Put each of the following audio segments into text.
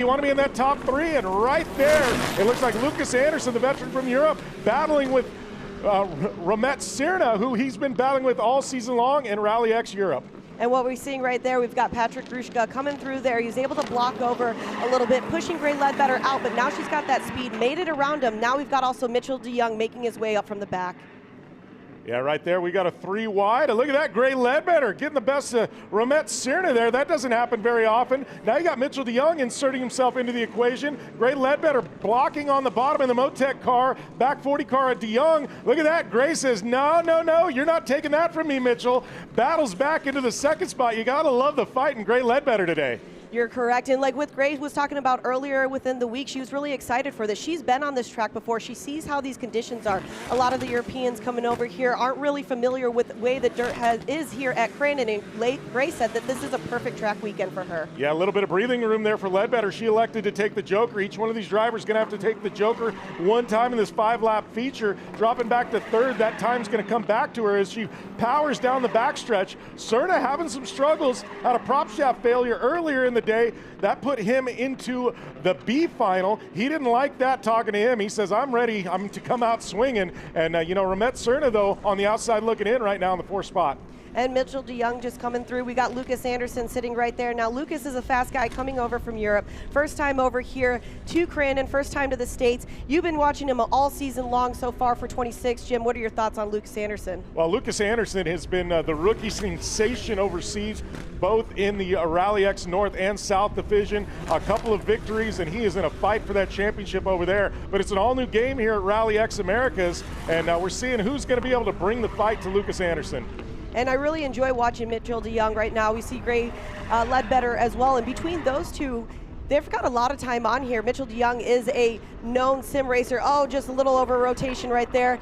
You want to be in that top three, and right there, it looks like Lucas Anderson, the veteran from Europe, battling with Romet Sirna, who he's been battling with all season long in Rally X Europe. And what we're seeing right there, we've got Patrick Grushka coming through there. He's able to block over a little bit, pushing Gray Ledbetter out, but now she's got that speed, made it around him. Now we've got also Mitchell DeYoung making his way up from the back. Yeah, right there, we got a 3 wide. And look at that, Gray Ledbetter getting the best of Romet Sirna there. That doesn't happen very often. Now you got Mitchell DeYoung inserting himself into the equation. Gray Ledbetter blocking on the bottom of the Motec car, back 40 car at DeYoung. Look at that, Gray says, no, no, no, you're not taking that from me, Mitchell. Battles back into the second spot. You gotta love the fight in Gray Ledbetter today. You're correct, and like with Gray was talking about earlier within the week, she was really excited for this. She's been on this track before. She sees how these conditions are. A lot of the Europeans coming over here aren't really familiar with the way the dirt is here at Crandon, and Gray said that this is a perfect track weekend for her. Yeah, a little bit of breathing room there for Ledbetter. She elected to take the Joker. Each one of these drivers is going to have to take the Joker one time in this 5-lap feature, dropping back to third. That time's going to come back to her as she powers down the backstretch. Sirna having some struggles, had a prop shaft failure earlier in the day. That put him into the B final. He didn't like that, talking to him. He says, I'm ready, I'm to come out swinging. And you know, Romet Sirna, though, on the outside looking in right now in the 4th spot. And Mitchell DeYoung just coming through. We got Lucas Anderson sitting right there. Now, Lucas is a fast guy coming over from Europe. First time over here to Crandon, first time to the States. You've been watching him all season long so far for 26. Jim, what are your thoughts on Lucas Anderson? Well, Lucas Anderson has been the rookie sensation overseas, both in the Rally X North and South Division. A couple of victories, and he is in a fight for that championship over there. But it's an all-new game here at Rally X Americas, and we're seeing who's going to be able to bring the fight to Lucas Anderson. And I really enjoy watching Mitchell DeYoung right now. We see Gray Ledbetter as well. And between those two, they've got a lot of time on here. Mitchell DeYoung is a known sim racer. Oh, just a little over rotation right there.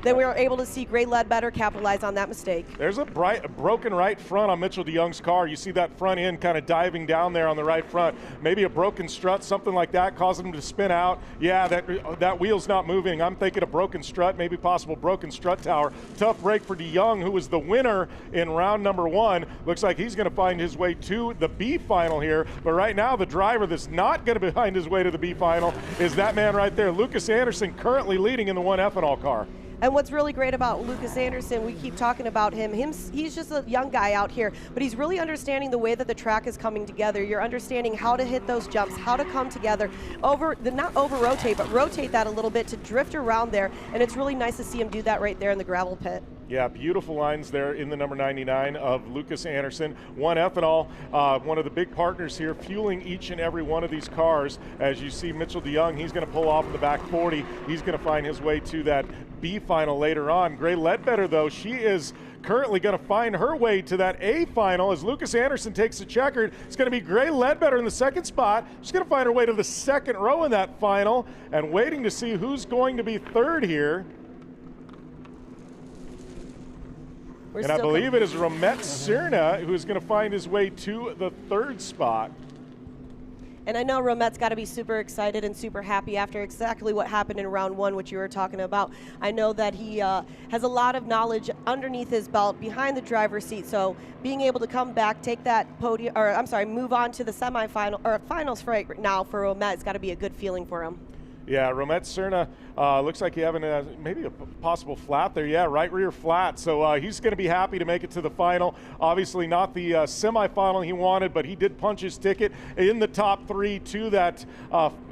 Then we were able to see Gray Ledbetter capitalize on that mistake. There's a broken right front on Mitchell DeYoung's car. You see that front end kind of diving down there on the right front. Maybe a broken strut, something like that, causing him to spin out. Yeah, that wheel's not moving. I'm thinking a broken strut, maybe possible broken strut tower. Tough break for DeYoung, who was the winner in round number 1. Looks like he's going to find his way to the B final here. But right now, the driver that's not going to find his way to the B final is that man right there, Lucas Anderson, currently leading in the 1 ethanol car. And what's really great about Lucas Anderson, we keep talking about him, he's just a young guy out here, but he's really understanding the way that the track is coming together. You're understanding how to hit those jumps, how to come together, not over-rotate, but rotate that a little bit to drift around there, and it's really nice to see him do that right there in the gravel pit. Yeah, beautiful lines there in the number 99 of Lucas Anderson. 1 ethanol, one of the big partners here, fueling each and every one of these cars. As you see Mitchell DeYoung, he's going to pull off in the back 40. He's going to find his way to that B final later on. Gray Ledbetter, though, she is currently going to find her way to that A final as Lucas Anderson takes the checkered. It's going to be Gray Ledbetter in the 2nd spot. She's going to find her way to the 2nd row in that final, and waiting to see who's going to be 3rd here. And I believe it is Romet Sirna who is going to find his way to the 3rd spot. And I know Romet's got to be super excited and super happy after exactly what happened in round 1, which you were talking about. I know that he has a lot of knowledge underneath his belt, behind the driver's seat. So being able to come back, take that podium, or I'm sorry, move on to the semifinal or finals right now for Romet, it's got to be a good feeling for him. Yeah, Romet Sirna looks like he having maybe a possible flat there. Yeah, right rear flat. So he's going to be happy to make it to the final. Obviously not the semifinal he wanted, but he did punch his ticket in the top 3 to that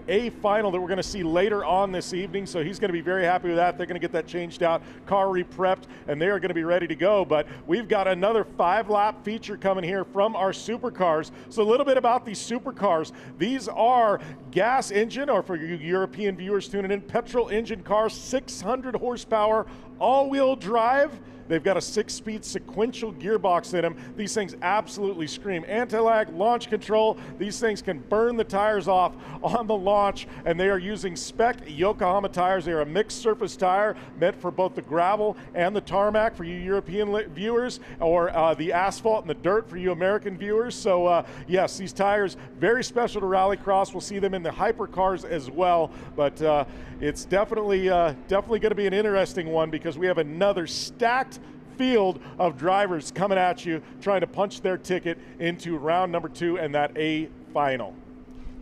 A final that we're going to see later on this evening. So he's going to be very happy with that. They're going to get that changed out, car re-prepped, and they are going to be ready to go. But we've got another 5-lap feature coming here from our supercars. So a little bit about these supercars. These are gas engine, or for you European viewers tuning in, petrol engine cars, 600 horsepower, all-wheel drive. They've got a 6-speed sequential gearbox in them. These things absolutely scream. Anti-lag, launch control. These things can burn the tires off on the launch, and they are using spec Yokohama tires. They are a mixed surface tire meant for both the gravel and the tarmac for you European viewers, or the asphalt and the dirt for you American viewers. So yes, these tires, very special to Rallycross. We'll see them in the Hypercars as well, but it's definitely going to be an interesting one because we have another stacked field of drivers coming at you, trying to punch their ticket into round number 2 and that A final.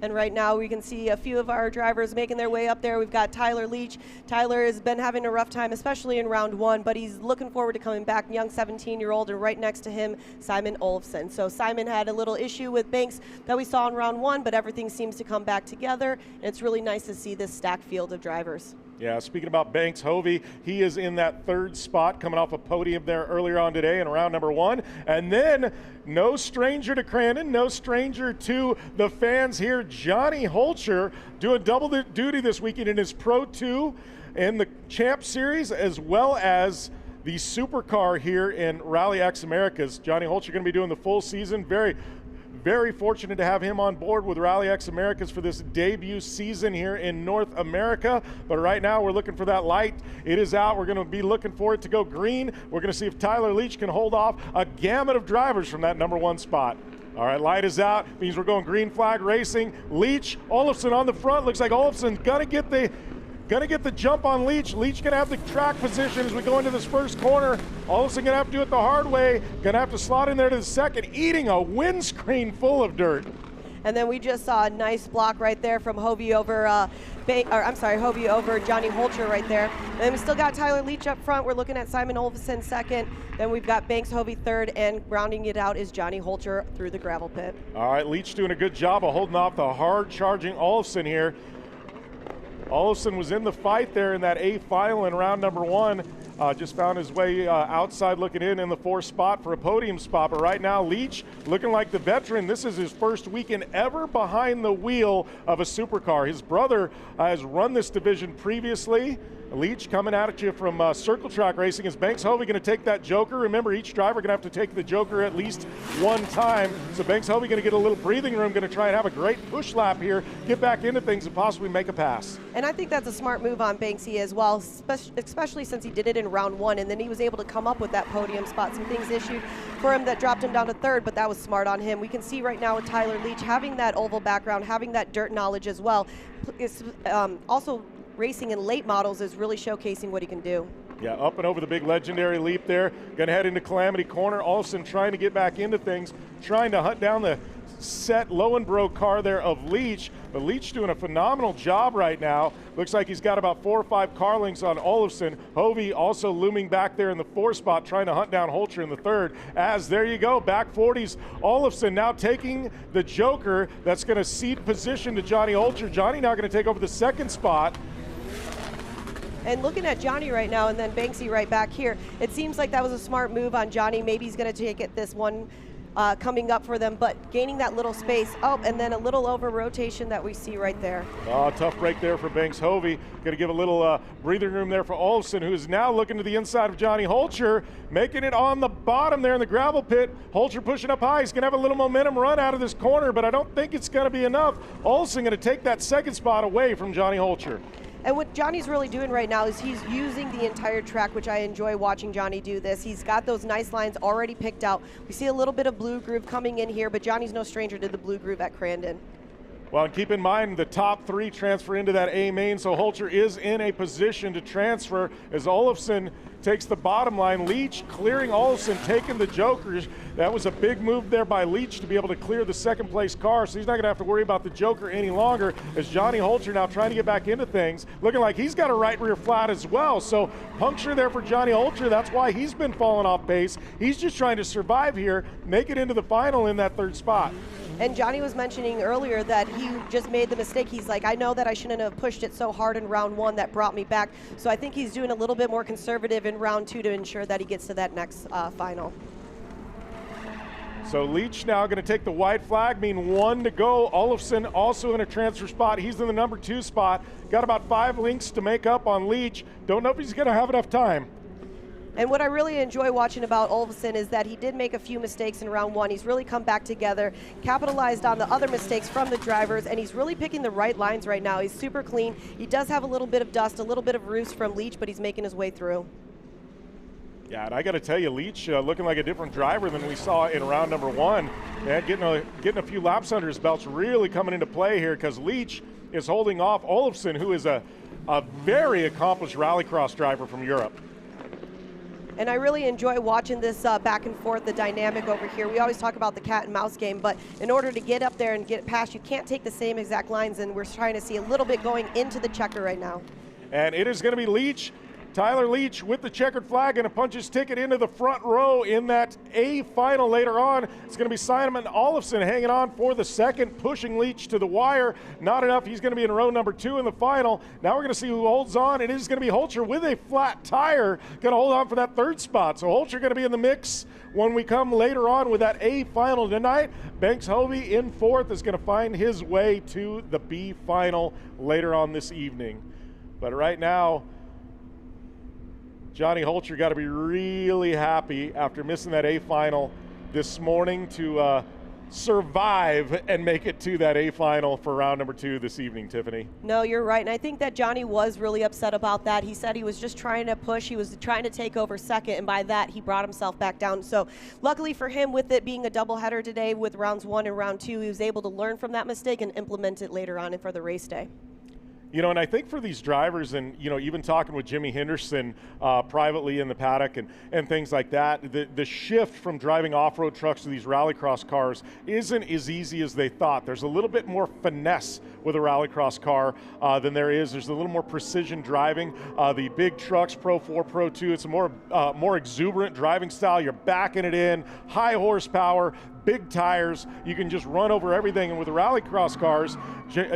And right now we can see a few of our drivers making their way up there. We've got Tyler Leach. Tyler has been having a rough time, especially in round 1, but he's looking forward to coming back. Young 17-year-old, and right next to him, Simon Olofsson. So Simon had a little issue with Banks that we saw in round 1, but everything seems to come back together. And it's really nice to see this stacked field of drivers. Yeah, speaking about Banks, Hovey, he is in that 3rd spot, coming off a podium there earlier on today in round number 1. And then, no stranger to Crandon, no stranger to the fans here, Johnny Holcher doing double duty this weekend in his Pro 2 in the Champ Series, as well as the Supercar here in Rally X Americas. Johnny Holcher going to be doing the full season. Very fortunate to have him on board with Rally X Americas for this debut season here in North America. But right now we're looking for that light. It is out. We're going to be looking for it to go green. We're going to see if Tyler Leach can hold off a gamut of drivers from that number 1 spot. All right, light is out. Means we're going green flag racing. Leach, Olofsson on the front. Looks like Olofsson's going to get the jump on Leach. Leach gonna have the track position as we go into this first corner. Olofsson gonna have to do it the hard way. Gonna have to slot in there to the second, eating a windscreen full of dirt. And then we just saw a nice block right there from Hovey over Hovey over Johnny Holcher right there. And then we still got Tyler Leach up front. We're looking at Simon Olofsson second. Then we've got Banks Hovey third, and rounding it out is Johnny Holcher through the gravel pit. All right, Leach doing a good job of holding off the hard charging Olofsson here. Olofsson was in the fight there in that A final in round number 1. Just found his way outside looking in the 4th spot for a podium spot. But right now, Leach looking like the veteran. This is his first weekend ever behind the wheel of a supercar. His brother has run this division previously. Leach coming at you from circle track racing. Is Banks Hovey going to take that joker? Remember, each driver going to have to take the joker at least one time. So Banks Hovey going to get a little breathing room, going to try and have a great push lap here, get back into things and possibly make a pass. And I think that's a smart move on Banksy as well, especially since he did it in round 1, and then he was able to come up with that podium spot. Some things issued for him that dropped him down to 3rd, but that was smart on him. We can see right now with Tyler Leach having that oval background, having that dirt knowledge as well. It's also racing in late models is really showcasing what he can do. Yeah, up and over the big legendary leap there. Going to head into Calamity Corner. Olofsson trying to get back into things, trying to hunt down the set Lowenbro car there of Leach. But Leach doing a phenomenal job right now. Looks like he's got about 4 or 5 car lengths on Olofsson. Hovey also looming back there in the 4th spot, trying to hunt down Holcher in the 3rd. As there you go, back 40s. Olofsson now taking the joker. That's going to cede position to Johnny Holcher. Johnny now going to take over the 2nd spot. And looking at Johnny right now and then Banksy right back here, it seems like that was a smart move on Johnny. Maybe he's going to take it this one coming up for them, but gaining that little space. Oh, and then a little over rotation that we see right there. Oh, tough break there for Banks Hovey. Going to give a little breathing room there for Olofsson, who is now looking to the inside of Johnny Holcher, making it on the bottom there in the gravel pit. Holcher pushing up high. He's going to have a little momentum run out of this corner, but I don't think it's going to be enough. Olofsson going to take that 2nd spot away from Johnny Holcher. And what Johnny's really doing right now is he's using the entire track, which I enjoy watching Johnny do this. He's got those nice lines already picked out. We see a little bit of blue groove coming in here, but Johnny's no stranger to the blue groove at Crandon. Well, and keep in mind the top 3 transfer into that A main, so Holcher is in a position to transfer as Olofsson takes the bottom line. Leach clearing Olofsson, taking the jokers. That was a big move there by Leach to be able to clear the 2nd place car, so he's not going to have to worry about the joker any longer as Johnny Holcher now trying to get back into things, looking like he's got a right rear flat as well. So puncture there for Johnny Holcher. That's why he's been falling off pace. He's just trying to survive here, make it into the final in that 3rd spot. And Johnny was mentioning earlier that he just made the mistake. He's like, I know that I shouldn't have pushed it so hard in round 1 that brought me back. So I think he's doing a little bit more conservative in round 2 to ensure that he gets to that next final. So Leach now going to take the white flag, mean 1 to go. Olofsson also in a transfer spot. He's in the number 2 spot. Got about 5 lengths to make up on Leach. Don't know if he's going to have enough time. And what I really enjoy watching about Olofsson is that he did make a few mistakes in round 1. He's really come back together, capitalized on the other mistakes from the drivers, and he's really picking the right lines right now. He's super clean. He does have a little bit of dust, a little bit of roost from Leach, but he's making his way through. Yeah, and I got to tell you, Leach looking like a different driver than we saw in round number 1. Man, getting a few laps under his belt's really coming into play here because Leach is holding off Olofsson, who is a very accomplished rallycross driver from Europe. And I really enjoy watching this back and forth, the dynamic over here. We always talk about the cat and mouse game, but in order to get up there and get past, you can't take the same exact lines, and we're trying to see a little bit going into the checker right now. And it is going to be Leach, Tyler Leach with the checkered flag, and a punch his ticket into the front row in that A final later on. It's going to be Simon Olofsson hanging on for the second, pushing Leach to the wire. Not enough. He's going to be in row number 2 in the final. Now we're going to see who holds on. It is going to be Holcher with a flat tire, going to hold on for that 3rd spot. So Holcher going to be in the mix when we come later on with that A final tonight. Banks Hovey in 4th is going to find his way to the B final later on this evening. But right now, Johnny Holcher got to be really happy after missing that A final this morning to survive and make it to that A final for round number 2 this evening, Tiffany. No, you're right, and I think that Johnny was really upset about that. He said he was just trying to push, he was trying to take over second, and by that he brought himself back down. So luckily for him, with it being a doubleheader today with rounds 1 and round 2, he was able to learn from that mistake and implement it later on for the race day. You know, and I think for these drivers, and, you know, even talking with Jimmy Henderson privately in the paddock and things like that, the shift from driving off-road trucks to these rallycross cars isn't as easy as they thought. There's a little bit more finesse with a rallycross car than there is. There's a little more precision driving. The big trucks, Pro 4, Pro 2, it's a more exuberant driving style. You're backing it in, high horsepower, big tires, you can just run over everything. And with the rallycross cars,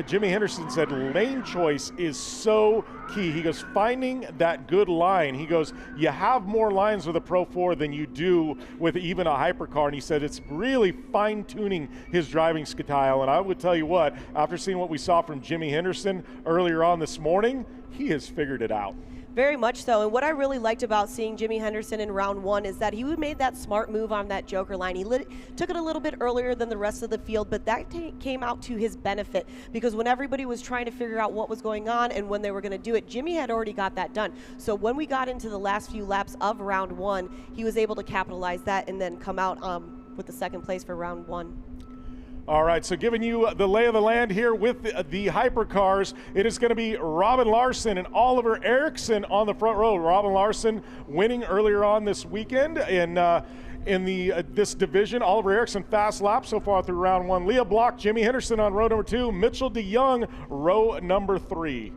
Jimmy Henderson said lane choice is so key. He goes, finding that good line. He goes, you have more lines with a Pro 4 than you do with even a Hypercar. And he said it's really fine-tuning his driving style. And I would tell you what, after seeing what we saw from Jimmy Henderson earlier on this morning, he has figured it out. Very much so, and what I really liked about seeing Jimmy Henderson in round 1 is that he made that smart move on that joker line. He took it a little bit earlier than the rest of the field, but that came out to his benefit, because when everybody was trying to figure out what was going on and when they were going to do it, Jimmy had already got that done. So when we got into the last few laps of round 1, he was able to capitalize that and then come out with the 2nd place for round 1. All right, so giving you the lay of the land here with the Hypercars, it is going to be Robin Larson and Oliver Eriksson on the front row. Robin Larson winning earlier on this weekend in this division. Oliver Eriksson fast lap so far through round 1. Leah Block, Jimmy Henderson on row number 2. Mitchell DeYoung, row number 3.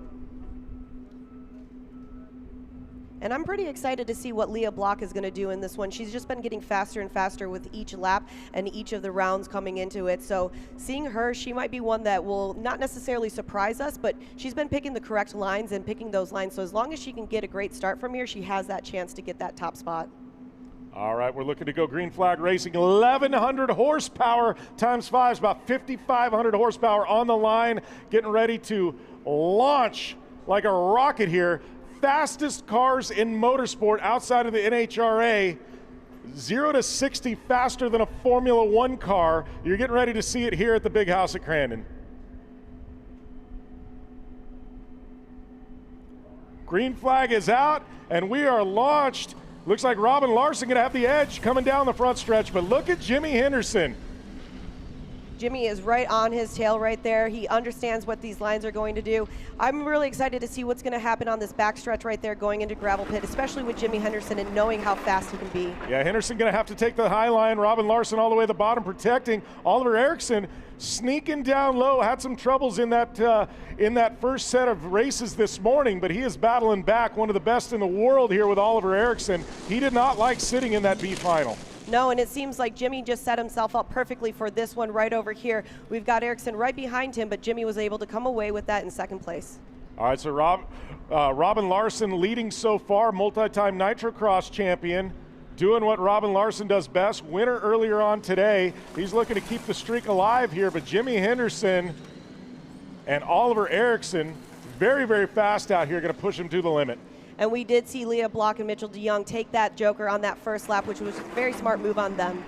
And I'm pretty excited to see what Leah Block is going to do in this one. She's just been getting faster and faster with each lap and each of the rounds coming into it. So seeing her, she might be one that will not necessarily surprise us, but she's been picking the correct lines and picking those lines. So as long as she can get a great start from here, she has that chance to get that top spot. All right, we're looking to go Green Flag Racing. 1,100 horsepower times 5 is about 5,500 horsepower on the line. Getting ready to launch like a rocket here. Fastest cars in motorsport outside of the NHRA, 0 to 60 faster than a Formula 1 car. You're getting ready to see it here at the Big House at Crandon. Green flag is out, and we are launched. Looks like Robin Larson gonna have the edge coming down the front stretch, but look at Jimmy Henderson. Jimmy is right on his tail right there. He understands what these lines are going to do. I'm really excited to see what's going to happen on this backstretch right there going into gravel pit, especially with Jimmy Henderson and knowing how fast he can be. Yeah, Henderson going to have to take the high line. Robin Larson all the way to the bottom protecting. Oliver Eriksson sneaking down low, had some troubles in that first set of races this morning, but he is battling back. One of the best in the world here with Oliver Eriksson. He did not like sitting in that B final. No, and it seems like Jimmy just set himself up perfectly for this one right over here. We've got Eriksson right behind him, but Jimmy was able to come away with that in 2nd place. All right, so Robin Larson leading so far, multi-time Nitrocross champion, doing what Robin Larson does best, winner earlier on today. He's looking to keep the streak alive here, but Jimmy Henderson and Oliver Eriksson, very, very fast out here, going to push him to the limit. And we did see Leah Block and Mitchell DeYoung take that joker on that first lap, which was a very smart move on them.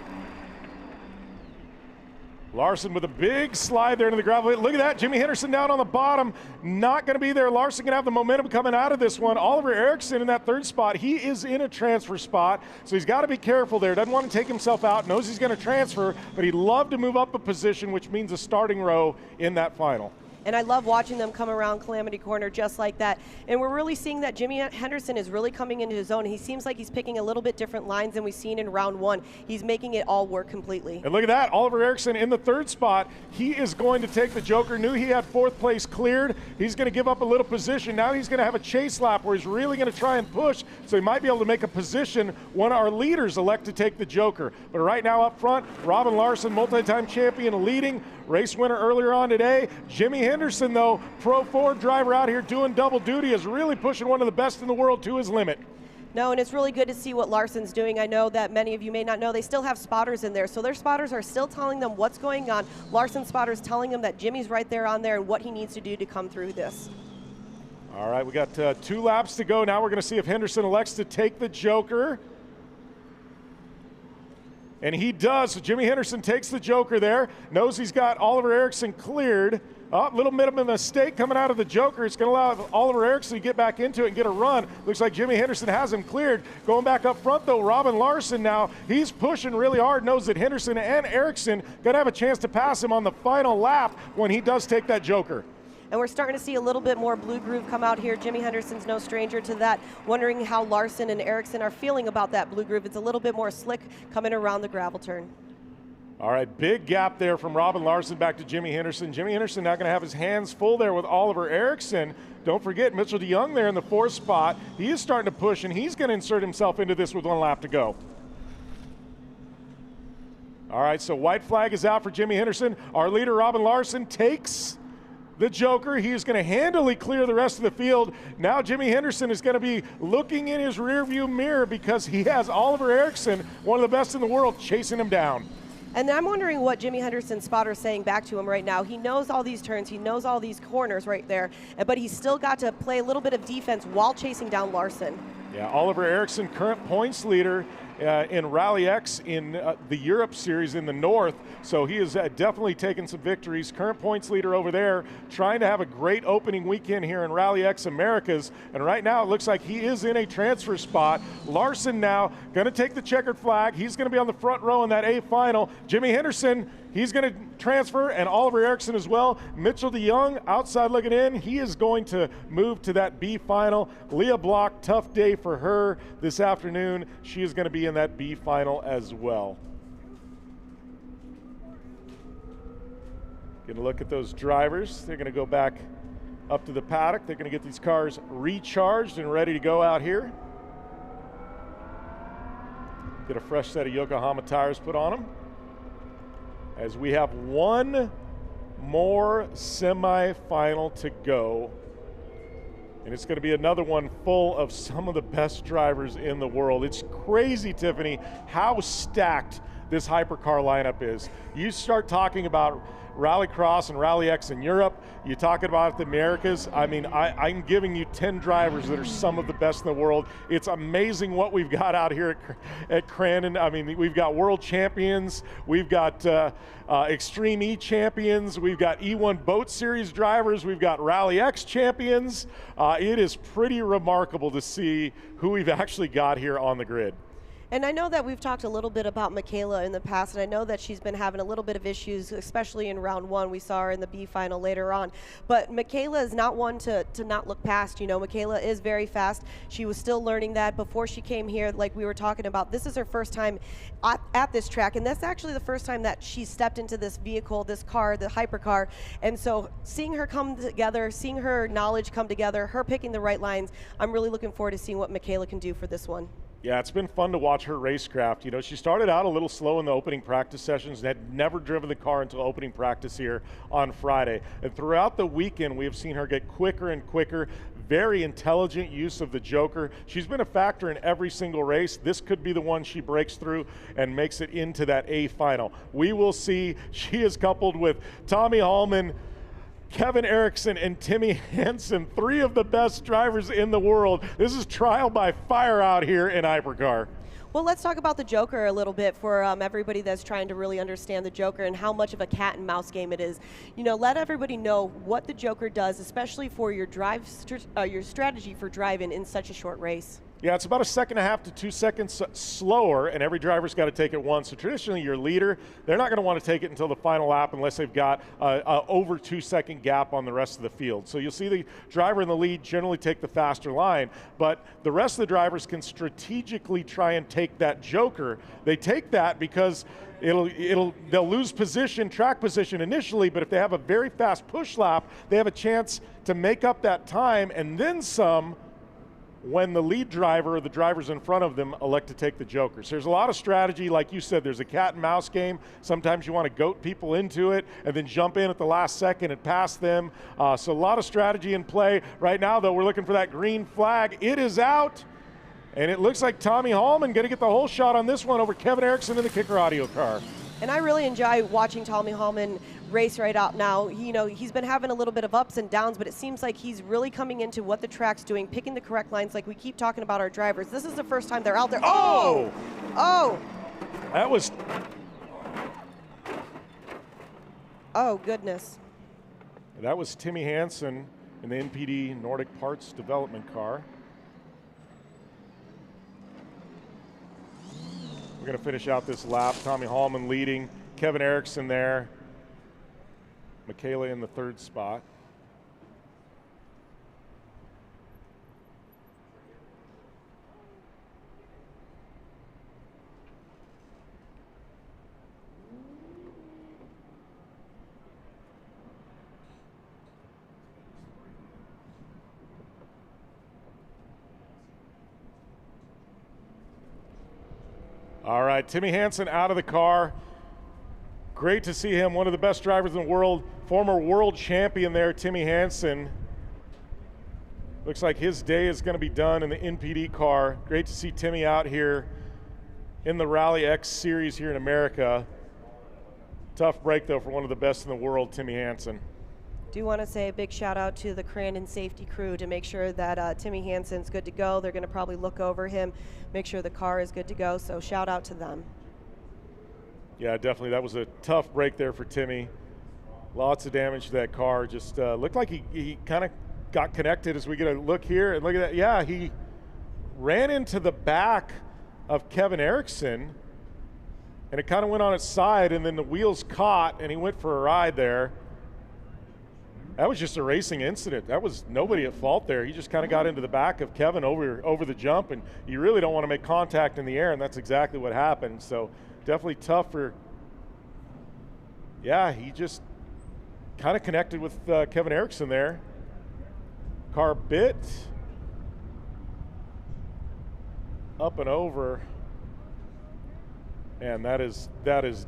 Larson with a big slide there into the gravel pit. Look at that, Jimmy Henderson down on the bottom, not going to be there. Larson going to have the momentum coming out of this one. Oliver Eriksson in that 3rd spot. He is in a transfer spot, so he's got to be careful there. Doesn't want to take himself out, knows he's going to transfer, but he'd love to move up a position, which means a starting row in that final. And I love watching them come around Calamity Corner just like that. And we're really seeing that Jimmy Henderson is really coming into his own. He seems like he's picking a little bit different lines than we've seen in round one. He's making it all work completely. And look at that, Oliver Eriksson in the third spot. He is going to take the Joker. Knew he had fourth place cleared. He's going to give up a little position. Now he's going to have a chase lap where he's really going to try and push, so he might be able to make a position when our leaders elect to take the Joker. But right now up front, Robin Larson, multi-time champion, leading. Race winner earlier on today. Jimmy Henderson, though, Pro 4 driver out here doing double duty, is really pushing one of the best in the world to his limit. No, and it's really good to see what Larson's doing. I know that many of you may not know, they still have spotters in there, so their spotters are still telling them what's going on. Larson's spotter's telling them that Jimmy's right there on there and what he needs to do to come through this. All right, we got 2 laps to go. Now we're going to see if Henderson elects to take the Joker. And he does. So Jimmy Henderson takes the Joker there. Knows he's got Oliver Eriksson cleared. Little bit of a mistake coming out of the Joker. It's going to allow Oliver Eriksson to get back into it and get a run. Looks like Jimmy Henderson has him cleared. Going back up front, though, Robin Larson now, he's pushing really hard. Knows that Henderson and Eriksson going to have a chance to pass him on the final lap when he does take that Joker. And we're starting to see a little bit more blue groove come out here. Jimmy Henderson's no stranger to that. Wondering how Larson and Eriksson are feeling about that blue groove. It's a little bit more slick coming around the gravel turn. All right, big gap there from Robin Larson back to Jimmy Henderson. Jimmy Henderson now going to have his hands full there with Oliver Eriksson. Don't forget Mitchell DeYoung there in the 4th spot. He is starting to push, and he's going to insert himself into this with 1 lap to go. All right, so white flag is out for Jimmy Henderson. Our leader, Robin Larson, takes the Joker. He is going to handily clear the rest of the field. Now Jimmy Henderson is going to be looking in his rearview mirror because he has Oliver Eriksson, one of the best in the world, chasing him down. And I'm wondering what Jimmy Henderson's spotter is saying back to him right now. He knows all these turns, he knows all these corners right there, but he's still got to play a little bit of defense while chasing down Larson. Yeah, Oliver Eriksson, current points leader in Rally X in the Europe Series in the North, so he has definitely taken some victories. Current points leader over there, trying to have a great opening weekend here in Rally X Americas, and right now it looks like he is in a transfer spot. Larson now going to take the checkered flag. He's going to be on the front row in that A final. Jimmy Henderson, he's going to transfer, and Oliver Eriksson as well. Mitchell DeYoung outside looking in. He is going to move to that B final. Leah Block, tough day for her this afternoon. She is going to be in that B final as well. Going to look at those drivers. They're going to go back up to the paddock. They're going to get these cars recharged and ready to go out here. Get a fresh set of Yokohama tires put on them, as we have 1 more semifinal to go. And it's going to be another one full of some of the best drivers in the world. It's crazy, Tiffany, how stacked this Hypercar lineup is. You start talking about Rallycross and Rally X in Europe, you talking about the Americas. I mean, I'm giving you 10 drivers that are some of the best in the world. It's amazing what we've got out here at Crandon. I mean, we've got world champions, we've got Extreme E champions, we've got E1 Boat Series drivers, we've got Rally X champions. It is pretty remarkable to see who we've actually got here on the grid. And I know that we've talked a little bit about Michaela in the past, and I know that she's been having a little bit of issues, especially in round one. We saw her in the B final later on. But Michaela is not one to not look past. You know, Michaela is very fast. She was still learning that before she came here, like we were talking about. This is her first time at this track, and that's actually the first time that she stepped into this vehicle, this car, the Hypercar. And so seeing her come together, seeing her knowledge come together, her picking the right lines, I'm really looking forward to seeing what Michaela can do for this one. Yeah, it's been fun to watch her racecraft. You know, she started out a little slow in the opening practice sessions and had never driven the car until opening practice here on Friday. And throughout the weekend, we have seen her get quicker and quicker. Very intelligent use of the Joker. She's been a factor in every single race. This could be the one she breaks through and makes it into that A final. We will see. She is coupled with Tommy Hallman, Kevin Eriksson, and Timmy Hansen, 3 of the best drivers in the world. This is trial by fire out here in Hypercar. Well, let's talk about the Joker a little bit for everybody that's trying to really understand the Joker and how much of a cat and mouse game it is. You know, let everybody know what the Joker does, especially for your your strategy for driving in such a short race. Yeah, it's about a 1.5 to 2 seconds slower, and every driver's got to take it once. So traditionally, your leader, they're not going to want to take it until the final lap unless they've got a over 2 second gap on the rest of the field. So you'll see the driver in the lead generally take the faster line, but the rest of the drivers can strategically try and take that joker. They take that because they'll lose position, track position initially, but if they have a very fast push lap, they have a chance to make up that time and then some when the lead driver or the drivers in front of them elect to take the jokers. There's a lot of strategy, like you said, there's a cat and mouse game. Sometimes you want to goat people into it and then jump in at the last second and pass them. So a lot of strategy in play. Right now, though, we're looking for that green flag. It is out, and it looks like Tommy Hallman going to get the whole shot on this one over Kevin Erickson in the Kicker Audio car. And I really enjoy watching Tommy Hallman race right out now. He's been having a little bit of ups and downs, but it seems like he's really coming into what the track's doing, picking the correct lines like we keep talking about our drivers. This is the first time they're out there. Oh! Oh! That was... Oh, goodness. That was Timmy Hansen in the NPD Nordic Parts Development car. We're going to finish out this lap. Tommy Hallman leading, Kevin Erickson there, Michaela in the 3rd spot. All right, Timmy Hansen out of the car. Great to see him, one of the best drivers in the world, former world champion there, Timmy Hansen. Looks like his day is going to be done in the NPD car. Great to see Timmy out here in the Rally X series here in America. Tough break, though, for one of the best in the world, Timmy Hansen. Do want to say a big shout out to the Crandon safety crew to make sure that Timmy Hansen's good to go. They're going to probably look over him, make sure the car is good to go, so shout out to them. Yeah, definitely. That was a tough break there for Timmy. Lots of damage to that car. Just looked like he kind of got connected as we get a look here. And look at that. Yeah, he ran into the back of Kevin Erickson, and it kind of went on its side, and then the wheels caught, and he went for a ride there. That was just a racing incident. That was nobody at fault there. He just kind of got into the back of Kevin over the jump, and you really don't want to make contact in the air, and that's exactly what happened. So definitely tough for, yeah, he just kind of connected with Kevin Erickson there. Car bit up and over, and that is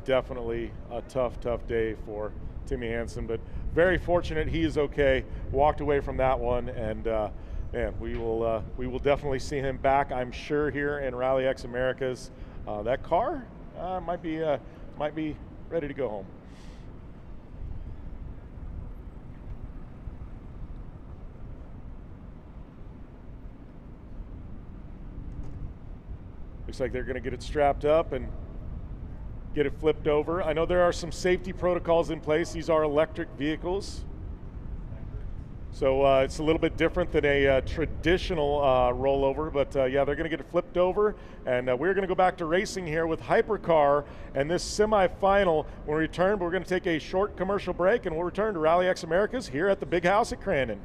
definitely a tough day for Timmy Hansen, but very fortunate he is okay. Walked away from that one, and man, we will definitely see him back, I'm sure, here in Rally X Americas. That car might be ready to go home. Looks like they're going to get it strapped up and get it flipped over. I know there are some safety protocols in place. These are electric vehicles, so it's a little bit different than a traditional rollover, but yeah, they're going to get it flipped over, and we're going to go back to racing here with Hypercar and this semifinal. When we return, we're going to take a short commercial break, and we'll return to Rally X Americas here at the Big House at Crandon.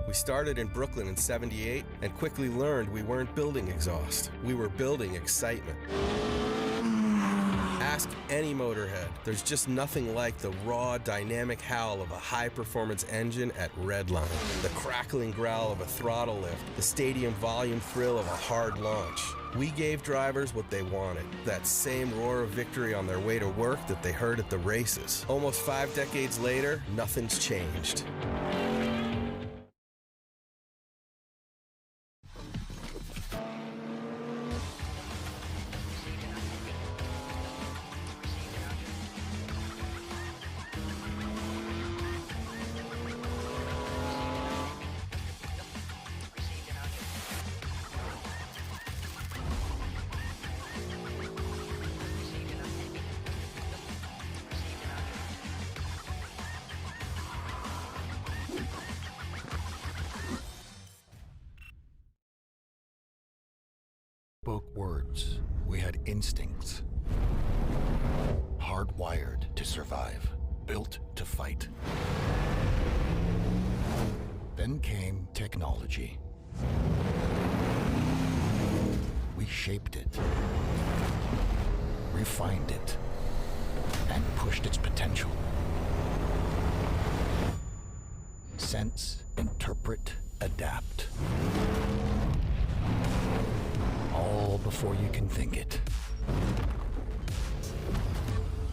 We started in Brooklyn in '78 and quickly learned we weren't building exhaust. We were building excitement. Ask any motorhead. There's just nothing like the raw, dynamic howl of a high-performance engine at Redline, the crackling growl of a throttle lift, the stadium volume thrill of a hard launch. We gave drivers what they wanted, that same roar of victory on their way to work that they heard at the races. Almost 5 decades later, nothing's changed. Spoke words, we had instincts. Hardwired to survive, built to fight. Then came technology. We shaped it, refined it, and pushed its potential. Sense, interpret, adapt. All before you can think it.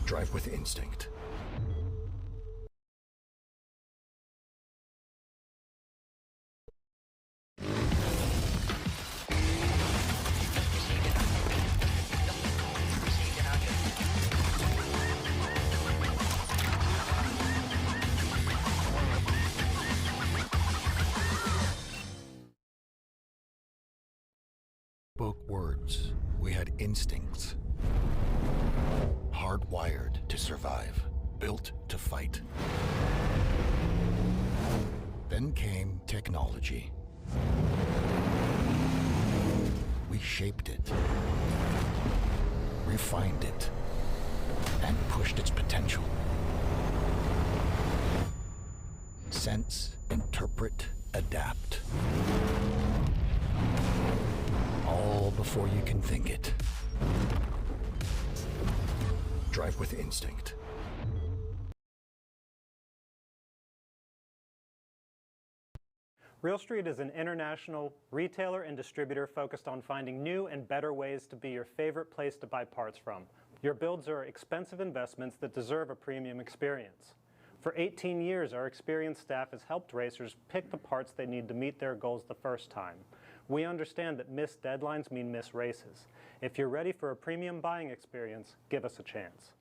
Drive with instinct. Spoke words, we had instincts. Hardwired to survive, built to fight. Then came technology. We shaped it, refined it, and pushed its potential. Sense, interpret, adapt. All before you can think it. Drive with instinct. Real Street is an international retailer and distributor focused on finding new and better ways to be your favorite place to buy parts from. Your builds are expensive investments that deserve a premium experience. For 18 years, our experienced staff has helped racers pick the parts they need to meet their goals the first time. We understand that missed deadlines mean missed races. If you're ready for a premium buying experience, give us a chance.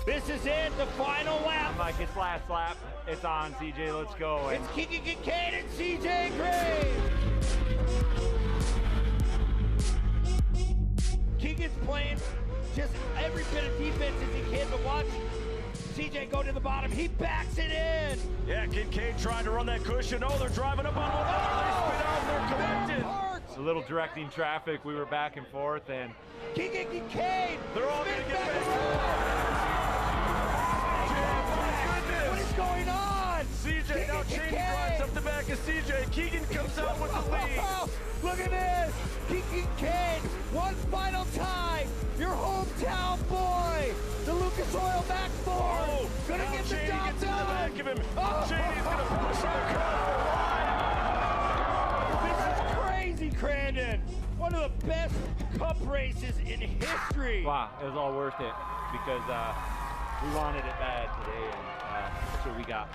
This is it, the final lap. Mike, it's last lap. It's on, CJ, let's go. It's Keegan Kincaid and CJ Graves. Keegan's playing just every bit of defense as he can, but watch CJ go to the bottom. He backs it in. Yeah, Kincaid trying to run that cushion. Oh, they're driving up on one another. They spin out, they're connected. It's a little directing traffic. We were back and forth, and Keegan Kincaid. They're all going to get back. What is going on? CJ, now Cheney drives up the back of CJ. Keegan comes out with the lead. Look at this. Keegan Kincaid, one final time. Your hometown boy. The Lucas Oil back four. Oh, gonna now get the Cheney job gets in the done. back of him. Oh. Cheney's going to push him across This is crazy, Crandon. One of the best cup races in history. wow, it was all worth it because we wanted it bad today, and that's what we got.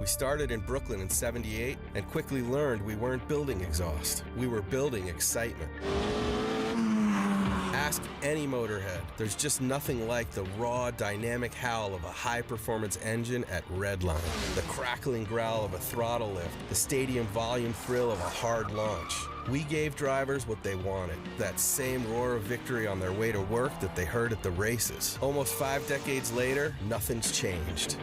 started in Brooklyn in '78 and quickly learned we weren't building exhaust. We were building excitement. Ask any motorhead. There's just nothing like the raw, dynamic howl of a high-performance engine at Redline. The crackling growl of a throttle lift, the stadium volume thrill of a hard launch. We gave drivers what they wanted, that same roar of victory on their way to work that they heard at the races. Almost 5 decades later, nothing's changed.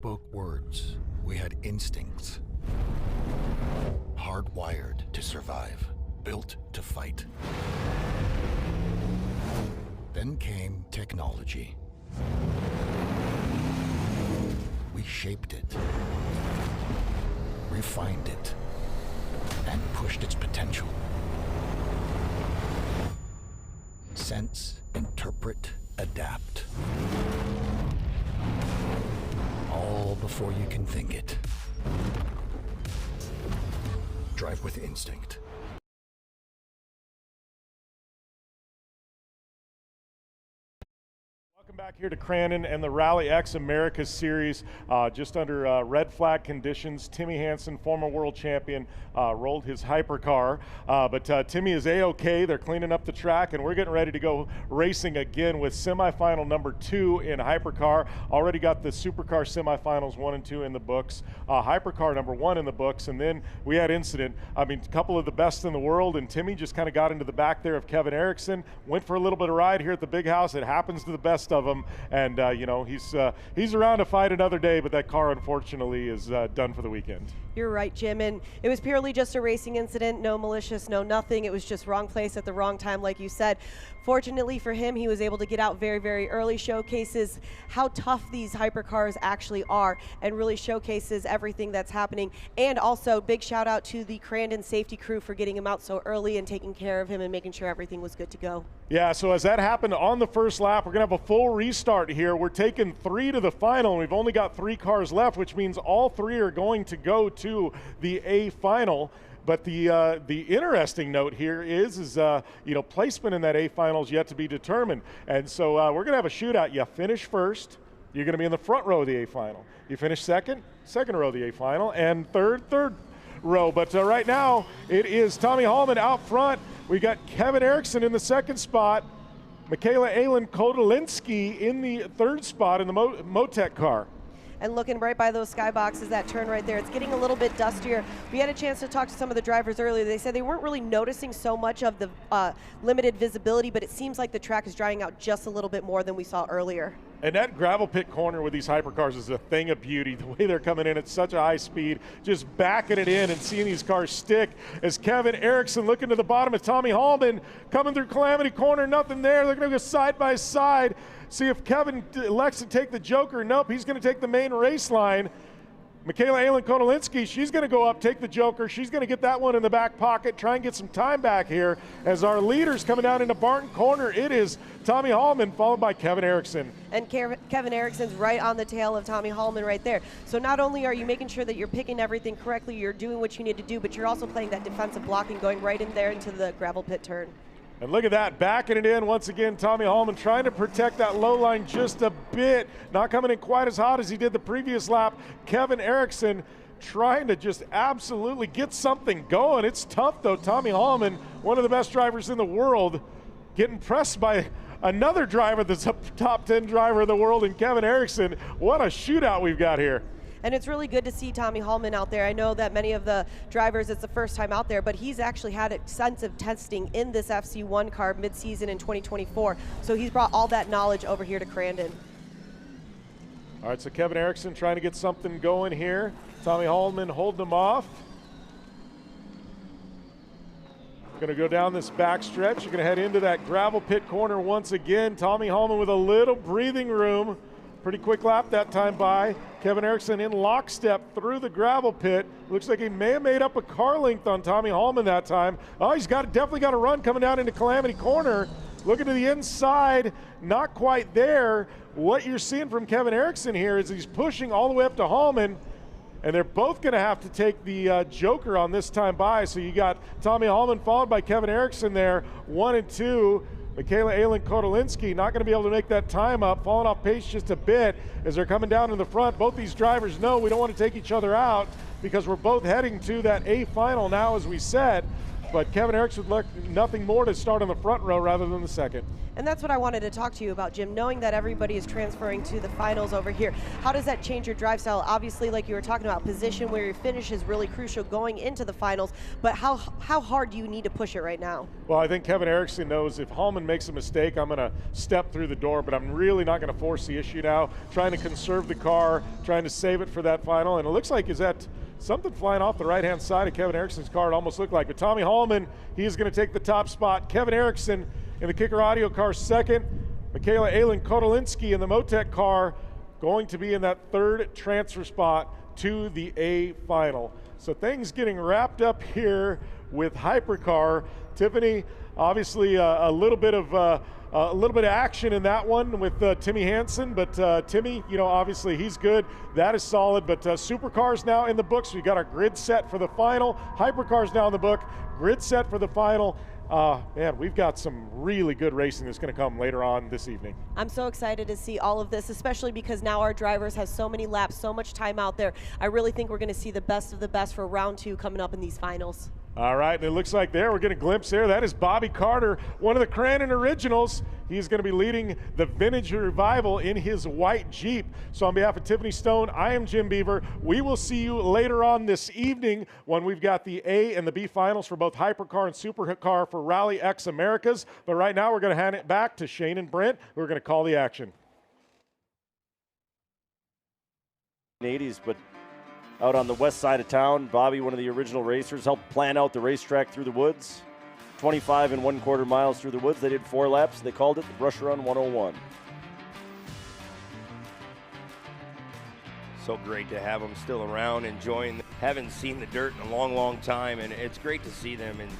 Spoke words, we had instincts. Hardwired to survive, built to fight. Then came technology. We shaped it, refined it, and pushed its potential. Sense, interpret, adapt. All before you can think it. Drive with instinct. Welcome back here to Crandon and the Rally X America Series, just under red flag conditions. Timmy Hansen, former world champion, rolled his hypercar, but Timmy is A-OK. They're cleaning up the track, and we're getting ready to go racing again with semifinal number 2 in hypercar. Already got the Supercar semifinals 1 and 2 in the books, hypercar number 1 in the books, and then we had incident. I mean, a couple of the best in the world, and Timmy just kind of got into the back there of Kevin Erickson, went for a little bit of ride here at the big house. It happens to the best of them, and you know, he's around to fight another day, but that car unfortunately is done for the weekend. You're right, Jim, and it was purely just a racing incident, no malicious, no nothing. It was just wrong place at the wrong time, like you said. Fortunately for him, he was able to get out very, very early, showcases how tough these hypercars actually are, and really showcases everything that's happening. And also, big shout out to the Crandon safety crew for getting him out so early and taking care of him and making sure everything was good to go. Yeah, so as that happened on the first lap, we're gonna have a full restart here. We're taking 3 to the final, and we've only got 3 cars left, which means all 3 are going to go to the A final. But the interesting note here is you know, placement in that A final is yet to be determined. And so we're gonna have a shootout. You finish first, you're gonna be in the front row of the A final. You finish second, second row of the A final, and third row. But right now, it is Tommy Hallman out front. We got Kevin Erickson in the second spot, Michaela Aylin Kodolinski in the third spot in the Motec car. And looking right by those skyboxes, that turn right there, it's getting a little bit dustier. We had a chance to talk to some of the drivers earlier. They said they weren't really noticing so much of the limited visibility, but it seems like the track is drying out just a little bit more than we saw earlier. And that gravel pit corner with these hypercars is a thing of beauty. The way they're coming in at such a high speed, just backing it in and seeing these cars stick. As Kevin Erickson looking to the bottom of Tommy Hallman, coming through Calamity Corner, nothing there. They're gonna go side by side. See if Kevin elects to take the Joker. Nope, he's gonna take the main race line. Michaela Aylin Kodolinski, she's going to go up, take the Joker. She's going to get that one in the back pocket, try and get some time back here. As our leaders coming down into Barton Corner, it is Tommy Hallman, followed by Kevin Erickson. And Kevin Erickson's right on the tail of Tommy Hallman right there. So not only are you making sure that you're picking everything correctly, you're doing what you need to do, but you're also playing that defensive blocking, going right in there into the gravel pit turn. And look at that, backing it in once again. Tommy Hallman trying to protect that low line just a bit. Not coming in quite as hot as he did the previous lap. Kevin Erickson trying to just absolutely get something going. It's tough though. Tommy Hallman, one of the best drivers in the world, getting pressed by another driver that's a top 10 driver in the world in Kevin Erickson. What a shootout we've got here. And it's really good to see Tommy Hallman out there. I know that many of the drivers, it's the first time out there, but he's actually had extensive testing in this FC1 car mid-season in 2024. So he's brought all that knowledge over here to Crandon. All right, so Kevin Erickson trying to get something going here. Tommy Hallman holding him off. Going to go down this back stretch. You're going to head into that gravel pit corner once again. Tommy Hallman with a little breathing room. Pretty quick lap that time by. Kevin Eriksson in lockstep through the gravel pit. Looks like he may have made up a car length on Tommy Hallman that time. Oh, he's definitely got a run coming down into Calamity Corner. Looking to the inside, not quite there. What you're seeing from Kevin Eriksson here is he's pushing all the way up to Hallman, and they're both going to have to take the joker on this time by. So you got Tommy Hallman followed by Kevin Eriksson there, 1 and 2. Michaela Aylen Kotolinski not going to be able to make that time up, falling off pace just a bit as they're coming down in the front. Both these drivers know we don't want to take each other out because we're both heading to that A final now, as we said. But Kevin Eriksson would look nothing more to start on the front row rather than the second. And that's what I wanted to talk to you about, Jim. Knowing that everybody is transferring to the finals over here, how does that change your drive style? Obviously, like you were talking about, position where your finish is really crucial going into the finals, but how hard do you need to push it right now? Well, I think Kevin Eriksson knows if Hallman makes a mistake, I'm going to step through the door, but I'm really not going to force the issue now. Trying to conserve the car, trying to save it for that final, and it looks like is that something flying off the right-hand side of Kevin Eriksson's car, it almost looked like. But Tommy Hallman, he is going to take the top spot. Kevin Eriksson in the Kicker Audio car second. Michaela Aylen Kotolinski in the Motec car going to be in that third transfer spot to the A final. So things getting wrapped up here with Hypercar. Tiffany, obviously a little bit of action in that one with Timmy Hansen, but Timmy, you know, obviously he's good. That is solid, but Supercar's now in the books. We got our grid set for the final. Hypercar's now in the book. Grid set for the final. Man, we've got some really good racing that's going to come later on this evening. I'm so excited to see all of this, especially because now our drivers have so many laps, so much time out there. I really think we're going to see the best of the best for round 2 coming up in these finals. All right, and it looks like we're getting a glimpse there. That is Bobby Carter, one of the Crandon originals. He's going to be leading the Vintage Revival in his white Jeep. So on behalf of Tiffany Stone, I am Jim Beaver. We will see you later on this evening when we've got the A and the B finals for both Hypercar and Supercar for Rally X Americas. But right now we're going to hand it back to Shane and Brent, who are going to call the action. 80s, but out on the west side of town, Bobby, one of the original racers, helped plan out the racetrack through the woods. 25 1/4 miles through the woods. They did 4 laps. They called it the Brush Run 101. So great to have them still around, enjoying. Haven't seen the dirt in a long, long time, and it's great to see them. And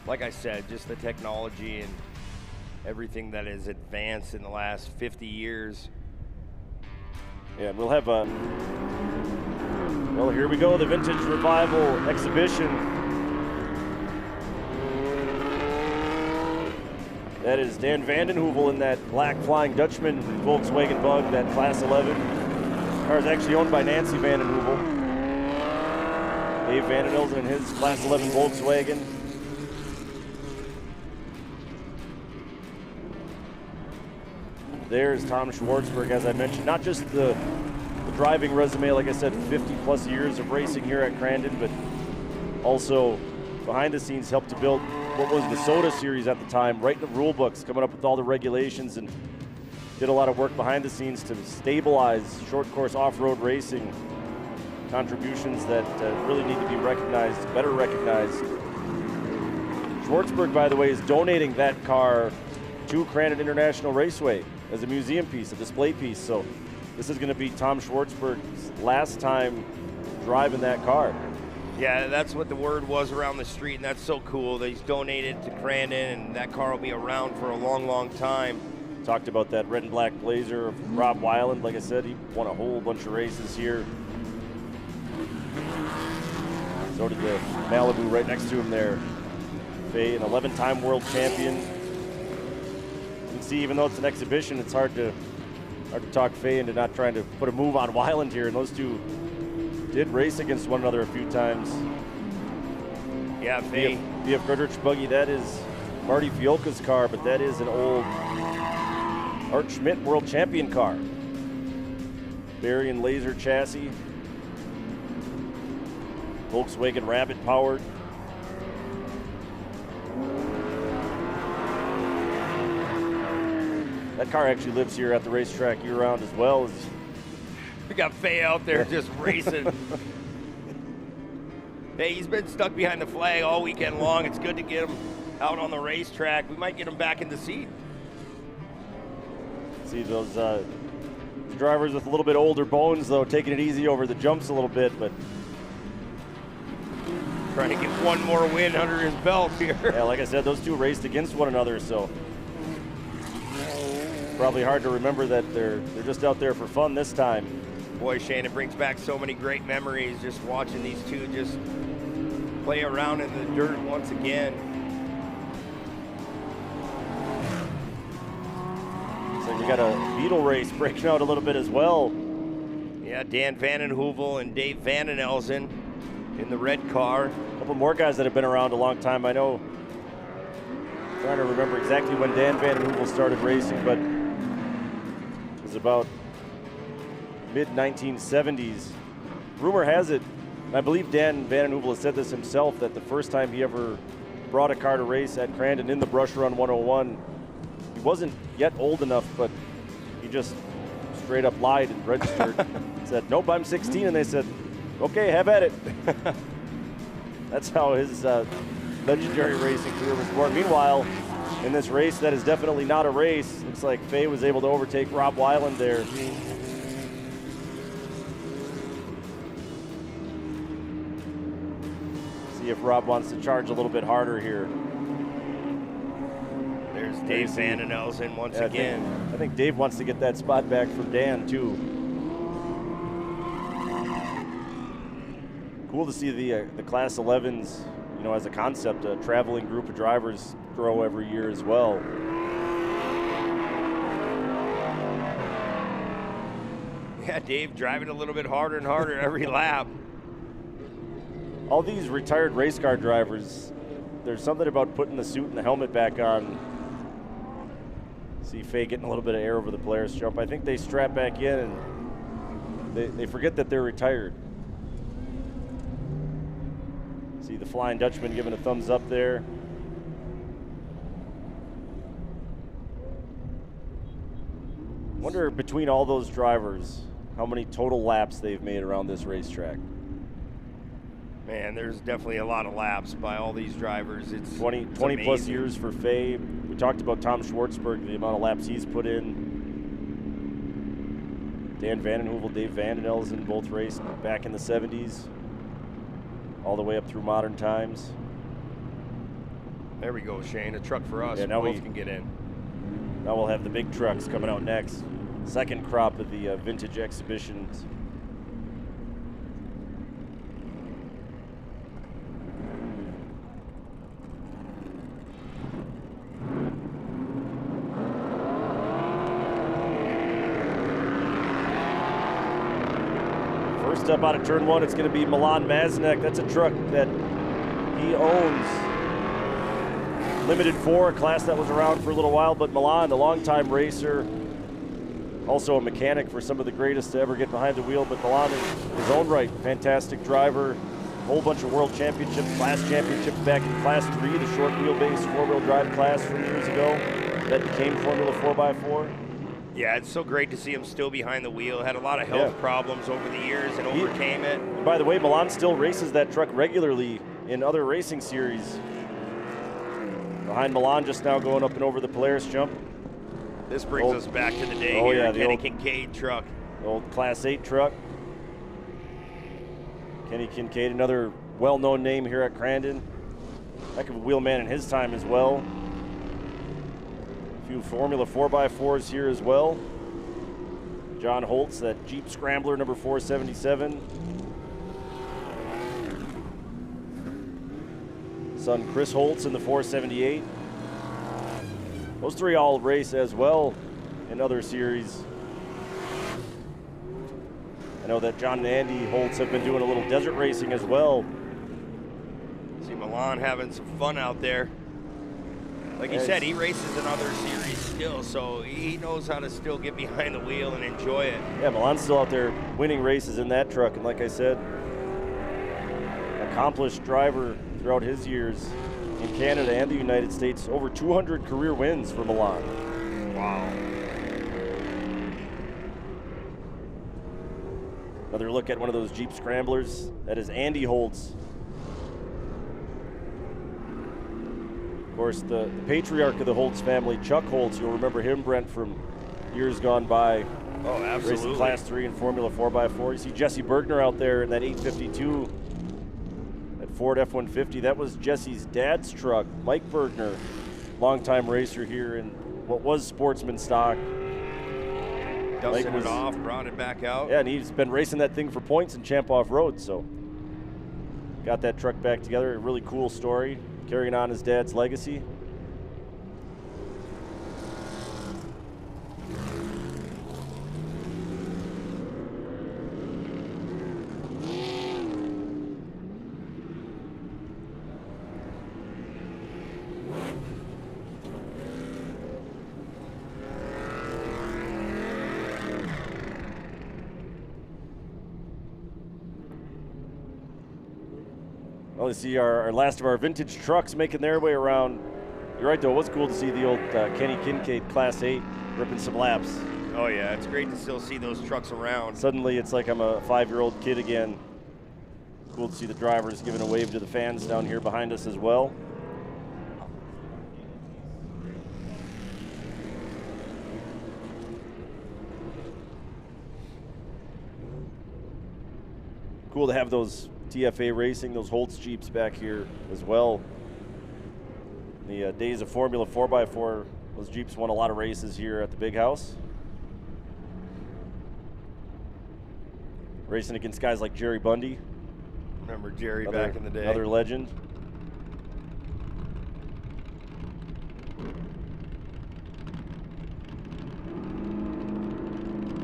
like I said, just the technology and everything that has advanced in the last 50 years. Yeah, and we'll have a. Well, here we go, the Vintage Revival exhibition. That is Dan Vandenhoevel in that black Flying Dutchman Volkswagen Bug, that Class 11. The car is actually owned by Nancy Vandenhoevel. Dave Vandenhoevel in his Class 11 Volkswagen. There's Tom Schwartzberg, as I mentioned, not just the driving resume, like I said, 50+ years of racing here at Crandon, but also behind the scenes helped to build what was the Soda Series at the time, writing the rule books, coming up with all the regulations, and did a lot of work behind the scenes to stabilize short course off-road racing. Contributions that really need to be recognized, better recognized. Schwartzberg, by the way, is donating that car to Crandon International Raceway as a museum piece, a display piece. So this is going to be Tom Schwartzberg's last time driving that car. Yeah, that's what the word was around the street, and that's so cool that he's donated to Crandon, and that car will be around for a long, long time. Talked about that red and black Blazer of Rob Weiland. Like I said, he won a whole bunch of races here. So did the Malibu right next to him there. Faye, an 11-time world champion. You can see, even though it's an exhibition, it's hard to talk Faye into not trying to put a move on Weiland here, and those two did race against one another a few times. Yeah, Faye. BF Goodrich buggy, that is Marty Fiolka's car, but that is an old Art Schmidt world champion car. Barry and Laser chassis. Volkswagen Rabbit powered. That car actually lives here at the racetrack year-round as well. We got Faye out there just racing. Hey, he's been stuck behind the flag all weekend long. It's good to get him out on the racetrack. We might get him back in the seat. See those drivers with a little bit older bones, though, taking it easy over the jumps a little bit, but trying to get one more win under his belt here. Yeah, like I said, those two raced against one another, so probably hard to remember that they're just out there for fun this time. Boy, Shane, it brings back so many great memories just watching these two just play around in the dirt once again. So we got a Beetle race breaking out a little bit as well. Yeah, Dan Vandenheuvel and Dave Vandenelzen in the red car. A couple more guys that have been around a long time. I know, I'm trying to remember exactly when Dan Vandenheuvel started racing, but it was about mid-1970s. Rumor has it, and I believe Dan Vandenheuvel has said this himself, that the first time he ever brought a car to race at Crandon in the Brush Run 101, he wasn't yet old enough, but he just straight up lied and registered. Said, nope, I'm 16, and they said, okay, have at it. That's how his legendary racing career was born. Meanwhile, in this race that is definitely not a race, looks like Faye was able to overtake Rob Weiland there. See if Rob wants to charge a little bit harder here. There's Dave Vandenelzen once again. I think Dave wants to get that spot back from Dan, too. Cool to see the Class 11s, you know, as a concept, a traveling group of drivers grow every year as well. Yeah, Dave driving a little bit harder and harder every lap. All these retired race car drivers, there's something about putting the suit and the helmet back on. See Faye getting a little bit of air over the Polaris jump. I think they strap back in and they forget that they're retired. See the Flying Dutchman giving a thumbs up there. Wonder between all those drivers, how many total laps they've made around this racetrack. Man, there's definitely a lot of laps by all these drivers. It's 20 plus years for Faye. We talked about Tom Schwartzberg, the amount of laps he's put in. Dan Vandenheuvel, Dave Vandenelzen both raced back in the 70s, all the way up through modern times. There we go, Shane. A truck for us. Yeah, now both can get in. Now we'll have the big trucks coming out next. Second crop of the vintage exhibitions. First up out of turn one, it's going to be Milan Maznek. That's a truck that he owns. Limited 4, a class that was around for a little while, but Milan, the longtime racer, also a mechanic for some of the greatest to ever get behind the wheel, but Milan in his own right, fantastic driver, a whole bunch of world championships, class championships back in class 3, the short wheelbase 4-wheel drive class from years ago that became Formula 4x4. Yeah, it's so great to see him still behind the wheel. Had a lot of health problems over the years and overcame it. By the way, Milan still races that truck regularly in other racing series. Behind Milan, just now going up and over the Polaris jump. This brings us back to the day here, Kenny Kincaid truck. The old Class 8 truck. Kenny Kincaid, another well-known name here at Crandon. Heck of a wheelman in his time as well. A few Formula 4x4s here as well. John Holtz, that Jeep Scrambler number 477. Son Chris Holtz in the 478. Those three all race as well in other series. I know that John and Andy Holtz have been doing a little desert racing as well. See Milan having some fun out there. Like he said, he races in other series still, so he knows how to still get behind the wheel and enjoy it. Yeah, Milan's still out there winning races in that truck, and like I said, accomplished driver throughout his years in Canada and the United States. Over 200 career wins for Milan. Wow. Another look at one of those Jeep Scramblers. That is Andy Holtz. Of course, the patriarch of the Holtz family, Chuck Holtz, you'll remember him, Brent, from years gone by. Oh, absolutely. Racing Class 3 and Formula 4x4. You see Jesse Bergner out there in that 852, that Ford F-150. That was Jesse's dad's truck, Mike Bergner, longtime racer here in what was Sportsman stock. Dusted it off, brought it back out. Yeah, and he's been racing that thing for points in Champ Off-Road, so got that truck back together. A really cool story, carrying on his dad's legacy. Well, you see our last of our vintage trucks making their way around. You're right, though. It was cool to see the old Kenny Kincaid Class 8 ripping some laps. Oh, yeah. It's great to still see those trucks around. Suddenly, it's like I'm a 5-year-old kid again. Cool to see the drivers giving a wave to the fans down here behind us as well. Cool to have those TFA Racing, those Holtz Jeeps back here as well. In the days of Formula 4x4, those Jeeps won a lot of races here at the Big House. Racing against guys like Jerry Bundy. Remember Jerry back in the day. Another legend.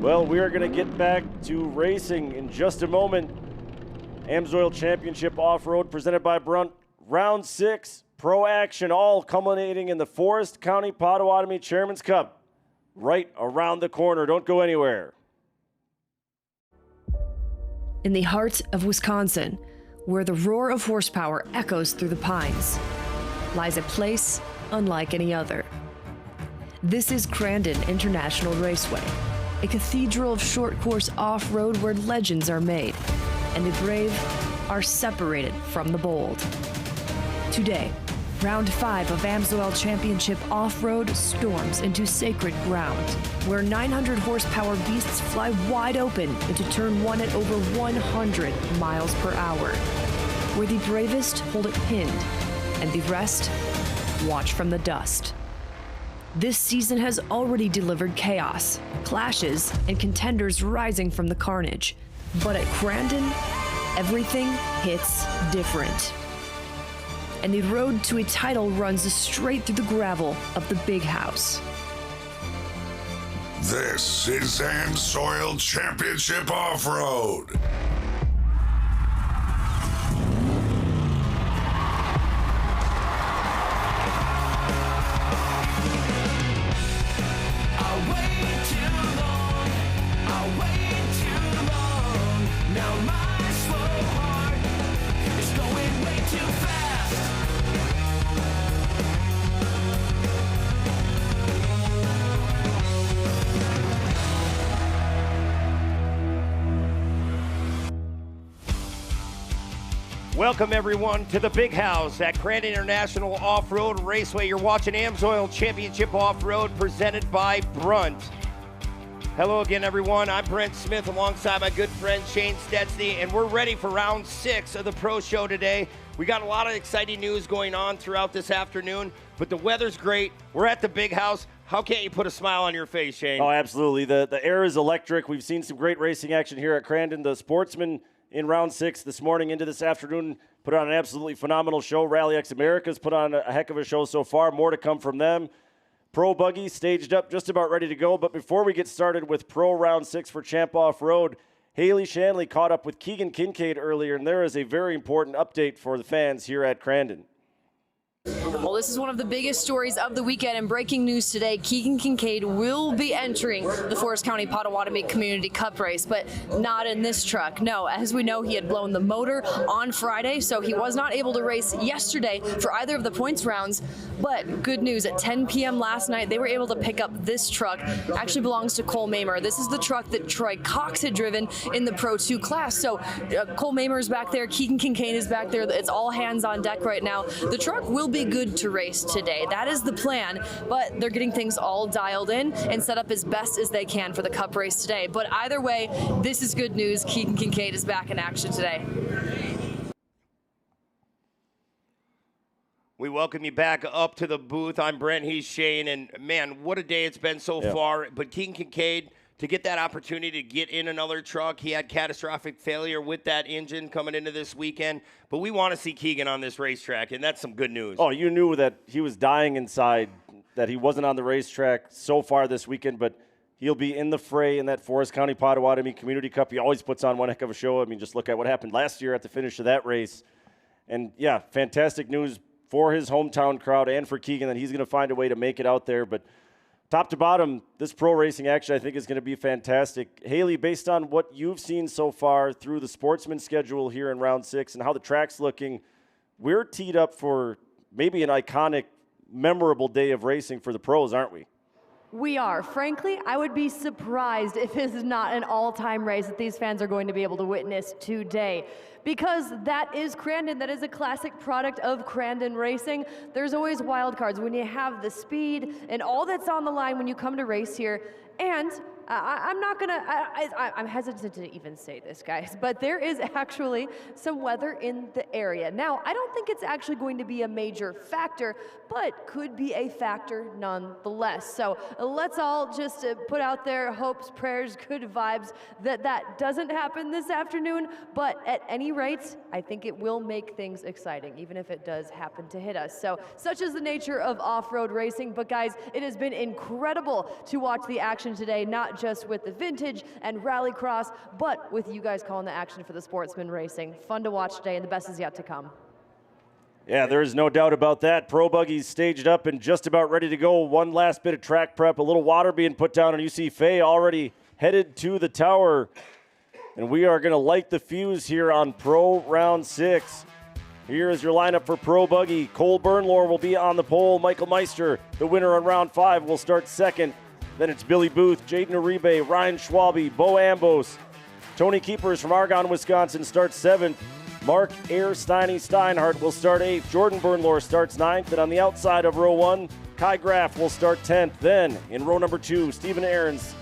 Well, we are going to get back to racing in just a moment. AMSOIL Championship Off-Road presented by Brunt. Round 6, pro action, all culminating in the Forest County Potawatomi Chairman's Cup. Right around the corner. Don't go anywhere. In the heart of Wisconsin, where the roar of horsepower echoes through the pines, lies a place unlike any other. This is Crandon International Raceway, a cathedral of short course off-road where legends are made and the brave are separated from the bold. Today, Round 5 of AMSOIL Championship Off-Road storms into sacred ground, where 900 horsepower beasts fly wide open into turn 1 at over 100 miles per hour, where the bravest hold it pinned and the rest watch from the dust. This season has already delivered chaos, clashes, and contenders rising from the carnage. But at Crandon, everything hits different. And the road to a title runs straight through the gravel of the Big House. This is AMSOIL Championship Off-Road. Welcome, everyone, to the Big House at Crandon International Off-Road Raceway. You're watching AMSOIL Championship Off-Road presented by Brunt. Hello again, everyone. I'm Brent Smith alongside my good friend Shane Stetsny, and we're ready for round 6 of the Pro Show today. We got a lot of exciting news going on throughout this afternoon, but the weather's great. We're at the Big House. How can't you put a smile on your face, Shane? Oh, absolutely. The air is electric. We've seen some great racing action here at Crandon. The Sportsman in round 6 this morning into this afternoon put on an absolutely phenomenal show. Rally X America's put on a heck of a show so far. More to come from them. Pro Buggy staged up, just about ready to go. But before we get started with Pro Round 6 for Champ Off-Road, Haley Shanley caught up with Keegan Kincaid earlier, and there is a very important update for the fans here at Crandon. Well, this is one of the biggest stories of the weekend, and breaking news today, Keegan Kincaid will be entering the Forest County Potawatomi Community Cup race, but not in this truck. No, as we know, he had blown the motor on Friday, so he was not able to race yesterday for either of the points rounds, but good news, at 10 p.m. last night, they were able to pick up this truck. Actually belongs to Cole Mamer. This is the truck that Troy Cox had driven in the Pro 2 class, so Cole Mamer is back there, Keegan Kincaid is back there. It's all hands on deck right now. The truck will be good good to race today. That is the plan, but they're getting things all dialed in and set up as best as they can for the Cup race today. But either way, this is good news. Keegan Kincaid is back in action today. We welcome you back up to the booth. I'm Brent, he's Shane, and man, what a day it's been so far. But Keegan Kincaid, to get that opportunity to get in another truck, he had catastrophic failure with that engine coming into this weekend. But we want to see Keegan on this racetrack, and that's some good news. Oh, you knew that he was dying inside, that he wasn't on the racetrack so far this weekend, but he'll be in the fray in that Forest County Potawatomi Community Cup. He always puts on one heck of a show. I mean, just look at what happened last year at the finish of that race. And, yeah, fantastic news for his hometown crowd and for Keegan that he's going to find a way to make it out there. But top to bottom, this pro racing action I think is going to be fantastic. Haley, based on what you've seen so far through the sportsman schedule here in round 6 and how the track's looking, we're teed up for maybe an iconic, memorable day of racing for the pros, aren't we? We are. Frankly, I would be surprised if this is not an all-time race that these fans are going to be able to witness today. Because that is Crandon. That is a classic product of Crandon racing. There's always wild cards when you have the speed and all that's on the line when you come to race here. And I'm hesitant to even say this, guys, but there is actually some weather in the area. Now, I don't think it's actually going to be a major factor, but could be a factor nonetheless. So let's all just put out there hopes, prayers, good vibes that that doesn't happen this afternoon. But at any rate, I think it will make things exciting, even if it does happen to hit us. So such is the nature of off-road racing. But guys, it has been incredible to watch the action today, not just with the vintage and rallycross, but with you guys calling the action for the sportsman racing. Fun to watch today, and the best is yet to come. Yeah, there's no doubt about that. Pro buggies staged up and just about ready to go. One last bit of track prep, a little water being put down, and you see Faye already headed to the tower. And we are going to light the fuse here on Pro Round 6. Here is your lineup for Pro Buggy. Cole Bernlohr will be on the pole. Michael Meister, the winner on Round 5, will start second. Then it's Billy Booth, Jaden Uribe, Ryan Schwabe, Bo Ambos. Tony Keepers from Argonne, Wisconsin starts 7th. Mark Steinhardt will start 8th. Jordan Bernlohr starts 9th. And on the outside of row 1, Kai Graff will start 10th. Then in row number 2, Stephen Ahrens.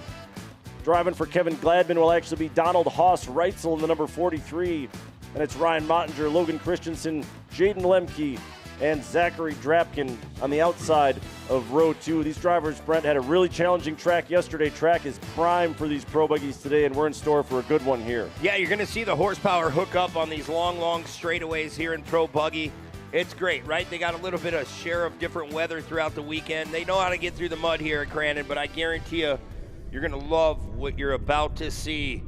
Driving for Kevin Gladman will actually be Donald Haas Reitzel in the number 43. And it's Ryan Mottinger, Logan Christensen, Jaden Lemke, and Zachary Drapkin on the outside of row 2. These drivers, Brent, had a really challenging track yesterday. Track is prime for these pro buggies today, and we're in store for a good one here. Yeah, you're going to see the horsepower hook up on these long straightaways here in pro buggy. It's great, right? They got a little bit of share of different weather throughout the weekend. They know how to get through the mud here at Crandon, but I guarantee you, you're going to love what you're about to see.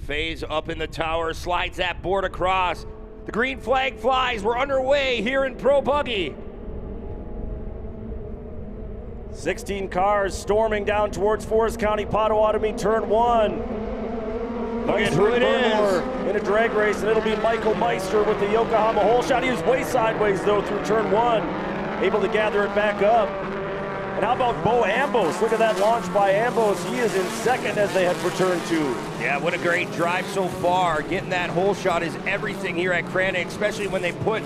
Faye's up in the tower, slides that board across. The green flag flies. We're underway here in Pro Buggy. 16 cars storming down towards Forest County Potawatomi, turn 1. Look at who it is. In a drag race, and it'll be Michael Meister with the Yokohama hole shot. He was way sideways, though, through turn 1. Able to gather it back up. And how about Bo Ambos? Look at that launch by Ambos. He is in second as they head for turn 2. Yeah, what a great drive so far. Getting that hole shot is everything here at Crandon, especially when they put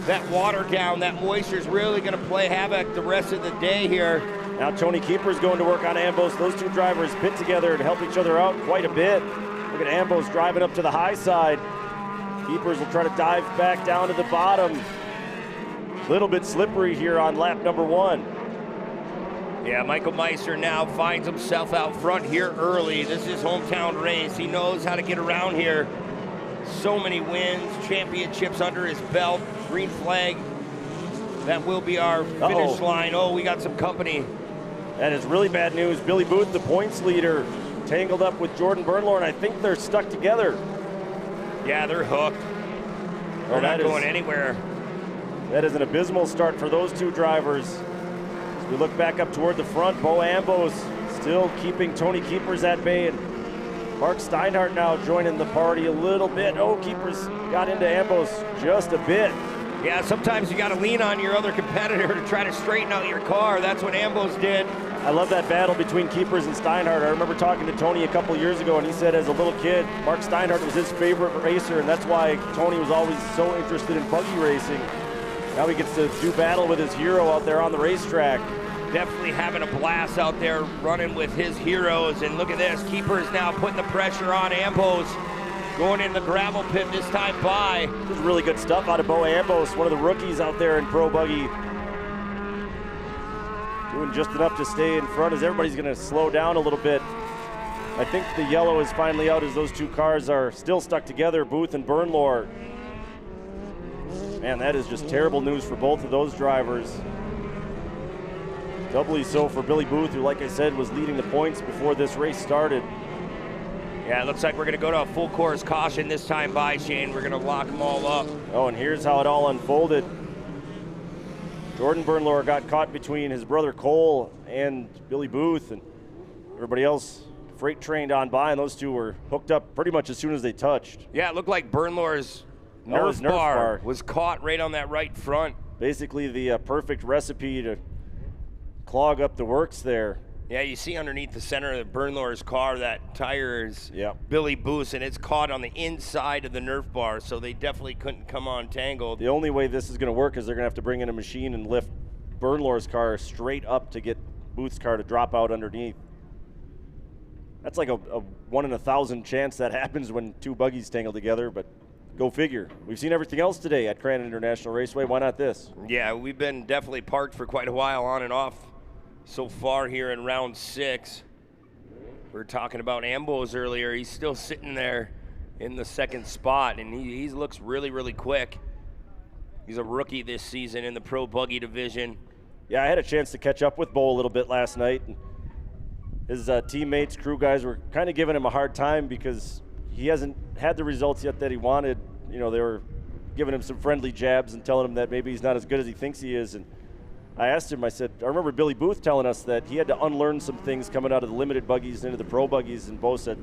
that water down. That moisture is really going to play havoc the rest of the day here. Now Tony Keeper's going to work on Ambos. Those two drivers pit together to help each other out quite a bit. Look at Ambos driving up to the high side. Keepers will try to dive back down to the bottom. Little bit slippery here on lap number 1. Yeah, Michael Meister now finds himself out front here early. This is his hometown race. He knows how to get around here. So many wins, championships under his belt. Green flag. That will be our finish line. Oh, we got some company. That is really bad news. Billy Booth, the points leader, tangled up with Jordan Bernlohr, and I think they're stuck together. Yeah, they're hooked. They're not going anywhere. That is an abysmal start for those two drivers. We look back up toward the front. Bo Ambos still keeping Tony Keepers at bay. And Mark Steinhardt now joining the party a little bit. Oh, Keepers got into Ambos just a bit. Yeah, sometimes you got to lean on your other competitor to try to straighten out your car. That's what Ambos did. I love that battle between Keepers and Steinhardt. I remember talking to Tony a couple years ago, and he said as a little kid, Mark Steinhardt was his favorite racer, and that's why Tony was always so interested in buggy racing. Now he gets to do battle with his hero out there on the racetrack. Definitely having a blast out there running with his heroes. And look at this, Keeper is now putting the pressure on Ambos. Going in the gravel pit this time by. This is really good stuff out of Bo Ambos, one of the rookies out there in Pro Buggy. Doing just enough to stay in front as everybody's going to slow down a little bit. I think the yellow is finally out as those two cars are still stuck together, Booth and Bernlohr. Man, that is just terrible news for both of those drivers. Doubly so for Billy Booth, who, like I said, was leading the points before this race started. Yeah, it looks like we're going to go to a full course caution this time by, Shane. We're going to lock them all up. Oh, and here's how it all unfolded. Jordan Bernlohr got caught between his brother Cole and Billy Booth, and everybody else freight trained on by, and those two were hooked up pretty much as soon as they touched. Yeah, it looked like Bernlohr's Nerf bar was caught right on that right front. Basically the perfect recipe to clog up the works there. Yeah, you see underneath the center of Bernlohr's car, that tire is Billy Booth, and it's caught on the inside of the Nerf bar, so they definitely couldn't come untangled. The only way this is going to work is they're going to have to bring in a machine and lift Bernlohr's car straight up to get Booth's car to drop out underneath. That's like a 1 in 1,000 chance that happens when two buggies tangle together, but go figure. We've seen everything else today at Crandon International Raceway. Why not this? Yeah, we've been definitely parked for quite a while on and off so far here in round 6. We were talking about Ambos earlier. He's still sitting there in the second spot, and he looks really, really quick. He's a rookie this season in the Pro Buggy division. Yeah, I had a chance to catch up with Bo a little bit last night. His teammates, crew guys were kind of giving him a hard time because he hasn't had the results yet that he wanted. You know, they were giving him some friendly jabs and telling him that maybe he's not as good as he thinks he is. And I asked him, I said, I remember Billy Booth telling us that he had to unlearn some things coming out of the limited buggies into the pro buggies, and Bo said,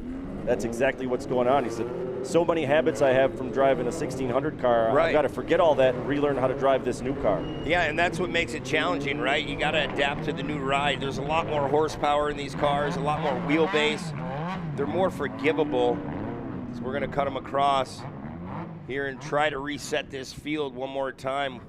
that's exactly what's going on. He said, so many habits I have from driving a 1600 car, right. I've got to forget all that and relearn how to drive this new car. Yeah, and that's what makes it challenging, right? You got to adapt to the new ride. There's a lot more horsepower in these cars, a lot more wheelbase. They're more forgivable. So we're going to cut them across here and try to reset this field one more time.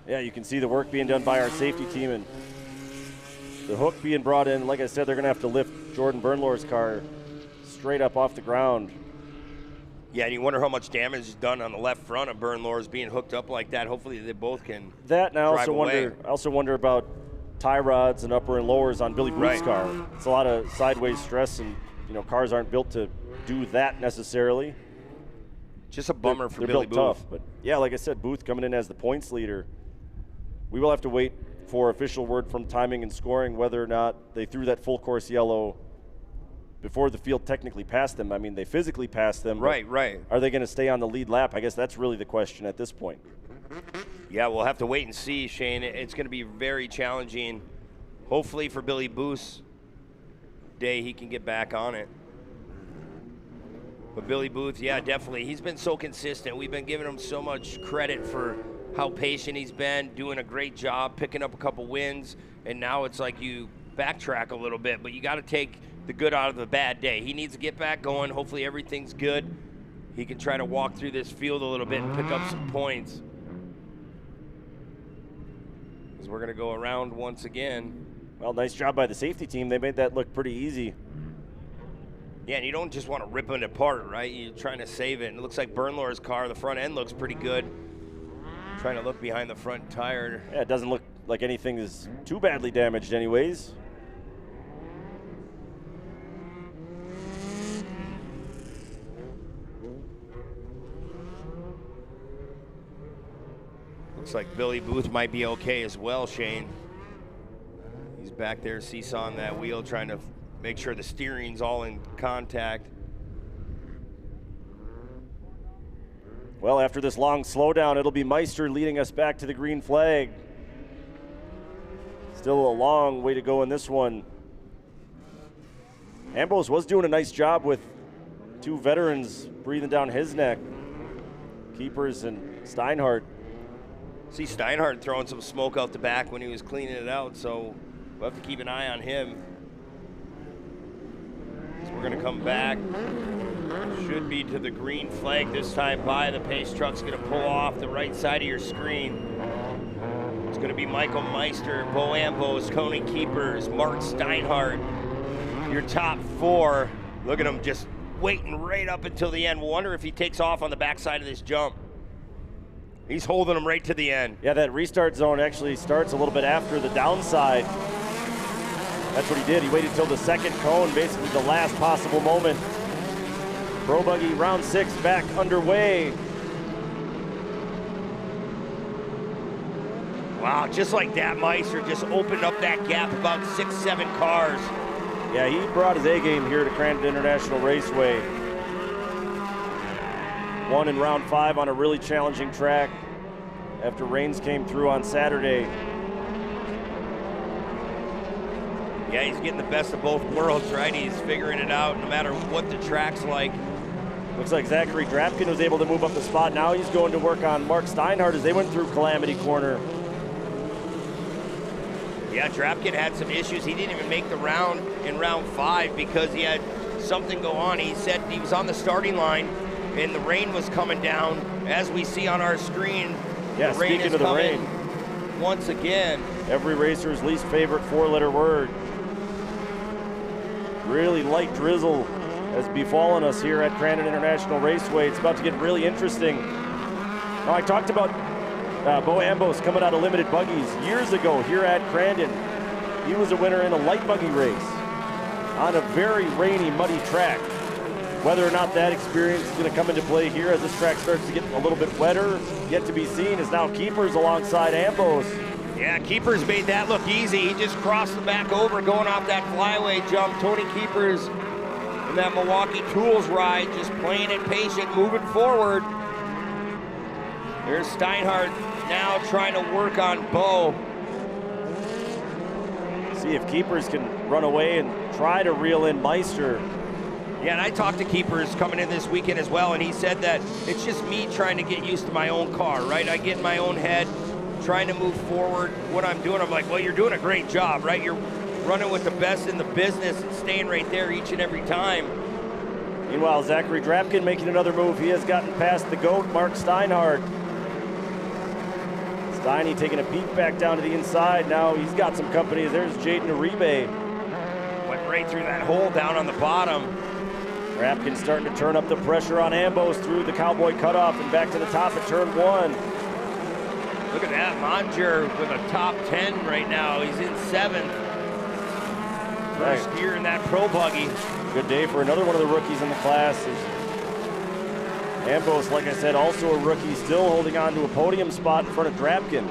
Yeah, you can see the work being done by our safety team and the hook being brought in. Like I said, they're going to have to lift Jordan Bernlohr's car straight up off the ground. Yeah, and you wonder how much damage is done on the left front of Bernlohr's being hooked up like that. Hopefully they both can that, and I also wonder about tie rods and upper and lowers on Billy Booth's car. It's a lot of sideways stress, and you know, cars aren't built to do that necessarily. Just a bummer for Billy Booth. They're built tough, but yeah, like I said, Booth coming in as the points leader. We will have to wait for official word from timing and scoring whether or not they threw that full course yellow before the field technically passed them. I mean, they physically passed them. Right. Are they going to stay on the lead lap? I guess that's really the question at this point. Yeah, we'll have to wait and see, Shane. It's going to be very challenging. Hopefully for Billy Booth's day, he can get back on it. But Billy Booth, yeah, definitely. He's been so consistent. We've been giving him so much credit for how patient he's been, doing a great job, picking up a couple wins, and now it's like you backtrack a little bit, but you got to take the good out of the bad day. He needs to get back going. Hopefully everything's good. He can try to walk through this field a little bit and pick up some points. Because we're going to go around once again. Well, nice job by the safety team. They made that look pretty easy. Yeah, and you don't just want to rip it apart, right? You're trying to save it. And it looks like Bernlohr's car, the front end looks pretty good. Trying to look behind the front tire. Yeah, it doesn't look like anything is too badly damaged anyways. Looks like Billy Booth might be okay as well, Shane. He's back there seesawing that wheel, trying to make sure the steering's all in contact. Well, after this long slowdown, it'll be Meister leading us back to the green flag. Still a long way to go in this one. Ambos was doing a nice job with two veterans breathing down his neck. Keepers and Steinhardt. See Steinhardt throwing some smoke out the back when he was cleaning it out, so we'll have to keep an eye on him. So we're gonna come back. Should be to the green flag this time by. The pace truck's gonna pull off the right side of your screen. It's gonna be Michael Meister, Bo Ambos, Tony Keepers, Mark Steinhardt. Your top 4. Look at him just waiting right up until the end. We'll wonder if he takes off on the backside of this jump. He's holding them right to the end. Yeah, that restart zone actually starts a little bit after the downside. That's what he did. He waited till the second cone, basically the last possible moment. Pro Buggy round 6 back underway. Wow, just like that, Meister just opened up that gap about 6-7 cars. Yeah, he brought his A game here to Crandon International Raceway. Won in round 5 on a really challenging track after rains came through on Saturday. Yeah, he's getting the best of both worlds, right? He's figuring it out no matter what the track's like. Looks like Zachary Drapkin was able to move up the spot. Now he's going to work on Mark Steinhardt as they went through Calamity Corner. Yeah, Drapkin had some issues. He didn't even make the round in round 5 because he had something go on. He said he was on the starting line and the rain was coming down. As we see on our screen, yeah, the rain speaking is of the coming rain, once again. Every racer's least favorite 4-letter word. Really light drizzle has befallen us here at Crandon International Raceway. It's about to get really interesting. Now, I talked about Bo Ambos coming out of limited buggies years ago here at Crandon. He was a winner in a light buggy race on a very rainy, muddy track. Whether or not that experience is going to come into play here as this track starts to get a little bit wetter, yet to be seen, is now Keepers alongside Ambos. Yeah, Keepers made that look easy. He just crossed the back over going off that flyaway jump. Tony Keepers in that Milwaukee Tools ride, just playing it patient, moving forward. There's Steinhardt now trying to work on Bo. See if Keepers can run away and try to reel in Meister. Yeah, and I talked to Keepers coming in this weekend as well, and he said that it's just me trying to get used to my own car, right? I get in my own head, trying to move forward. What I'm doing, I'm like, well, you're doing a great job, right? You're running with the best in the business and staying right there each and every time. Meanwhile, Zachary Drapkin making another move. He has gotten past the GOAT, Mark Steinhardt. Steiny taking a peek back down to the inside. Now he's got some company. There's Jaden Uribe. Went right through that hole down on the bottom. Drapkin starting to turn up the pressure on Ambos through the Cowboy cutoff and back to the top at turn 1. Look at that, Monger with a top 10 right now. He's in 7th. First year in that Pro Buggy. Good day for another one of the rookies in the class. Ambos, like I said, also a rookie, still holding on to a podium spot in front of Drapkin.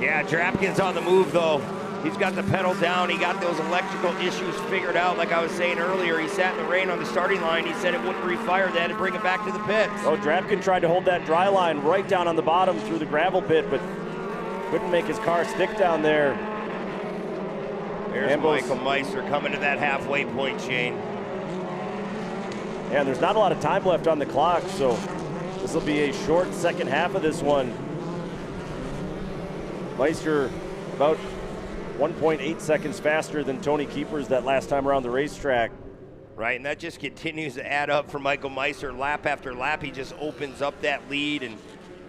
Yeah, Drapkin's on the move, though. He's got the pedal down. He got those electrical issues figured out. Like I was saying earlier, he sat in the rain on the starting line. He said it wouldn't refire. They had to bring it back to the pits. Oh, Drapkin tried to hold that dry line right down on the bottom through the gravel pit, but couldn't make his car stick down there. There's Ambos. Michael Meister coming to that halfway point, Shane. Yeah, and there's not a lot of time left on the clock, so this will be a short second half of this one. Meister about 1.8 seconds faster than Tony Keepers that last time around the racetrack. Right, and that just continues to add up for Michael Meister. Lap after lap, he just opens up that lead, and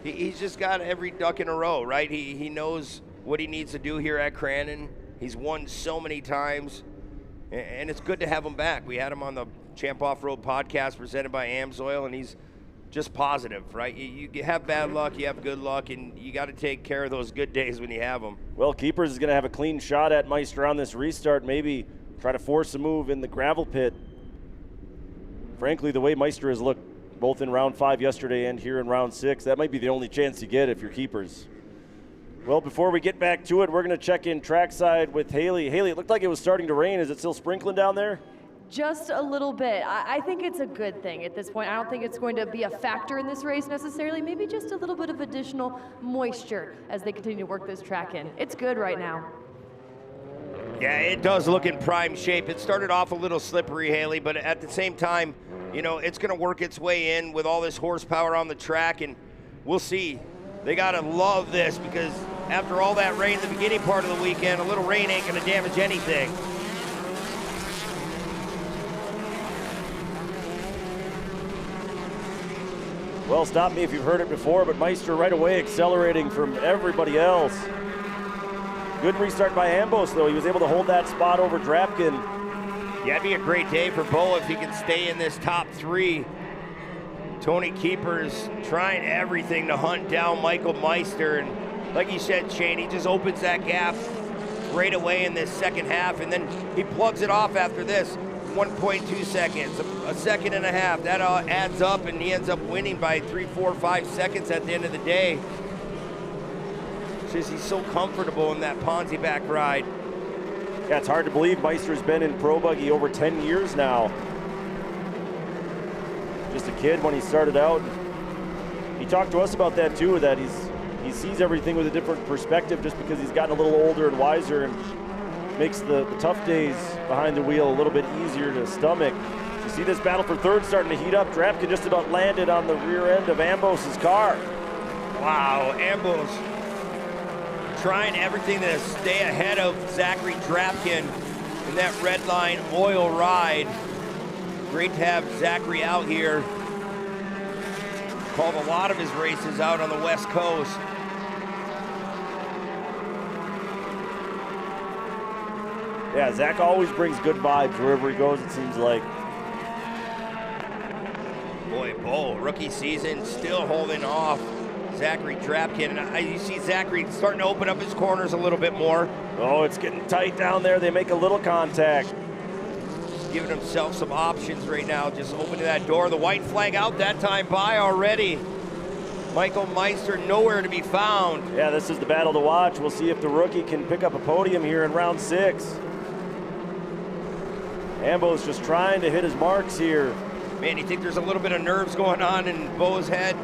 he's just got every duck in a row, right? He knows what he needs to do here at Crandon. He's won so many times, and it's good to have him back. We had him on the Champ Off-Road podcast presented by AMSOIL, and he's just positive, right? You have bad luck, you have good luck, and you got to take care of those good days when you have them. Well, Keepers is going to have a clean shot at Meister on this restart, maybe try to force a move in the gravel pit. Frankly, the way Meister has looked both in round 5 yesterday and here in round 6, that might be the only chance you get if you're Keepers. Well, before we get back to it, we're going to check in trackside with Haley. Haley, it looked like it was starting to rain. Is it still sprinkling down there? Just a little bit. I think it's a good thing at this point. I don't think it's going to be a factor in this race necessarily. Maybe just a little bit of additional moisture as they continue to work this track in. It's good right now. Yeah, it does look in prime shape. It started off a little slippery, Haley, but at the same time, you know, it's going to work its way in with all this horsepower on the track. And we'll see. They gotta love this because after all that rain the beginning part of the weekend, a little rain ain't gonna damage anything. Well, stop me if you've heard it before, but Meister right away accelerating from everybody else. Good restart by AMSOIL, though. He was able to hold that spot over Drapkin. Yeah, it'd be a great day for Bo if he can stay in this top 3. Tony Keepers trying everything to hunt down Michael Meister. And like you said, Shane, he just opens that gap right away in this second half, and then he plugs it off after this. 1.2 seconds, a second and a half. That adds up, and he ends up winning by 3, 4, 5 seconds at the end of the day. Just he's so comfortable in that Ponzi back ride. Yeah, it's hard to believe Meister's been in Pro Buggy over 10 years now. Just a kid when he started out. He talked to us about that too, that he sees everything with a different perspective just because he's gotten a little older and wiser, and makes the tough days behind the wheel a little bit easier to stomach. You see this battle for third starting to heat up. Drapkin just about landed on the rear end of AMSOIL's car. Wow, AMSOIL's trying everything to stay ahead of Zachary Drapkin in that red line oil ride. Great to have Zachary out here. Called a lot of his races out on the West Coast. Yeah, Zach always brings good vibes wherever he goes, it seems like. Boy, Bo, rookie season, still holding off Zachary Drapkin. And you see Zachary starting to open up his corners a little bit more. Oh, it's getting tight down there. They make a little contact. Just giving himself some options right now, just opening that door. The white flag out that time by already. Michael Meister nowhere to be found. Yeah, this is the battle to watch. We'll see if the rookie can pick up a podium here in round 6. AMSOIL's just trying to hit his marks here. Man, you think there's a little bit of nerves going on in Bo's head?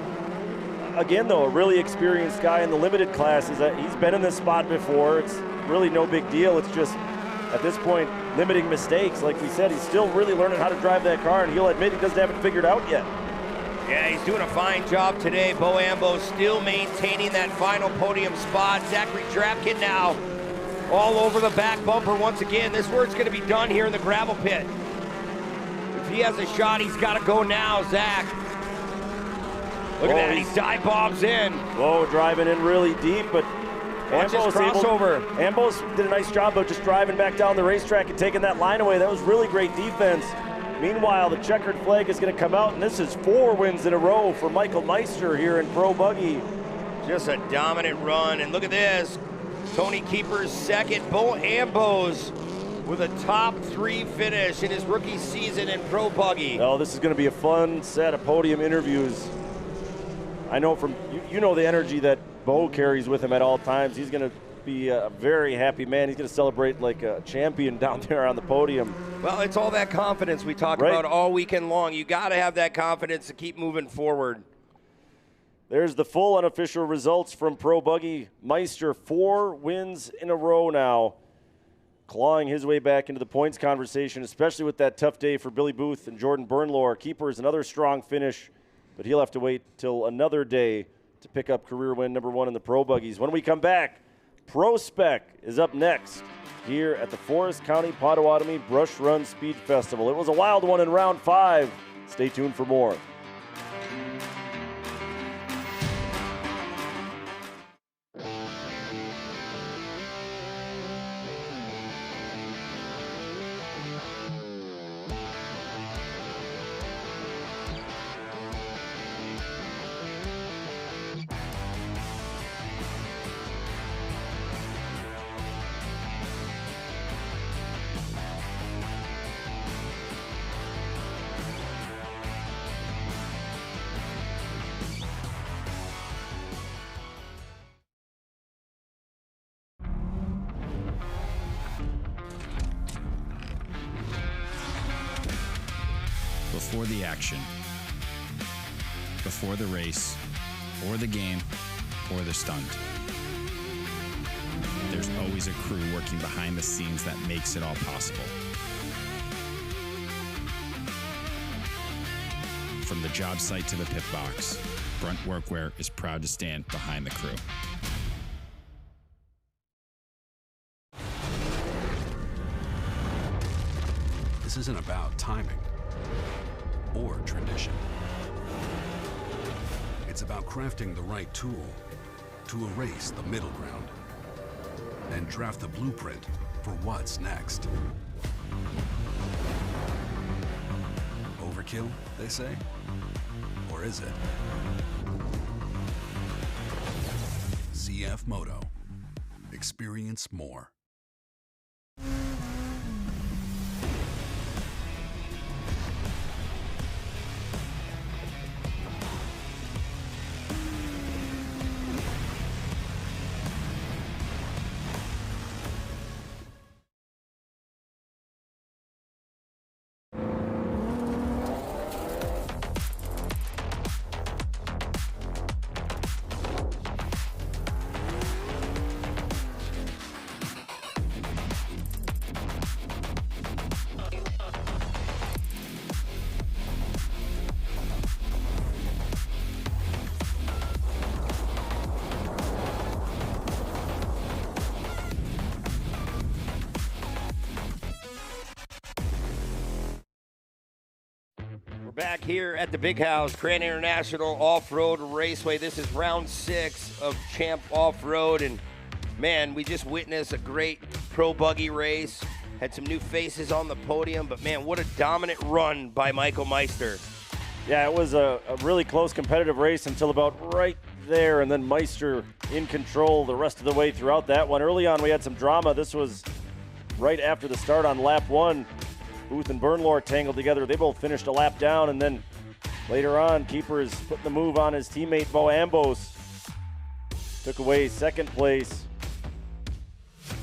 Again, though, a really experienced guy in the limited classes. He's been in this spot before. It's really no big deal. It's just, at this point, limiting mistakes. Like we said, he's still really learning how to drive that car, and he'll admit he doesn't have it figured out yet. Yeah, he's doing a fine job today. Bo Ambo still maintaining that final podium spot. Zachary Drapkin now all over the back bumper once again. This work's going to be done here in the gravel pit. If he has a shot, he's got to go now, Zach. Look at that, he dive bombs in. Whoa, driving in really deep, but AMSOIL's crossover. AMSOIL did a nice job of just driving back down the racetrack and taking that line away. That was really great defense. Meanwhile, the checkered flag is going to come out, and this is 4 wins in a row for Michael Meister here in Pro Buggy. Just a dominant run, and look at this. Tony Keeper's second, Bo Ambos with a top 3 finish in his rookie season in Pro Buggy. Oh, this is going to be a fun set of podium interviews. I know from, you know the energy that Bo carries with him at all times. He's going to be a very happy man. He's going to celebrate like a champion down there on the podium. Well, it's all that confidence we talk about all weekend long. You got to have that confidence to keep moving forward. There's the full unofficial results from Pro Buggy. Meister, 4 wins in a row now, clawing his way back into the points conversation, especially with that tough day for Billy Booth and Jordan Bernlohr. Keepers, another strong finish, but he'll have to wait till another day to pick up career win number 1 in the Pro Buggies. When we come back, Pro Spec is up next here at the Forest County Potawatomi Brush Run Speed Festival. It was a wild one in round 5. Stay tuned for more. Before the action, before the race, or the game, or the stunt. There's always a crew working behind the scenes that makes it all possible. From the job site to the pit box, Brunt Workwear is proud to stand behind the crew. This isn't about timing or tradition. It's about crafting the right tool to erase the middle ground and draft the blueprint for what's next. Overkill, they say? Or is it? ZF Moto. Experience more. Back here at the Big House, Crandon International Off-Road Raceway. This is round 6 of Champ Off-Road, and man, we just witnessed a great pro buggy race. Had some new faces on the podium, but man, what a dominant run by Michael Meister. Yeah, it was a really close competitive race until about right there, and then Meister in control the rest of the way throughout that one. Early on, we had some drama. This was right after the start on lap 1. Booth and Bernlohr tangled together. They both finished a lap down, and then later on, Keepers put the move on his teammate Bo Ambos. Took away second place.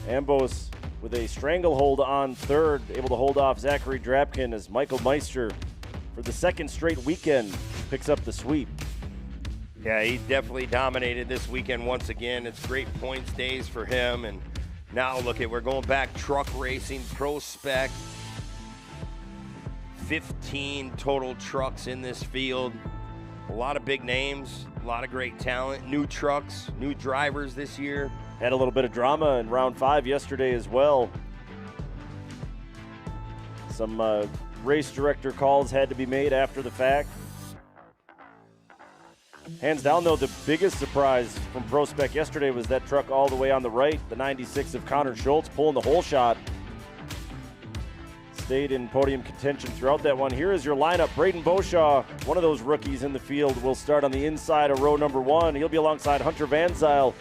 Ambos with a stranglehold on third, able to hold off Zachary Drapkin as Michael Meister, for the second straight weekend, picks up the sweep. Yeah, he definitely dominated this weekend once again. It's great points days for him, and now look at, we're going back truck racing, pro spec. 15 total trucks in this field. A lot of big names, a lot of great talent, new trucks, new drivers this year. Had a little bit of drama in round 5 yesterday as well. Some race director calls had to be made after the fact. Hands down, though, the biggest surprise from Pro Spec yesterday was that truck all the way on the right, the 96 of Connor Schultz, pulling the whole shot. Stayed in podium contention throughout that one. Here is your lineup. Braden Beauchamp, one of those rookies in the field, will start on the inside of row number 1. He'll be alongside Hunter Van Zyl.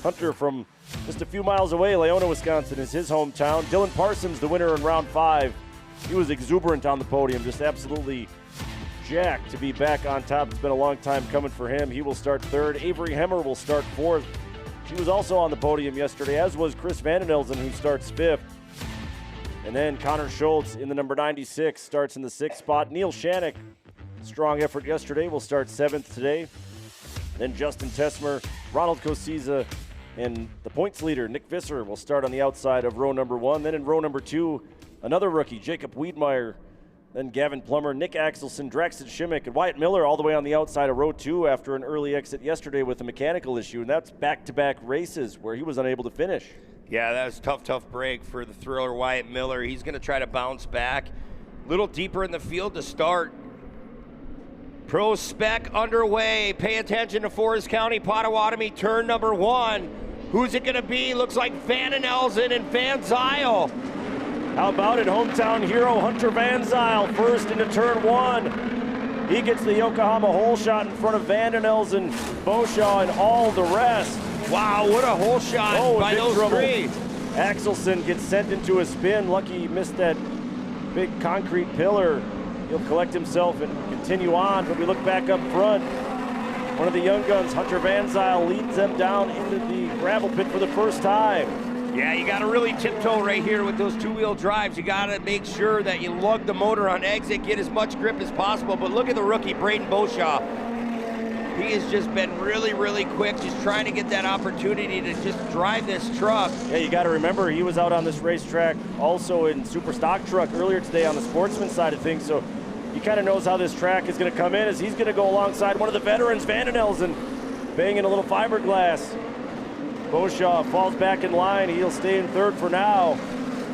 Hunter from just a few miles away, Leona, Wisconsin is his hometown. Dylan Parsons, the winner in round 5. He was exuberant on the podium, just absolutely jacked to be back on top. It's been a long time coming for him. He will start 3rd. Avery Hemmer will start 4th. She was also on the podium yesterday, as was Chris Vandenelsen, who starts 5th. And then Connor Schultz in the number 96 starts in the 6th spot. Neil Shannock, strong effort yesterday, will start 7th today. Then Justin Tesmer, Ronald Cosiza, and the points leader, Nick Visser, will start on the outside of row number 1. Then in row number 2, another rookie, Jacob Wiedmeyer. Then Gavin Plummer, Nick Axelson, Draxton Shimmick, and Wyatt Miller all the way on the outside of row 2 after an early exit yesterday with a mechanical issue. And that's back-to-back races where he was unable to finish. Yeah, that was a tough break for the thriller Wyatt Miller. He's going to try to bounce back. A little deeper in the field to start. Pro Spec underway. Pay attention to Forest County, Potawatomi, turn number 1. Who's it going to be? Looks like Vandenelsen and Van Zyl. How about it? Hometown hero Hunter Van Zyl first into turn 1. He gets the Yokohama hole shot in front of Vandenelsen, Beauchamp, and all the rest. Wow, what a hole shot by those three. Axelson gets sent into a spin. Lucky he missed that big concrete pillar. He'll collect himself and continue on, but we look back up front. One of the young guns, Hunter Van Zyl, leads them down into the gravel pit for the first time. Yeah, you got to really tiptoe right here with those two-wheel drives. You got to make sure that you lug the motor on exit, get as much grip as possible. But look at the rookie, Braden Beauchamp. He has just been really quick, just trying to get that opportunity to just drive this truck. Yeah, you got to remember, he was out on this racetrack also in Super Stock Truck earlier today on the sportsman side of things. So he kind of knows how this track is going to come in, as he's going to go alongside one of the veterans, Vandenelsen, banging a little fiberglass. Beauchamp falls back in line. He'll stay in third for now.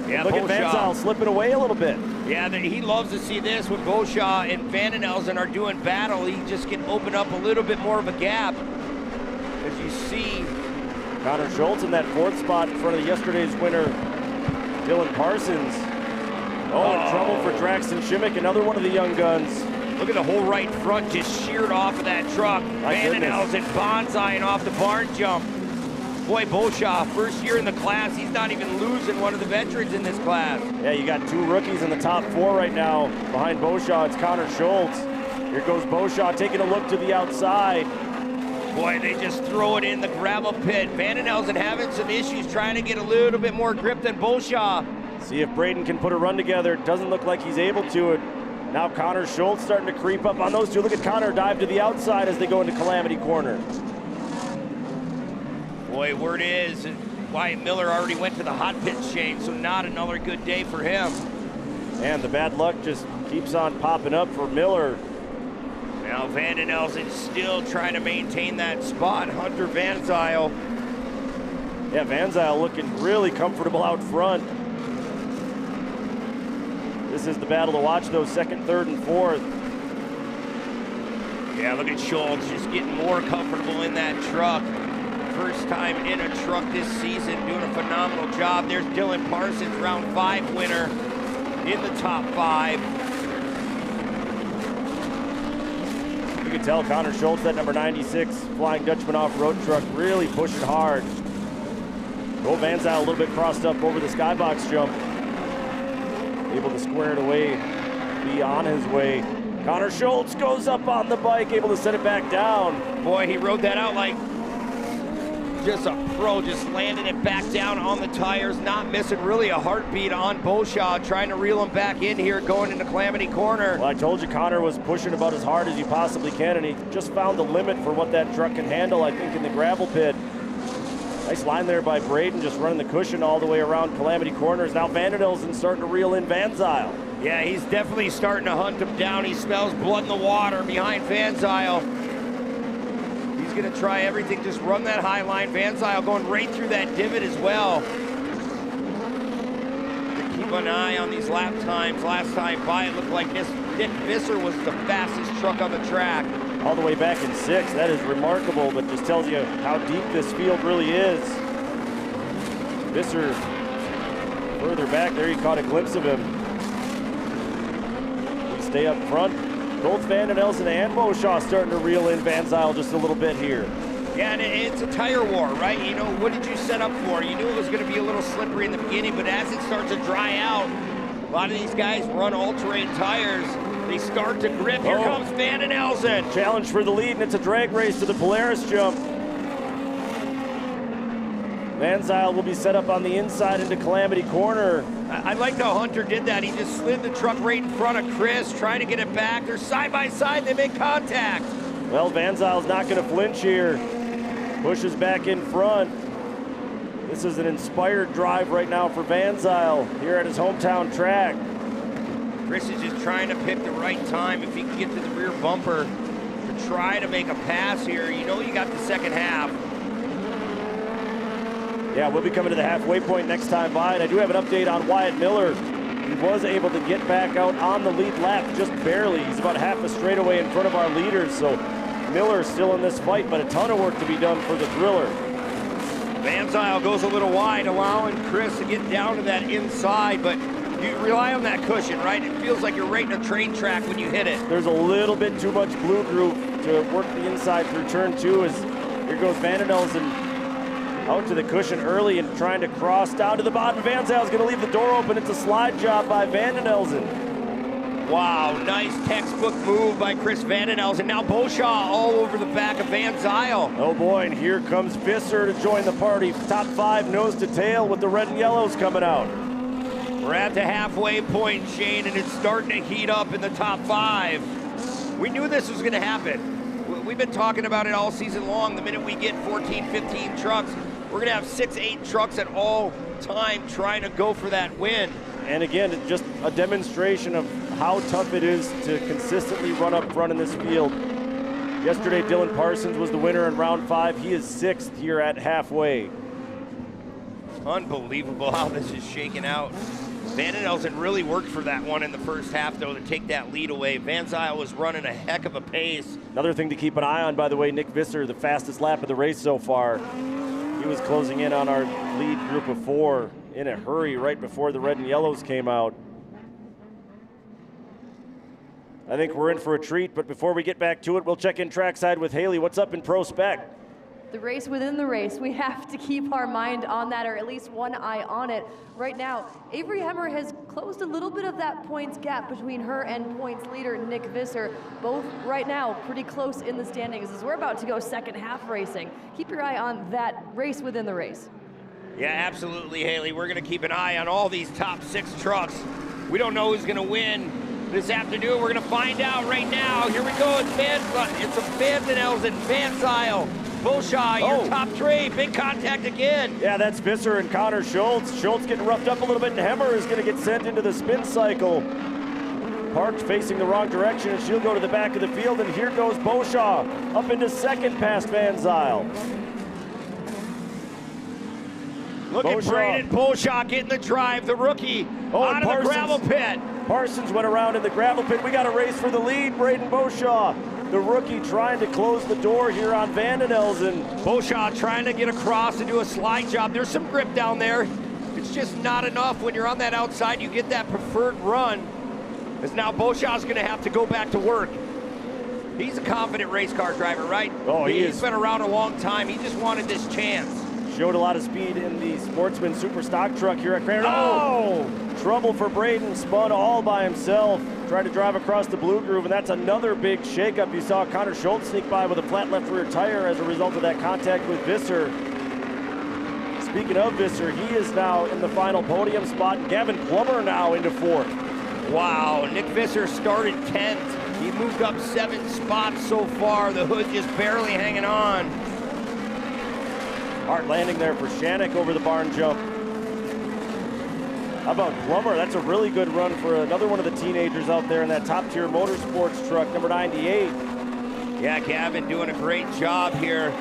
Yeah, look at Van Zyl slipping away a little bit. Yeah, he loves to see this when Beauchamp and Vandenelsen are doing battle. He just can open up a little bit more of a gap. As you see, Connor Schultz in that fourth spot in front of yesterday's winner, Dylan Parsons. Oh, in trouble for Draxton Shimmick, another one of the young guns. Look at the whole right front just sheared off of that truck. Vandenelsen bonsaiing off the barn jump. Boy, Beauchamp, first year in the class, he's not even losing one of the veterans in this class. Yeah, you got two rookies in the top four right now. Behind Beauchamp, it's Connor Schultz. Here goes Beauchamp taking a look to the outside. Boy, they just throw it in the gravel pit. Vandenelsen having some issues trying to get a little bit more grip than Beauchamp. See if Braden can put a run together. Doesn't look like he's able to. Now Connor Schultz starting to creep up on those two. Look at Connor dive to the outside as they go into Calamity Corner. Boy, word is Wyatt Miller already went to the hot pit shade, so not another good day for him. And the bad luck just keeps on popping up for Miller. Now Vandenelsen still trying to maintain that spot. Hunter Van Zyl. Yeah, Van Zyl looking really comfortable out front. This is the battle to watch, though, second, third, and fourth. Yeah, look at Schultz just getting more comfortable in that truck. First time in a truck this season, doing a phenomenal job. There's Dylan Parsons, round 5 winner in the top 5. You can tell Connor Schultz, that number 96 Flying Dutchman off-road truck, really pushing hard. Go Van Zyl a little bit crossed up over the skybox jump. Able to square it away, be on his way. Connor Schultz goes up on the bike, able to set it back down. Boy, he rode that out like just a pro, just landing it back down on the tires, not missing really a heartbeat on Beauchamp, trying to reel him back in here going into Calamity Corner. Well, I told you Connor was pushing about as hard as he possibly can, and he just found the limit for what that truck can handle, I think, in the gravel pit. Nice line there by Braden, just running the cushion all the way around Calamity Corners. Now Vandenelsen starting to reel in Van Zyl. Yeah, he's definitely starting to hunt him down. He smells blood in the water behind Van Zyl. He's gonna try everything, just run that high line. Van Zyl going right through that divot as well. Keep an eye on these lap times. Last time by, it looked like Nick Visser was the fastest truck on the track. All the way back in 6th, that is remarkable, but just tells you how deep this field really is. Visser further back there, you caught a glimpse of him. We stay up front. Both Vandenelsen and Beauchamp starting to reel in Van Zyl just a little bit here. Yeah, and it's a tire war, right? You know, what did you set up for? You knew it was going to be a little slippery in the beginning, but as it starts to dry out, a lot of these guys run all-terrain tires. They start to grip. Here comes Vandenelsen. Challenge for the lead, and it's a drag race to the Polaris jump. Van Zyl will be set up on the inside into Calamity Corner. I like how Hunter did that. He just slid the truck right in front of Chris, trying to get it back. They're side by side. They make contact. Well, Van Zyl's not going to flinch here. Pushes back in front. This is an inspired drive right now for Van Zyl here at his hometown track. Chris is just trying to pick the right time. If he can get to the rear bumper to try to make a pass here, you know you got the second half. Yeah, we'll be coming to the halfway point next time by, and I do have an update on Wyatt Miller. He was able to get back out on the lead lap just barely. He's about half a straightaway in front of our leaders, so Miller still in this fight, but a ton of work to be done for the Thriller. Van Zyl goes a little wide, allowing Chris to get down to that inside, but you rely on that cushion, right? It feels like you're right in a train track when you hit it. There's a little bit too much blue groove to work the inside through turn 2 as here goes Vandenelsen out to the cushion early and trying to cross down to the bottom. Van Zyl's going to leave the door open. It's a slide job by Vandenelsen. Wow, nice textbook move by Chris Vandenelsen. Now Beauchamp all over the back of Van Zyl. Oh boy, and here comes Visser to join the party. Top 5 nose to tail with the red and yellows coming out. We're at the halfway point, Shane, and it's starting to heat up in the top 5. We knew this was going to happen. We've been talking about it all season long. The minute we get 14, 15 trucks, we're going to have 6, 8 trucks at all time trying to go for that win. And again, it's just a demonstration of how tough it is to consistently run up front in this field. Yesterday, Dylan Parsons was the winner in round 5. He is 6th here at halfway. Unbelievable how this is shaking out. Van den Elzen really worked for that one in the first half, though, to take that lead away. Van Zyl was running a heck of a pace. Another thing to keep an eye on, by the way, Nick Visser, the fastest lap of the race so far. He was closing in on our lead group of 4 in a hurry right before the red and yellows came out. I think we're in for a treat, but before we get back to it, we'll check in trackside with Haley. What's up in Pro Spec? The race within the race. We have to keep our mind on that, or at least one eye on it. Right now, Avery Hemmer has closed a little bit of that points gap between her and points leader Nick Visser. Both right now pretty close in the standings as we're about to go second half racing. Keep your eye on that race within the race. Yeah, absolutely, Haley. We're going to keep an eye on all these top 6 trucks. We don't know who's going to win this afternoon. We're going to find out right now. Here we go. It's a Van den Elzen, Van Zyl, Boshaw, your top 3. Big contact again. Yeah, that's Visser and Connor Schultz. Schultz getting roughed up a little bit, and Hemmer is going to get sent into the spin cycle. Parked facing the wrong direction, and she'll go to the back of the field, and here goes Boshaw up into second past Van Zyl. Look at Braden Boshaw getting the drive, the rookie, out of the gravel pit. Parsons went around in the gravel pit. We got a race for the lead. Braden Boshaw, the rookie, trying to close the door here on Van den Elzen. Boshaw trying to get across and do a slide job. There's some grip down there. It's just not enough when you're on that outside. You get that preferred run. As now Boshaw's going to have to go back to work. He's a confident race car driver, right? Oh, He's been around a long time. He just wanted this chance. Showed a lot of speed in the Sportsman Super Stock truck here at Crandon. Oh! Trouble for Braden, spun all by himself. Tried to drive across the blue groove, and that's another big shakeup. You saw Connor Schultz sneak by with a flat left rear tire as a result of that contact with Visser. Speaking of Visser, he is now in the final podium spot. Gavin Plummer now into 4th. Wow, Nick Visser started 10th. He moved up 7 spots so far. The hood just barely hanging on. Hard landing there for Shannick over the barn jump. How about Plummer? That's a really good run for another one of the teenagers out there in that top-tier motorsports truck, number 98. Yeah, Gavin doing a great job here.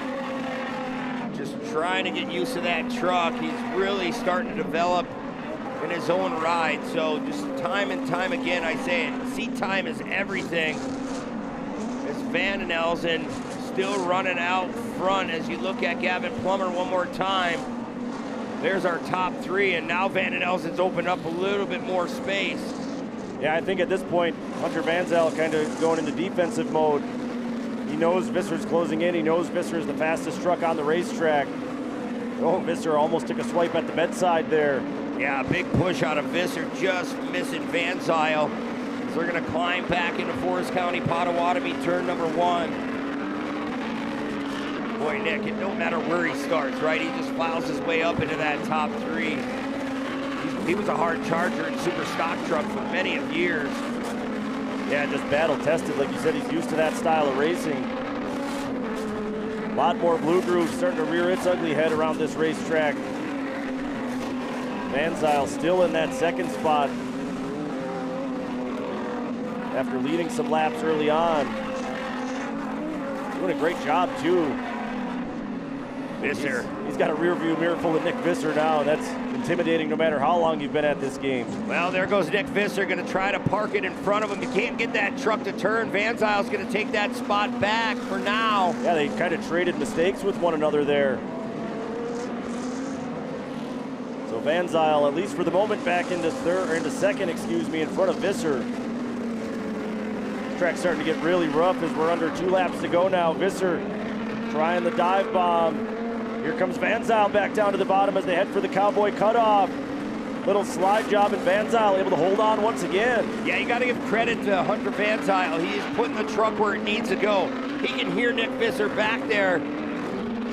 Just trying to get used to that truck. He's really starting to develop in his own ride. So just time and time again, I say it, seat time is everything. It's Van den Elzen still running out front as you look at Gavin Plummer one more time. There's our top 3, and now Van den Elzen's opened up a little bit more space. Yeah, I think at this point, Hunter Van Zyl kind of going into defensive mode. He knows Visser's closing in. He knows Visser is the fastest truck on the racetrack. Oh, Visser almost took a swipe at the bedside there. Yeah, big push out of Visser, just missing Van Zyl. So they're going to climb back into Forest County Potawatomi, turn number 1. Boy, Nick, it don't matter where he starts, right? He just files his way up into that top 3. He was a hard charger in super stock truck for many of years. Yeah, just battle tested. Like you said, he's used to that style of racing. A lot more blue grooves starting to rear its ugly head around this racetrack. Van Zyl still in that 2nd spot after leading some laps early on. Doing a great job, too. Visser. He's got a rear view mirror full of Nick Visser now. That's intimidating no matter how long you've been at this game. Well, there goes Nick Visser, going to try to park it in front of him. He can't get that truck to turn. Van Zyl's going to take that spot back for now. Yeah, they kind of traded mistakes with one another there. So Van Zyl, at least for the moment, back into second, in front of Visser. Track's starting to get really rough as we're under 2 laps to go now. Visser trying the dive bomb. Here comes Van Zyl back down to the bottom as they head for the Cowboy cutoff. Little slide job, and Van Zyl able to hold on once again. Yeah, you got to give credit to Hunter Van Zyl. He is putting the truck where it needs to go. He can hear Nick Visser back there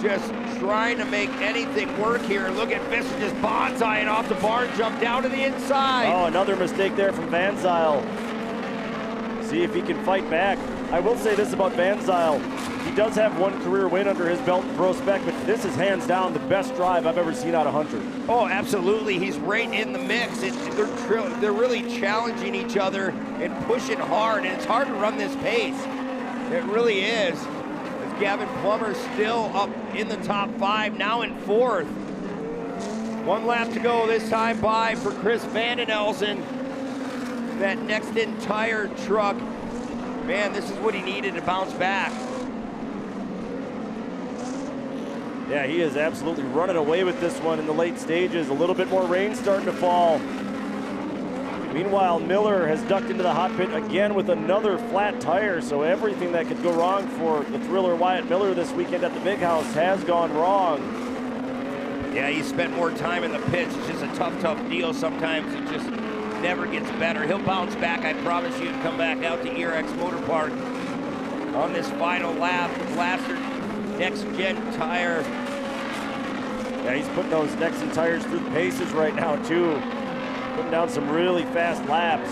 just trying to make anything work here. Look at Visser just bonsaiing off the barn jump down to the inside. Oh, another mistake there from Van Zyl. See if he can fight back. I will say this about Van Zyl. He does have one career win under his belt in Pro Spec, but this is hands down the best drive I've ever seen out of Hunter. Oh, absolutely. He's right in the mix. They're really challenging each other and pushing hard, and it's hard to run this pace. It really is. As Gavin Plummer still up in the top 5, now in 4th. 1 lap to go this time by for Chris Vandenelsen. That next entire truck. Man, this is what he needed to bounce back. Yeah, he is absolutely running away with this one in the late stages. A little bit more rain starting to fall. Meanwhile, Miller has ducked into the hot pit again with another flat tire, so everything that could go wrong for the thriller Wyatt Miller this weekend at the Big House has gone wrong. Yeah, he spent more time in the pits. It's just a tough deal. Sometimes it just never gets better. He'll bounce back, I promise you, and come back out to ERX Motor Park on this final lap. Blaster next-gen tire. Yeah, he's putting those Nexen tires through the paces right now, too. Putting down some really fast laps.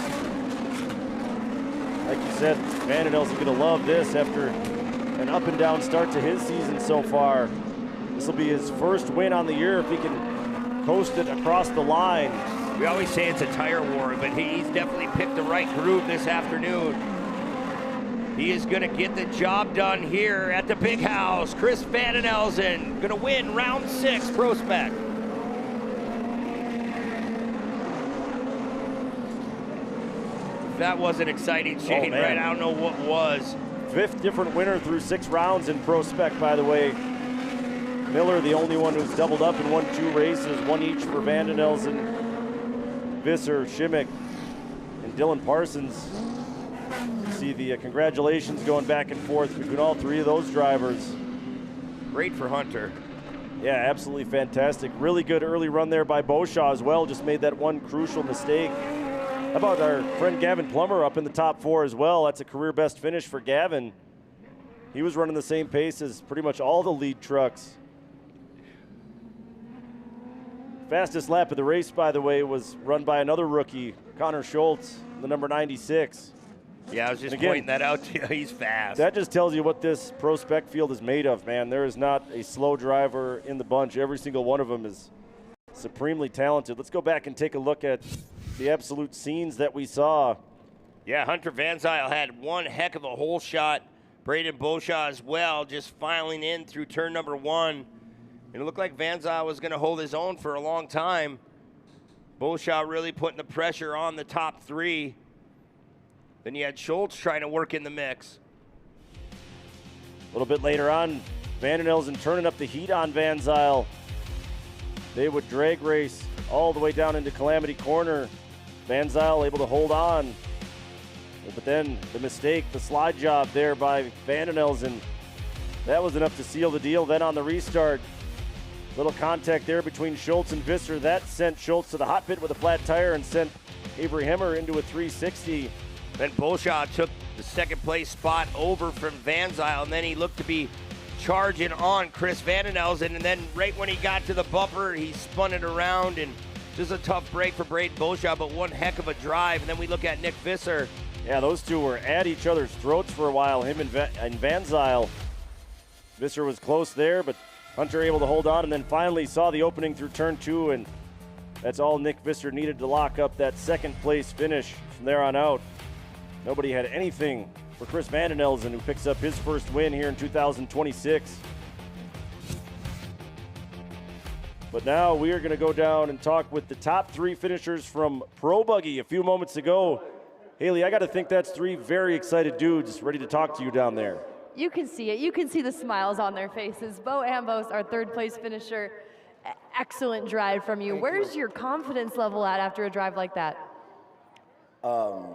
Like you said, Vandenelsen's gonna love this after an up and down start to his season so far. This will be his first win on the year if he can coast it across the line. We always say it's a tire war, but he's definitely picked the right groove this afternoon. He is gonna get the job done here at the Big House. Chris Vandenelsen gonna win round 6 Pro Spec. That wasn't exciting, Shane, right? I don't know what was. 5th different winner through 6 rounds in Pro Spec, by the way. Miller, the only one who's doubled up and won 2 races, 1 each for Vandenelsen, Visser, Shimmick, and Dylan Parsons. You see the congratulations going back and forth between all 3 of those drivers. Great for Hunter. Yeah, absolutely fantastic. Really good early run there by Beauchamp as well. Just made that one crucial mistake. How about our friend Gavin Plummer up in the top 4 as well? That's a career best finish for Gavin. He was running the same pace as pretty much all the lead trucks. Fastest lap of the race, by the way, was run by another rookie, Connor Schultz, the number 96. Yeah, I was just pointing that out to you. He's fast. That just tells you what this Pro Spec field is made of, man. There is not a slow driver in the bunch. Every single one of them is supremely talented. Let's go back and take a look at the absolute scenes that we saw. Yeah, Hunter Van Zyl had one heck of a hole shot. Braden Beauchamp as well, just filing in through turn number 1. And it looked like Van Zyl was going to hold his own for a long time. Beauchamp really putting the pressure on the top 3. Then you had Schultz trying to work in the mix. A little bit later on, Vandenelsen turning up the heat on Van Zyl. They would drag race all the way down into Calamity Corner. Van Zyl able to hold on. But then the mistake, the slide job there by Vandenelsen, that was enough to seal the deal. Then on the restart, little contact there between Schultz and Visser. That sent Schultz to the hot pit with a flat tire and sent Avery Hemmer into a 360. Then Beauchamp took the 2nd place spot over from Van Zyl, and then he looked to be charging on Chris Vandenelsen, and then right when he got to the bumper, he spun it around, and just a tough break for Braden Beauchamp, but one heck of a drive. And then we look at Nick Visser. Yeah, those two were at each other's throats for a while, him and Van Zyl. Visser was close there, but Hunter able to hold on, and then finally saw the opening through turn 2, and that's all Nick Visser needed to lock up that 2nd place finish. From there on out, nobody had anything for Chris Vandenelsen, who picks up his first win here in 2026. But now we are going to go down and talk with the top 3 finishers from Pro Buggy a few moments ago. Haley, I got to think that's 3 very excited dudes ready to talk to you down there. You can see it. You can see the smiles on their faces. Bo Ambos, our 3rd place finisher. Excellent drive from you. Where's your confidence level at after a drive like that? I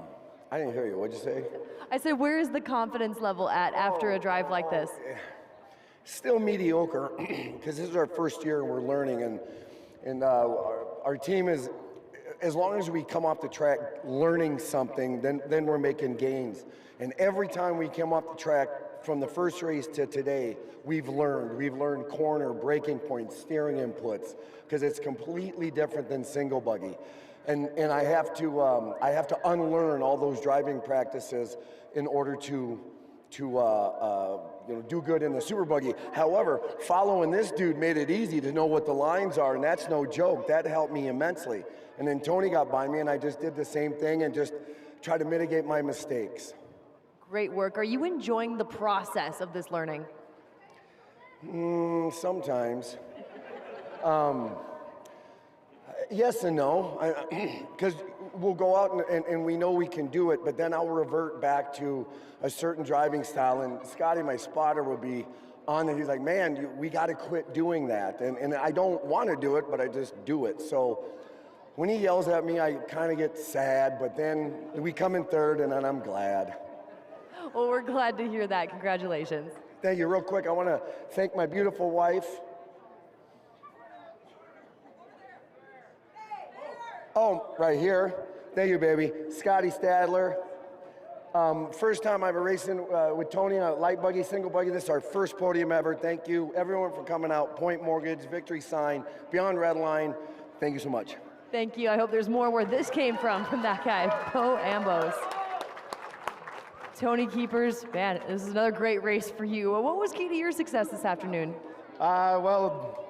didn't hear you. What'd you say? I said, where is the confidence level at after a drive like this? Still mediocre, because this is our first year and we're learning, and our team is, as long as we come off the track learning something, then we're making gains. And every time we come off the track, from the first race to today, we've learned corner, braking points, steering inputs, because it's completely different than single buggy. And I have to unlearn all those driving practices in order to do good in the super buggy. However, following this dude made it easy to know what the lines are, and that's no joke. That helped me immensely. And then Tony got by me, and I just did the same thing and just tried to mitigate my mistakes. Great work. Are you enjoying the process of this learning? Sometimes. Yes and no, because we'll go out and we know we can do it, but then I'll revert back to a certain driving style, and Scotty, my spotter, will be on it. He's like, man, we got to quit doing that. And I don't want to do it, but I just do it. So when he yells at me, I kind of get sad, but then we come in third, and then I'm glad. Well, we're glad to hear that. Congratulations. Thank you. Real quick, I want to thank my beautiful wife. Oh, right here. Thank you, baby. Scotty Stadler. First time I've been racing with Tony on a light buggy, single buggy. This is our first podium ever. Thank you, everyone, for coming out. Point Mortgage, Victory Sign, Beyond Redline. Thank you so much. Thank you. I hope there's more where this came from that guy, Bo Ambos. Tony Keepers, man, this is another great race for you. What was key to your success this afternoon? Well,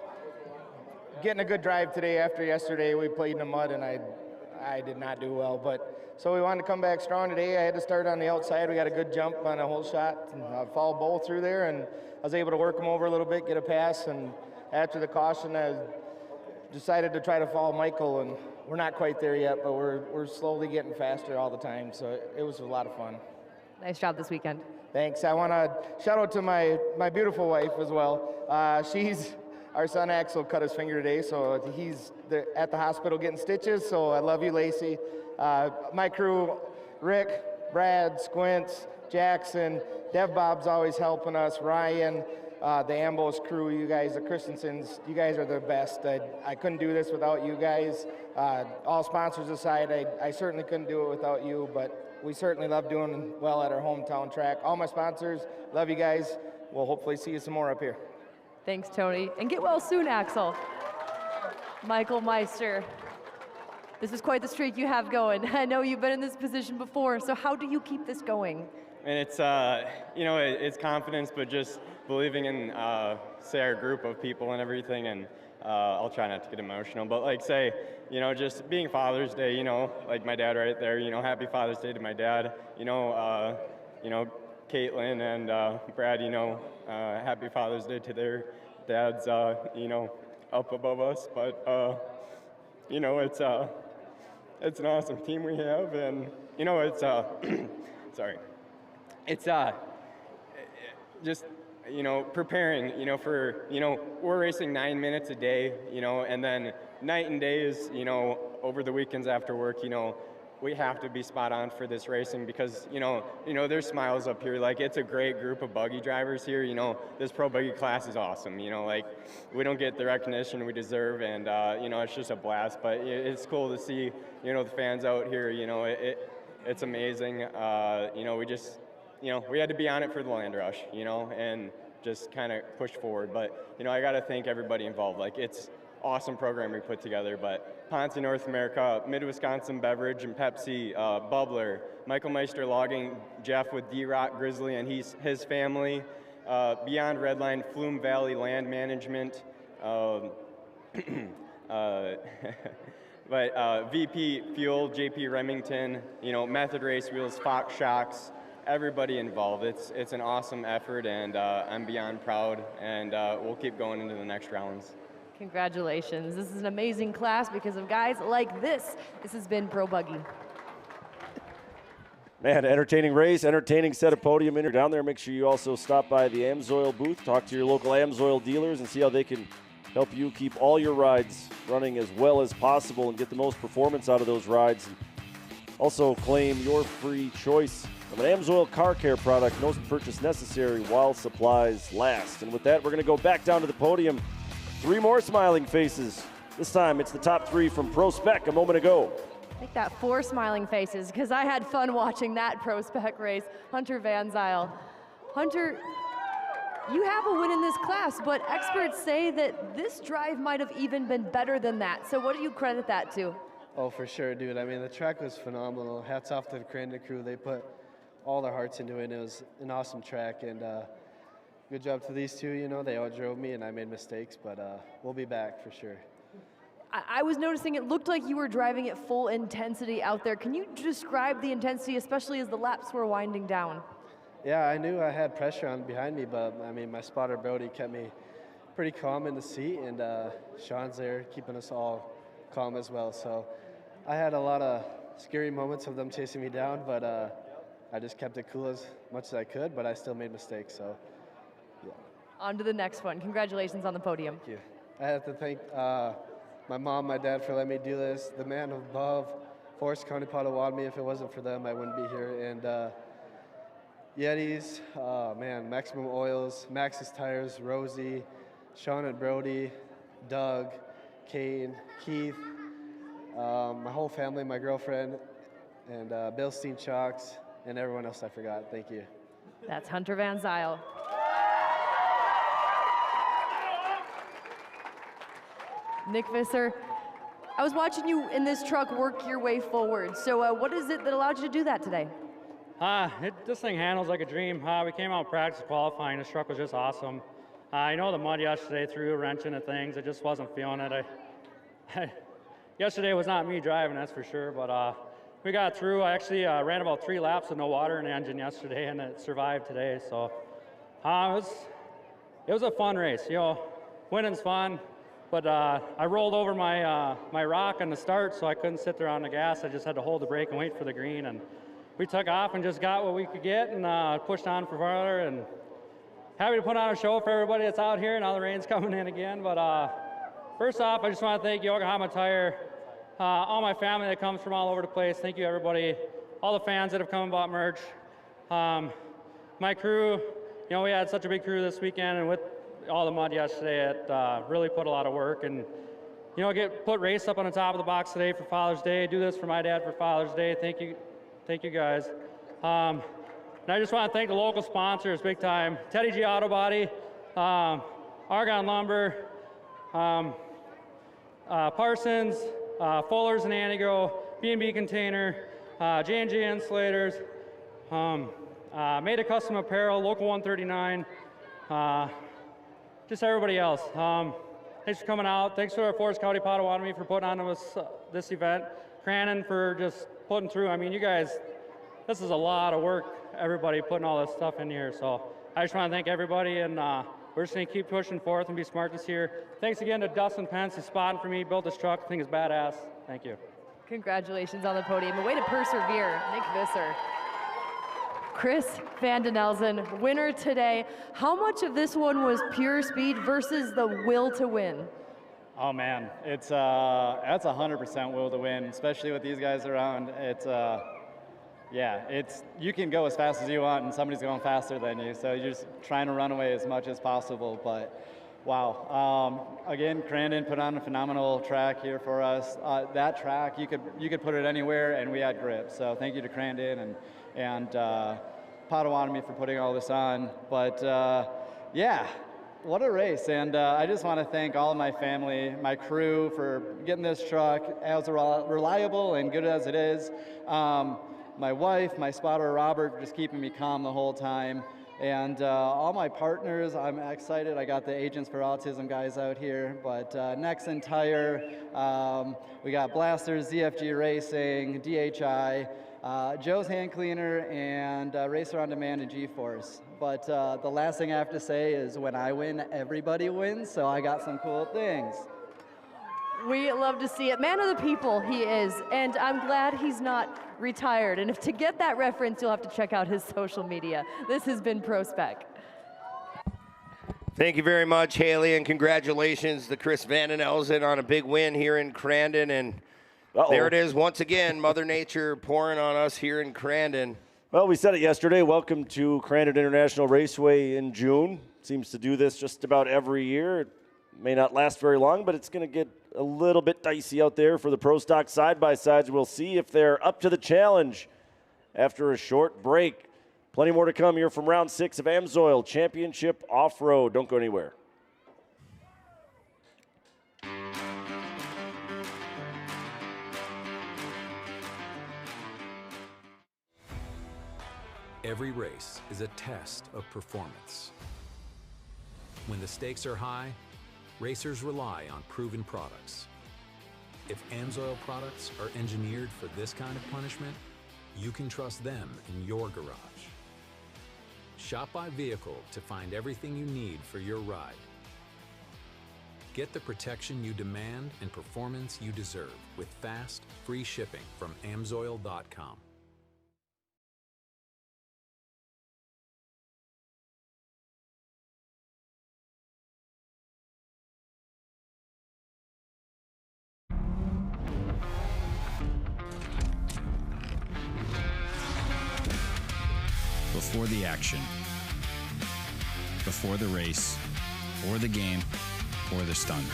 getting a good drive today after yesterday. We played in the mud, and I did not do well. But so we wanted to come back strong today. I had to start on the outside. We got a good jump on a whole shot, and followed Bo through there, and I was able to work him over a little bit, get a pass, and after the caution, I decided to try to follow Michael, and we're not quite there yet, but we're slowly getting faster all the time. So it was a lot of fun. Nice job this weekend. Thanks. I want to shout out to my beautiful wife as well. Our son Axel cut his finger today, so he's at the hospital getting stitches, so I love you, Lacey. My crew, Rick, Brad, Squints, Jackson, Dev Bob's always helping us, Ryan, the Ambos crew, you guys, the Christensens, you guys are the best. I couldn't do this without you guys. All sponsors aside, I certainly couldn't do it without you, but we certainly love doing well at our hometown track. All my sponsors, love you guys. We'll hopefully see you some more up here. Thanks, Tony. And get well soon, Axel. Michael Meister. This is quite the streak you have going. I know you've been in this position before, so how do you keep this going? And it's, it's confidence, but just believing in, say, our group of people and everything, and I'll try not to get emotional, but like, say, just being Father's Day, like my dad right there, happy Father's Day to my dad, Caitlin and Brad, happy Father's Day to their dads, up above us, but, it's an awesome team we have, and, it's, sorry, it's, just, preparing, for, we're racing 9 minutes a day, and then night and days, over the weekends after work, we have to be spot on for this racing because, there's smiles up here. Like, it's a great group of buggy drivers here. This pro buggy class is awesome. Like, we don't get the recognition we deserve, and, it's just a blast. But it's cool to see, the fans out here. It's amazing. We just, we had to be on it for the land rush, and just kind of push forward. But, I got to thank everybody involved. Like, it's awesome program we put together, but Ponce North America, Mid-Wisconsin Beverage and Pepsi, Bubbler, Michael Meister Logging, Jeff with D-Rock Grizzly and his family, Beyond Redline, Flume Valley Land Management, but VP Fuel, JP Remington, Method Race Wheels, Fox Shocks, everybody involved. It's an awesome effort, and I'm beyond proud, and we'll keep going into the next rounds. Congratulations. This is an amazing class because of guys like this. This has been Pro Buggy. Man, entertaining race, entertaining set of podium. You're down there, make sure you also stop by the AMSOIL booth, talk to your local AMSOIL dealers, and see how they can help you keep all your rides running as well as possible and get the most performance out of those rides. And also claim your free choice of an AMSOIL car care product. No purchase necessary while supplies last. And with that, we're going to go back down to the podium. 3 more smiling faces. This time it's the top 3 from Pro Spec a moment ago. I think that 4 smiling faces because I had fun watching that Pro Spec race. Hunter Van Zyl. Hunter, you have a win in this class, but experts say that this drive might have even been better than that. So what do you credit that to? Oh, for sure, dude. I mean, the track was phenomenal. Hats off to the Crandon crew. They put all their hearts into it. It was an awesome track, and good job to these two. You know, they outdrove me and I made mistakes, but we'll be back for sure. I was noticing it looked like you were driving at full intensity out there. Can you describe the intensity, especially as the laps were winding down? Yeah, I knew I had pressure on behind me, but I mean, my spotter Brody kept me pretty calm in the seat, and Sean's there keeping us all calm as well. So I had a lot of scary moments of them chasing me down, but I just kept it cool as much as I could, but I still made mistakes, so yeah. On to the next one. Congratulations on the podium. Thank you. I have to thank my mom, my dad for letting me do this, the man above, Forest County Potawatomi. If it wasn't for them, I wouldn't be here. And Yetis, man, Maximum Oils, Max's Tires, Rosie, Sean and Brody, Doug, Kane, Keith, my whole family, my girlfriend, and Bill Steen Chalks, and everyone else I forgot. Thank you. That's Hunter Van Zyl. Nick Visser, I was watching you in this truck work your way forward. So what is it that allowed you to do that today? This thing handles like a dream. We came out practice qualifying. This truck was just awesome. I know the mud yesterday threw a wrench into things. I just wasn't feeling it. Yesterday was not me driving, that's for sure, but we got through. I actually ran about 3 laps with no water in the engine yesterday, and it survived today. So it was a fun race. You know, winning's fun. But I rolled over my rock on the start, so I couldn't sit there on the gas. I just had to hold the brake and wait for the green. And we took off and just got what we could get and pushed on for farther. And happy to put on a show for everybody that's out here. Now the rain's coming in again. But first off, I just want to thank Yokohama Tire, all my family that comes from all over the place. Thank you, everybody. All the fans that have come and bought merch. My crew, you know, we had such a big crew this weekend, and with all the mud yesterday, it really put a lot of work, and you know, put race up on the top of the box today for Father's Day. Do this for my dad for Father's Day. Thank you guys. And I just want to thank the local sponsors big time. Teddy G Auto Body, Argonne Lumber, Parsons, Fuller's and Antigo, B&B Container, J&J Insulators, Made a Custom Apparel, Local 139. Just everybody else. Thanks for coming out. Thanks to our Forest County Potawatomi for putting on this event. Crandon for just putting through. I mean, you guys, this is a lot of work, everybody putting all this stuff in here. So I just want to thank everybody, and we're just going to keep pushing forth and be smart this year. Thanks again to Dustin Pence, who's spotting for me, built this truck. I think it's badass. Thank you. Congratulations on the podium. A way to persevere, Nick Visser. Chris Van Den Elzen, winner today. How much of this one was pure speed versus the will to win? Oh man, it's that's 100% will to win, especially with these guys around. It's yeah, you can go as fast as you want, and somebody's going faster than you. So you're just trying to run away as much as possible. But wow, again, Crandon put on a phenomenal track here for us. That track, you could put it anywhere, and we had grip. So thank you to Crandon and Potawatomi for putting all this on. But yeah, what a race. And I just want to thank all of my family, my crew, for getting this truck as reliable and good as it is. My wife, my spotter Robert, just keeping me calm the whole time. And all my partners, I'm excited. I got the Agents for Autism guys out here, but Nexen Tire, we got Blasters, ZFG Racing, DHI, Joe's Hand Cleaner, and Racer on Demand and G-Force. But the last thing I have to say is when I win, everybody wins, so I got some cool things. We love to see it. Man of the people he is, and I'm glad he's not retired. And if to get that reference, you'll have to check out his social media. This has been ProSpec. Thank you very much, Haley, and congratulations to Chris Van Den Elzen on a big win here in Crandon. And there it is once again, Mother Nature pouring on us here in Crandon. Well, we said it yesterday. Welcome to Crandon International Raceway in June. Seems to do this just about every year. It may not last very long, but it's going to get a little bit dicey out there for the Pro Stock side-by-sides. We'll see if they're up to the challenge after a short break. Plenty more to come here from round 6 of AMSOIL Championship Off-Road. Don't go anywhere. Every race is a test of performance. When the stakes are high, racers rely on proven products. If AMSOIL products are engineered for this kind of punishment, you can trust them in your garage. Shop by vehicle to find everything you need for your ride. Get the protection you demand and performance you deserve with fast, free shipping from AMSOIL.com. Before the action, before the race, or the game, or the stunt.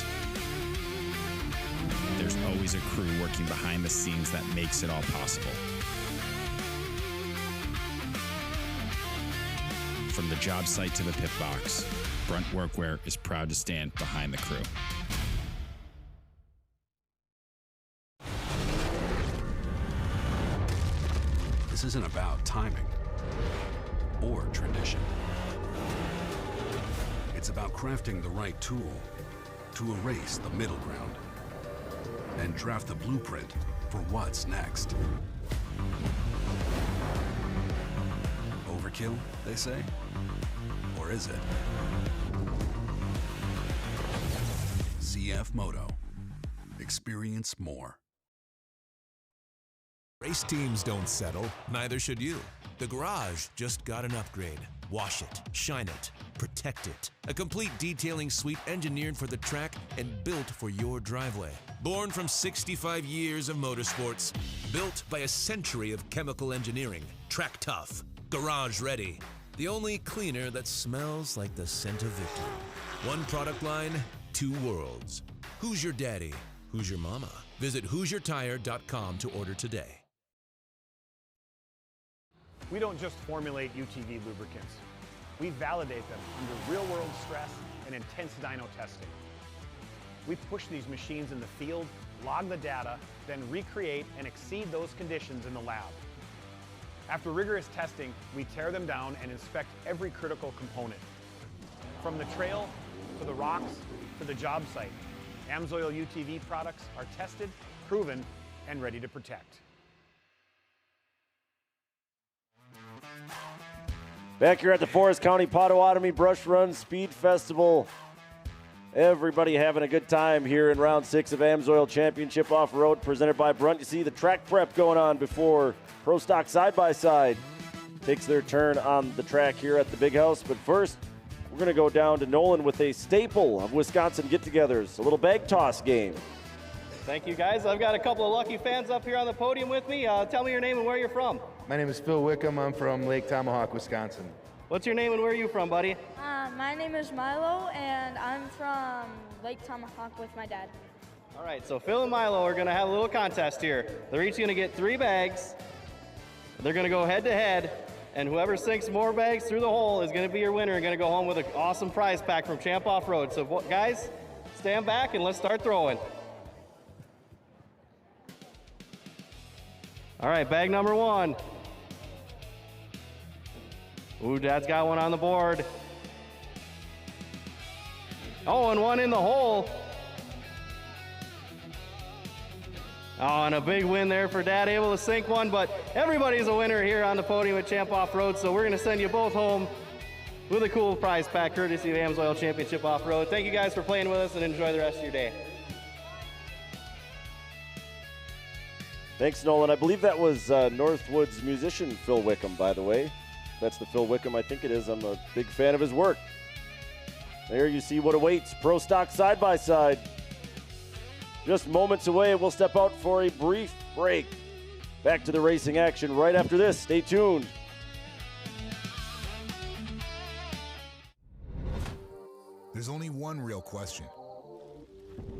There's always a crew working behind the scenes that makes it all possible. From the job site to the pit box, Brunt Workwear is proud to stand behind the crew. This isn't about timing or tradition. It's about crafting the right tool to erase the middle ground and draft the blueprint for what's next. Overkill, they say? Or is it? CF Moto. Experience more. Race teams don't settle, neither should you. The garage just got an upgrade. Wash it, shine it, protect it. A complete detailing suite engineered for the track and built for your driveway. Born from 65 years of motorsports, built by a century of chemical engineering. Track tough, garage ready. The only cleaner that smells like the scent of victory. One product line, two worlds. Who's your daddy? Who's your mama? Visit who'syourtire.com to order today. We don't just formulate UTV lubricants. We validate them under real-world stress and intense dyno testing. We push these machines in the field, log the data, then recreate and exceed those conditions in the lab. After rigorous testing, we tear them down and inspect every critical component. From the trail, to the rocks, to the job site, AMSOIL UTV products are tested, proven, and ready to protect. Back here at the Forest County Potawatomi Brush Run Speed Festival. Everybody having a good time here in round 6 of AMSOIL Championship Off-Road presented by Brunt. You see the track prep going on before Pro Stock Side-by-Side takes their turn on the track here at the Big House. But first, we're going to go down to Nolan with a staple of Wisconsin get-togethers, a little bag toss game. Thank you, guys. I've got a couple of lucky fans up here on the podium with me. Tell me your name and where you're from. My name is Phil Wickham. I'm from Lake Tomahawk, Wisconsin. What's your name and where are you from, buddy? My name is Milo, and I'm from Lake Tomahawk with my dad. All right, so Phil and Milo are going to have a little contest here. They're each going to get 3 bags. They're going to go head-to-head, and whoever sinks more bags through the hole is going to be your winner and going to go home with an awesome prize pack from Champ Off-Road. So, guys, stand back and let's start throwing. All right, bag number 1. Ooh, Dad's got one on the board. Oh, and one in the hole. Oh, and a big win there for Dad, able to sink one, but everybody's a winner here on the podium at Champ Off-Road, so we're gonna send you both home with a cool prize pack courtesy of AMSOIL Championship Off-Road. Thank you guys for playing with us and enjoy the rest of your day. Thanks, Nolan. I believe that was Northwood's musician, Phil Wickham, by the way. That's the Phil Wickham, I think it is. I'm a big fan of his work. There you see what awaits. Pro Stock Side-by-Side. Just moments away, we'll step out for a brief break. Back to the racing action right after this. Stay tuned. There's only one real question.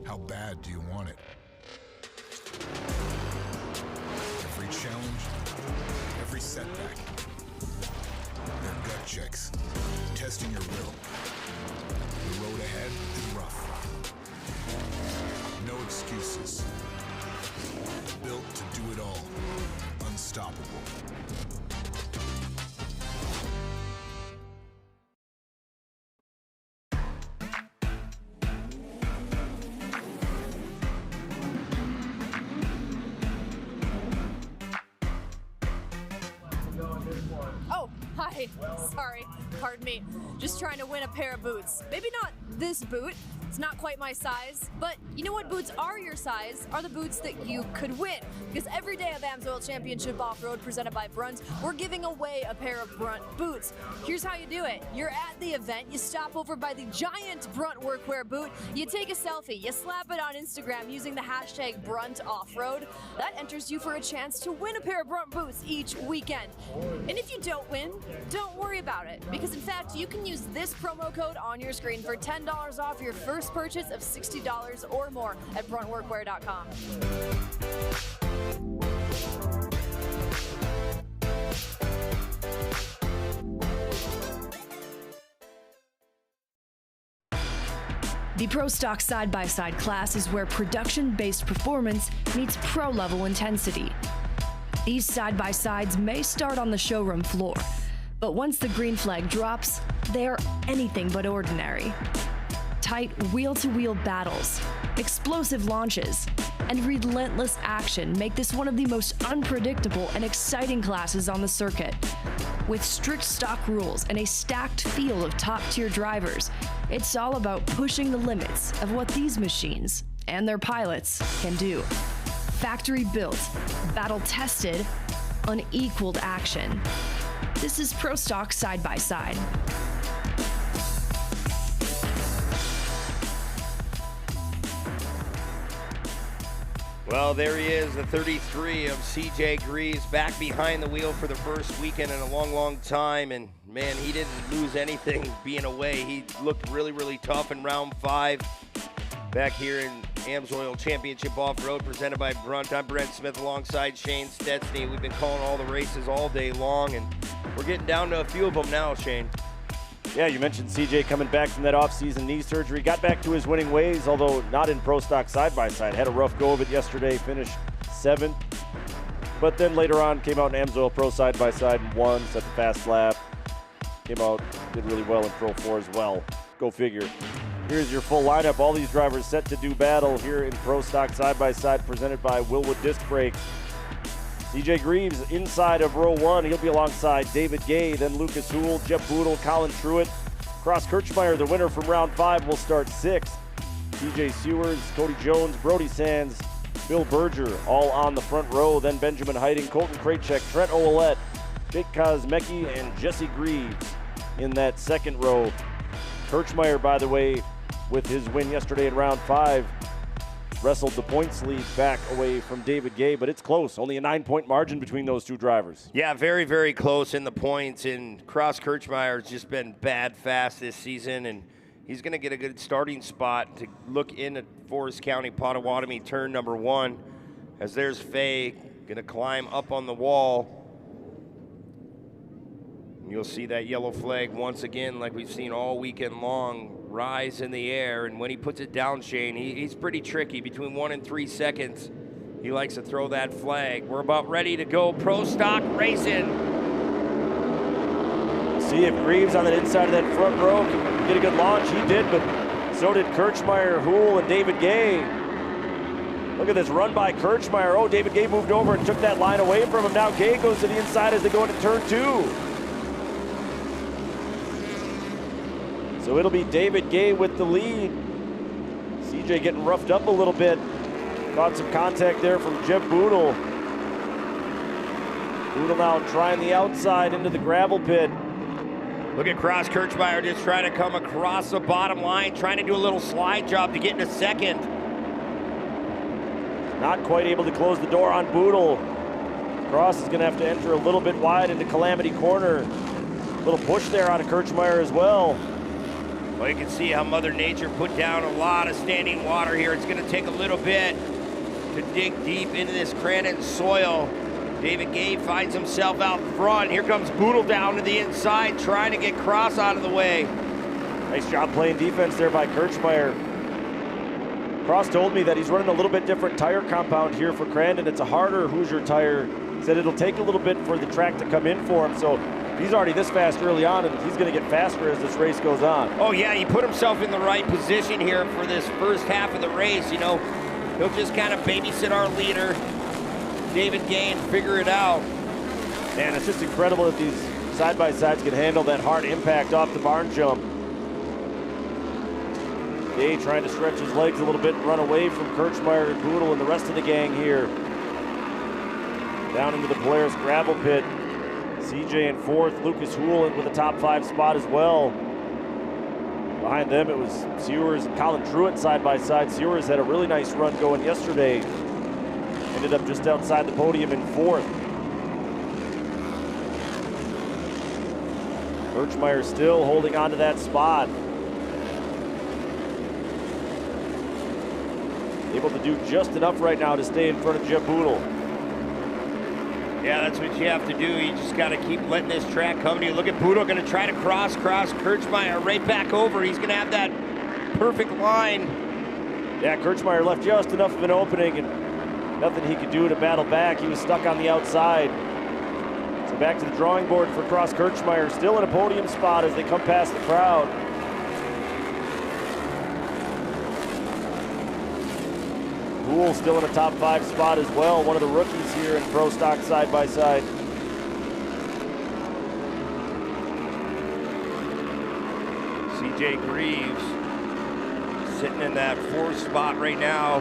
How bad do you want it? Every challenge, every setback. They're gut checks, testing your will. The road ahead is rough. No excuses. Built to do it all. Unstoppable. Sorry, pardon me. Just trying to win a pair of boots. Maybe not this boot, it's not quite my size, but you know what boots are your size? Are the boots that you could win. Because every day of AMSOIL Championship Off-Road presented by Brunt, we're giving away a pair of Brunt boots. Here's how you do it. You're at the event, you stop over by the giant Brunt workwear boot, you take a selfie, you slap it on Instagram using the hashtag BruntOffroad. That enters you for a chance to win a pair of Brunt boots each weekend. And if you don't win, don't worry about it, because in fact, you can use this promo code on your screen for $10 off your first purchase of $60 or more at bruntworkwear.com. The Pro Stock side-by-side class is where production-based performance meets pro-level intensity. These side-by-sides may start on the showroom floor, but once the green flag drops, they are anything but ordinary. Tight wheel-to-wheel battles, explosive launches, and relentless action make this one of the most unpredictable and exciting classes on the circuit. With strict stock rules and a stacked field of top-tier drivers, it's all about pushing the limits of what these machines and their pilots can do. Factory-built, battle-tested, unequaled action. This is Pro Stock side-by-side. Well, there he is, the 33 of CJ Greaves, back behind the wheel for the first weekend in a long, long time. And man, he didn't lose anything being away. He looked really, really tough in round 5. Back here in AMSOIL Championship Off-Road presented by Brunt. I'm Brent Smith alongside Shane Stetsny. We've been calling all the races all day long, and we're getting down to a few of them now, Shane. Yeah, you mentioned CJ coming back from that off-season knee surgery. Got back to his winning ways, although not in Pro Stock side-by-side. Had a rough go of it yesterday, finished 7th. But then later on came out in AMSOIL Pro side-by-side and won, set the fast lap. Came out, did really well in Pro 4 as well. Go figure. Here's your full lineup. All these drivers set to do battle here in Pro Stock side-by-side presented by Wilwood Disc Brakes. CJ Greaves inside of row 1. He'll be alongside David Gay, then Lucas Houle, Jeb Boodle, Colin Truitt. Cross Kirchmeier, the winner from round 5, will start 6th. TJ Sewers, Cody Jones, Brody Sands, Bill Berger, all on the front row. Then Benjamin Heiting, Colton Krajcek, Trent Ouellette, Jake Kosmecki, and Jesse Greaves in that second row. Kirchmeier, by the way, with his win yesterday in round 5, wrestled the points lead back away from David Gay, but it's close. Only a 9-point margin between those two drivers. Yeah, very, very close in the points, and Cross Kirchmeier's just been bad fast this season, and he's going to get a good starting spot to look in at Forest County Potawatomi turn number 1, as there's Faye going to climb up on the wall. And you'll see that yellow flag once again, like we've seen all weekend long, rise in the air, and when he puts it down, Shane, he's pretty tricky. Between 1 and 3 seconds, he likes to throw that flag. We're about ready to go. Pro Stock racing. See if Greaves on the inside of that front row can get a good launch. He did, but so did Kirchmeier, Houle, and David Gay. Look at this run by Kirchmeier. Oh, David Gay moved over and took that line away from him. Now Gay goes to the inside as they go into turn 2. So it'll be David Gay with the lead. CJ getting roughed up a little bit. Caught some contact there from Jeb Boodle. Boodle now trying the outside into the gravel pit. Look at Cross Kirchmeier just trying to come across the bottom line, trying to do a little slide job to get into second. Not quite able to close the door on Boodle. Cross is gonna have to enter a little bit wide into Calamity Corner. A little push there out of Kirchmeier as well. Well, you can see how Mother Nature put down a lot of standing water here. It's going to take a little bit to dig deep into this Crandon soil. David Gay finds himself out front. Here comes Boodle down to the inside, trying to get Cross out of the way. Nice job playing defense there by Kirchmeier. Cross told me that he's running a little bit different tire compound here for Crandon. It's a harder Hoosier tire. Said it'll take a little bit for the track to come in for him. So he's already this fast early on, and he's going to get faster as this race goes on. Oh, yeah, he put himself in the right position here for this first half of the race. You know, he'll just kind of babysit our leader, David Gay, and figure it out. Man, it's just incredible that these side-by-sides can handle that hard impact off the barn jump. Gay trying to stretch his legs a little bit and run away from Kirchmeier and Boodle and the rest of the gang here. Down into the Polaris gravel pit. CJ in fourth, Lucas Houle with a top 5 spot as well. Behind them it was Sewers and Colin Truitt side by side. Sewers had a really nice run going yesterday. Ended up just outside the podium in fourth. Kirchmeier still holding on to that spot. Able to do just enough right now to stay in front of Jeb Boodle. Yeah, that's what you have to do. You just got to keep letting this track come to you. Look at Boodle going to try to cross Kirchmeier right back over. He's going to have that perfect line. Yeah, Kirchmeier left just enough of an opening and nothing he could do to battle back. He was stuck on the outside. So back to the drawing board for Cross Kirchmeier, still in a podium spot as they come past the crowd. Houle still in a top 5 spot as well, one of the rookies here in Pro Stock side by side. CJ Greaves sitting in that 4th spot right now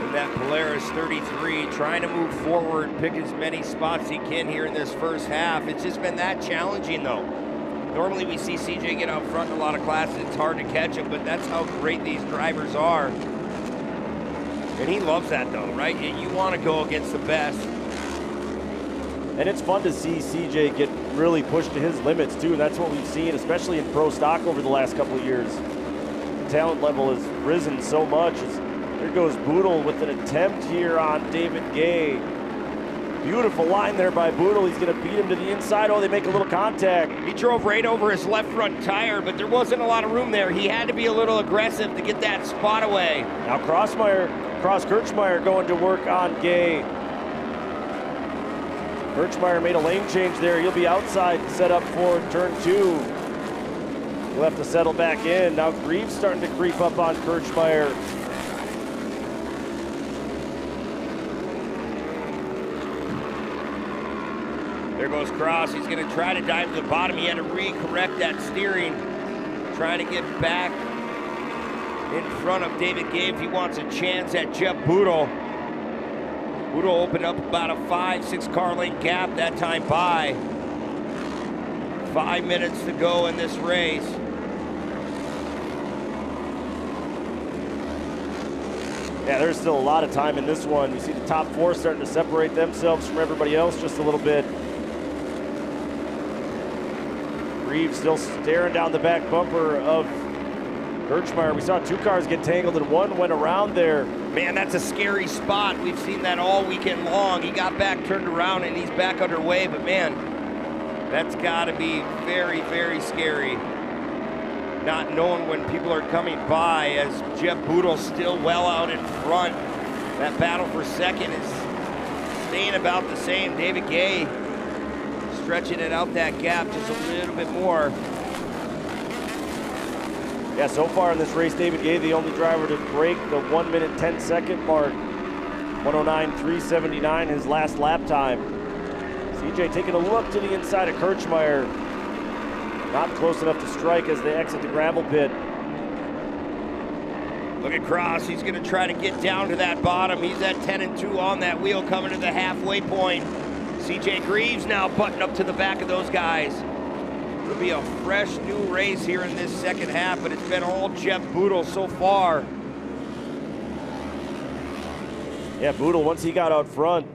in that Polaris 33, trying to move forward, pick as many spots he can here in this first half. It's just been that challenging though. Normally we see CJ get out front in a lot of classes. It's hard to catch him, but that's how great these drivers are. And he loves that though, right? You want to go against the best. And it's fun to see CJ get really pushed to his limits too. That's what we've seen, especially in Pro Stock over the last couple of years. The talent level has risen so much. There goes Boodle with an attempt here on David Gay. Beautiful line there by Boodle. He's going to beat him to the inside. Oh, they make a little contact. He drove right over his left front tire, but there wasn't a lot of room there. He had to be a little aggressive to get that spot away. Now Cross Kirchmeier going to work on Gay. Kirchmeier made a lane change there. He'll be outside, set up for turn 2. He'll have to settle back in. Now Greaves starting to creep up on Kirchmeier. There goes Cross. He's going to try to dive to the bottom. He had to re-correct that steering, trying to get back in front of David Gay if he wants a chance at Jeb Boodle. Boodle opened up about a 5-6 car length gap that time by. 5 minutes to go in this race. Yeah, there's still a lot of time in this one. You see the top 4 starting to separate themselves from everybody else just a little bit. Reeves still staring down the back bumper of Kirchmeier. We saw 2 cars get tangled and one went around there. Man, that's a scary spot. We've seen that all weekend long. He got back, turned around, and he's back underway. But man, that's got to be very, very scary. Not knowing when people are coming by as Jeb Boodle still well out in front. That battle for second is staying about the same. David Gay stretching it out that gap just a little bit more. Yeah, so far in this race, David Gay, the only driver to break the 1 minute 10 second mark. 109.379, his last lap time. CJ taking a look to the inside of Kirchmeier. Not close enough to strike as they exit the gravel pit. Look at Cross. He's going to try to get down to that bottom. He's at 10-2 on that wheel coming to the halfway point. CJ Greaves now buttoned up to the back of those guys. It'll be a fresh new race here in this second half, but it's been all Jeb Boodle so far. Yeah, Boodle, once he got out front,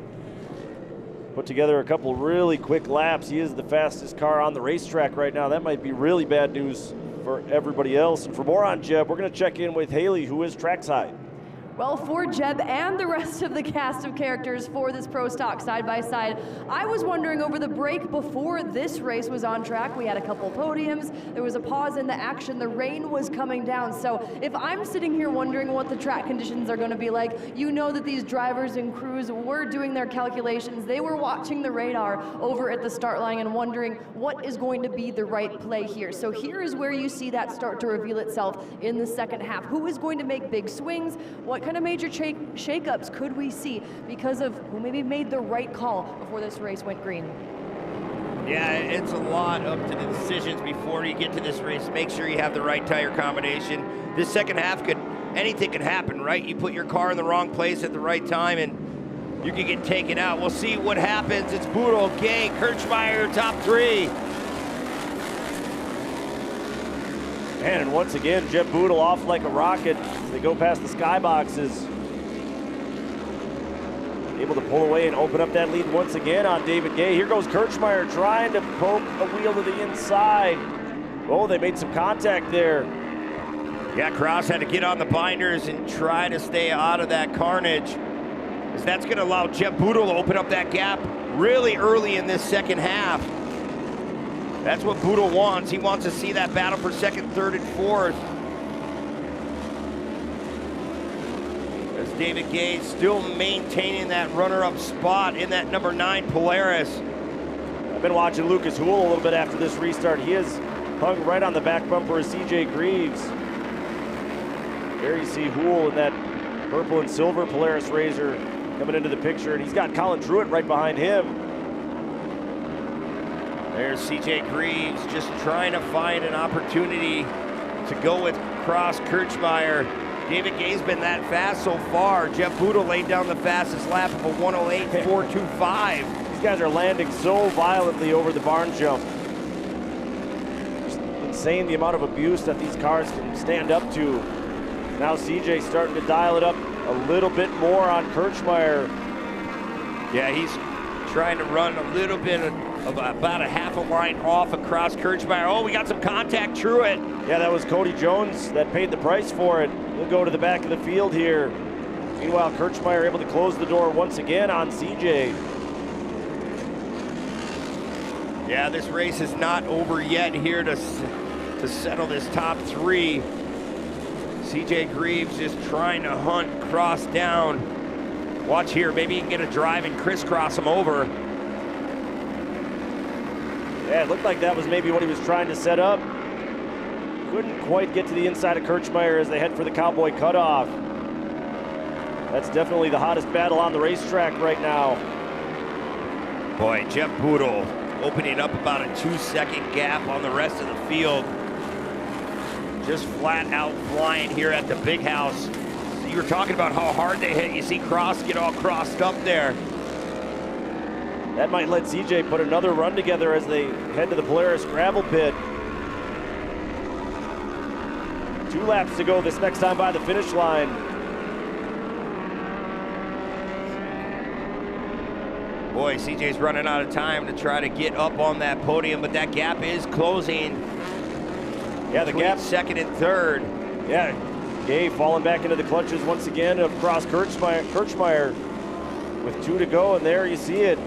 put together a couple really quick laps. He is the fastest car on the racetrack right now. That might be really bad news for everybody else. And for more on Jeb, we're going to check in with Haley, who is trackside. Well, for Jeb and the rest of the cast of characters for this Pro Stock side-by-side, I was wondering over the break before this race was on track, we had a couple podiums, there was a pause in the action, the rain was coming down. So if I'm sitting here wondering what the track conditions are going to be like, you know that these drivers and crews were doing their calculations. They were watching the radar over at the start line and wondering what is going to be the right play here. So here is where you see that start to reveal itself in the second half. Who is going to make big swings? What kind of major shakeups could we see because of who maybe made the right call before this race went green? Yeah, it's a lot up to the decisions before you get to this race. Make sure you have the right tire combination. This second half anything could happen, right? You put your car in the wrong place at the right time and you could get taken out. We'll see what happens. It's Boodle, Gay, Kirchmeier, top 3. And once again, Jeb Boodle off like a rocket as they go past the skyboxes. Able to pull away and open up that lead once again on David Gay. Here goes Kirchmeier trying to poke a wheel to the inside. Oh, they made some contact there. Yeah, Cross had to get on the binders and try to stay out of that carnage, as that's going to allow Jeb Boodle to open up that gap really early in this second half. That's what Boodle wants. He wants to see that battle for second, third, and fourth. As David Gay still maintaining that runner-up spot in that number 9 Polaris. I've been watching Lucas Houle a little bit after this restart. He is hung right on the back bumper of CJ Greaves. There you see Houle in that purple and silver Polaris Razor coming into the picture, and he's got Colin Truitt right behind him. There's CJ Greaves just trying to find an opportunity to go with Cross Kirchmeier. David Gay's been that fast so far. Jeb Boodle laid down the fastest lap of a 108.425. These guys are landing so violently over the barn jump. Just insane the amount of abuse that these cars can stand up to. Now CJ starting to dial it up a little bit more on Kirchmeier. Yeah, he's trying to run a little bit of about a half a line off across Kirchmeier. Oh, we got some contact, Truitt. Yeah, that was Cody Jones that paid the price for it. He'll go to the back of the field here. Meanwhile, Kirchmeier able to close the door once again on CJ. Yeah, this race is not over yet here to settle this top 3. CJ Greaves just trying to hunt Cross down. Watch here, maybe he can get a drive and crisscross him over. Yeah, it looked like that was maybe what he was trying to set up. Couldn't quite get to the inside of Kirchmeier as they head for the Cowboy cutoff. That's definitely the hottest battle on the racetrack right now. Boy, Jeb Boodle opening up about a 2-second gap on the rest of the field. Just flat out flying here at the big house. You were talking about how hard they hit. You see Cross get all crossed up there. That might let CJ put another run together as they head to the Polaris gravel pit. 2 laps to go this next time by the finish line. Boy, CJ's running out of time to try to get up on that podium, but that gap is closing. Yeah, the gap. Second and third. Yeah, Gay falling back into the clutches once again of Cross Kirchmeier with 2 to go, and there you see it.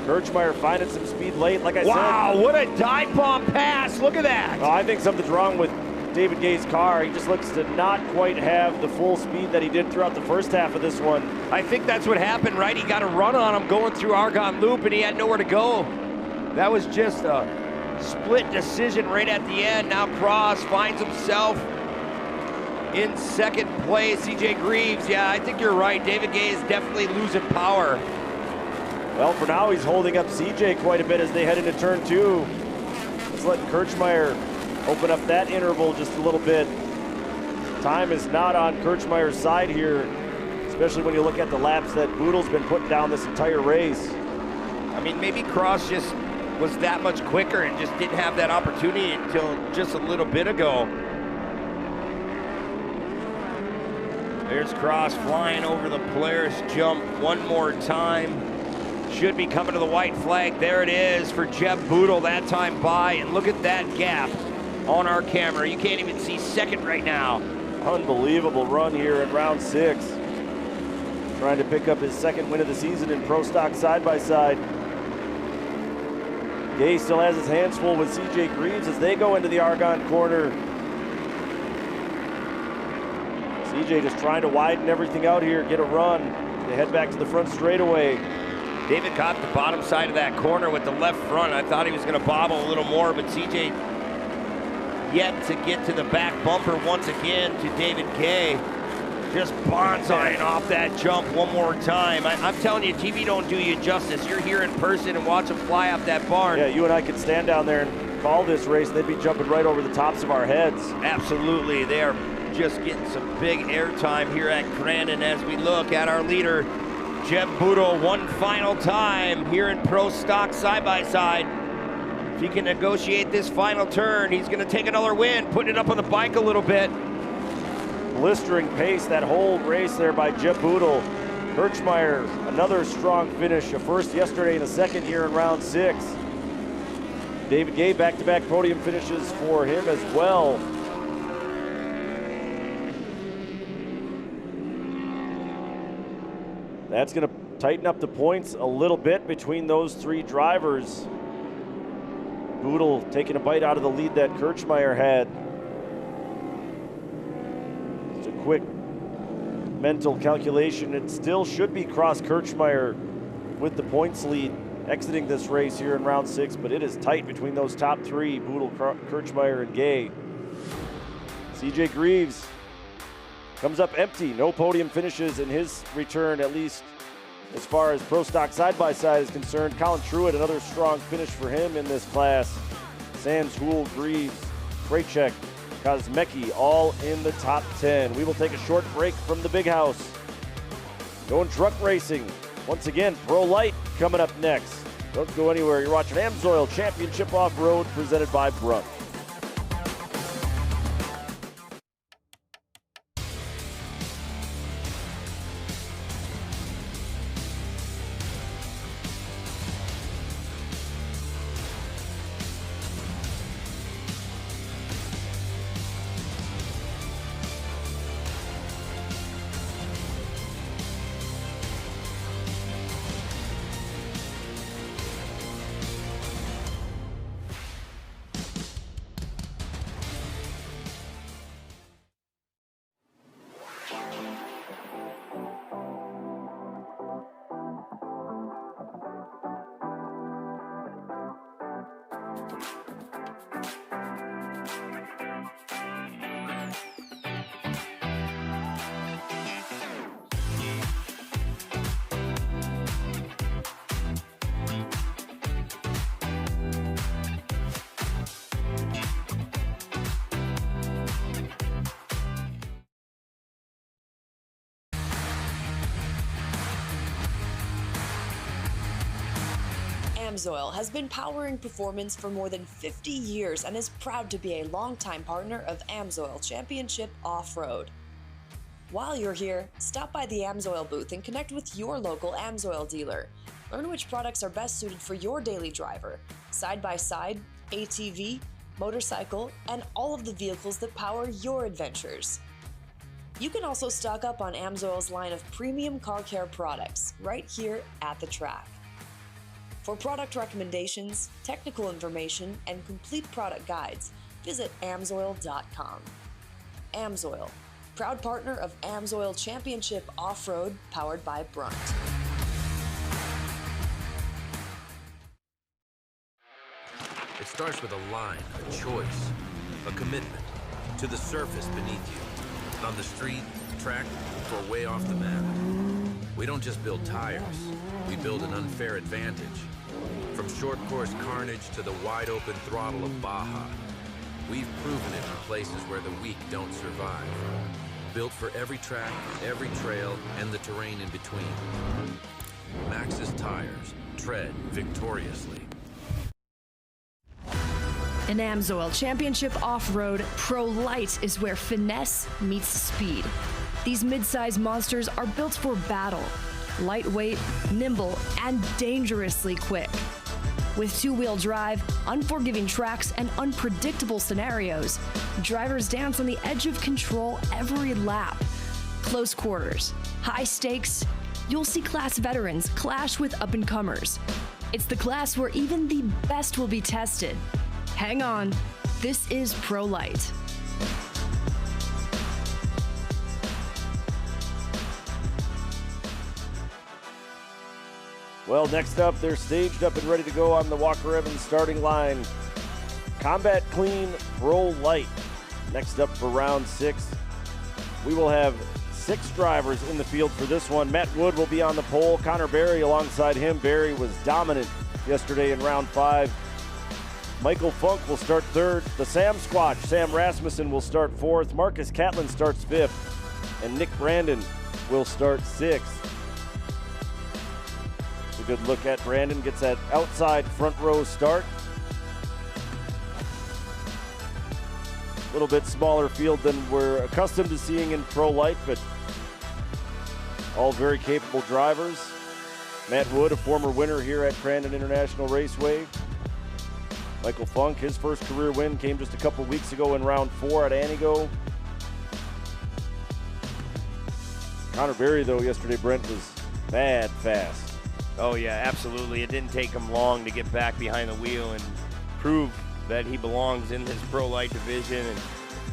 Kirchmeier finding some speed late, like I said. Wow, what a dive bomb pass. Look at that. I think something's wrong with David Gay's car. He just looks to not quite have the full speed that he did throughout the first half of this one. I think that's what happened, right? He got a run on him going through Argonne Loop, and he had nowhere to go. That was just a split decision right at the end. Now Cross finds himself in second place. CJ Greaves, yeah, I think you're right. David Gay is definitely losing power. Well, for now, he's holding up CJ quite a bit as they head into turn 2. Let's let Kirchmeier open up that interval just a little bit. Time is not on Kirchmeier's side here, especially when you look at the laps that Boodle's been putting down this entire race. I mean, maybe Cross just was that much quicker and just didn't have that opportunity until just a little bit ago. There's Cross flying over the Polaris jump one more time. Should be coming to the white flag. There it is for Jeb Boodle that time by, and look at that gap on our camera. You can't even see second right now. Unbelievable run here in round 6. Trying to pick up his second win of the season in Pro Stock side-by-side. Gay still has his hands full with CJ Greaves as they go into the Argonne corner. CJ just trying to widen everything out here, get a run. They head back to the front straightaway. David caught the bottom side of that corner with the left front. I thought he was going to bobble a little more, but CJ yet to get to the back bumper once again to David Gay. just bonsaiing off that jump one more time. I'm telling you, TV don't do you justice. You're here in person and watch them fly up that barn. Yeah, you and I could stand down there and call this race. They'd be jumping right over the tops of our heads. Absolutely. They are just getting some big airtime here at Crandon as we look at our leader, Jeb Boodle, one final time here in Pro Stock side-by-side. If he can negotiate this final turn, he's going to take another win, putting it up on the bike a little bit. Blistering pace that whole race there by Jeb Boodle. Kirchmeier, another strong finish, a first yesterday and a second here in round 6. David Gay, back-to-back podium finishes for him as well. That's going to tighten up the points a little bit between those 3 drivers. Boodle taking a bite out of the lead that Kirchmeier had. Just a quick mental calculation. It still should be Cross Kirchmeier with the points lead exiting this race here in round 6, but it is tight between those top 3, Boodle, Kirchmeier, and Gay. CJ Greaves comes up empty. No podium finishes in his return, at least as far as Pro Stock side-by-side is concerned. Colin Truitt, another strong finish for him in this class. Sands, Houle, Greaves, Krejcik, Kosmecki, all in the top 10. We will take a short break from the big house. Going truck racing. Once again, Pro Light coming up next. Don't go anywhere. You're watching AMSOIL Championship Off-Road presented by Brunt. AMSOIL has been powering performance for more than 50 years and is proud to be a longtime partner of AMSOIL Championship Off-Road. While you're here, stop by the AMSOIL booth and connect with your local AMSOIL dealer. Learn which products are best suited for your daily driver, side-by-side, ATV, motorcycle, and all of the vehicles that power your adventures. You can also stock up on AMSOIL's line of premium car care products right here at the track. For product recommendations, technical information, and complete product guides, visit AMSOIL.com. AMSOIL, proud partner of AMSOIL Championship Off-Road, powered by Brunt. It starts with a line, a choice, a commitment to the surface beneath you, on the street, track, or way off the map. We don't just build tires, we build an unfair advantage. From short course carnage to the wide open throttle of Baja, we've proven it in places where the weak don't survive. Built for every track, every trail, and the terrain in between. Maxxis tires, tread victoriously. In AMSOIL Championship Off-Road, Pro Light is where finesse meets speed. These mid-size monsters are built for battle. Lightweight, nimble, and dangerously quick. With two-wheel drive, unforgiving tracks, and unpredictable scenarios, drivers dance on the edge of control every lap. Close quarters, high stakes, you'll see class veterans clash with up-and-comers. It's the class where even the best will be tested. Hang on, this is Pro Light. Well, next up, they're staged up and ready to go on the Walker Evans starting line. Combat Clean Pro Light. Next up for round 6, we will have 6 drivers in the field for this one. Matt Wood will be on the pole. Connor Berry alongside him. Berry was dominant yesterday in round 5. Michael Funk will start 3rd. The Sam Squatch, Sam Rasmussen, will start 4th. Marcus Catlin starts 5th. And Nick Brandon will start 6th. A good look at Brandon. Gets that outside front row start. A little bit smaller field than we're accustomed to seeing in Pro Light, but all very capable drivers. Matt Wood, a former winner here at Crandon International Raceway. Michael Funk, his first career win came just a couple weeks ago in round 4 at Anigo. Connor Berry, though, yesterday, Brent, was bad fast. Oh yeah, absolutely. It didn't take him long to get back behind the wheel and prove that he belongs in this Pro Light division. And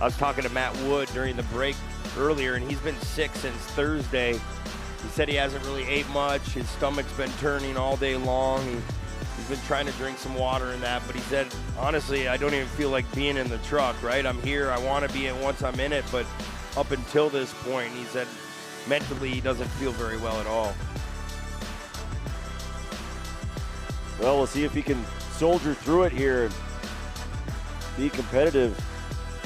I was talking to Matt Wood during the break earlier, and he's been sick since Thursday. He said he hasn't really ate much. His stomach's been turning all day long. He's been trying to drink some water and that, but he said, honestly, I don't even feel like being in the truck, right? I'm here, I want to be in once I'm in it, but up until this point, he said mentally he doesn't feel very well at all. Well, we'll see if he can soldier through it here and be competitive.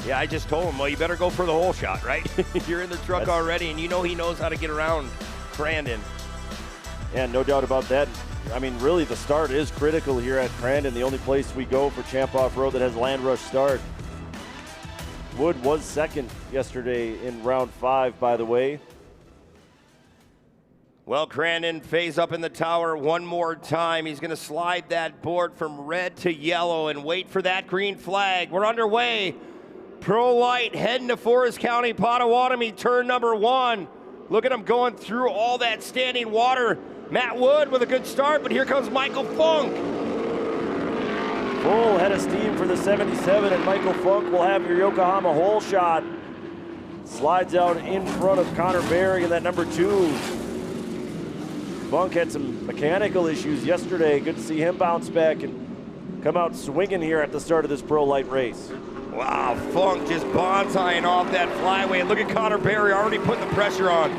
Yeah, I just told him, well, you better go for the whole shot, right? You're in the truck already, and you know he knows how to get around Crandon. Yeah, no doubt about that. I mean, really, the start is critical here at Crandon, the only place we go for Champ Off-Road that has land rush start. Wood was 2nd yesterday in round 5, by the way. Well, Crandon phase up in the tower one more time. He's going to slide that board from red to yellow and wait for that green flag. We're underway. Pro Light heading to Forest County, Potawatomi, turn number 1. Look at him going through all that standing water. Matt Wood with a good start, but here comes Michael Funk. Full head of steam for the 77, and Michael Funk will have your Yokohama hole shot. Slides out in front of Connor Berry in that number 2. Funk had some mechanical issues yesterday. Good to see him bounce back and come out swinging here at the start of this Pro Light race. Wow, Funk just bonsaiing off that flyway. Look at Connor Berry already putting the pressure on.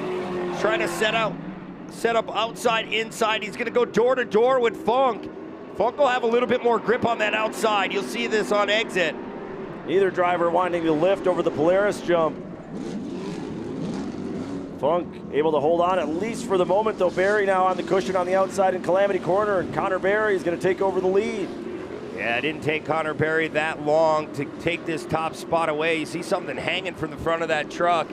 He's trying to set up outside, inside. He's gonna go door to door with Funk. Funk will have a little bit more grip on that outside. You'll see this on exit. Neither driver wanting to lift over the Polaris jump. Funk able to hold on at least for the moment, though. Berry now on the cushion on the outside in Calamity Corner, and Connor Berry is going to take over the lead. Yeah, it didn't take Connor Berry that long to take this top spot away. You see something hanging from the front of that truck.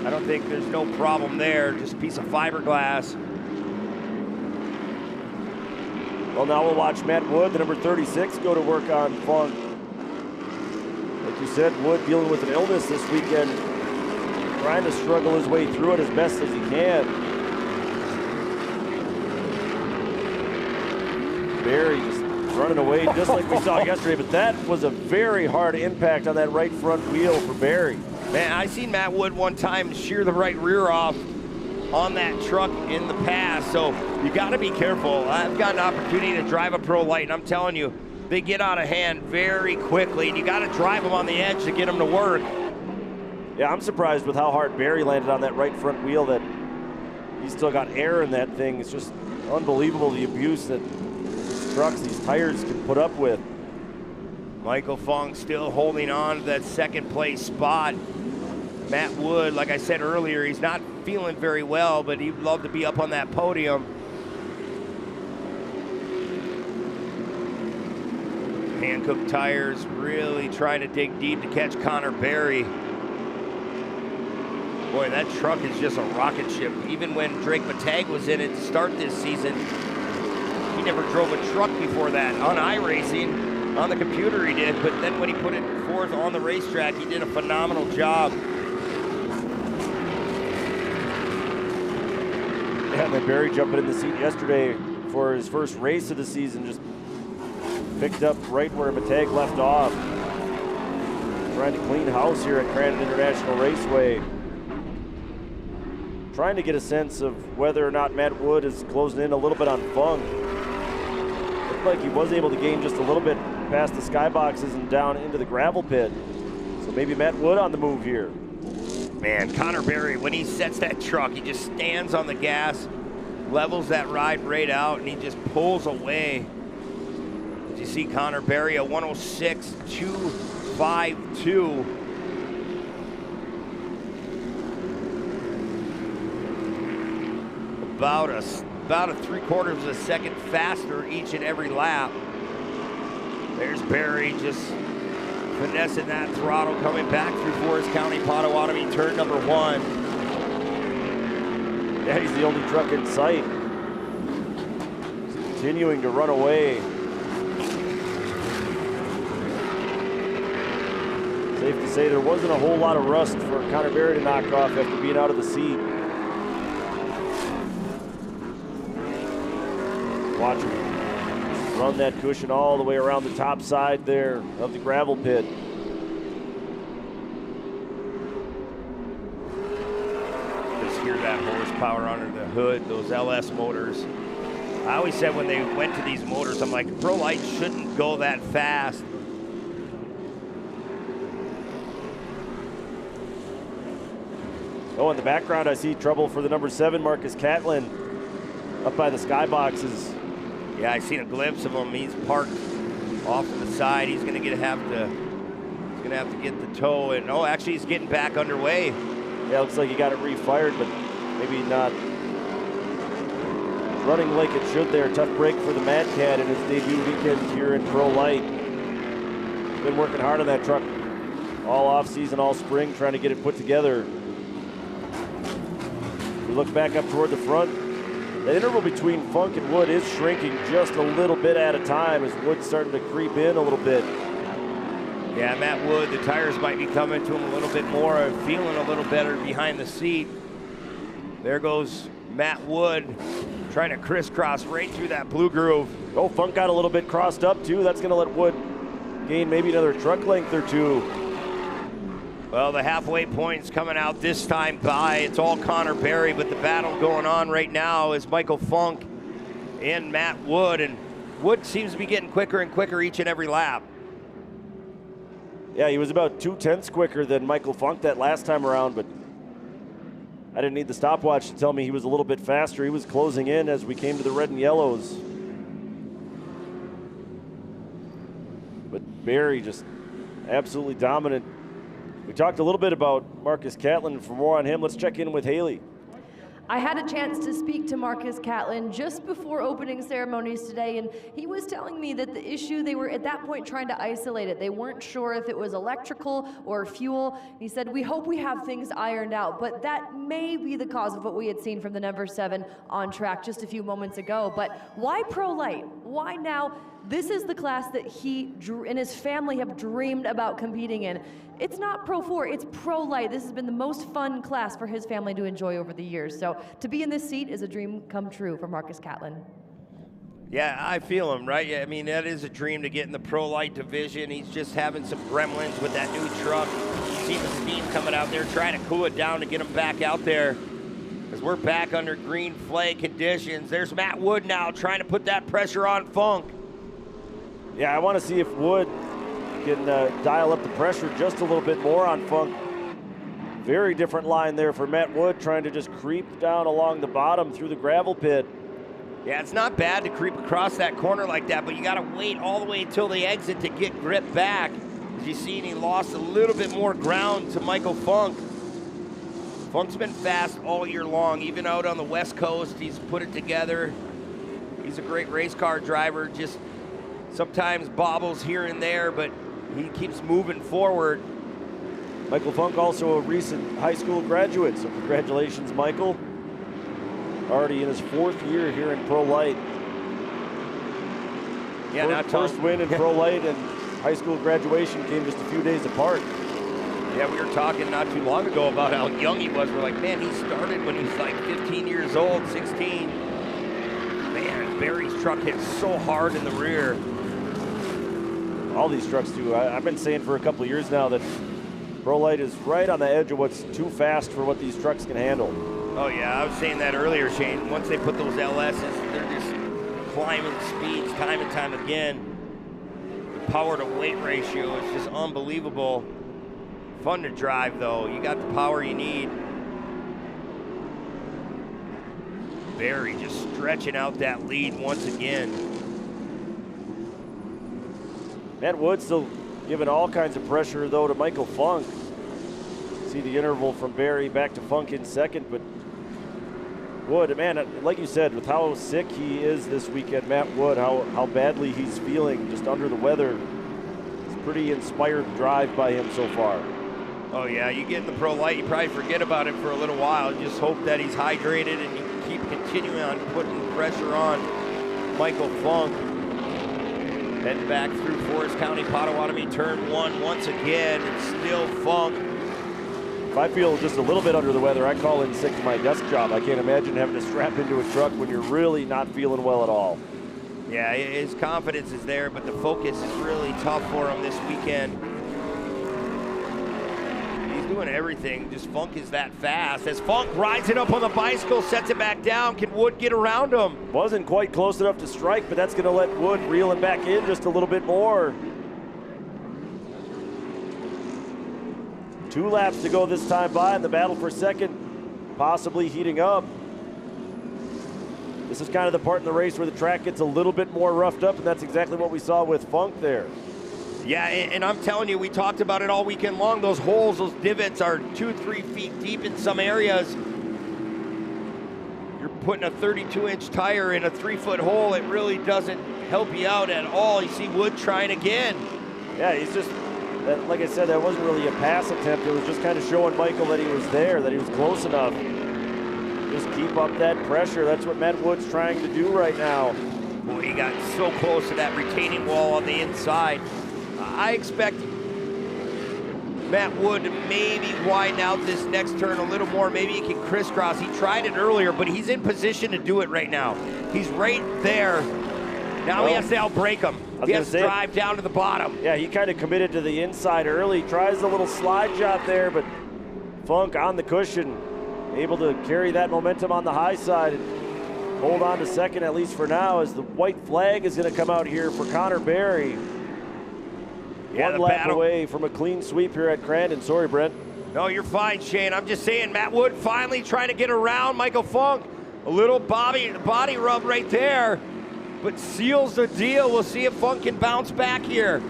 I don't think there's no problem there, just a piece of fiberglass. Well, now we'll watch Matt Wood, the number 36, go to work on Funk. Like you said, Wood dealing with an illness this weekend, trying to struggle his way through it as best as he can. Berry just running away just like we saw yesterday, but that was a very hard impact on that right front wheel for Berry. Man, I seen Matt Wood one time shear the right rear off on that truck in the past, so you gotta be careful. I've got an opportunity to drive a Pro Light, and I'm telling you, they get out of hand very quickly, and you gotta drive them on the edge to get them to work. Yeah, I'm surprised with how hard Berry landed on that right front wheel, that he's still got air in that thing. It's just unbelievable the abuse that these trucks, these tires can put up with. Michael Funk still holding on to that second place spot. Matt Wood, like I said earlier, he's not feeling very well, but he'd love to be up on that podium. Hankook tires really trying to dig deep to catch Connor Berry. Boy, that truck is just a rocket ship. Even when Drake Matag was in it to start this season, he never drove a truck before that. On iRacing, on the computer he did, but then when he put it forth on the racetrack, he did a phenomenal job. Yeah, and then Berry jumping in the seat yesterday for his first race of the season, just picked up right where Matag left off. Trying to clean house here at Crandon International Raceway. Trying to get a sense of whether or not Matt Wood is closing in a little bit on Funk. Looked like he was able to gain just a little bit past the skyboxes and down into the gravel pit. So maybe Matt Wood on the move here. Man, Connor Berry, when he sets that truck, he just stands on the gas, levels that ride right out, and he just pulls away. As you see Connor Berry, a 106.252. About a 3/4 of a second faster each and every lap. There's Berry just finessing that throttle, coming back through Forest County, Potawatomi, turn number 1. Yeah, he's the only truck in sight. He's continuing to run away. Safe to say there wasn't a whole lot of rust for Connor Berry to knock off after being out of the seat. Watch him run that cushion all the way around the top side there of the gravel pit. Just hear that horsepower under the hood, those LS motors. I always said when they went to these motors, I'm like, Pro Light shouldn't go that fast. Oh, in the background, I see trouble for the number 7, Marcus Catlin, up by the skyboxes. Yeah, I seen a glimpse of him. He's parked off to the side. He's gonna have to get the tow. And oh, actually, he's getting back underway. Yeah, looks like he got it refired, but maybe not running like it should there. Tough break for the Mad Cat in his debut weekend here in Pro Light. Been working hard on that truck all off season, all spring, trying to get it put together. We look back up toward the front. The interval between Funk and Wood is shrinking just a little bit at a time as Wood's starting to creep in a little bit. Yeah, Matt Wood, the tires might be coming to him a little bit more, feeling a little better behind the seat. There goes Matt Wood trying to crisscross right through that blue groove. Oh, Funk got a little bit crossed up too. That's gonna let Wood gain maybe another truck length or two. Well, the halfway point's coming out this time by. It's all Connor Berry, but the battle going on right now is Michael Funk and Matt Wood, and Wood seems to be getting quicker and quicker each and every lap. Yeah, he was about 2/10 quicker than Michael Funk that last time around, but I didn't need the stopwatch to tell me he was a little bit faster. He was closing in as we came to the red and yellows. But Berry just absolutely dominant. We talked a little bit about Marcus Catlin. For more on him, let's check in with Haley. I had a chance to speak to Marcus Catlin just before opening ceremonies today, and he was telling me that the issue, they were at that point trying to isolate it. They weren't sure if it was electrical or fuel. He said, we hope we have things ironed out, but that may be the cause of what we had seen from the number 7 on track just a few moments ago. But why Pro Light? Why now? This is the class that he and his family have dreamed about competing in. It's not Pro 4, it's Pro Light. This has been the most fun class for his family to enjoy over the years. So to be in this seat is a dream come true for Marcus Catlin. Yeah, I feel him, right? I mean, that is a dream to get in the Pro Light division. He's just having some gremlins with that new truck. See the steam coming out there, trying to cool it down to get him back out there. As we're back under green flag conditions. There's Matt Wood now trying to put that pressure on Funk. Yeah, I want to see if Wood can dial up the pressure just a little bit more on Funk. Very different line there for Matt Wood, trying to just creep down along the bottom through the gravel pit. Yeah, it's not bad to creep across that corner like that, but you got to wait all the way until the exit to get grip back. As you see, he lost a little bit more ground to Michael Funk. Funk's been fast all year long, even out on the West Coast. He's put it together. He's a great race car driver, just sometimes bobbles here and there, but he keeps moving forward. Michael Funk, also a recent high school graduate, so congratulations, Michael. Already in his 4th year here in Pro Light. Yeah, first win in Pro Light and high school graduation came just a few days apart. Yeah, we were talking not too long ago about how young he was. We're like, man, he started when he's like 15 years old, 16. Man, Barry's truck hits so hard in the rear. All these trucks do. I've been saying for a couple of years now that Pro Light is right on the edge of what's too fast for what these trucks can handle. Oh yeah, I was saying that earlier, Shane. Once they put those LSs, they're just climbing speeds time and time again. The power to weight ratio is just unbelievable. Fun to drive, though. You got the power you need. Barry just stretching out that lead once again. Matt Wood still giving all kinds of pressure, though, to Michael Funk. See the interval from Barry back to Funk in second, but Wood, man, like you said, with how sick he is this weekend, Matt Wood, how badly he's feeling, just under the weather. It's a pretty inspired drive by him so far. Oh yeah, you get in the pro light, you probably forget about it for a little while. Just hope that he's hydrated and you keep continuing on putting pressure on Michael Funk. Heading back through Forest County, Potawatomi, turn 1 once again. It's still Funk. If I feel just a little bit under the weather, I call in sick to my desk job. I can't imagine having to strap into a truck when you're really not feeling well at all. Yeah, his confidence is there, but the focus is really tough for him this weekend. He's doing everything, just Funk is that fast. As Funk rides it up on the bicycle, sets it back down, can Wood get around him? Wasn't quite close enough to strike, but that's gonna let Wood reel it back in just a little bit more. 2 laps to go this time by, and the battle for second possibly heating up. This is kind of the part in the race where the track gets a little bit more roughed up, and that's exactly what we saw with Funk there. Yeah, and I'm telling you, we talked about it all weekend long. Those holes, those divots are 2-3 feet deep in some areas. You're putting a 32-inch tire in a 3-foot hole. It really doesn't help you out at all. You see Wood trying again. Yeah, he's just, like I said, that wasn't really a pass attempt. It was just kind of showing Michael that he was there, that he was close enough. Just keep up that pressure. That's what Matt Wood's trying to do right now. Boy, he got so close to that retaining wall on the inside. I expect Matt Wood to maybe widen out this next turn a little more. Maybe he can crisscross. He tried it earlier, but he's in position to do it right now. He's right there. Now he has to outbrake him. He has to drive down to the bottom. Yeah, he kind of committed to the inside early. Tries a little slide job there, but Funk on the cushion, able to carry that momentum on the high side and hold on to second, at least for now, as the white flag is going to come out here for Connor Barry. Yeah, One lap away from a clean sweep here at Crandon. Sorry, Brent. No, you're fine, Shane. I'm just saying Matt Wood finally trying to get around Michael Funk. A little body rub right there, but seals the deal. We'll see if Funk can bounce back here.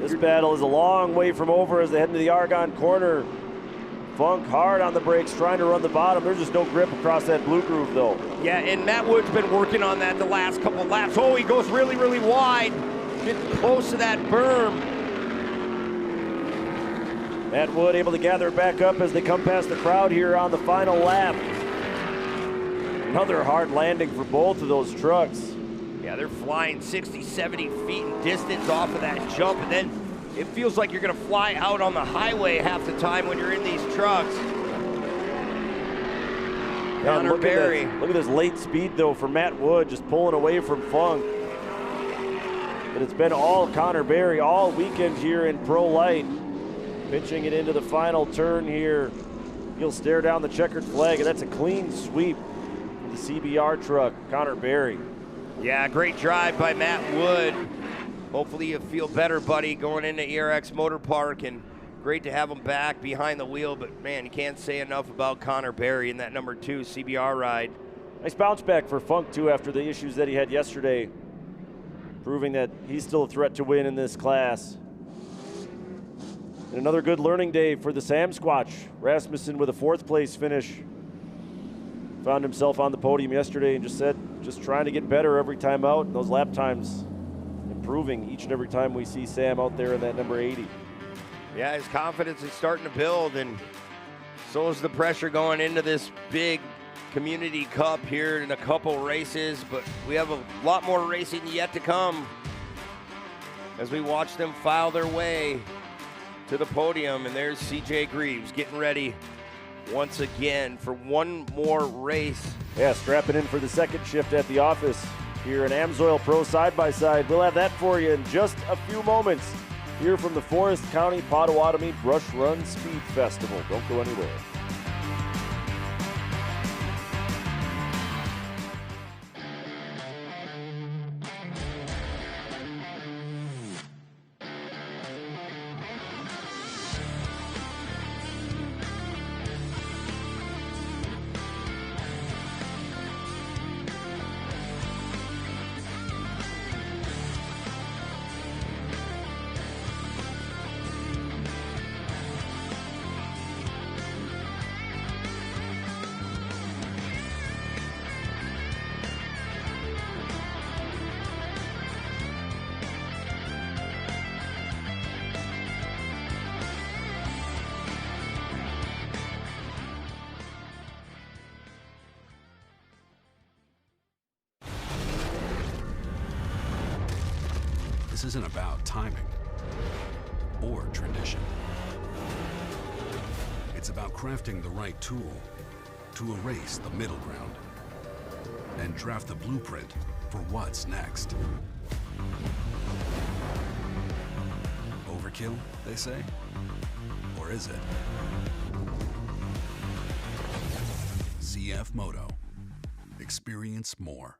This battle is a long way from over as they head into the Argonne corner. Funk hard on the brakes, trying to run the bottom. There's just no grip across that blue groove, though. Yeah, and Matt Wood's been working on that the last couple laps. Oh, he goes really, really wide. Getting close to that berm. Matt Wood able to gather it back up as they come past the crowd here on the final lap. Another hard landing for both of those trucks. Yeah, they're flying 60, 70 feet in distance off of that jump, and then it feels like you're gonna fly out on the highway half the time when you're in these trucks. Connor Barry. Look at this late speed, though, for Matt Wood, just pulling away from Funk. But it's been all Connor Barry all weekend here in Pro Light. Pitching it into the final turn here. He'll stare down the checkered flag, and that's a clean sweep for the CBR truck, Connor Barry. Yeah, great drive by Matt Wood. Hopefully you feel better, buddy, going into ERX Motor Park, and great to have him back behind the wheel, but man, you can't say enough about Connor Barry in that number 2 CBR ride. Nice bounce back for Funk, too, after the issues that he had yesterday, proving that he's still a threat to win in this class. And another good learning day for the Sam Squatch. Rasmussen with a 4th place finish. Found himself on the podium yesterday and just said, just trying to get better every time out, and those lap times improving each and every time we see Sam out there in that number 80. Yeah, his confidence is starting to build, and so is the pressure going into this big Community Cup here in a couple races, but we have a lot more racing yet to come as we watch them file their way to the podium. And there's CJ Greaves getting ready once again for one more race. Yeah, strapping in for the second shift at the office here in AMSOIL Pro Side-by-Side. We'll have that for you in just a few moments here from the Forest County Potawatomi Brush Run Speed Festival. Don't go anywhere. This isn't about timing or tradition. It's about crafting the right tool to erase the middle ground and draft the blueprint for what's next. Overkill, they say? Or is it? CF Moto. Experience more.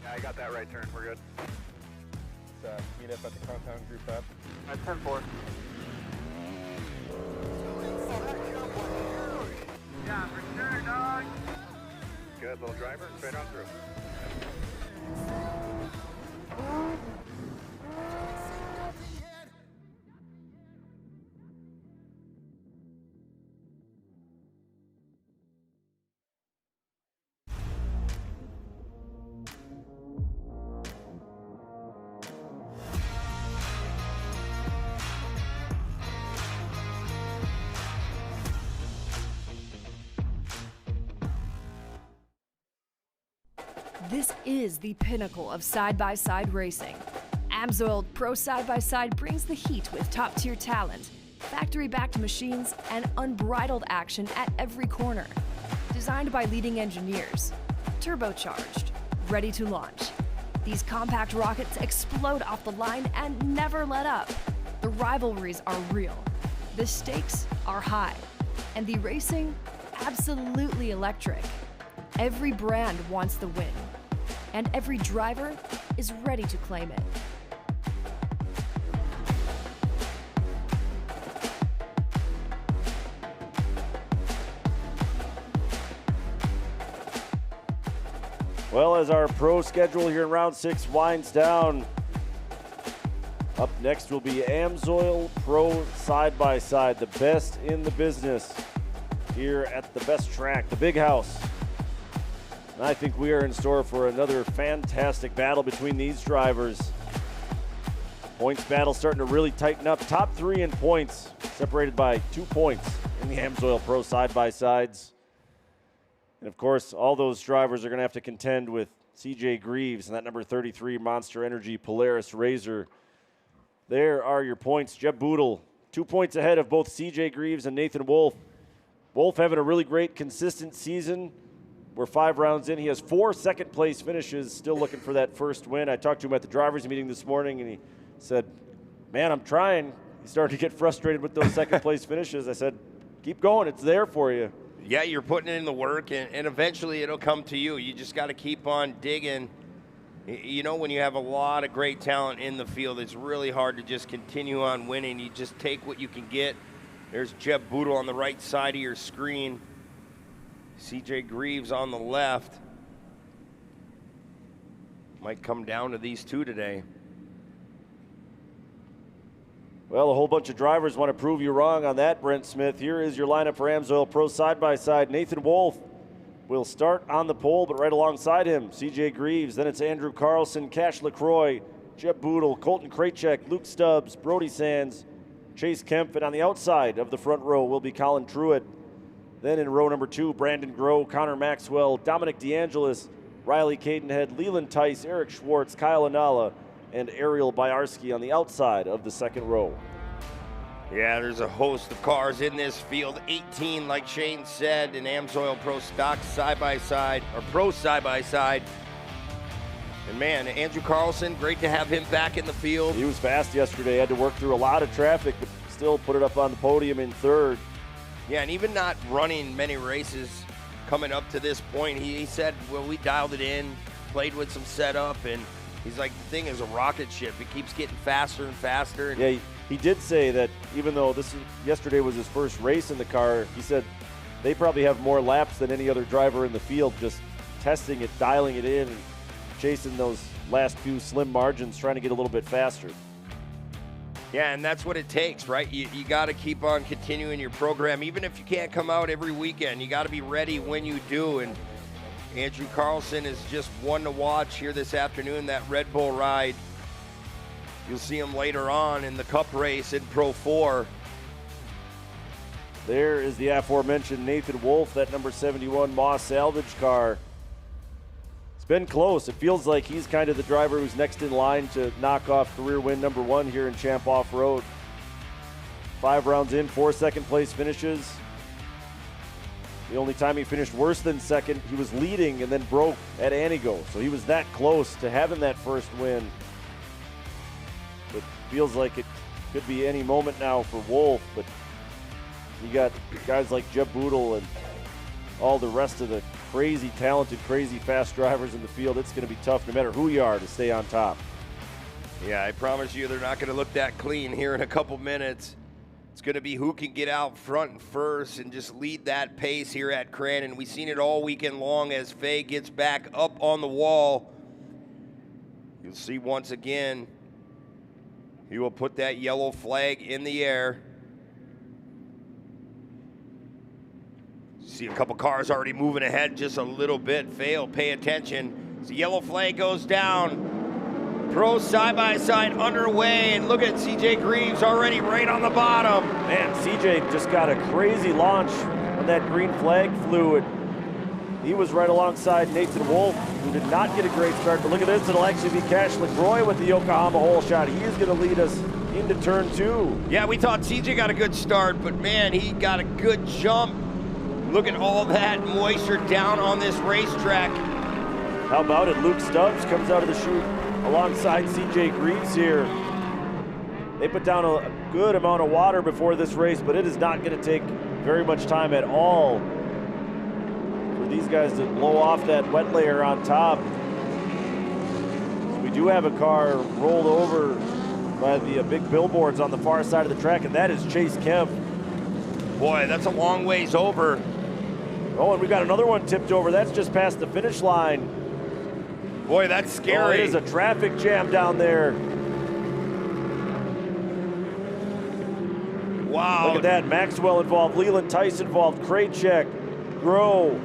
I got that right turn. We're good. Let's meet up at the compound group up. At 10-4. Yeah, for sure, dog. Good little driver, straight on through. This is the pinnacle of side-by-side racing. AMSOIL Pro Side-by-Side brings the heat with top-tier talent, factory-backed machines, and unbridled action at every corner. Designed by leading engineers, turbocharged, ready to launch. These compact rockets explode off the line and never let up. The rivalries are real, the stakes are high, and the racing absolutely electric. Every brand wants the win, and every driver is ready to claim it. Well, as our pro schedule here in round 6 winds down, up next will be AMSOIL Pro Side-by-Side, the best in the business here at the best track, the Big House. And I think we are in store for another fantastic battle between these drivers. Points battle starting to really tighten up. Top 3 in points, separated by 2 points in the AMSOIL Pro Side-by-Sides. And of course, all those drivers are going to have to contend with CJ Greaves and that number 33 Monster Energy Polaris Razor. There are your points. Jeb Boodle, 2 points ahead of both CJ Greaves and Nathan Wolf. Wolf having a really great, consistent season. We're 5 rounds in. He has 4 second-place finishes, still looking for that first win. I talked to him at the drivers' meeting this morning, and he said, man, I'm trying. He started to get frustrated with those second-place finishes. I said, keep going. It's there for you. Yeah, you're putting in the work, and eventually it'll come to you. You just got to keep on digging. You know, when you have a lot of great talent in the field, it's really hard to just continue on winning. You just take what you can get. There's Jeb Boodle on the right side of your screen. CJ Greaves on the left. Might come down to these two today. Well, a whole bunch of drivers want to prove you wrong on that, Brent Smith. Here is your lineup for AMSOIL Pro Side-by-Side. Nathan Wolf will start on the pole, but right alongside him, CJ Greaves. Then it's Andrew Carlson, Cash LaCroix, Jeb Boodle, Colton Krajcek, Luke Stubbs, Brody Sands, Chase Kemp, and on the outside of the front row will be Colin Truitt. Then in row number 2, Brandon Groh, Connor Maxwell, Dominic DeAngelis, Riley Cadenhead, Leland Tice, Eric Schwartz, Kyle Anala, and Ariel Byarski on the outside of the second row. Yeah, there's a host of cars in this field. 18, like Shane said, in AMSOIL Pro Stock Side-by-Side, or Pro Side-by-Side. And man, Andrew Carlson, great to have him back in the field. He was fast yesterday, had to work through a lot of traffic, but still put it up on the podium in 3rd. Yeah, and even not running many races coming up to this point, he said, well, we dialed it in, played with some setup, and he's like, the thing is a rocket ship. It keeps getting faster and faster. And yeah, he did say that even though yesterday was his first race in the car, he said they probably have more laps than any other driver in the field, just testing it, dialing it in, and chasing those last few slim margins, trying to get a little bit faster. Yeah, and that's what it takes, right? You got to keep on continuing your program. Even if you can't come out every weekend, you got to be ready when you do. And Andrew Carlson is just one to watch here this afternoon, that Red Bull ride. You'll see him later on in the Cup race in Pro 4. There is the aforementioned Nathan Wolf, that number 71 Moss salvage car. It's been close. It feels like he's kind of the driver who's next in line to knock off career win number 1 here in Champ Off-Road. 5 rounds in, 4 second place finishes. The only time he finished worse than second, he was leading and then broke at Anigo. So he was that close to having that first win. It feels like it could be any moment now for Wolf, but you got guys like Jeb Boodle and all the rest of the crazy talented, crazy fast drivers in the field. It's going to be tough no matter who you are to stay on top. Yeah, I promise you they're not going to look that clean here in a couple minutes. It's going to be who can get out front and first and just lead that pace here at Crandon. We've seen it all weekend long as Faye gets back up on the wall. You'll see once again, he will put that yellow flag in the air. See a couple cars already moving ahead just a little bit. Faye will pay attention. As the yellow flag goes down. Pro side-by-side underway, and look at CJ Greaves already right on the bottom. Man, CJ just got a crazy launch when that green flag flew. And he was right alongside Nathan Wolf, who did not get a great start. But look at this, it'll actually be Cash LaCroix with the Yokohama hole shot. He is going to lead us into turn 2. Yeah, we thought CJ got a good start, but man, he got a good jump. Look at all that moisture down on this racetrack. How about it? Luke Stubbs comes out of the chute alongside CJ Greaves here. They put down a good amount of water before this race, but it is not going to take very much time at all for these guys to blow off that wet layer on top. So we do have a car rolled over by the big billboards on the far side of the track, and that is Chase Kemp. Boy, that's a long ways over. Oh, and we got another one tipped over. That's just past the finish line. Boy, that's scary. Oh, it is a traffic jam down there. Wow. Look at that. Maxwell involved, Leland Tice involved, Krajcek, Groh.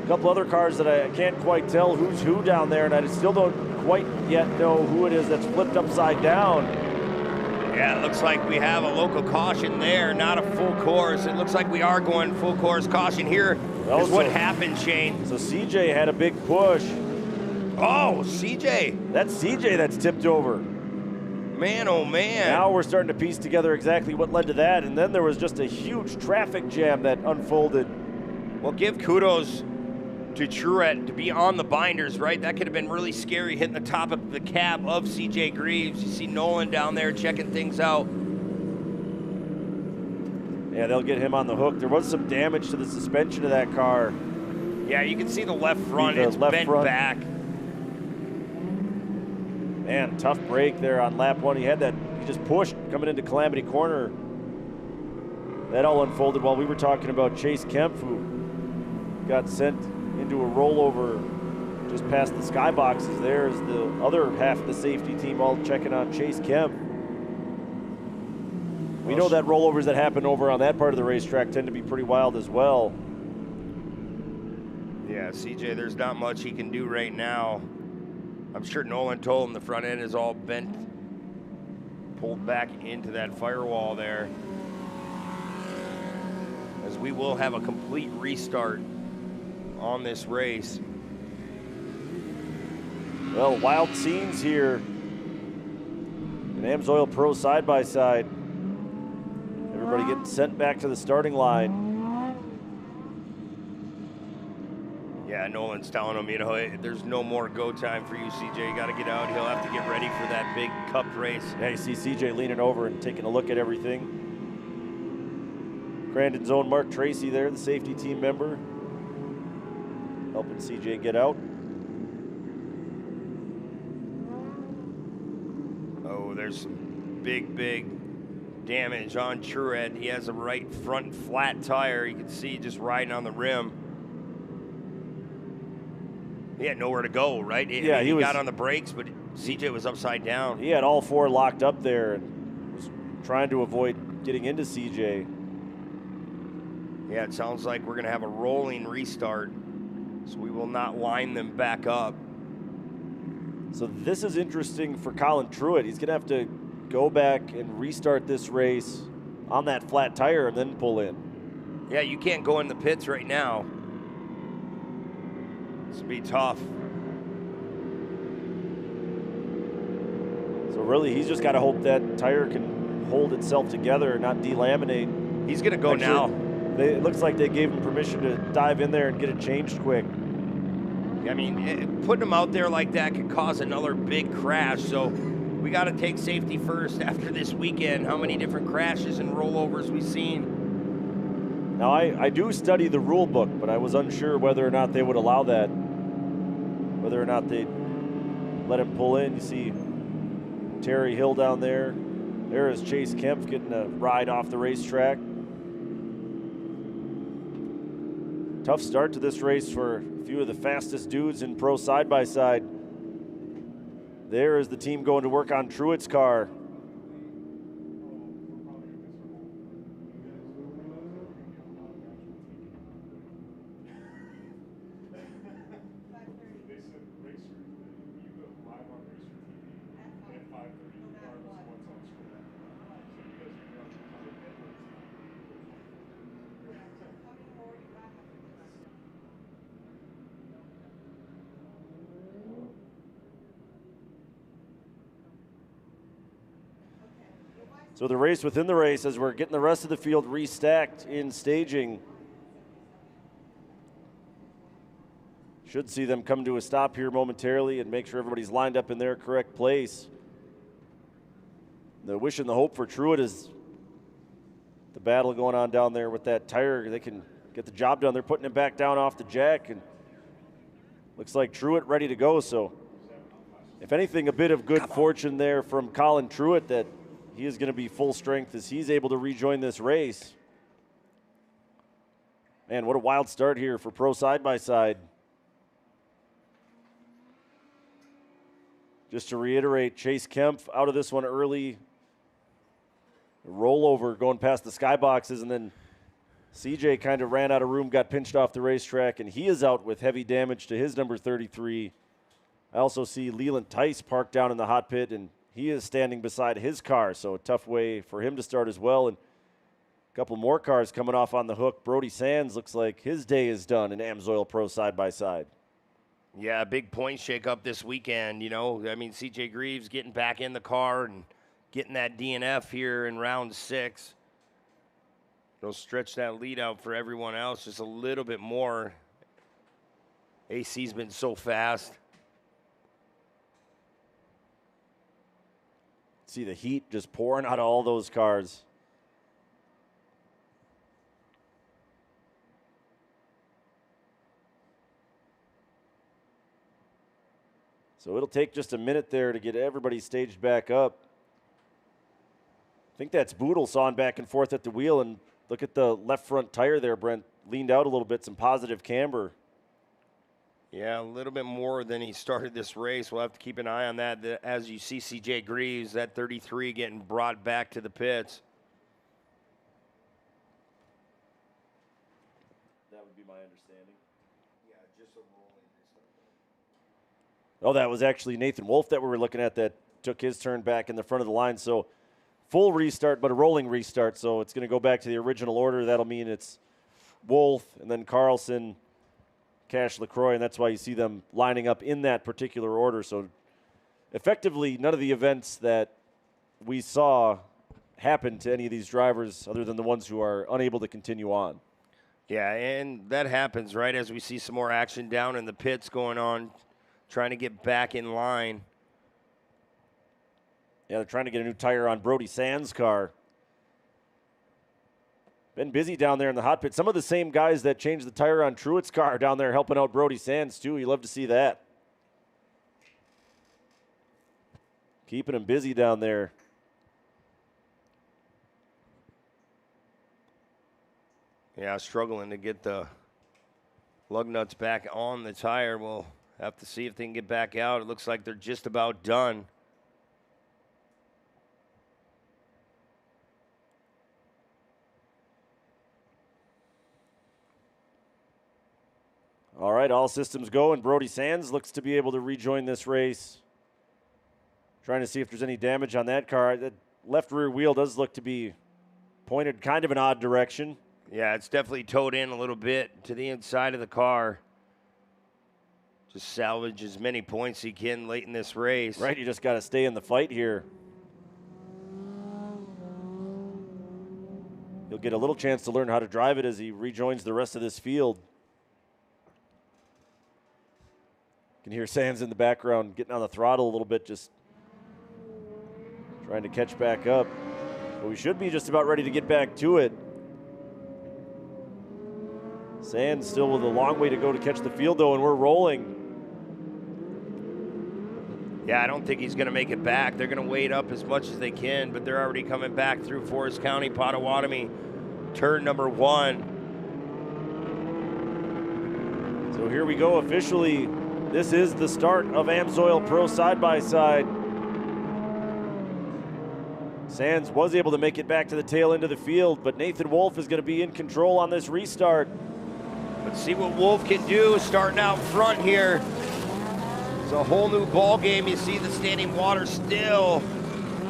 A couple other cars that I can't quite tell who's who down there, and I still don't quite yet know who it is that's flipped upside down. Yeah, it looks like we have a local caution there, not a full course. It looks like we are going full course caution here. Well, is what happened, Shane. So CJ had a big push. Oh, CJ. That's CJ that's tipped over. Man, oh man. Now we're starting to piece together exactly what led to that, and then there was just a huge traffic jam that unfolded. Well, give kudos to Truett to be on the binders, right? That could have been really scary, hitting the top of the cab of CJ Greaves. You see Nolan down there checking things out. Yeah, they'll get him on the hook. There was some damage to the suspension of that car. Yeah, you can see the left front. It's bent back. Man, tough break there on lap 1. He just pushed coming into Calamity Corner. That all unfolded while we were talking about Chase Kemp, who got sent into a rollover just past the skyboxes. There's the other half of the safety team all checking on Chase Kemp. We know that rollovers that happen over on that part of the racetrack tend to be pretty wild as well. Yeah, CJ, there's not much he can do right now. I'm sure Nolan told him the front end is all bent, pulled back into that firewall there. As we will have a complete restart on this race. Well, wild scenes here. An AMSOIL Pro side-by-side. Everybody getting sent back to the starting line. Yeah, Nolan's telling him, you know, hey, there's no more go time for you, CJ. You got to get out. He'll have to get ready for that big cup race. Yeah, you see CJ leaning over and taking a look at everything. Crandon's own Mark Tracy there, the safety team member, helping CJ get out. Oh, there's some big damage on Truett. He has a right front flat tire. You can see just riding on the rim. He had nowhere to go, right? Yeah, he got on the brakes, but CJ was upside down. He had all four locked up there and was trying to avoid getting into CJ. Yeah, it sounds like we're going to have a rolling restart, so we will not line them back up. So this is interesting for Colin Truett. He's going to have to go back and restart this race on that flat tire and then pull in. Yeah, you can't go in the pits right now. This will be tough. So really, he's just got to hope that tire can hold itself together and not delaminate. He's going to go now. It looks like they gave him permission to dive in there and get it changed quick. I mean, putting him out there like that could cause another big crash. So we got to take safety first after this weekend. How many different crashes and rollovers we've seen. Now, I do study the rule book, but I was unsure whether or not they would allow that, whether or not they'd let him pull in. You see Terry Hill down there. There is Chase Kempf getting a ride off the racetrack. Tough start to this race for a few of the fastest dudes in pro side-by-side. There is the team going to work on Truett's car. So the race within the race as we're getting the rest of the field restacked in staging. Should see them come to a stop here momentarily and make sure everybody's lined up in their correct place. The wish and the hope for Truett is the battle going on down there with that tire. They can get the job done. They're putting it back down off the jack, and looks like Truett ready to go. So if anything, a bit of good fortune there from Colin Truett that he is going to be full strength as he's able to rejoin this race. Man, what a wild start here for pro side-by-side. Just to reiterate, Chase Kempf out of this one early. Rollover going past the skyboxes, and then CJ kind of ran out of room, got pinched off the racetrack, and he is out with heavy damage to his number 33. I also see Leland Tice parked down in the hot pit, and he is standing beside his car, so a tough way for him to start as well. And a couple more cars coming off on the hook. Brody Sands looks like his day is done in AMSOIL Pro side-by-side. Yeah, big point shake-up this weekend, you know. I mean, CJ Greaves getting back in the car and getting that DNF here in round 6. It'll stretch that lead out for everyone else just a little bit more. AC's been so fast. See the heat just pouring out of all those cars. So it'll take just a minute there to get everybody staged back up. I think that's Boodle sawing back and forth at the wheel, and look at the left front tire there, Brent. Leaned out a little bit, some positive camber. Yeah, a little bit more than he started this race. We'll have to keep an eye on that. As you see CJ Greaves, that 33 getting brought back to the pits. That would be my understanding. Yeah, just a rolling. Oh, that was actually Nathan Wolf that we were looking at that took his turn back in the front of the line. So full restart, but a rolling restart. So it's going to go back to the original order. That'll mean it's Wolf and then Carlson, Cash LaCroix, and that's why you see them lining up in that particular order. So effectively, none of the events that we saw happened to any of these drivers other than the ones who are unable to continue on. Yeah, and that happens, right, as we see some more action down in the pits going on, trying to get back in line. Yeah, they're trying to get a new tire on Brody Sands' car. Been busy down there in the hot pit. Some of the same guys that changed the tire on Truett's car down there helping out Brody Sands, too. You love to see that. Keeping him busy down there. Yeah, struggling to get the lug nuts back on the tire. We'll have to see if they can get back out. It looks like they're just about done. All right, all systems go, and Brody Sands looks to be able to rejoin this race. Trying to see if there's any damage on that car. That left rear wheel does look to be pointed kind of an odd direction. Yeah, it's definitely towed in a little bit to the inside of the car. Just salvage as many points he can late in this race. Right, you just got to stay in the fight here. He'll get a little chance to learn how to drive it as he rejoins the rest of this field. You can hear Sands in the background getting on the throttle a little bit, just trying to catch back up. But we should be just about ready to get back to it. Sands still with a long way to go to catch the field, though, and we're rolling. Yeah, I don't think he's going to make it back. They're going to wait up as much as they can, but they're already coming back through Forest County, Potawatomi, turn number 1. So here we go officially. This is the start of AMSOIL Pro Side-by-Side. Sands was able to make it back to the tail end of the field, but Nathan Wolf is going to be in control on this restart. Let's see what Wolf can do starting out front here. It's a whole new ball game. You see the standing water still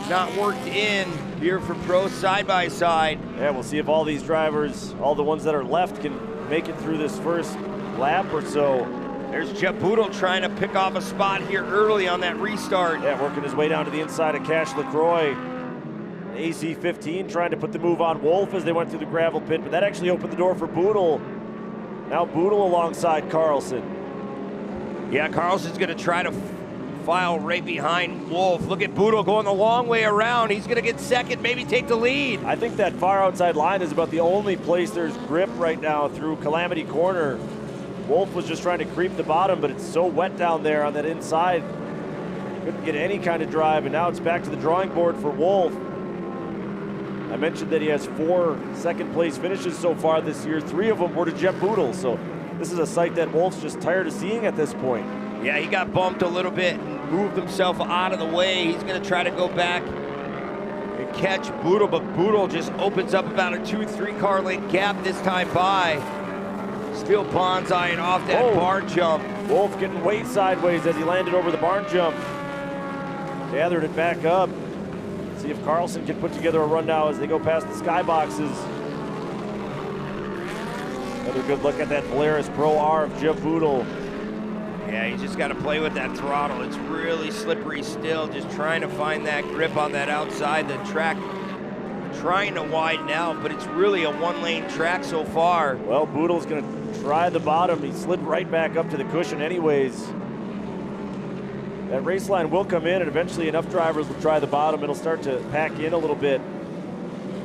not worked in here for Pro Side-by-Side. Yeah, we'll see if all these drivers, all the ones that are left, can make it through this first lap or so. There's Jeff Boodle trying to pick off a spot here early on that restart. Yeah, working his way down to the inside of Cash LaCroix. AC-15 trying to put the move on Wolf as they went through the gravel pit, but that actually opened the door for Boodle. Now Boodle alongside Carlson. Yeah, Carlson's going to try to file right behind Wolf. Look at Boodle going the long way around. He's going to get second, maybe take the lead. I think that far outside line is about the only place there's grip right now through Calamity Corner. Wolf was just trying to creep the bottom, but it's so wet down there on that inside. Couldn't get any kind of drive, and now it's back to the drawing board for Wolf. I mentioned that he has 4 second-place finishes so far this year. 3 of them were to Jeff Boodle, so this is a sight that Wolf's just tired of seeing at this point. Yeah, he got bumped a little bit and moved himself out of the way. He's going to try to go back and catch Boodle, but Boodle just opens up about a 2-3 car length gap this time by. Still bonsaiing off that barn jump. Wolf getting way sideways as he landed over the barn jump. Gathered it back up. See if Carlson can put together a run now as they go past the skyboxes. Another good look at that Polaris Pro R of Jeff Boodle. Yeah, you just got to play with that throttle. It's really slippery still, just trying to find that grip on that outside. The track trying to widen out, but it's really a 1-lane track so far. Well, Boodle's going to try the bottom. He slid right back up to the cushion anyways. That race line will come in, and eventually enough drivers will try the bottom. It'll start to pack in a little bit.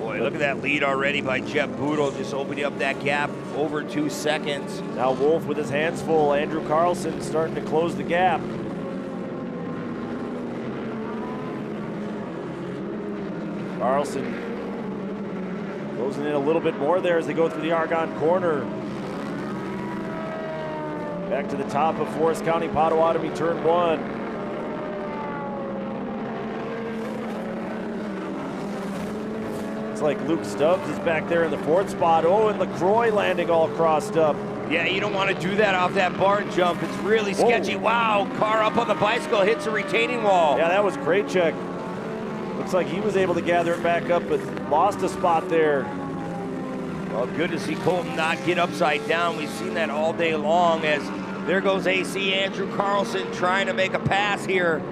Boy, look at that lead already by Jeff Boodle, just opening up that gap over 2 seconds. Now Wolf with his hands full. Andrew Carlson starting to close the gap. Carlson closing in a little bit more there as they go through the Argonne corner. Back to the top of Forest County, Potawatomi, turn 1. It's like Luke Stubbs is back there in the 4th spot. Oh, and LaCroix landing all crossed up. Yeah, you don't want to do that off that barn jump. It's really sketchy. Wow, car up on the bicycle, hits a retaining wall. Yeah, that was great check. Looks like he was able to gather it back up, but lost a spot there. Well, good to see Colton not get upside down. We've seen that all day long as there goes AC Andrew Carlson trying to make a pass here.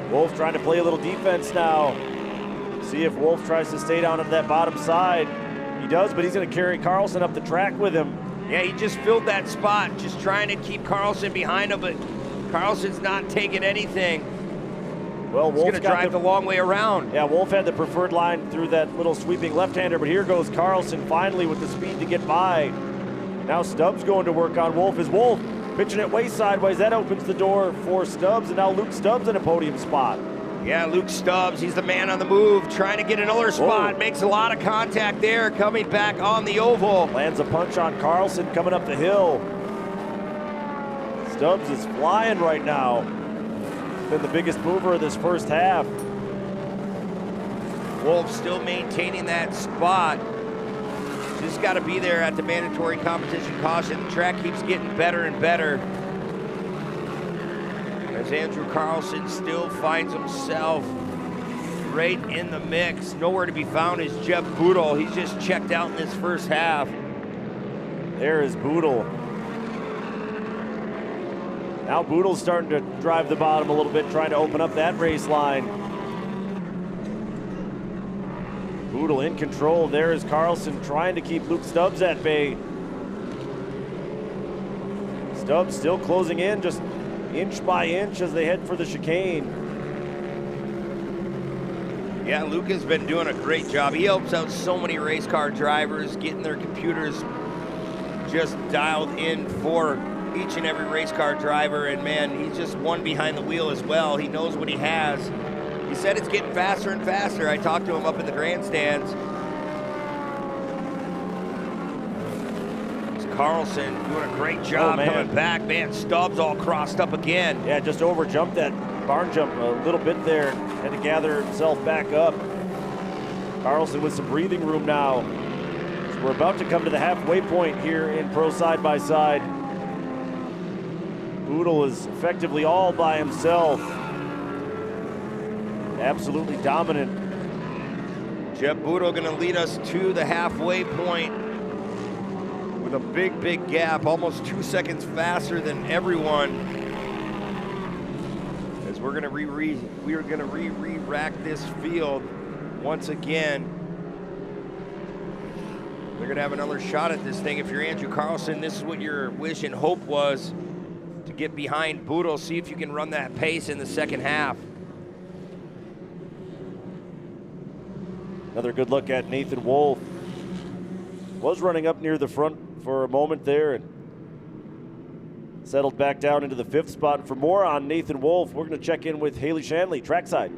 Wolf trying to play a little defense now. See if Wolf tries to stay down on that bottom side. He does, but he's going to carry Carlson up the track with him. Yeah, he just filled that spot, just trying to keep Carlson behind him, but Carlson's not taking anything. Well, Wolf's going to drive the long way around. Yeah, Wolf had the preferred line through that little sweeping left-hander, but here goes Carlson finally with the speed to get by. Now Stubbs going to work on Wolf. Is Wolf pitching it way sideways? That opens the door for Stubbs, and now Luke Stubbs in a podium spot. Yeah, Luke Stubbs, he's the man on the move, trying to get another spot. Makes a lot of contact there, coming back on the oval. Lands a punch on Carlson coming up the hill. Stubbs is flying right now. Been the biggest mover of this first half. Wolf still maintaining that spot. Just got to be there at the mandatory competition caution. The track keeps getting better and better. As Andrew Carlson still finds himself right in the mix. Nowhere to be found is Jeff Boodle. He's just checked out in this first half. There is Boodle. Now Boodle's starting to drive the bottom a little bit, trying to open up that race line. Boodle in control. There is Carlson trying to keep Luke Stubbs at bay. Stubbs still closing in, just inch by inch as they head for the chicane. Yeah, Luke has been doing a great job. He helps out so many race car drivers, getting their computers just dialed in for each and every race car driver. And man, he's just one behind the wheel as well. He knows what he has. He said it's getting faster and faster. I talked to him up in the grandstands. Carlson doing a great job coming back. Man, Stubbs all crossed up again. Yeah, just overjumped that barn jump a little bit there. Had to gather himself back up. Carlson with some breathing room now. So we're about to come to the halfway point here in Pro Side by Side. Boodle is effectively all by himself. Absolutely dominant. Jeff Boodle gonna lead us to the halfway point with a big, big gap, almost 2 seconds faster than everyone. As we're gonna re-rack this field once again. They're gonna have another shot at this thing. If you're Andrew Carlson, this is what your wish and hope was, to get behind Boodle, see if you can run that pace in the second half. Another good look at Nathan Wolf. Was running up near the front for a moment there and settled back down into the 5th spot. And for more on Nathan Wolf, we're going to check in with Haley Shanley, trackside.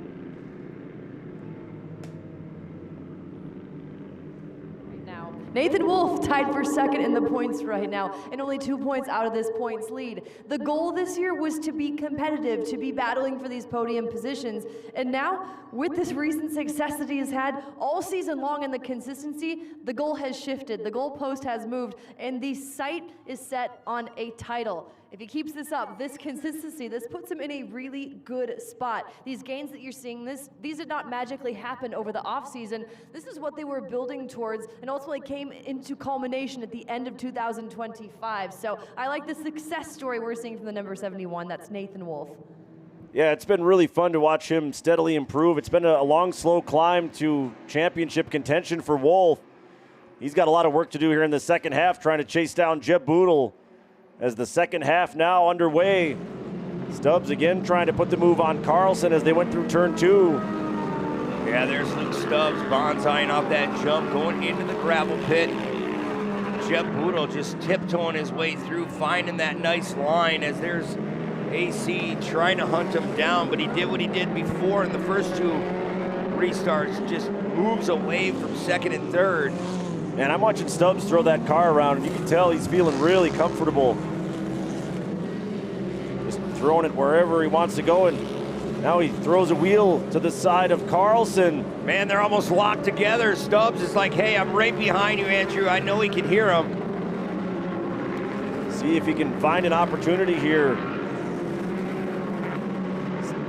Nathan Wolf tied for second in the points right now and only 2 points out of this points lead. The goal this year was to be competitive, to be battling for these podium positions. And now, with this recent success that he has had all season long and the consistency, the goal has shifted, the goalpost has moved, and the sight is set on a title. If he keeps this up, this consistency, this puts him in a really good spot. These gains that you're seeing, these did not magically happen over the offseason. This is what they were building towards and ultimately came into culmination at the end of 2025. So I like the success story we're seeing from the number 71. That's Nathan Wolf. Yeah, it's been really fun to watch him steadily improve. It's been a long, slow climb to championship contention for Wolf. He's got a lot of work to do here in the second half, trying to chase down Jeb Boodle. As the second half now underway, Stubbs again trying to put the move on Carlson as they went through turn 2. Yeah, there's Luke Stubbs bonsaiing off that jump, going into the gravel pit. Jeb Boodle just tiptoeing his way through, finding that nice line as there's AC trying to hunt him down, but he did what he did before in the first 2 restarts, just moves away from second and third. And I'm watching Stubbs throw that car around, and you can tell he's feeling really comfortable. Just throwing it wherever he wants to go, and now he throws a wheel to the side of Carlson. Man, they're almost locked together. Stubbs is like, hey, I'm right behind you, Andrew. I know he can hear him. See if he can find an opportunity here.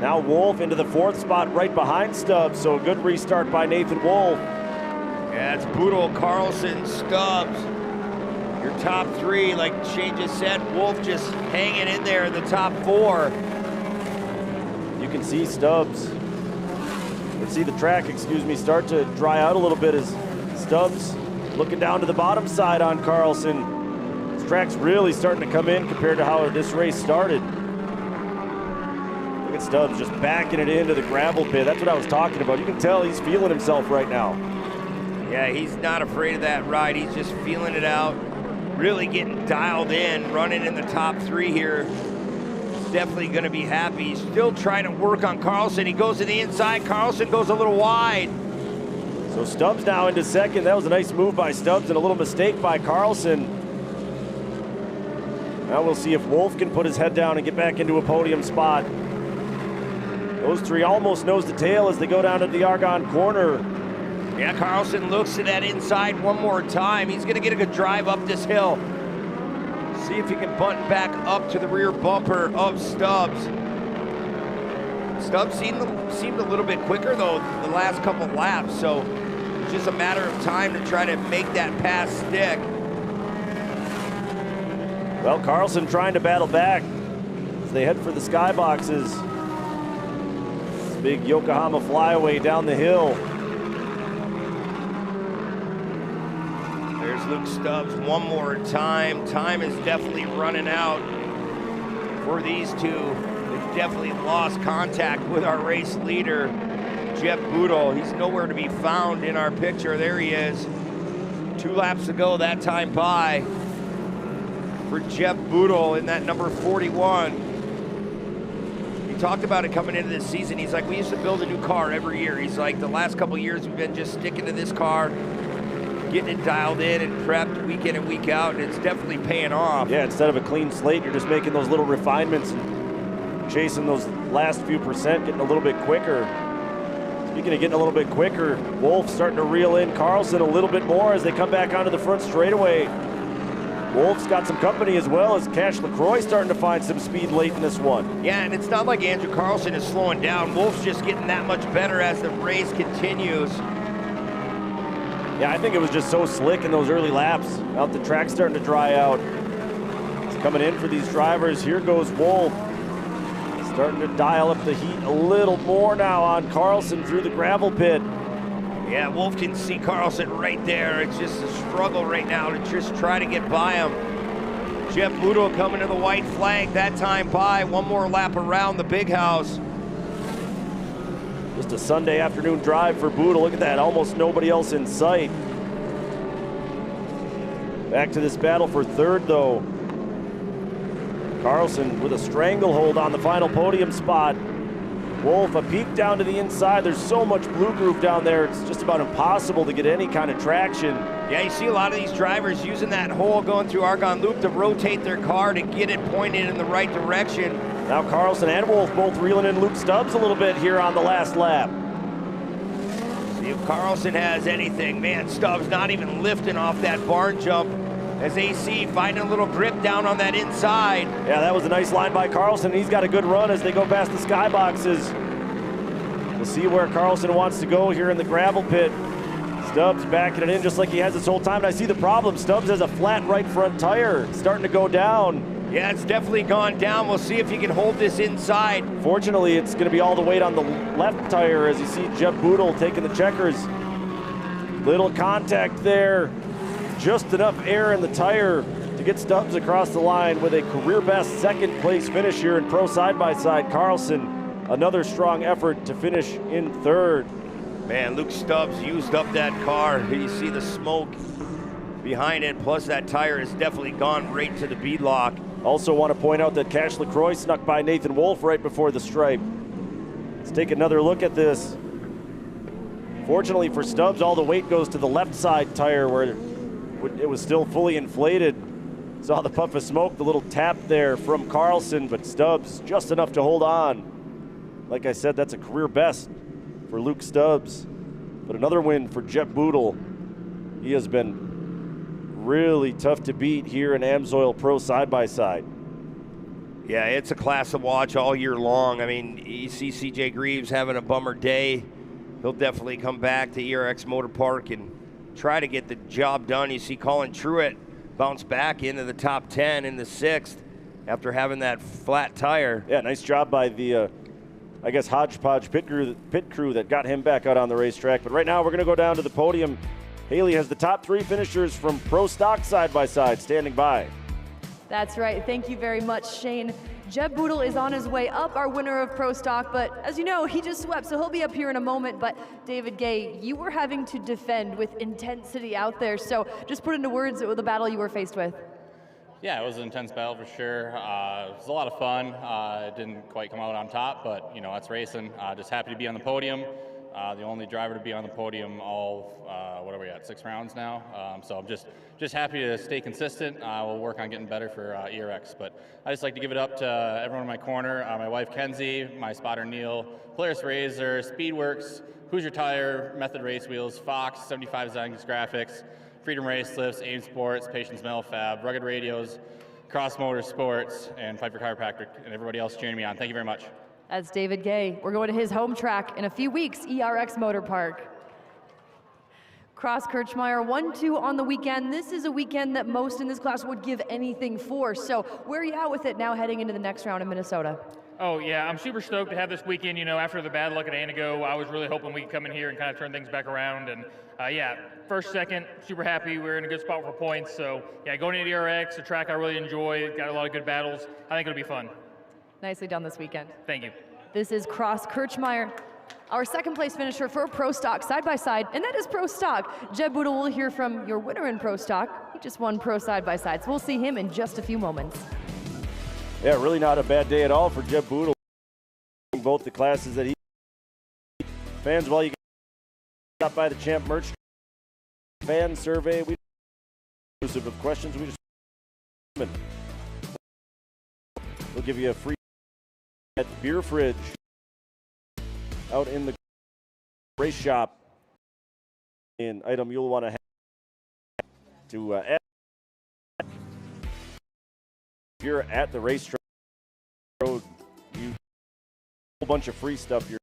Now Wolf into the 4th spot right behind Stubbs, so a good restart by Nathan Wolf. Yeah, it's Boodle, Carlson, Stubbs. Your top 3, like Shane just said, Wolf just hanging in there in the top 4. You can see Stubbs, let's see the track, start to dry out a little bit as Stubbs looking down to the bottom side on Carlson. This track's really starting to come in compared to how this race started. Look at Stubbs just backing it into the gravel pit. That's what I was talking about. You can tell he's feeling himself right now. Yeah, he's not afraid of that ride. He's just feeling it out, really getting dialed in, running in the top 3 here. definitely going to be happy. He's still trying to work on Carlson. He goes to the inside. Carlson goes a little wide. So Stubbs now into second. That was a nice move by Stubbs and a little mistake by Carlson. Now we'll see if Wolf can put his head down and get back into a podium spot. Those three almost nose to tail as they go down to the Argonne corner. Yeah, Carlson looks to that inside one more time. He's going to get a good drive up this hill. See if he can button back up to the rear bumper of Stubbs. Stubbs seemed a little bit quicker, though, the last couple laps, so it's just a matter of time to try to make that pass stick. Well, Carlson trying to battle back as they head for the skyboxes. This big Yokohama flyaway down the hill. There's Luke Stubbs one more time. Time is definitely running out for these two. They've definitely lost contact with our race leader, Jeff Boodle. He's nowhere to be found in our picture. There he is. 2 laps to go, that time by for Jeff Boodle in that number 41. He talked about it coming into this season. He's like, we used to build a new car every year. He's like, the last couple years we've been just sticking to this car, getting it dialed in and prepped week in and week out, and it's definitely paying off. Yeah, instead of a clean slate, you're just making those little refinements and chasing those last few percent, getting a little bit quicker. Speaking of getting a little bit quicker, Wolf starting to reel in Carlson a little bit more as they come back onto the front straightaway. Wolf's got some company as well as Cash LaCroix starting to find some speed late in this one. Yeah, and it's not like Andrew Carlson is slowing down. Wolf's just getting that much better as the race continues. Yeah, I think it was just so slick in those early laps. Out the track starting to dry out. It's coming in for these drivers. Here goes Wolf. Starting to dial up the heat a little more now on Carlson through the gravel pit. Yeah, Wolf can see Carlson right there. It's just a struggle right now to just try to get by him. Jeff Boodle coming to the white flag, that time by. One more lap around the big house. Just a Sunday afternoon drive for Boodle. Look at that, almost nobody else in sight. Back to this battle for third, though. Carlson with a stranglehold on the final podium spot. Wolf, a peek down to the inside. There's so much blue groove down there, it's just about impossible to get any kind of traction. Yeah, you see a lot of these drivers using that hole going through Argonne Loop to rotate their car to get it pointed in the right direction. Now Carlson and Wolf both reeling in Luke Stubbs a little bit here on the last lap. See if Carlson has anything. Man, Stubbs not even lifting off that barn jump as AC finding a little grip down on that inside. Yeah, that was a nice line by Carlson. He's got a good run as they go past the skyboxes. We'll see where Carlson wants to go here in the gravel pit. Stubbs backing it in just like he has this whole time. And I see the problem. Stubbs has a flat right front tire. It's starting to go down. Yeah, it's definitely gone down. We'll see if he can hold this inside. Fortunately, it's going to be all the weight on the left tire as you see Jeff Boodle taking the checkers. Little contact there. Just enough air in the tire to get Stubbs across the line with a career best second place finish here in Pro Side-by-Side. Carlson, another strong effort to finish in third. Man, Luke Stubbs used up that car. You see the smoke behind it, plus that tire has definitely gone right to the beadlock. Also want to point out that Cash LaCroix snuck by Nathan Wolf right before the stripe. Let's take another look at this. Fortunately for Stubbs, all the weight goes to the left side tire where it was still fully inflated. Saw the puff of smoke, the little tap there from Carlson, but Stubbs just enough to hold on. Like I said, that's a career best for Luke Stubbs. But another win for Jeff Boodle. He has been really tough to beat here in AMSOIL Pro Side-by-Side. Yeah, it's a class to watch all year long. I mean, you see CJ Greaves having a bummer day. He'll definitely come back to ERX Motor Park and try to get the job done. You see Colin Truitt bounce back into the top 10 in the 6th after having that flat tire. Yeah, nice job by the, I guess, hodgepodge pit crew that got him back out on the racetrack. But right now we're going to go down to the podium. Haley has the top 3 finishers from Pro Stock Side-by-Side standing by. That's right. Thank you very much, Shane. Jeb Boodle is on his way up, our winner of Pro Stock, but as you know, he just swept, so he'll be up here in a moment. But David Gay, you were having to defend with intensity out there, so just put into words the battle you were faced with. Yeah, it was an intense battle for sure. It was a lot of fun. It didn't quite come out on top, but that's racing. Just happy to be on the podium. The only driver to be on the podium all, what are we at, 6 rounds now? So I'm just happy to stay consistent. We'll work on getting better for ERX. But I just like to give it up to everyone in my corner, my wife Kenzie, my spotter Neil, Polaris Razor, Speedworks, Hoosier Tire, Method Race Wheels, Fox, 75 Zengs Graphics, Freedom Race Lifts, AIM Sports, Patience Metal Fab, Rugged Radios, Cross Motorsports, and Piper Chiropractic, and everybody else cheering me on. Thank you very much. That's David Gay. We're going to his home track in a few weeks, ERX Motor Park. Cross Kirchmeier 1-2 on the weekend. This is a weekend that most in this class would give anything for. So where are you at with it now heading into the next round in Minnesota? Oh yeah, I'm super stoked to have this weekend. After the bad luck at Anago, I was really hoping we could come in here and kind of turn things back around. And yeah, first, second, super happy. We're in a good spot for points. So yeah, going into ERX, a track I really enjoy. Got a lot of good battles. I think it'll be fun. Nicely done this weekend. Thank you. This is Cross Kirchmeier, our second place finisher for Pro Stock side-by-side, and that is Pro Stock. Jeb Boodle will hear from your winner in Pro Stock. He just won Pro side-by-side, so we'll see him in just a few moments. Yeah, really not a bad day at all for Jeb Boodle. Both the classes that he fans, while you got by the Champ merch fan survey, we inclusive of questions. We just we'll give you a free at the beer fridge out in the race shop. An item you'll want to have to add. If you're at the racetrack road, you a whole bunch of free stuff. Your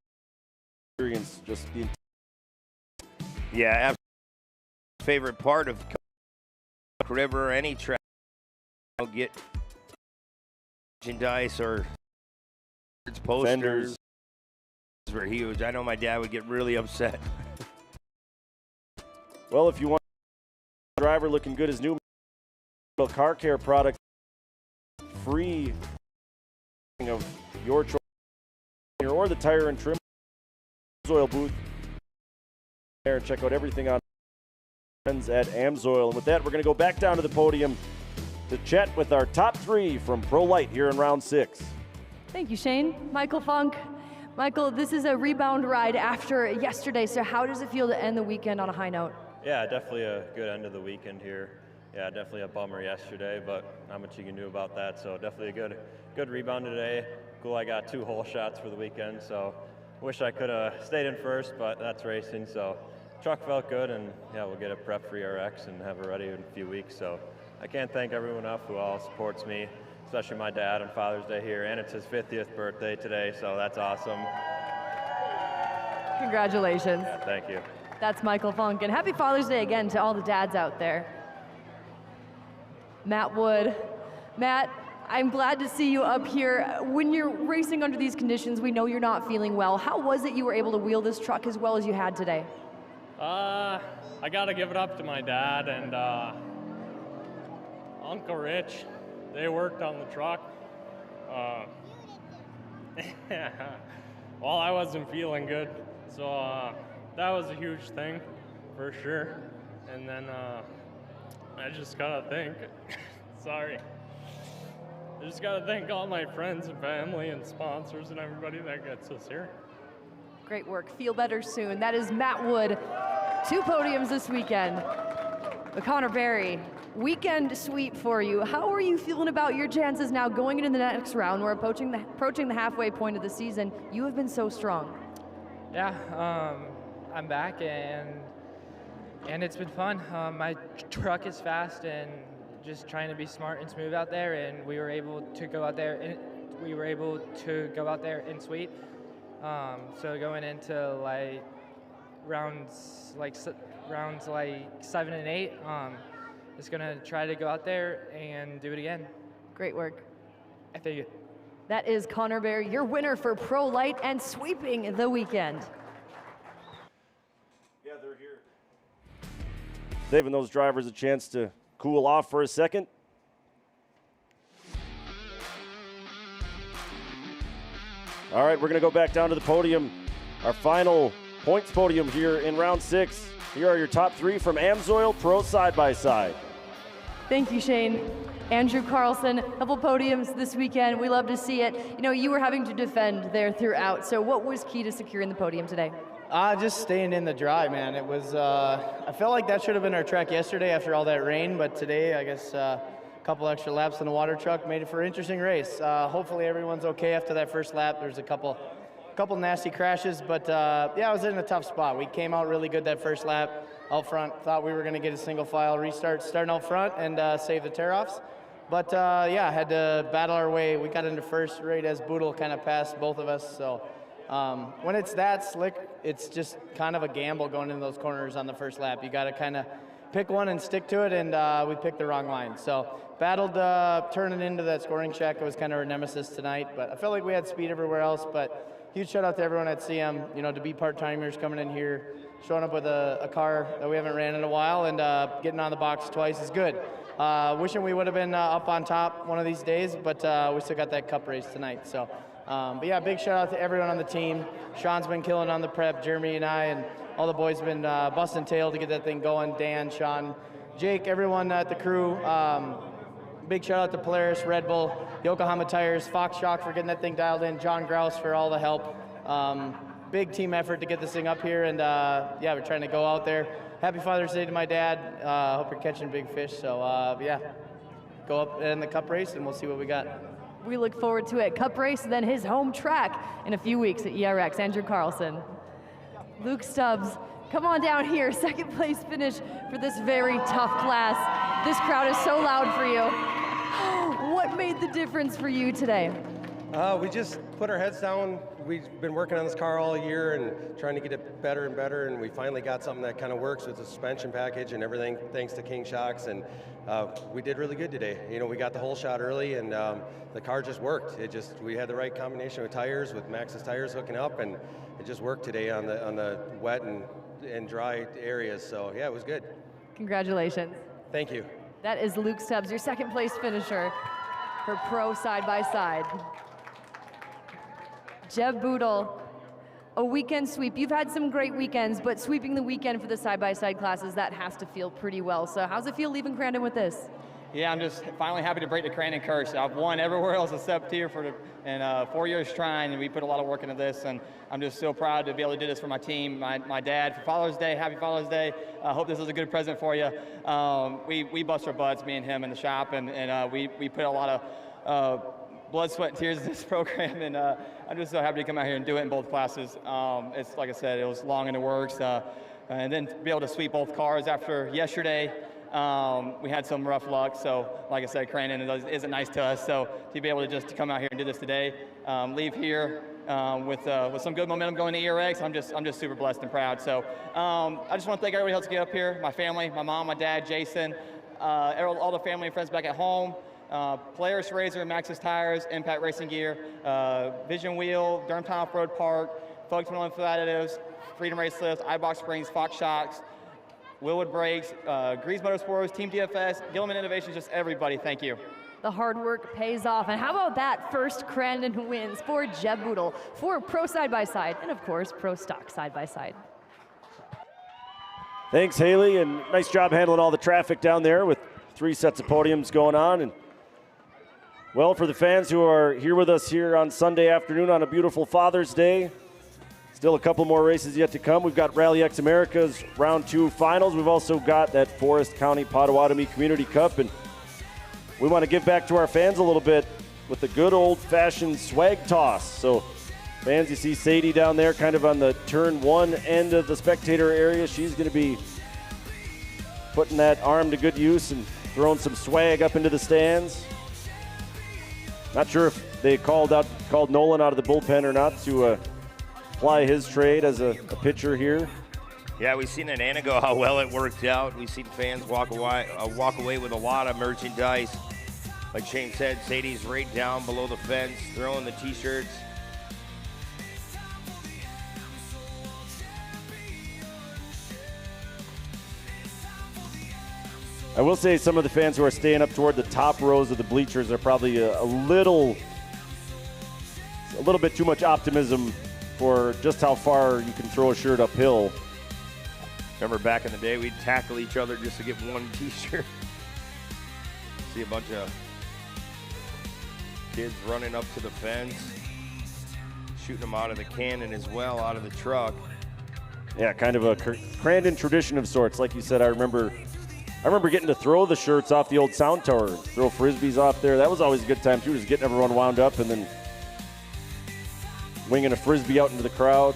experience just being. Yeah, favorite part of River or any track, get merchandise or posters. Vendors were huge. I know my dad would get really upset. Well, if you want a driver looking good as new car care product, free of your choice or the tire and trim AMSOIL booth there, and check out everything on friends at AMSOIL. And with that, we're going to go back down to the podium to chat with our top 3 from Pro Light here in round 6. Thank you, Shane. Michael Funk. Michael, this is a rebound ride after yesterday, so how does it feel to end the weekend on a high note? Yeah, definitely a good end of the weekend here. Yeah, definitely a bummer yesterday, but not much you can do about that. So definitely a good rebound today. Cool, I got 2 hole shots for the weekend, so wish I could have stayed in first, but that's racing. So truck felt good, and yeah, we'll get it prepped for ERX and have it ready in a few weeks. So I can't thank everyone enough who all supports me, especially my dad on Father's Day here, and it's his 50th birthday today, so that's awesome. Congratulations. Yeah, thank you. That's Michael Funk, and happy Father's Day again to all the dads out there. Matt Wood. Matt, I'm glad to see you up here. When you're racing under these conditions, we know you're not feeling well. How was it you were able to wheel this truck as well as you had today? I gotta give it up to my dad and Uncle Rich. They worked on the truck. Well, I wasn't feeling good, so that was a huge thing for sure. And then I just gotta thank, sorry. I just gotta thank all my friends and family and sponsors and everybody that gets us here. Great work. Feel better soon. That is Matt Wood. 2 podiums this weekend. But Connor Berry, weekend sweep for you. How are you feeling about your chances now going into the next round? We're approaching the halfway point of the season. You have been so strong. Yeah, I'm back and it's been fun. My truck is fast and just trying to be smart and smooth out there, and we were able to go out there and sweep. So going into like rounds 7 and 8, just gonna try to go out there and do it again. Great work. I thank you. That is Connor Berry, your winner for Pro Light and sweeping the weekend. Yeah, they're here. Giving those drivers a chance to cool off for a second. All right, we're going to go back down to the podium. Our final points podium here in round 6. Here are your top 3 from AMSOIL Pro Side-by-Side. Thank you, Shane. Andrew Carlson, couple podiums this weekend. We love to see it. You know, you were having to defend there throughout. So what was key to securing the podium today? Just staying in the dry, man. It was, I felt like that should have been our track yesterday after all that rain, but today, I guess, a couple extra laps in the water truck made it for an interesting race. Hopefully everyone's okay after that first lap. There's a couple nasty crashes, but yeah, I was in a tough spot. We came out really good that first lap out front. Thought we were going to get a single file restart starting out front and save the tear-offs. But yeah, had to battle our way. We got into first right as Boodle kind of passed both of us. So when it's that slick, it's just kind of a gamble going into those corners on the first lap. You got to kind of pick one and stick to it, and we picked the wrong line. So battled turning into that scoring shack. It was kind of our nemesis tonight, but I felt like we had speed everywhere else. But huge shout out to everyone at CM, you know, to be part-timers coming in here, showing up with a car that we haven't ran in a while, and getting on the box twice is good. Wishing we would have been up on top one of these days, but we still got that cup race tonight. So, but yeah, big shout out to everyone on the team. Sean's been killing on the prep, Jeremy and I, and all the boys have been busting tail to get that thing going. Dan, Sean, Jake, everyone at the crew. Big shout out to Polaris, Red Bull, Yokohama Tires, Fox Shock for getting that thing dialed in, John Grouse for all the help. Big team effort to get this thing up here, and yeah, we're trying to go out there. Happy Father's Day to my dad. Hope you're catching big fish. So yeah, go up in the cup race and we'll see what we got. We look forward to it. Cup race, then his home track in a few weeks at ERX. Andrew Carlson. Luke Stubbs, come on down here. Second place finish for this very tough class. This crowd is so loud for you. What made the difference for you today? We just put our heads down. We've been working on this car all year and trying to get it better and better, and we finally got something that kind of works with the suspension package and everything, thanks to King Shocks, and we did really good today. You know, we got the whole shot early, and the car just worked. We had the right combination of tires with Maxxis tires hooking up, and it just worked today on the wet and dry areas, so yeah, it was good. Congratulations. Thank you. That is Luke Stubbs, your second place finisher for Pro Side-by-Side. Jeb Boodle, a weekend sweep. You've had some great weekends, but sweeping the weekend for the side-by-side classes, that has to feel pretty well. So how's it feel leaving Crandon with this? Yeah, I'm just finally happy to break the Crandon curse. I've won everywhere else except here and 4 years trying, and we put a lot of work into this, and I'm just so proud to be able to do this for my team, my dad, for Father's Day. Happy Father's Day. I hope this is a good present for you. We bust our butts, me and him in the shop, and we put a lot of blood, sweat, and tears in this program, and I'm just so happy to come out here and do it in both classes. It's like I said, it was long in the works, and then to be able to sweep both cars after yesterday, we had some rough luck. So, like I said, Crandon isn't nice to us. So to be able to just come out here and do this today, leave here with some good momentum going to ERX, I'm just super blessed and proud. So I just want to thank everybody else to get up here, my family, my mom, my dad, Jason, all the family and friends back at home. Polaris Razor, Maxxis Tires, Impact Racing Gear, Vision Wheel, Durham Off-Road Park, Focus Mill Info Additives, Freedom Race Lifts, iBox Springs, Fox Shocks, Willwood Brakes, Grease Motorsports, Team DFS, Gilliman Innovations, just everybody, thank you. The hard work pays off. And how about that first Crandon wins for Jeb Boodle, for Pro Side-by-Side, and of course, Pro Stock Side-by-Side. Thanks, Haley, and nice job handling all the traffic down there with 3 sets of podiums going on. And well, for the fans who are here with us here on Sunday afternoon on a beautiful Father's Day, still a couple more races yet to come. We've got Rally X America's Round 2 finals. We've also got that Forest County Potawatomi Community Cup, and we want to give back to our fans a little bit with the good old-fashioned swag toss. So fans, you see Sadie down there kind of on the turn 1 end of the spectator area. She's going to be putting that arm to good use and throwing some swag up into the stands. Not sure if they called Nolan out of the bullpen or not to ply his trade as a pitcher here. Yeah, we've seen an ago how well it worked out. We've seen fans walk away with a lot of merchandise. Like Shane said, Sadie's right down below the fence, throwing the T-shirts. I will say some of the fans who are staying up toward the top rows of the bleachers are probably a little bit too much optimism for just how far you can throw a shirt uphill. Remember back in the day, we'd tackle each other just to get one T-shirt. See a bunch of kids running up to the fence, shooting them out of the cannon as well, out of the truck. Yeah, kind of a Crandon tradition of sorts. Like you said, I remember getting to throw the shirts off the old sound tower, throw frisbees off there. That was always a good time too, just getting everyone wound up and then winging a frisbee out into the crowd.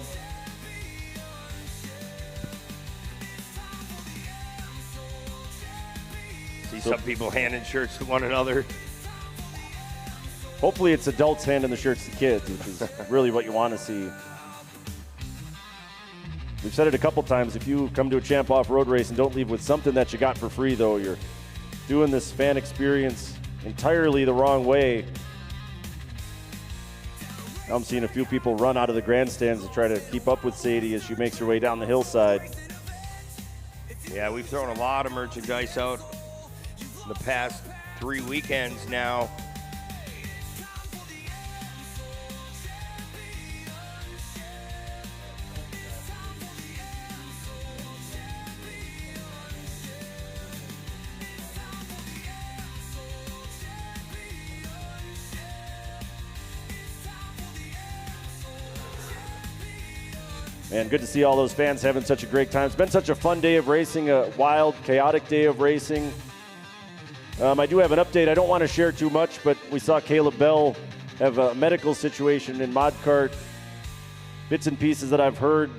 See some people handing shirts to one another. Hopefully it's adults handing the shirts to kids, which is really what you want to see. We've said it a couple times, if you come to a Champ Off-Road race and don't leave with something that you got for free, though, you're doing this fan experience entirely the wrong way. Now I'm seeing a few people run out of the grandstands to try to keep up with Sadie as she makes her way down the hillside. Yeah, we've thrown a lot of merchandise out the past 3 weekends now. Man, good to see all those fans having such a great time. It's been such a fun day of racing, a wild, chaotic day of racing. I do have an update. I don't want to share too much, but we saw Caleb Bell have a medical situation in mod kart. Bits and pieces that I've heard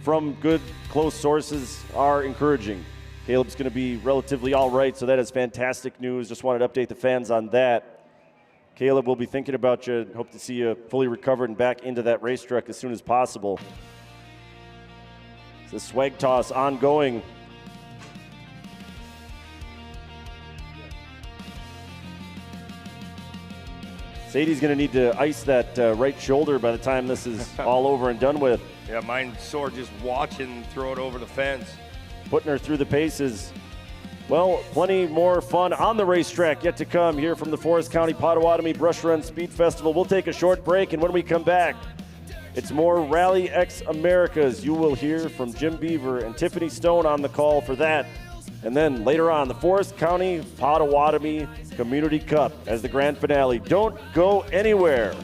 from good, close sources are encouraging. Caleb's going to be relatively all right, so that is fantastic news. Just wanted to update the fans on that. Caleb, we'll be thinking about you. Hope to see you fully recovered and back into that race truck as soon as possible. The swag toss ongoing. Sadie's going to need to ice that right shoulder by the time this is all over and done with. Yeah, mine's sore just watching throw it over the fence. Putting her through the paces. Well, plenty more fun on the racetrack yet to come here from the Forest County Potawatomi Brush Run Speed Festival. We'll take a short break, and when we come back, it's more Rally X Americas. You will hear from Jim Beaver and Tiffany Stone on the call for that. And then later on, the Forest County Potawatomi Community Cup as the grand finale. Don't go anywhere.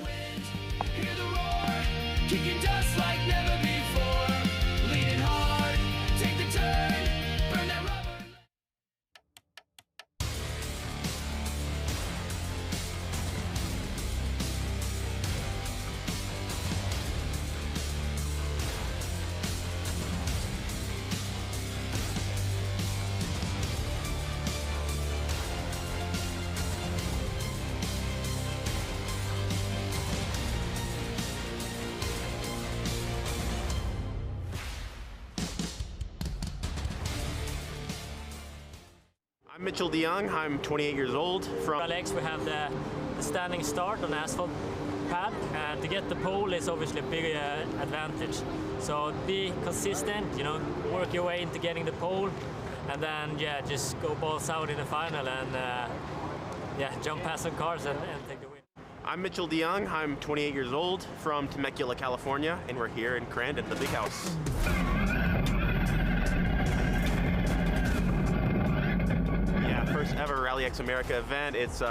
I'm Mitchell DeYoung. I'm 28 years old. From Alex, we have the standing start on asphalt pad. To get the pole is obviously a big advantage. So be consistent, work your way into getting the pole, and then just go balls out in the final and jump past some cars and take the win. I'm Mitchell DeYoung. I'm 28 years old from Temecula, California, and we're here in Crandon, the big house. First ever Rally X America event. It's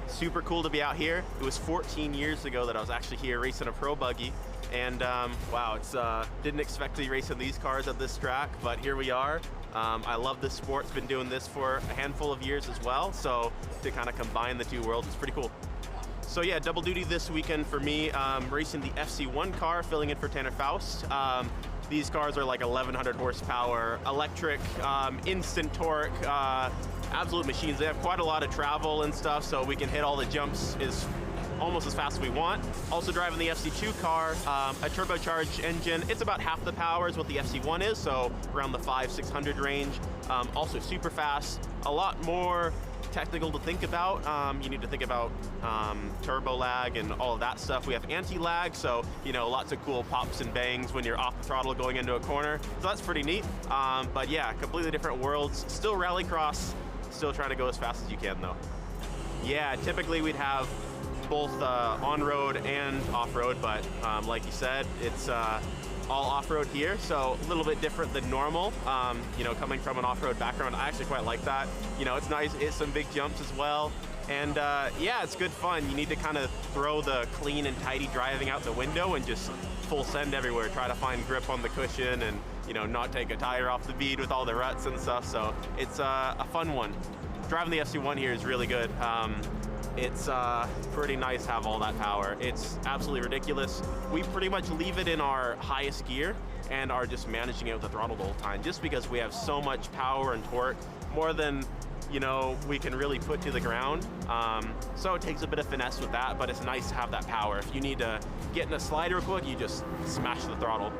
super cool to be out here. It was 14 years ago that I was actually here racing a pro buggy, and wow, it's didn't expect to be racing these cars at this track, but here we are. I love this sport. It's been doing this for a handful of years as well, so to kind of combine the two worlds, it's pretty cool. So yeah, double duty this weekend for me, racing the FC1 car, filling in for Tanner Faust. These cars are like 1,100 horsepower, electric, instant torque, absolute machines. They have quite a lot of travel and stuff, so we can hit all the jumps almost as fast as we want. Also driving the FC2 car, a turbocharged engine. It's about half the power is what the FC1 is, so around the 500-600 range. Also super fast, a lot more technical to think about. You need to think about turbo lag and all of that stuff. We have anti-lag, so lots of cool pops and bangs when you're off the throttle going into a corner. So that's pretty neat. But yeah, completely different worlds. Still rallycross, still trying to go as fast as you can though. Yeah, typically we'd have both on-road and off-road, but like you said, it's all off-road here, so a little bit different than normal. You know, coming from an off-road background, I actually quite like that. You know, it's nice, it's some big jumps as well. And yeah, it's good fun. You need to kind of throw the clean and tidy driving out the window and just full send everywhere. Try to find grip on the cushion and, you know, not take a tire off the bead with all the ruts and stuff. So it's a fun one. Driving the FC1 here is really good. It's pretty nice to have all that power. It's absolutely ridiculous. We pretty much leave it in our highest gear and are just managing it with the throttle the whole time, just because we have so much power and torque, more than, you know, we can really put to the ground. So it takes a bit of finesse with that, but it's nice to have that power. If you need to get in a slide real quick, you just smash the throttle.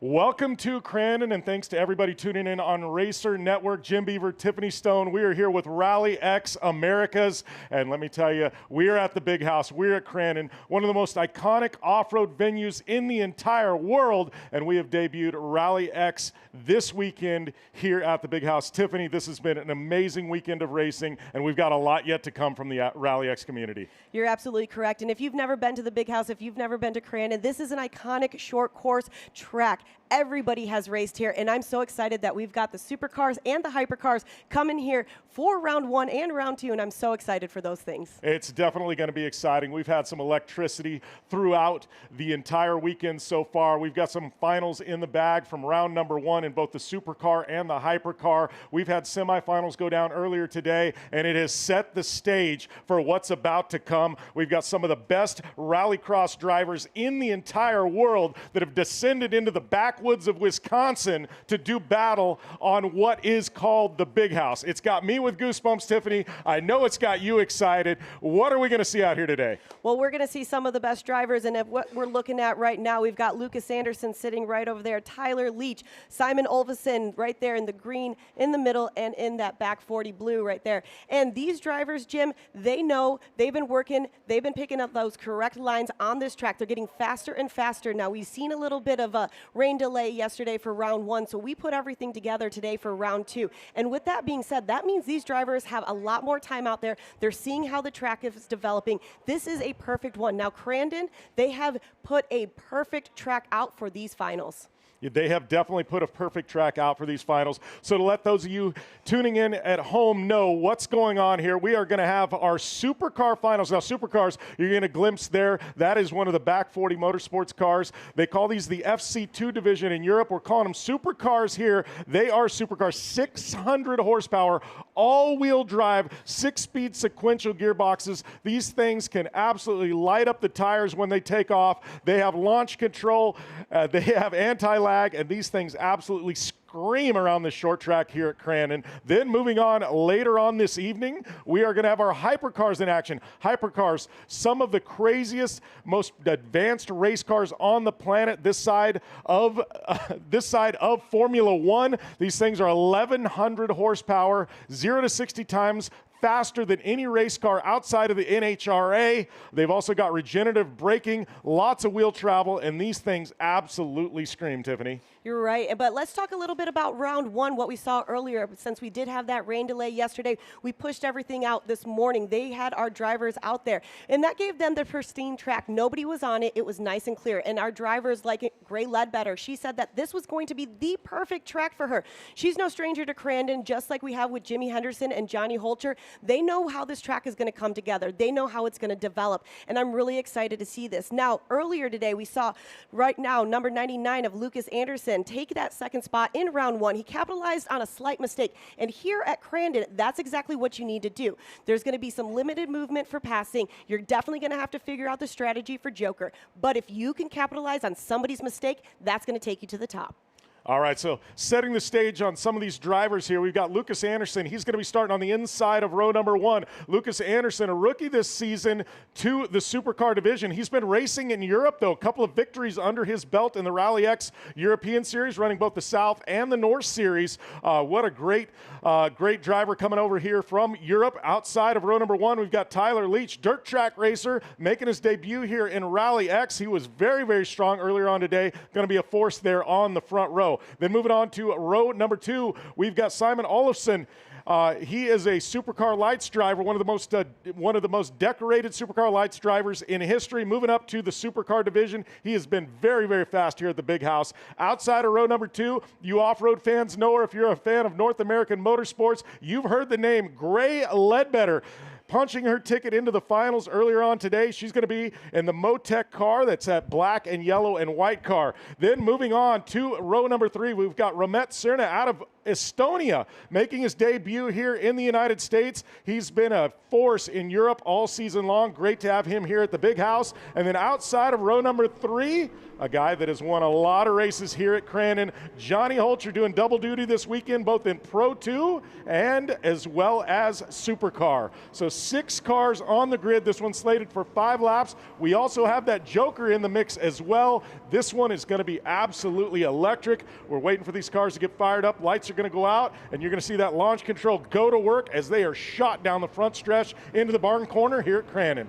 Welcome to Crandon, and thanks to everybody tuning in on Racer Network. Jim Beaver, Tiffany Stone. We are here with Rally X Americas, and let me tell you, we are at the Big House. We're at Crandon, one of the most iconic off-road venues in the entire world, and we have debuted Rally X this weekend here at the Big House. Tiffany, this has been an amazing weekend of racing, and we've got a lot yet to come from the Rally X community. You're absolutely correct, and if you've never been to the Big House, if you've never been to Crandon, this is an iconic short course track. Everybody has raced here, and I'm so excited that we've got the Supercars and the Hypercars coming here for round 1 and round 2, and I'm so excited for those things. It's definitely going to be exciting. We've had some electricity throughout the entire weekend so far. We've got some finals in the bag from round number 1 in both the Supercar and the Hypercar. We've had semifinals go down earlier today, and it has set the stage for what's about to come. We've got some of the best rallycross drivers in the entire world that have descended into the backwoods of Wisconsin to do battle on what is called the Big House. It's got me with goosebumps, Tiffany. I know it's got you excited. What are we going to see out here today? Well, we're going to see some of the best drivers, and what we're looking at right now, we've got Lucas Anderson sitting right over there, Tyler Leach, Simon Olvesen right there in the green in the middle, and in that back 40 blue right there. And these drivers, Jim, they know, they've been working, they've been picking up those correct lines on this track. They're getting faster and faster. Now, we've seen a little bit of a rain delay yesterday for round 1, so we put everything together today for round 2. And with that being said, that means these drivers have a lot more time out there. They're seeing how the track is developing. This is a perfect one. Now, Crandon, they have put a perfect track out for these finals. They have definitely put a perfect track out for these finals. So to let those of you tuning in at home know what's going on here, we are going to have our Supercar finals. Now, Supercars, you're going to glimpse there. That is one of the back 40 motorsports cars. They call these the FC2 division in Europe. We're calling them Supercars here. They are Supercars, 600 horsepower, all-wheel drive, 6-speed sequential gearboxes. These things can absolutely light up the tires when they take off. They have launch control. They have anti-lag, and these things absolutely scream around the short track here at Crandon. Then moving on later on this evening, we are going to have our Hypercars in action. Hypercars, some of the craziest, most advanced race cars on the planet this side of Formula One. These things are 1,100 horsepower, 0 to 60 times faster than any race car outside of the NHRA. They've also got regenerative braking, lots of wheel travel, and these things absolutely scream, Tiffany. You're right, but let's talk a little bit about round 1, what we saw earlier. Since we did have that rain delay yesterday, we pushed everything out this morning. They had our drivers out there, and that gave them the pristine track. Nobody was on it. It was nice and clear, and our drivers like it. Gray Ledbetter, she said that this was going to be the perfect track for her. She's no stranger to Crandon, just like we have with Jimmy Henderson and Johnny Holcher. They know how this track is going to come together. They know how it's going to develop, and I'm really excited to see this. Now, earlier today, we saw right now number 99 of Lucas Anderson take that second spot in round 1. He capitalized on a slight mistake, and here at Crandon, that's exactly what you need to do. There's going to be some limited movement for passing. You're definitely going to have to figure out the strategy for Joker, but if you can capitalize on somebody's mistake, that's going to take you to the top. All right, so setting the stage on some of these drivers here, we've got Lucas Anderson. He's going to be starting on the inside of row number 1. Lucas Anderson, a rookie this season to the Supercar division. He's been racing in Europe, though. A couple of victories under his belt in the Rally X European Series, running both the South and the North Series. What a great driver coming over here from Europe. Outside of row number 1, we've got Tyler Leach, dirt track racer, making his debut here in Rally X. He was very, very strong earlier on today. Going to be a force there on the front row. Then moving on to row number 2, we've got Simon Olofsson. He is a Supercar Lights driver, one of the most decorated Supercar Lights drivers in history. Moving up to the Supercar division, he has been very, very fast here at the Big House. Outside of row number 2, you off-road fans know her. If you're a fan of North American motorsports, you've heard the name Gray Ledbetter. Punching her ticket into the finals earlier on today. She's going to be in the Motec car. That's that black and yellow and white car. Then moving on to row number 3, we've got Romet Cerna out of Estonia making his debut here in the United States. He's been a force in Europe all season long. Great to have him here at the Big House. And then outside of row number 3, a guy that has won a lot of races here at Crandon, Johnny Holcher, doing double duty this weekend, both in Pro 2 and as well as Supercar. So 6 cars on the grid. This one's slated for 5 laps. We also have that Joker in the mix as well. This one is going to be absolutely electric. We're waiting for these cars to get fired up. Lights are going to go out, and you're going to see that launch control go to work as they are shot down the front stretch into the barn corner here at Crandon.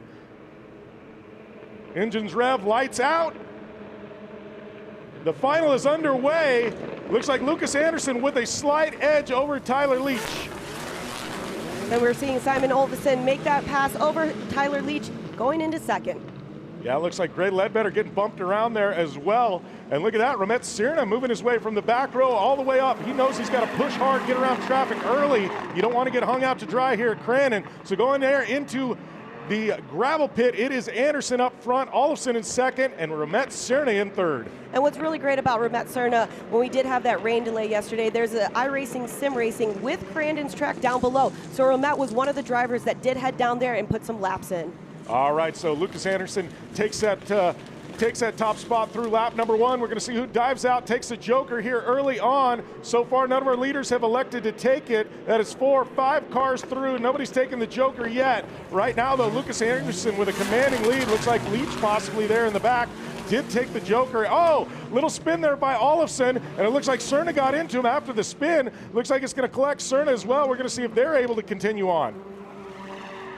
Engines rev, lights out. The final is underway. Looks like Lucas Anderson with a slight edge over Tyler Leach. And we're seeing Simon Olvesen make that pass over Tyler Leach going into second. Yeah, it looks like Gray Ledbetter getting bumped around there as well. And look at that, Romet Cerna moving his way from the back row all the way up. He knows he's got to push hard, get around traffic early. You don't want to get hung out to dry here at Crandon. So going there into the gravel pit, it is Anderson up front, Olofsson in second, and Romet Cerna in third. And what's really great about Romet Cerna, when we did have that rain delay yesterday, there's an iRacing sim racing with Crandon's track down below. So Romet was one of the drivers that did head down there and put some laps in. All right, so Lucas Anderson takes that top spot through lap number 1. We're going to see who dives out, takes the Joker here early on. So far, none of our leaders have elected to take it. That is 4 or 5 cars through. Nobody's taken the Joker yet. Right now, though, Lucas Anderson with a commanding lead. Looks like Leach possibly there in the back did take the Joker. Oh, little spin there by Olofsson, and it looks like Cerna got into him after the spin. Looks like it's going to collect Cerna as well. We're going to see if they're able to continue on.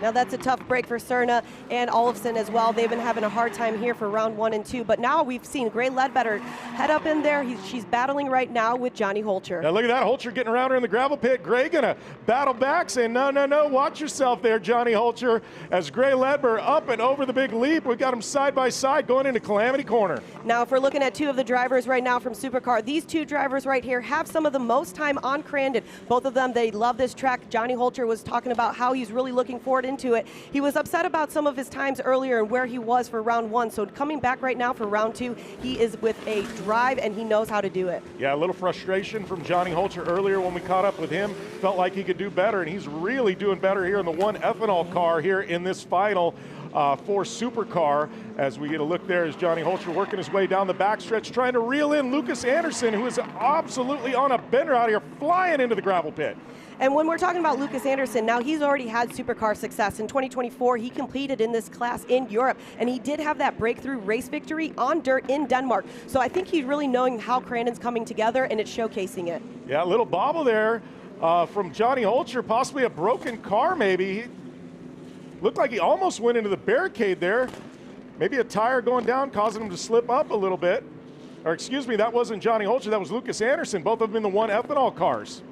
Now that's a tough break for Cerna and Olofsson as well. They've been having a hard time here for round 1 and 2, but now we've seen Gray Ledbetter head up in there. She's battling right now with Johnny Holcher. Now look at that, Holcher getting around her in the gravel pit. Gray gonna battle back, saying no, watch yourself there, Johnny Holcher. As Gray Ledbetter up and over the big leap, we got them side by side going into Calamity Corner. Now if we're looking at 2 of the drivers right now from Supercar, these 2 drivers right here have some of the most time on Crandon. Both of them, they love this track. Johnny Holcher was talking about how he's really looking forward into it. He was upset about some of his times earlier and where he was for round 1. So coming back right now for round 2, he is with a drive and he knows how to do it. Yeah, a little frustration from Johnny Holcher earlier when we caught up with him. Felt like he could do better, and he's really doing better here in the 1 ethanol car here in this final for Supercar. As we get a look there as Johnny Holcher working his way down the backstretch, trying to reel in Lucas Anderson, who is absolutely on a bender out here, flying into the gravel pit. And when we're talking about Lucas Anderson, now he's already had Supercar success. In 2024, he competed in this class in Europe, and he did have that breakthrough race victory on dirt in Denmark. So I think he's really knowing how Crandon's coming together, and it's showcasing it. Yeah, a little bobble there from Johnny Holcher, possibly a broken car maybe. Looked like he almost went into the barricade there. Maybe a tire going down causing him to slip up a little bit. Or excuse me, that wasn't Johnny Holcher, that was Lucas Anderson, both of them in the 1 ethanol cars.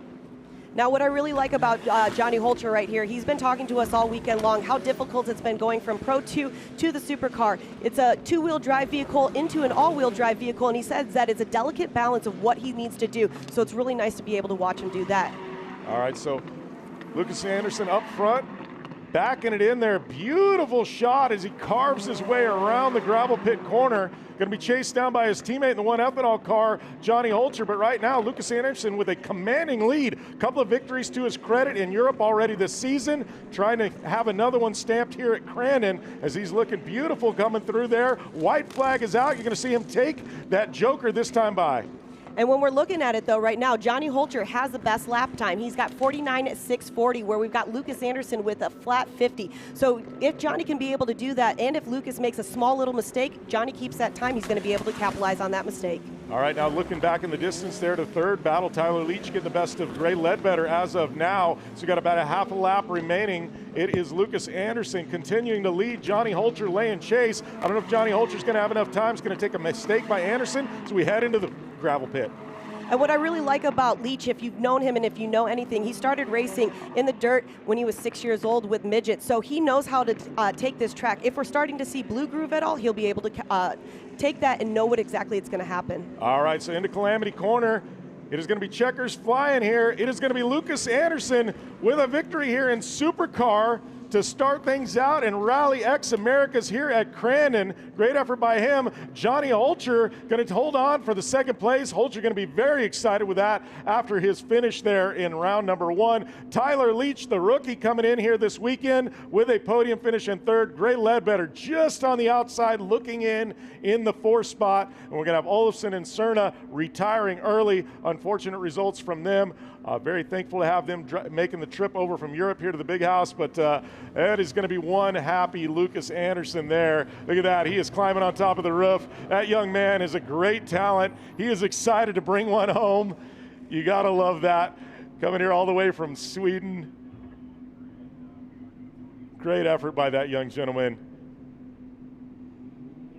Now, what I really like about Johnny Holcher right here, he's been talking to us all weekend long, how difficult it's been going from Pro 2 to the Supercar. It's a 2-wheel drive vehicle into an all-wheel drive vehicle, and he says that it's a delicate balance of what he needs to do. So it's really nice to be able to watch him do that. All right, so Lucas Anderson up front, backing it in there. Beautiful shot as he carves his way around the gravel pit corner. Going to be chased down by his teammate in the 1 ethanol car, Johnny Holcher. But right now, Lucas Anderson with a commanding lead. A couple of victories to his credit in Europe already this season. Trying to have another one stamped here at Crandon as he's looking beautiful coming through there. White flag is out. You're going to see him take that Joker this time by. And when we're looking at it, though, right now, Johnny Holcher has the best lap time. He's got 49.640, where we've got Lucas Anderson with a flat 50. So if Johnny can be able to do that, and if Lucas makes a small little mistake, Johnny keeps that time, he's going to be able to capitalize on that mistake. All right, now looking back in the distance there to third, battle Tyler Leach getting the best of Gray Ledbetter as of now. So we got about a half a lap remaining. It is Lucas Anderson continuing to lead. Johnny Holcher laying chase. I don't know if Johnny Holcher's going to have enough time. It's going to take a mistake by Anderson, so we head into the gravel pit. And what I really like about Leach, if you've known him and if you know anything, he started racing in the dirt when he was 6 years old with midgets. So he knows how to take this track. If we're starting to see blue groove at all, he'll be able to take that and know what exactly it's going to happen. All right, so into Calamity Corner. It is going to be checkers flying here. It is going to be Lucas Anderson with a victory here in Supercar to start things out, and Rally X America's here at Crandon. Great effort by him. Johnny Holcher going to hold on for the second place. Holcher going to be very excited with that after his finish there in round number 1. Tyler Leach, the rookie, coming in here this weekend with a podium finish in third. Gray Ledbetter just on the outside looking in the 4th spot. And we're going to have Olafson and Cerna retiring early. Unfortunate results from them. Very thankful to have them making the trip over from Europe here to the big house, but that is going to be one happy Lucas Anderson there. Look at that. He is climbing on top of the roof. That young man is a great talent. He is excited to bring one home. You got to love that. Coming here all the way from Sweden. Great effort by that young gentleman.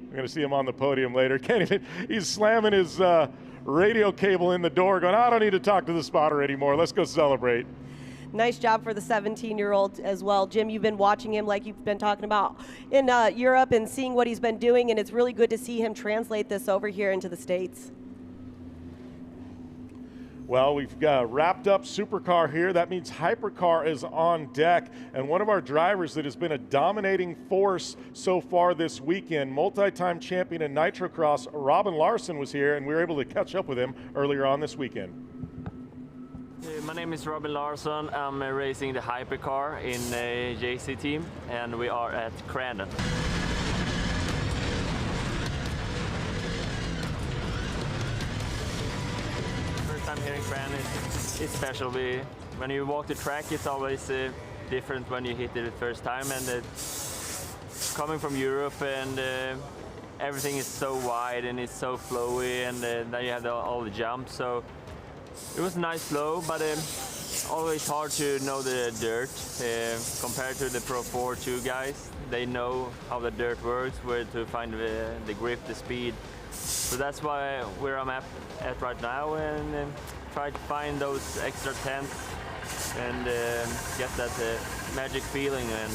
We're going to see him on the podium later. Can't even, he's slamming his radio cable in the door going, I don't need to talk to the spotter anymore. Let's go celebrate. Nice job for the 17-year-old as well. Jim, you've been watching him like you've been talking about in Europe and seeing what he's been doing, and it's really good to see him translate this over here into the States. Well, we've wrapped up Supercar here. That means Hypercar is on deck. And one of our drivers that has been a dominating force so far this weekend, multi-time champion in Nitrocross, Robin Larson, was here, and we were able to catch up with him earlier on this weekend. My name is Robin Larson. I'm racing the Hypercar in a JC team, and we are at Crandon. Time here in Crandon is special. When you walk the track, it's always different when you hit it the first time, and coming from Europe, and everything is so wide and it's so flowy, and then you have all the jumps. So it was a nice flow, but always hard to know the dirt compared to the Pro 4-2 guys. They know how the dirt works, where to find the grip, the speed. So that's where I'm at right now, and try to find those extra tenths and get that magic feeling. And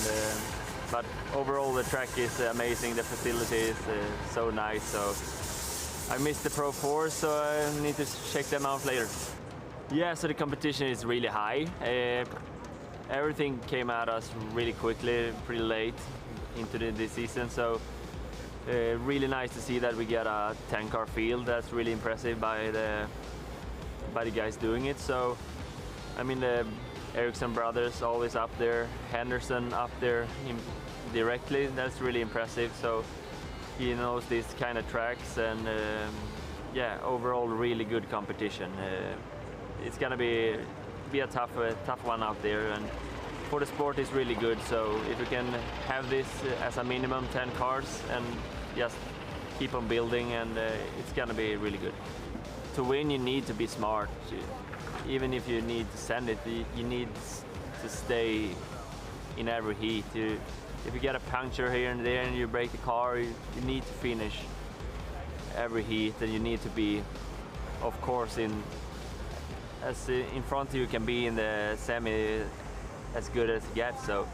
but overall, the track is amazing. The facility is so nice. So I missed the Pro 4, so I need to check them out later. Yeah, so the competition is really high. Everything came at us really quickly, pretty late into the season. So. Really nice to see that we get a 10-car field. That's really impressive by the guys doing it. So, I mean, the Ericsson brothers always up there, Henderson up there directly. That's really impressive. So, he knows these kind of tracks, and yeah, overall, really good competition. It's gonna be a tough one out there, and for the sport, it's really good. So, if we can have this as a minimum 10 cars and just keep on building, and it's gonna be really good. To win, you need to be smart. Even if you need to send it, you need to stay in every heat. If you get a puncture here and there and you break the car, you need to finish every heat, and you need to be, of course, as in front of you can be in the semi as good as it gets. So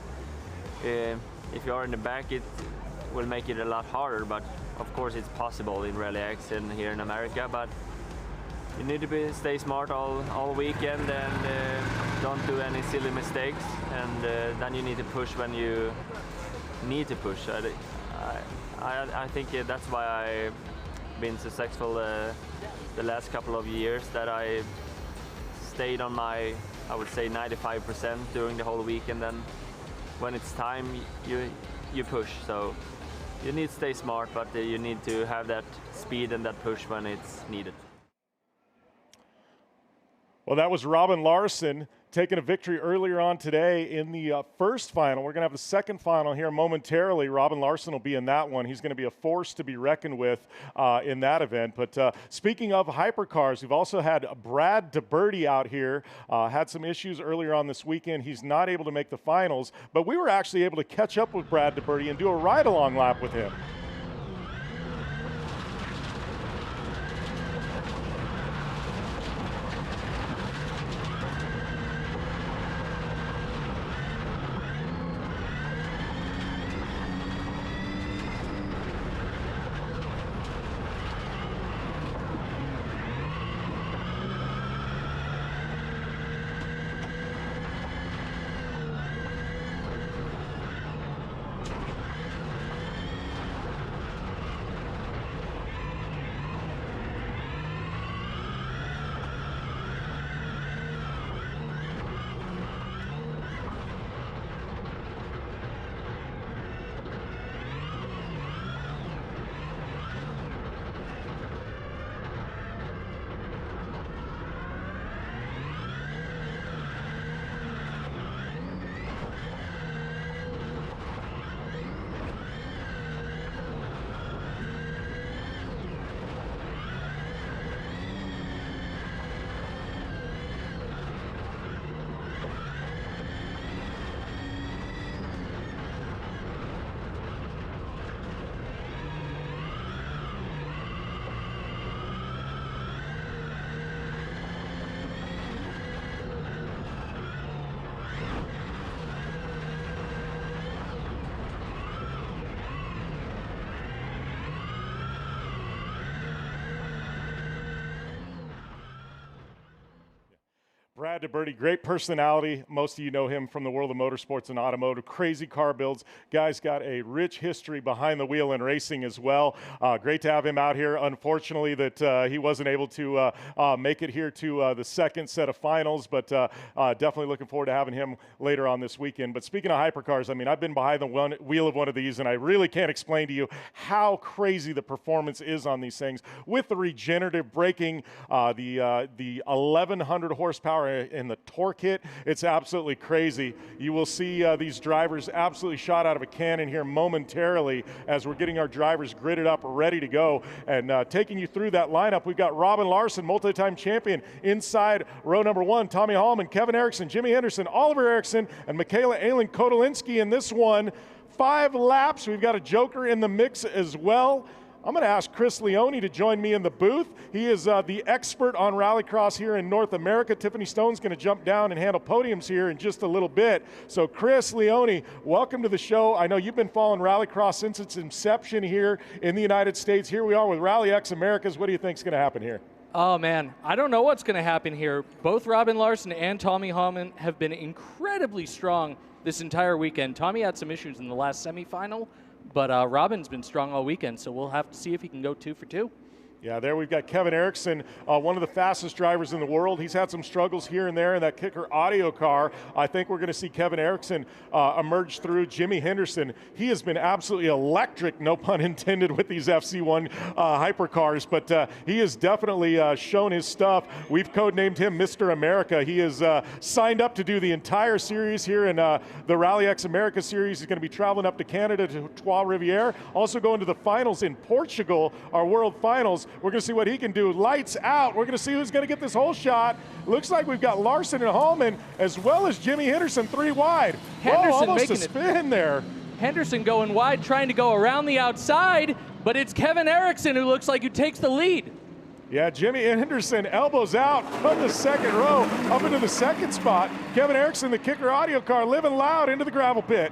if you are in the back, it will make it a lot harder, but of course it's possible in Rally X and here in America. But you need to stay smart all weekend, and don't do any silly mistakes, and then you need to push when you need to push. I think that's why I've been successful the last couple of years, that I stayed on my, I would say, 95% during the whole week, and then when it's time, you push. So you need to stay smart, but you need to have that speed and that push when it's needed. Well, that was Robin Larson taking a victory earlier on today in the first final. We're going to have the second final here momentarily. Robin Larson will be in that one. He's going to be a force to be reckoned with in that event. But speaking of hypercars, we've also had Brad DeBerti out here. Had some issues earlier on this weekend. He's not able to make the finals, but we were actually able to catch up with Brad DeBerti and do a ride-along lap with him. Brad DeBerti, great personality. Most of you know him from the world of motorsports and automotive. Crazy car builds. Guy's got a rich history behind the wheel in racing as well. Great to have him out here. Unfortunately that he wasn't able to make it here to the second set of finals, but definitely looking forward to having him later on this weekend. But speaking of hypercars, I mean, I've been behind the wheel of one of these, and I really can't explain to you how crazy the performance is on these things. With the regenerative braking, the 1100 horsepower in the torque hit, it's absolutely crazy. You will see these drivers absolutely shot out of a cannon here momentarily as we're getting our drivers gridded up, ready to go. And taking you through that lineup, we've got Robin Larson, multi-time champion, inside row number 1, Tommy Hallman, Kevin Erickson, Jimmy Henderson, Oliver Erickson, and Michaela Aylin Kotolinski in this one. 5 laps. We've got a joker in the mix as well. I'm going to ask Chris Leone to join me in the booth. He is the expert on rallycross here in North America. Tiffany Stone's going to jump down and handle podiums here in just a little bit. So Chris Leone, welcome to the show. I know you've been following rallycross since its inception here in the United States. Here we are with Rally X Americas. What do you think is going to happen here? Oh man, I don't know what's going to happen here. Both Robin Larson and Tommy Hallman have been incredibly strong this entire weekend. Tommy had some issues in the last semifinal, but Robin's been strong all weekend, so we'll have to see if he can go 2 for 2. Yeah, there we've got Kevin Erickson, one of the fastest drivers in the world. He's had some struggles here and there in that Kicker audio car. I think we're going to see Kevin Erickson emerge through. Jimmy Henderson, he has been absolutely electric, no pun intended, with these FC1 hypercars, but he has definitely shown his stuff. We've codenamed him Mr. America. He is signed up to do the entire series here in the Rally X America series. He's going to be traveling up to Canada to Trois Rivières, also going to the finals in Portugal, our world finals. We're going to see what he can do. Lights out. We're going to see who's going to get this whole shot. Looks like we've got Larson and Hallman, as well as Jimmy Henderson, 3 wide. Henderson Whoa, almost making a spin there. Henderson going wide, trying to go around the outside, but it's Kevin Erickson who looks like he takes the lead. Yeah, Jimmy Henderson elbows out from the second row up into the second spot. Kevin Erickson, the Kicker audio car, living loud into the gravel pit.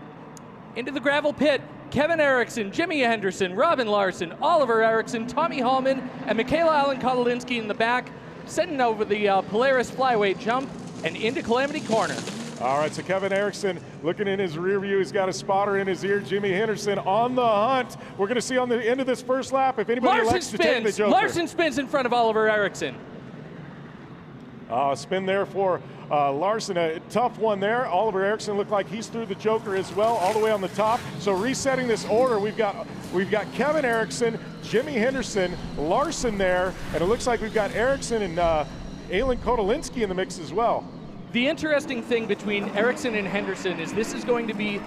Into the gravel pit. Kevin Erickson, Jimmy Henderson, Robin Larson, Oliver Erickson, Tommy Hallman, and Michaela Allen Kotolinski in the back, setting over the Polaris flyweight jump and into Calamity Corner. All right, so Kevin Erickson looking in his rear view. He's got a spotter in his ear. Jimmy Henderson on the hunt. We're going to see on the end of this first lap if anybody likes to take the joker. Larson spins in front of Oliver Erickson. Spin there for Larson, a tough one there. Oliver Erickson looked like he's through the joker as well, all the way on the top. So resetting this order, we've got Kevin Erickson, Jimmy Henderson, Larson there, and it looks like we've got Erickson and Aylin Kotolinski in the mix as well. The interesting thing between Erickson and Henderson is this is going to be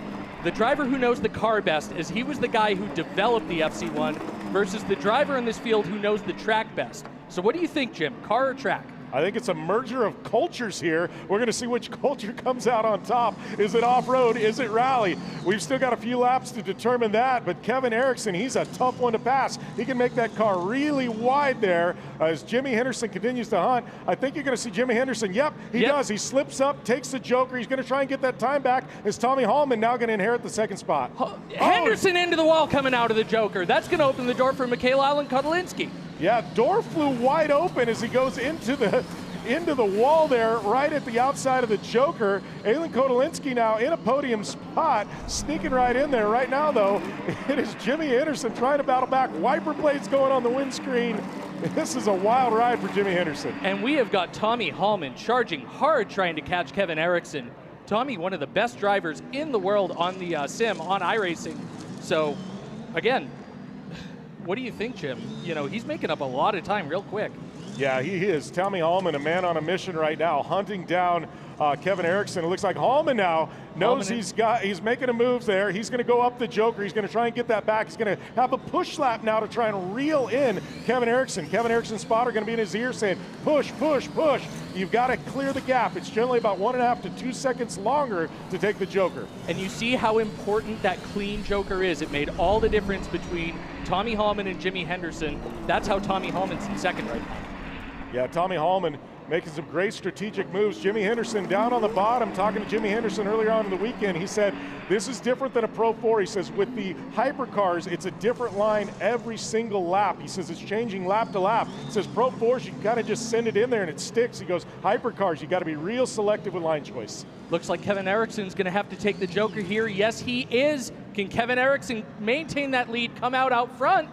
the driver who knows the car best, as he was the guy who developed the FC1, versus the driver in this field who knows the track best. So what do you think, Jim, car or track? I think it's a merger of cultures here. We're going to see which culture comes out on top. Is it off-road? Is it rally? We've still got a few laps to determine that, but Kevin Erickson, he's a tough one to pass. He can make that car really wide there as Jimmy Henderson continues to hunt. I think you're going to see Jimmy Henderson. Yep, he does. He slips up, takes the joker. He's going to try and get that time back. Is Tommy Hallman now going to inherit the second spot? Henderson into the wall coming out of the joker. That's going to open the door for Michaela Allen Kotolinski. Yeah, door flew wide open as he goes into the wall there, right at the outside of the joker. Aylin Kotolinski now in a podium spot, sneaking right in there. Right now, though, it is Jimmy Henderson trying to battle back. Wiper blades going on the windscreen. This is a wild ride for Jimmy Henderson. And we have got Tommy Hallman charging hard, trying to catch Kevin Erickson. Tommy, one of the best drivers in the world on the sim, on iRacing. So, again, what do you think, Jim? You know, he's making up a lot of time real quick. Yeah, he is. Tommy Hallman, a man on a mission right now, hunting down Kevin Erickson. It looks like Hallman now knows he's making a move there. He's going to go up the joker. He's going to try and get that back. He's going to have a push lap now to try and reel in Kevin Erickson. Kevin Erickson's spotter going to be in his ear saying, push, push, push. You've got to clear the gap. It's generally about 1.5 to 2 seconds longer to take the joker. And you see how important that clean joker is. It made all the difference between Tommy Hallman and Jimmy Henderson. That's how Tommy Hallman's in second right now. Yeah, Tommy Hallman making some great strategic moves. Jimmy Henderson down on the bottom, talking to Jimmy Henderson earlier on in the weekend. He said, this is different than a Pro 4. He says, with the Hypercars, it's a different line every single lap. He says, it's changing lap to lap. He says, Pro 4s, you gotta just send it in there and it sticks. He goes, Hypercars, you gotta be real selective with line choice. Looks like Kevin Eriksson's gonna have to take the joker here. Yes, he is. Can Kevin Eriksson maintain that lead, come out front?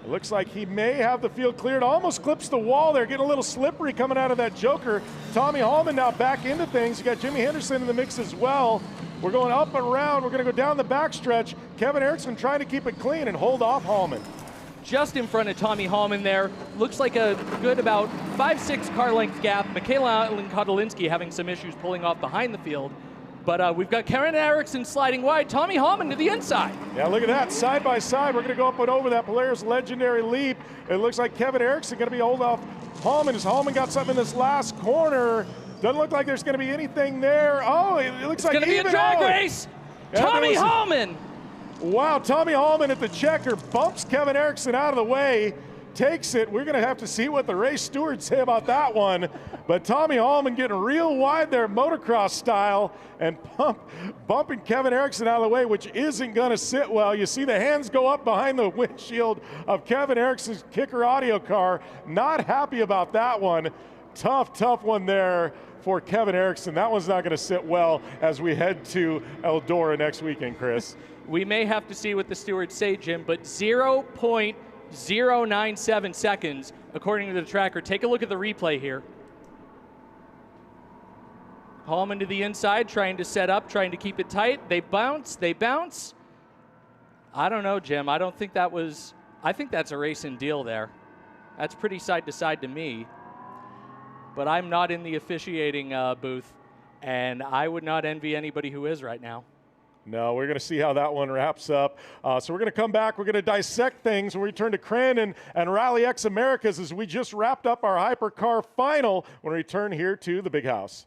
It looks like he may have the field cleared. Almost clips the wall there, getting a little slippery coming out of that joker. Tommy Hallman now back into things. You got Jimmy Henderson in the mix as well. We're going up and around. We're going to go down the backstretch. Kevin Eriksson trying to keep it clean and hold off Hallman. Just in front of Tommy Hallman there. Looks like a good about 5-6 car length gap. Michaela Kodolinski having some issues pulling off behind the field. But we've got Kevin Eriksson sliding wide. Tommy Hallman to the inside. Yeah, look at that, side by side. We're going to go up and over that Polaris legendary leap. It looks like Kevin Eriksson going to be hold off Hallman. As Hallman got something in this last corner. Doesn't look like there's going to be anything there. Oh, it looks like it's going to be a drag race. Yeah, Tommy Hallman. Wow, Tommy Hallman at the checker bumps Kevin Eriksson out of the way, takes it. We're going to have to see what the race stewards say about that one. But Tommy Hallman getting real wide there, motocross style, and bumping Kevin Eriksson out of the way, which isn't going to sit well. You see the hands go up behind the windshield of Kevin Eriksson's Kicker audio car. Not happy about that one. Tough one there for Kevin Eriksson. That one's not going to sit well as we head to Eldora next weekend, Chris. We may have to see what the stewards say, Jim, but 0.097 seconds, according to the tracker. Take a look at the replay here. Hallman to the inside, trying to set up, trying to keep it tight. They bounce. I don't know, Jim. I don't think that was, I think that's a racing deal there. That's pretty side to side to me. But I'm not in the officiating booth, and I would not envy anybody who is right now. No, we're going to see how that one wraps up. So we're going to come back. We're going to dissect things when we return to Crandon and Rally X Americas as we just wrapped up our Hypercar final when we return here to the Big House.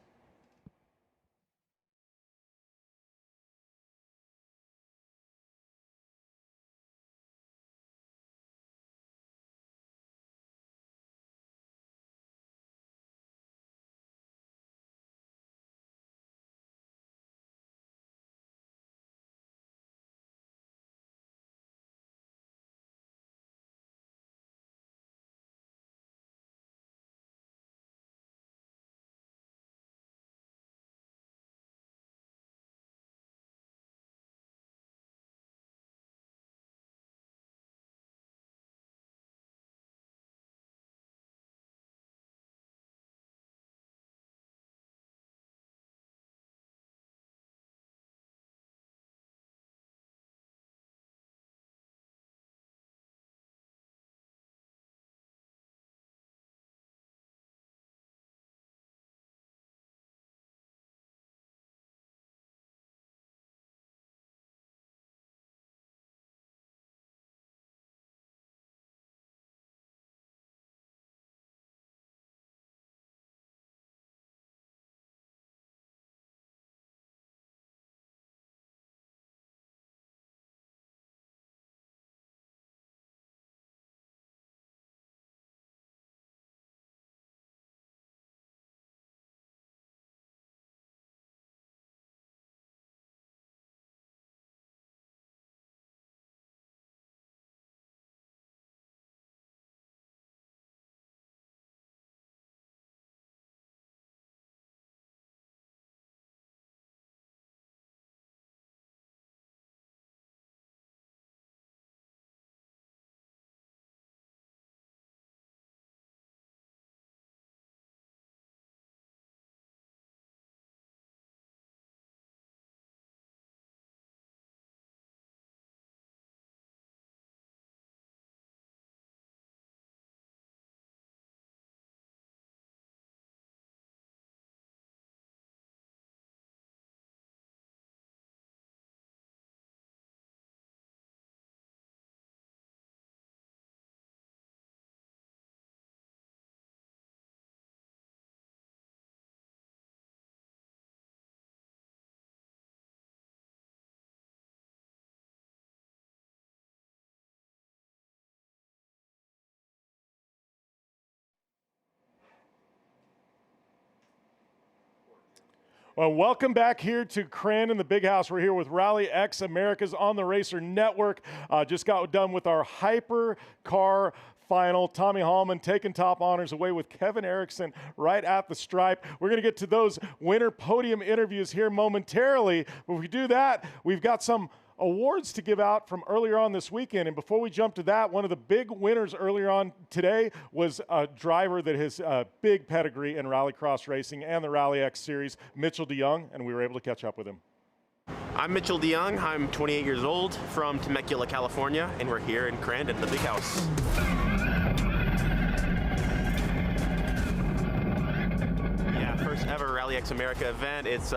Well, welcome back here to Crandon, the big house. We're here with Rally X Americas on the Racer Network. Just got done with our Hypercar final. Tommy Hallman taking top honors away with Kevin Erickson right at the stripe. We're going to get to those winter podium interviews here momentarily. But if we do that, we've got some awards to give out from earlier on this weekend. And before we jump to that, one of the big winners earlier on today was a driver that has a big pedigree in rallycross racing and the Rally X series, Mitchell DeYoung, and we were able to catch up with him. I'm Mitchell DeYoung. I'm 28 years old from Temecula, California, and we're here in Crandon, the big house. First ever Rally X America event. It's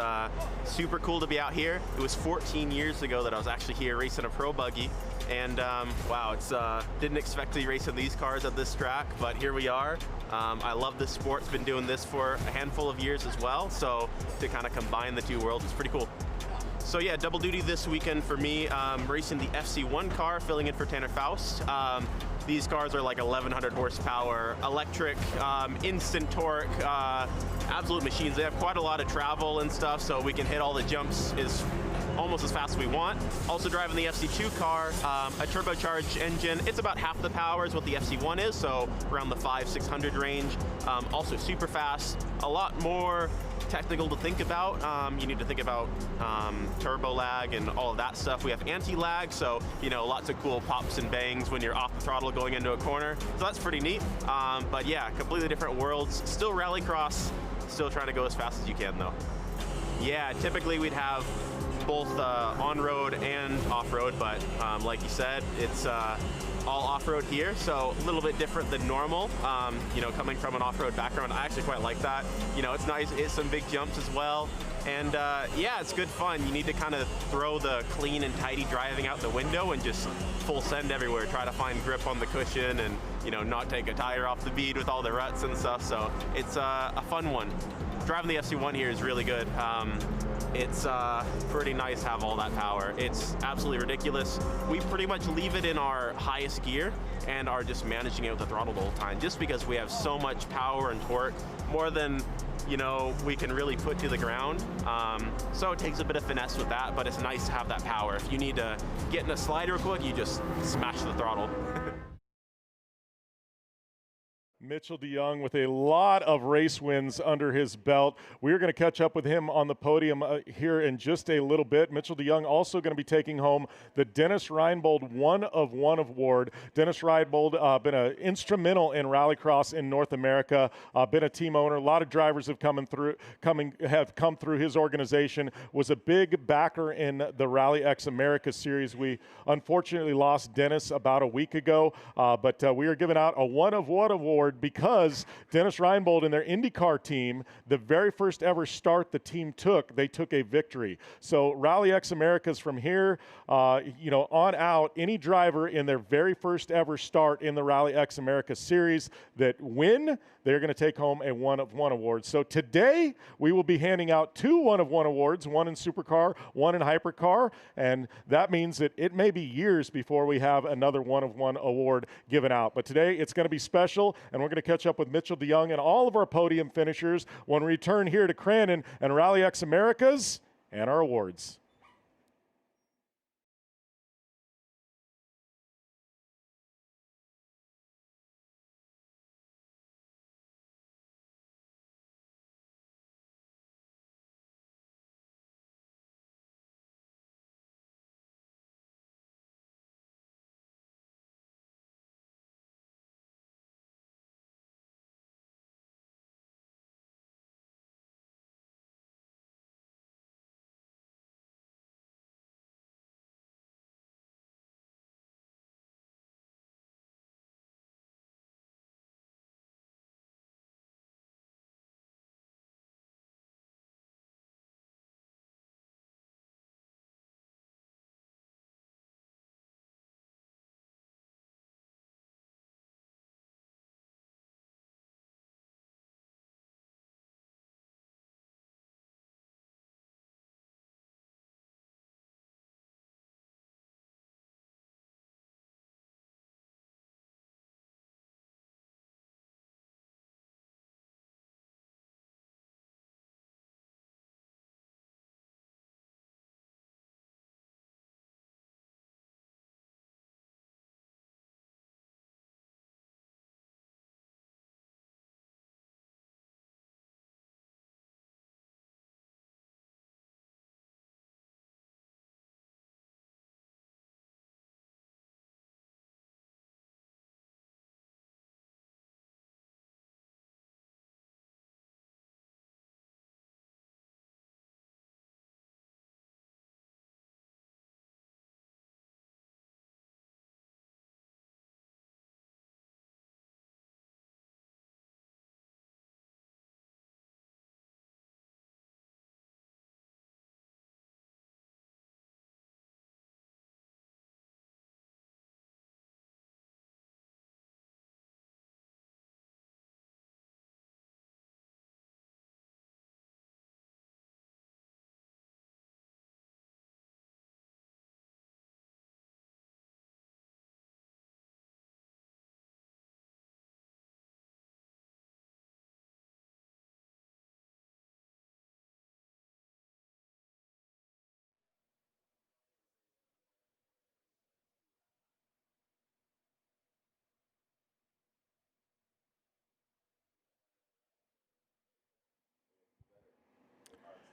super cool to be out here. It was 14 years ago that I was actually here racing a pro buggy, and wow, it's didn't expect to be racing these cars at this track, but here we are. I love this sport. It's been doing this for a handful of years as well, so to kind of combine the two worlds is pretty cool. So yeah, double duty this weekend for me, racing the FC1 car, filling in for Tanner Faust. These cars are like 1,100 horsepower, electric, instant torque, absolute machines. They have quite a lot of travel and stuff, so we can hit all the jumps almost as fast as we want. Also driving the FC2 car, a turbocharged engine. It's about half the power as what the FC1 is, so around the 500-600 range. Also super fast, a lot more technical to think about. You need to think about turbo lag and all of that stuff. We have anti-lag, so you know, lots of cool pops and bangs when you're off the throttle going into a corner. So that's pretty neat. But yeah, completely different worlds. Still rallycross, still trying to go as fast as you can though. Yeah, typically we'd have both on-road and off-road, but like you said, it's all off-road here, so a little bit different than normal. You know, coming from an off-road background, I actually quite like that. You know, it's nice, it's some big jumps as well. And yeah, it's good fun. You need to kind of throw the clean and tidy driving out the window and just full send everywhere. Try to find grip on the cushion and, you know, not take a tire off the bead with all the ruts and stuff. So it's a fun one. Driving the FC1 here is really good. It's pretty nice to have all that power. It's absolutely ridiculous. We pretty much leave it in our highest gear and are just managing it with the throttle the whole time, just because we have so much power and torque, more than, you know, we can really put to the ground. So it takes a bit of finesse with that, but it's nice to have that power. If you need to get in a slide real quick, you just smash the throttle. Mitchell DeYoung with a lot of race wins under his belt. We're going to catch up with him on the podium here in just a little bit. Mitchell DeYoung also going to be taking home the Dennis Reinbold One of One award. Dennis Reinbold been instrumental in rallycross in North America, been a team owner. A lot of drivers have come through his organization, was a big backer in the Rally X America series. We unfortunately lost Dennis about a week ago, but we are giving out a One of One award because Dennis Reinbold and their IndyCar team, the very first ever start the team took, they took a victory. So Rally X Americas from here, you know, on out, any driver in their very first ever start in the Rally X America series that win, they're going to take home a One of One award. So today we will be handing out 2 One of One awards, one in Supercar, one in Hypercar, and that means that it may be years before we have another One of One award given out. But today it's going to be special, and we're going to catch up with Mitchell DeYoung and all of our podium finishers when we return here to Crandon and Rally X Americas and our awards.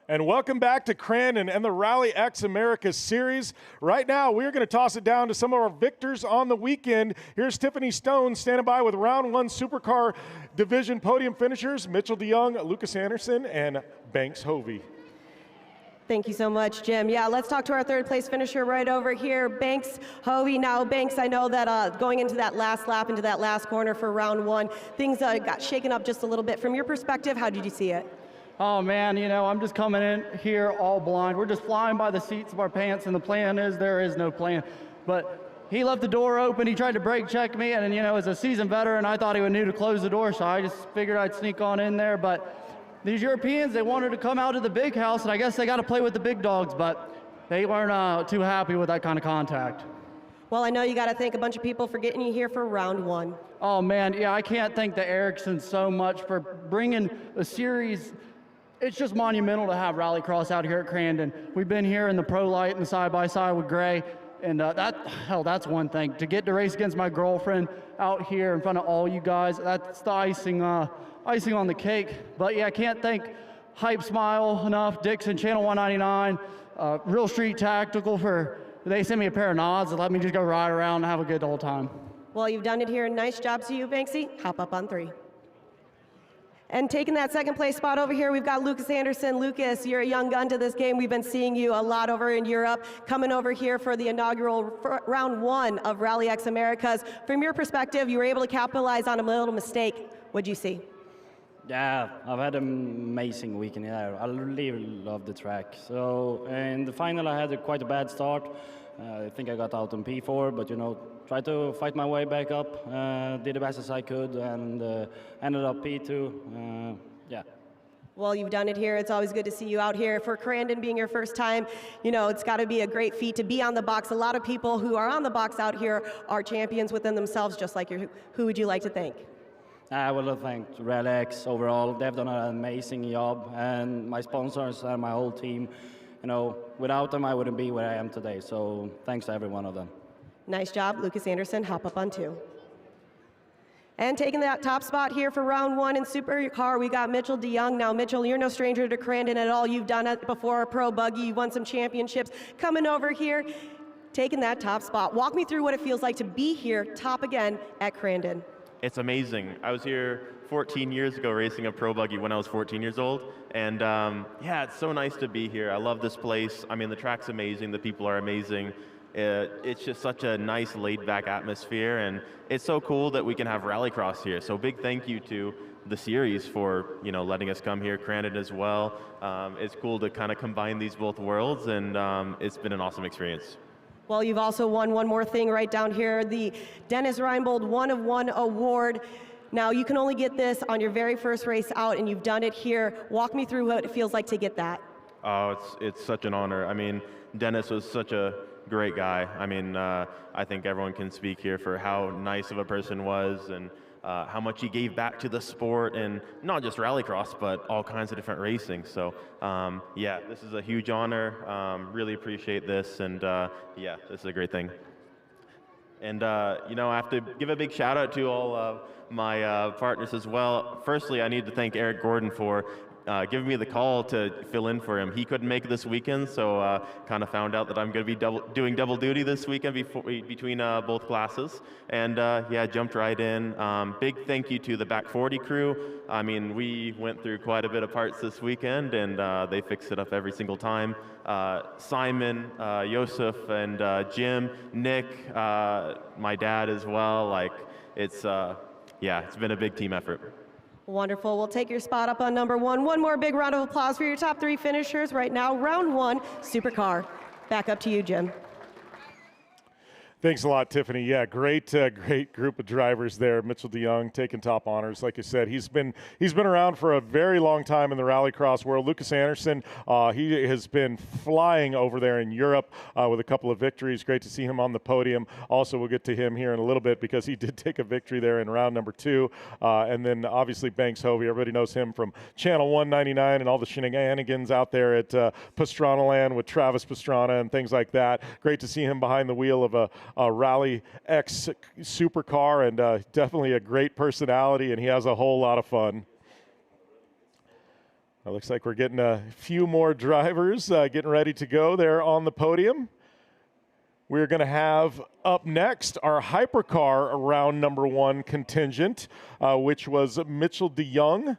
And welcome back to Crandon and the Rally X America Series. Right now, we're going to toss it down to some of our victors on the weekend. Here's Tiffany Stone standing by with round 1 Supercar Division podium finishers, Mitchell DeYoung, Lucas Anderson, and Banks Hovey. Thank you so much, Jim. Yeah, let's talk to our third place finisher right over here, Banks Hovey. Now, Banks, I know that going into that last lap, into that last corner for round 1, things got shaken up just a little bit. From your perspective, how did you see it? Oh man, you know, I'm just coming in here all blind. We're just flying by the seats of our pants, and the plan is there is no plan. But he left the door open, he tried to brake check me, and you know, as a seasoned veteran, I thought he would need to close the door, so I just figured I'd sneak on in there. But these Europeans, they wanted to come out to the big house, and I guess they got to play with the big dogs, but they weren't too happy with that kind of contact. Well, I know you got to thank a bunch of people for getting you here for round 1. Oh man, yeah, I can't thank the Ericssons so much for bringing a series. It's just monumental to have Rallycross out here at Crandon. We've been here in the Pro Light and the side-by-side with Gray, and that's one thing. To get to race against my girlfriend out here in front of all you guys, that's the icing on the cake. But yeah, I can't thank Hype Smile enough, Dixon, Channel 199, Real Street Tactical they sent me a pair of nods and let me just go ride around and have a good old time. Well, you've done it here. Nice job to you, Banksy. Hop up on 3. And taking that second place spot over here, we've got Lucas Anderson. Lucas, you're a young gun to this game. We've been seeing you a lot over in Europe, coming over here for the inaugural round 1 of Rally X Americas. From your perspective, you were able to capitalize on a little mistake. What'd you see? Yeah, I've had an amazing weekend. Yeah, I really love the track. So in the final, I had quite a bad start. I think I got out on P4, but you know, tried to fight my way back up, did the best as I could, and ended up P2. Yeah. Well, you've done it here. It's always good to see you out here. For Crandon being your first time, you know, it's got to be a great feat to be on the box. A lot of people who are on the box out here are champions within themselves, just like you. Who would you like to thank? I would like to thank Rally X overall. They've done an amazing job, and my sponsors and my whole team. You know, without them, I wouldn't be where I am today. So thanks to every one of them. Nice job, Lucas Anderson. Hop up on 2. And taking that top spot here for round 1 in Supercar, we got Mitchell DeYoung. Now, Mitchell, you're no stranger to Crandon at all. You've done it before, a pro buggy. You won some championships. Coming over here, taking that top spot. Walk me through what it feels like to be here, top again at Crandon. It's amazing. I was here 14 years ago racing a pro buggy when I was 14 years old. And yeah, it's so nice to be here. I love this place. I mean, the track's amazing. The people are amazing. It's just such a nice laid-back atmosphere, and it's so cool that we can have Rallycross here. So big thank you to the series for, you know, letting us come here, Crandon as well. It's cool to kind of combine these both worlds, and it's been an awesome experience. Well, you've also won one more thing right down here, the Dennis Reinbold 1 of 1 award. Now, you can only get this on your very first race out, and you've done it here. Walk me through what it feels like to get that. Oh, it's such an honor. I mean, Dennis was such a great guy. I mean, I think everyone can speak here for how nice of a person was, and how much he gave back to the sport, and not just Rallycross, but all kinds of different racing. So yeah, this is a huge honor. Really appreciate this, and yeah, this is a great thing. And you know, I have to give a big shout out to all of my partners as well. Firstly, I need to thank Eric Gordon for giving me the call to fill in for him. He couldn't make it this weekend, so kind of found out that I'm going to be doing double duty this weekend between both classes. And yeah, jumped right in. Big thank you to the Back 40 crew. I mean, we went through quite a bit of parts this weekend, and they fixed it up every single time. Simon, Yosef, and Jim, Nick, my dad as well. Like, it's, yeah, it's been a big team effort. Wonderful. We'll take your spot up on number 1. One more big round of applause for your top 3 finishers right now. Round 1, Supercar. Back up to you, Jim. Thanks a lot, Tiffany. Yeah, great group of drivers there. Mitchell DeYoung taking top honors. Like you said, he's been around for a very long time in the Rallycross world. Lucas Anderson, he has been flying over there in Europe with a couple of victories. Great to see him on the podium. Also, we'll get to him here in a little bit because he did take a victory there in round number 2. And then obviously Banks Hovey. Everybody knows him from Channel 199 and all the shenanigans out there at Pastrana Land with Travis Pastrana and things like that. Great to see him behind the wheel of a Rally X Supercar, and definitely a great personality, and he has a whole lot of fun. It looks like we're getting a few more drivers getting ready to go there on the podium. We're going to have up next our Hypercar round number 1 contingent, which was Mitchell DeYoung,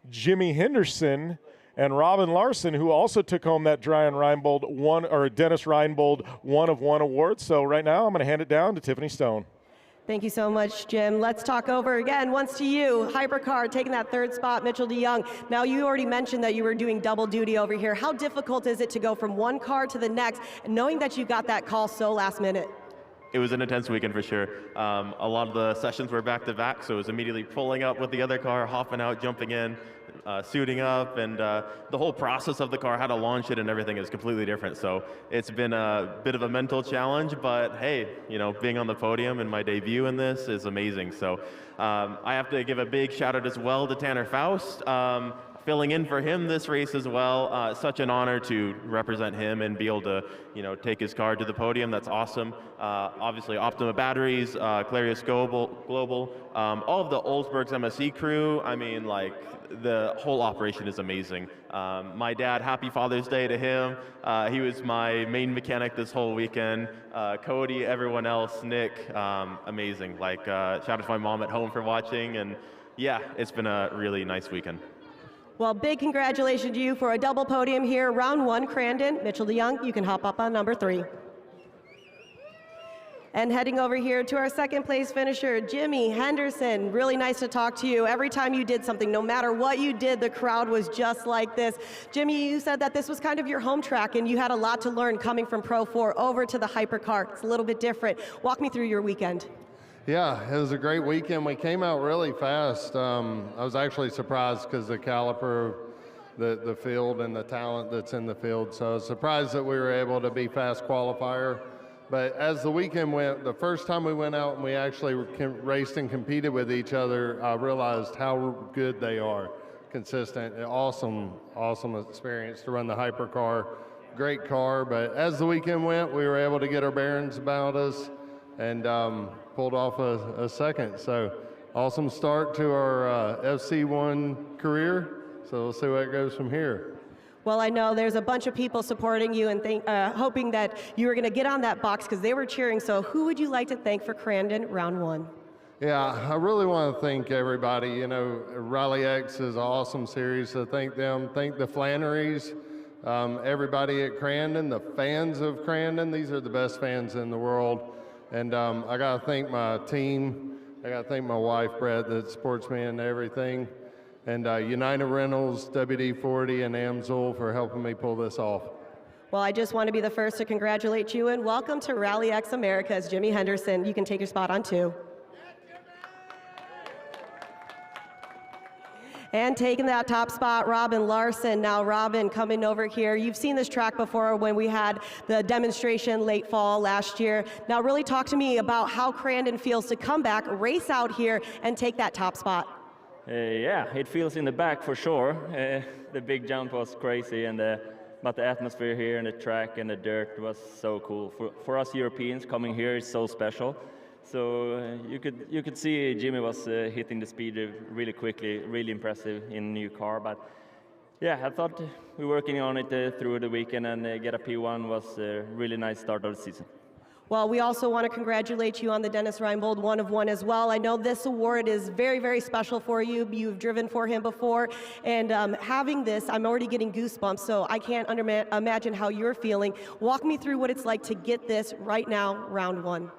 Jimmy Henderson, and Robin Larson, who also took home that Dennis Reinbold 1 of 1 award. So right now I'm going to hand it down to Tiffany Stone. Thank you so much, Jim. Let's talk over again. Once to you, Hypercar taking that 3rd spot, Mitchell DeYoung. Now, you already mentioned that you were doing double duty over here. How difficult is it to go from one car to the next, knowing that you got that call so last minute? It was an intense weekend for sure. A lot of the sessions were back to back, so it was immediately pulling up with the other car, hopping out, jumping in, suiting up, and the whole process of the car, how to launch it and everything is completely different. So it's been a bit of a mental challenge, but hey, you know, being on the podium and my debut in this is amazing. So I have to give a big shout out as well to Tanner Faust. Filling in for him this race as well. Such an honor to represent him and be able to, you know, take his car to the podium. That's awesome. Obviously, Optima Batteries, Clarius Global, all of the Oldsberg's MSC crew. I mean, like, the whole operation is amazing. My dad, happy Father's Day to him. He was my main mechanic this whole weekend. Cody, everyone else, Nick, amazing. Like, shout out to my mom at home for watching. And yeah, it's been a really nice weekend. Well, big congratulations to you for a double podium here. Round 1, Crandon. Mitchell DeYoung, you can hop up on number 3. And heading over here to our 2nd place finisher, Jimmy Henderson. Really nice to talk to you. Every time you did something, no matter what you did, the crowd was just like this. Jimmy, you said that this was kind of your home track and you had a lot to learn coming from Pro 4 over to the Hypercar. It's a little bit different. Walk me through your weekend. Yeah, it was a great weekend. We came out really fast. I was actually surprised because the caliper, the field, and the talent that's in the field. So I was surprised that we were able to be fast qualifier. But as the weekend went, the first time we went out and we actually raced and competed with each other, I realized how good they are. Consistent, awesome experience to run the Hypercar. Great car, but as the weekend went, we were able to get our bearings about us and pulled off a 2nd. So awesome start to our FC1 career. So we'll see where it goes from here. Well, I know there's a bunch of people supporting you and hoping that you were going to get on that box because they were cheering. So who would you like to thank for Crandon round 1? Yeah, I really want to thank everybody. You know, Rally X is an awesome series, so thank them. Thank the Flannerys, everybody at Crandon, the fans of Crandon. These are the best fans in the world. And I got to thank my team. I got to thank my wife, Brett, that supports me and everything. And United Rentals, WD-40, and AMSOIL for helping me pull this off. Well, I just want to be the first to congratulate you and welcome to Rally X Americas, Jimmy Henderson. You can take your spot on 2. And taking that top spot, Robin Larson. Now, Robin, coming over here. You've seen this track before when we had the demonstration late fall last year. Now, really talk to me about how Crandon feels to come back, race out here, and take that top spot. Yeah, it feels in the back for sure. The big jump was crazy, but the atmosphere here and the track and the dirt was so cool. For us Europeans, coming here is so special. So you could see Jimmy was hitting the speed really quickly, really impressive in a new car. But yeah, I thought we were working on it through the weekend, and get a P1 was a really nice start of the season. Well, we also want to congratulate you on the Dennis Reinbold 1 of 1 as well. I know this award is very, very special for you. You've driven for him before, and having this, I'm already getting goosebumps, so I can't imagine how you're feeling. Walk me through what it's like to get this right now, round 1.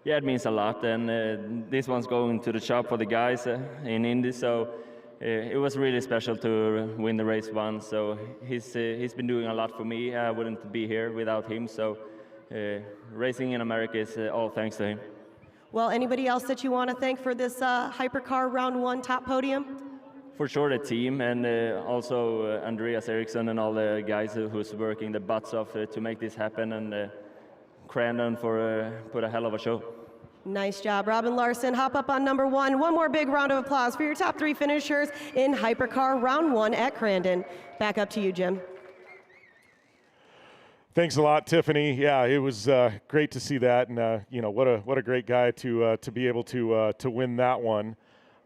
Yeah, it means a lot, and this one's going to the shop for the guys in Indy, so it was really special to win the race 1. So he's been doing a lot for me. I wouldn't be here without him, so racing in America is all thanks to him. Well, anybody else that you want to thank for this Hypercar round 1 top podium? For sure the team, and also Andreas Eriksson and all the guys who's working the butts off to make this happen, and Crandon for put a hell of a show. Nice job, Robin Larson. Hop up on number 1. One more big round of applause for your top 3 finishers in Hypercar round 1 at Crandon. Back up to you, Jim. Thanks a lot, Tiffany. Yeah, it was great to see that, and you know, what a great guy to be able to win that one.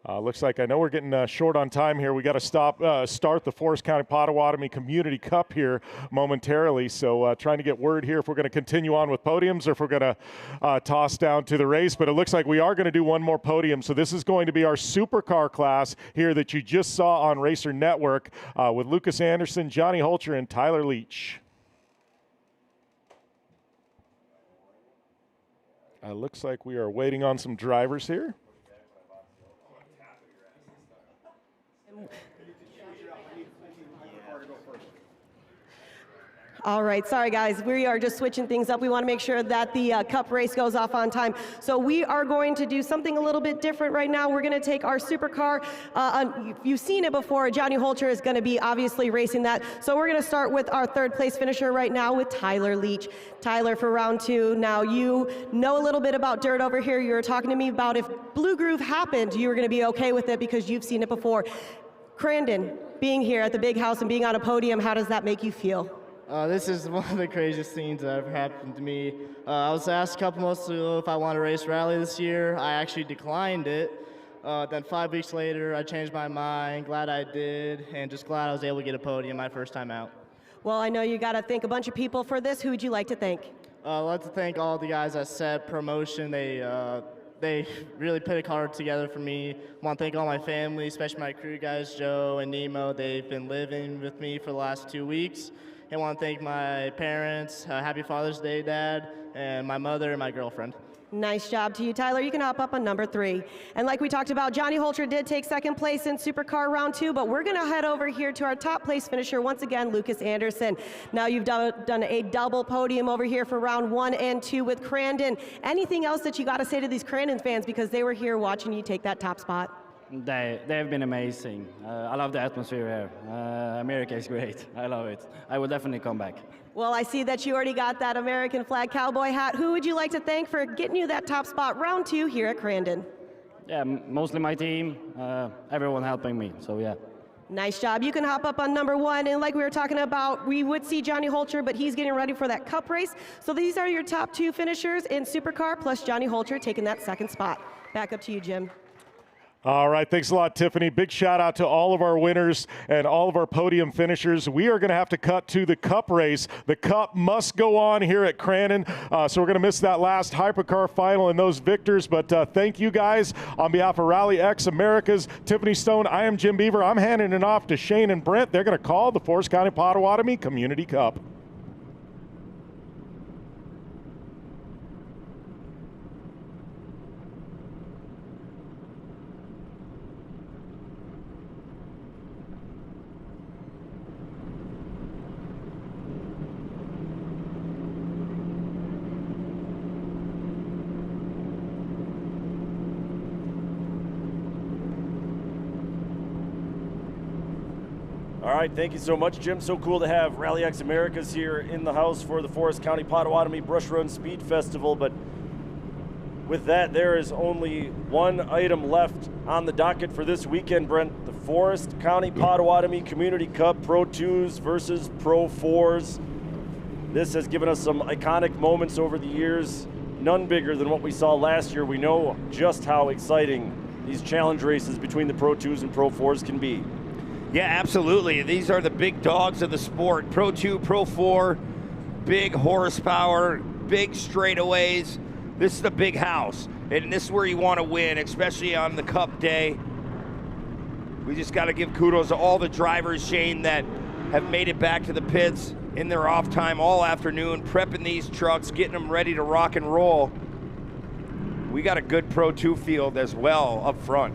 Looks like I know we're getting short on time here. We got to start the Forest County Potawatomi Community Cup here momentarily. So trying to get word here if we're going to continue on with podiums or if we're going to toss down to the race. But it looks like we are going to do one more podium. So this is going to be our Supercar class here that you just saw on Racer Network with Lucas Anderson, Johnny Holcher, and Tyler Leach. Looks like we are waiting on some drivers here. All right, sorry guys, we are just switching things up. We want to make sure that the cup race goes off on time. So we are going to do something a little bit different right now. We're going to take our Supercar. You've seen it before. Johnny Holcher is going to be obviously racing that. So we're going to start with our third place finisher right now with Tyler Leach. Tyler for round 2. Now you know a little bit about dirt over here. You were talking to me about if Blue Groove happened, you were going to be okay with it because you've seen it before. Crandon, being here at the big house and being on a podium, how does that make you feel? This is one of the craziest things that ever happened to me. I was asked a couple months ago if I want to race rally this year. I actually declined it. Then 5 weeks later, I changed my mind. Glad I did, and just glad I was able to get a podium my first time out. Well, I know you got to thank a bunch of people for this. Who would you like to thank? I'd like to thank all the guys at Set Promotion. They really put a card together for me. I want to thank all my family, especially my crew guys, Joe and Nemo. They've been living with me for the last 2 weeks. I want to thank my parents. Happy Father's Day, Dad, and my mother and my girlfriend. Nice job to you, Tyler. You can hop up on number 3. And like we talked about, Johnny Holcher did take second place in Supercar round 2, but we're going to head over here to our top place finisher once again, Lucas Anderson. Now you've done a double podium over here for round 1 and 2 with Crandon. Anything else that you got to say to these Crandon fans because they were here watching you take that top spot? They've been amazing. I love the atmosphere here. America is great. I love it. I will definitely come back. Well, I see that you already got that American flag cowboy hat. Who would you like to thank for getting you that top spot round 2 here at Crandon? Yeah, mostly my team, everyone helping me, so yeah. Nice job. You can hop up on number 1, and like we were talking about, we would see Johnny Holcher, but he's getting ready for that cup race. So these are your top 2 finishers in Supercar, plus Johnny Holcher taking that second spot. Back up to you, Jim. All right, thanks a lot, Tiffany. Big shout out to all of our winners and all of our podium finishers. We are going to have to cut to the cup race. The cup must go on here at Crandon, so we're going to miss that last Hypercar final and those victors. But thank you guys on behalf of Rally X Americas, Tiffany Stone. I am Jim Beaver. I'm handing it off to Shane and Brent. They're going to call the Forest County Potawatomi Community Cup. All right, thank you so much, Jim. So cool to have Rally X Americas here in the house for the Forest County Potawatomi Brush Run Speed Festival. But with that, there is only one item left on the docket for this weekend, Brent. The Forest County Potawatomi Community Cup Pro 2s versus Pro 4s. This has given us some iconic moments over the years, none bigger than what we saw last year. We know just how exciting these challenge races between the Pro 2s and Pro 4s can be. Yeah, absolutely. These are the big dogs of the sport. Pro 2, Pro 4, big horsepower, big straightaways. This is the big house, and this is where you want to win, especially on the Cup day. We just got to give kudos to all the drivers, Shane, that have made it back to the pits in their off time all afternoon, prepping these trucks, getting them ready to rock and roll. We got a good Pro 2 field as well up front.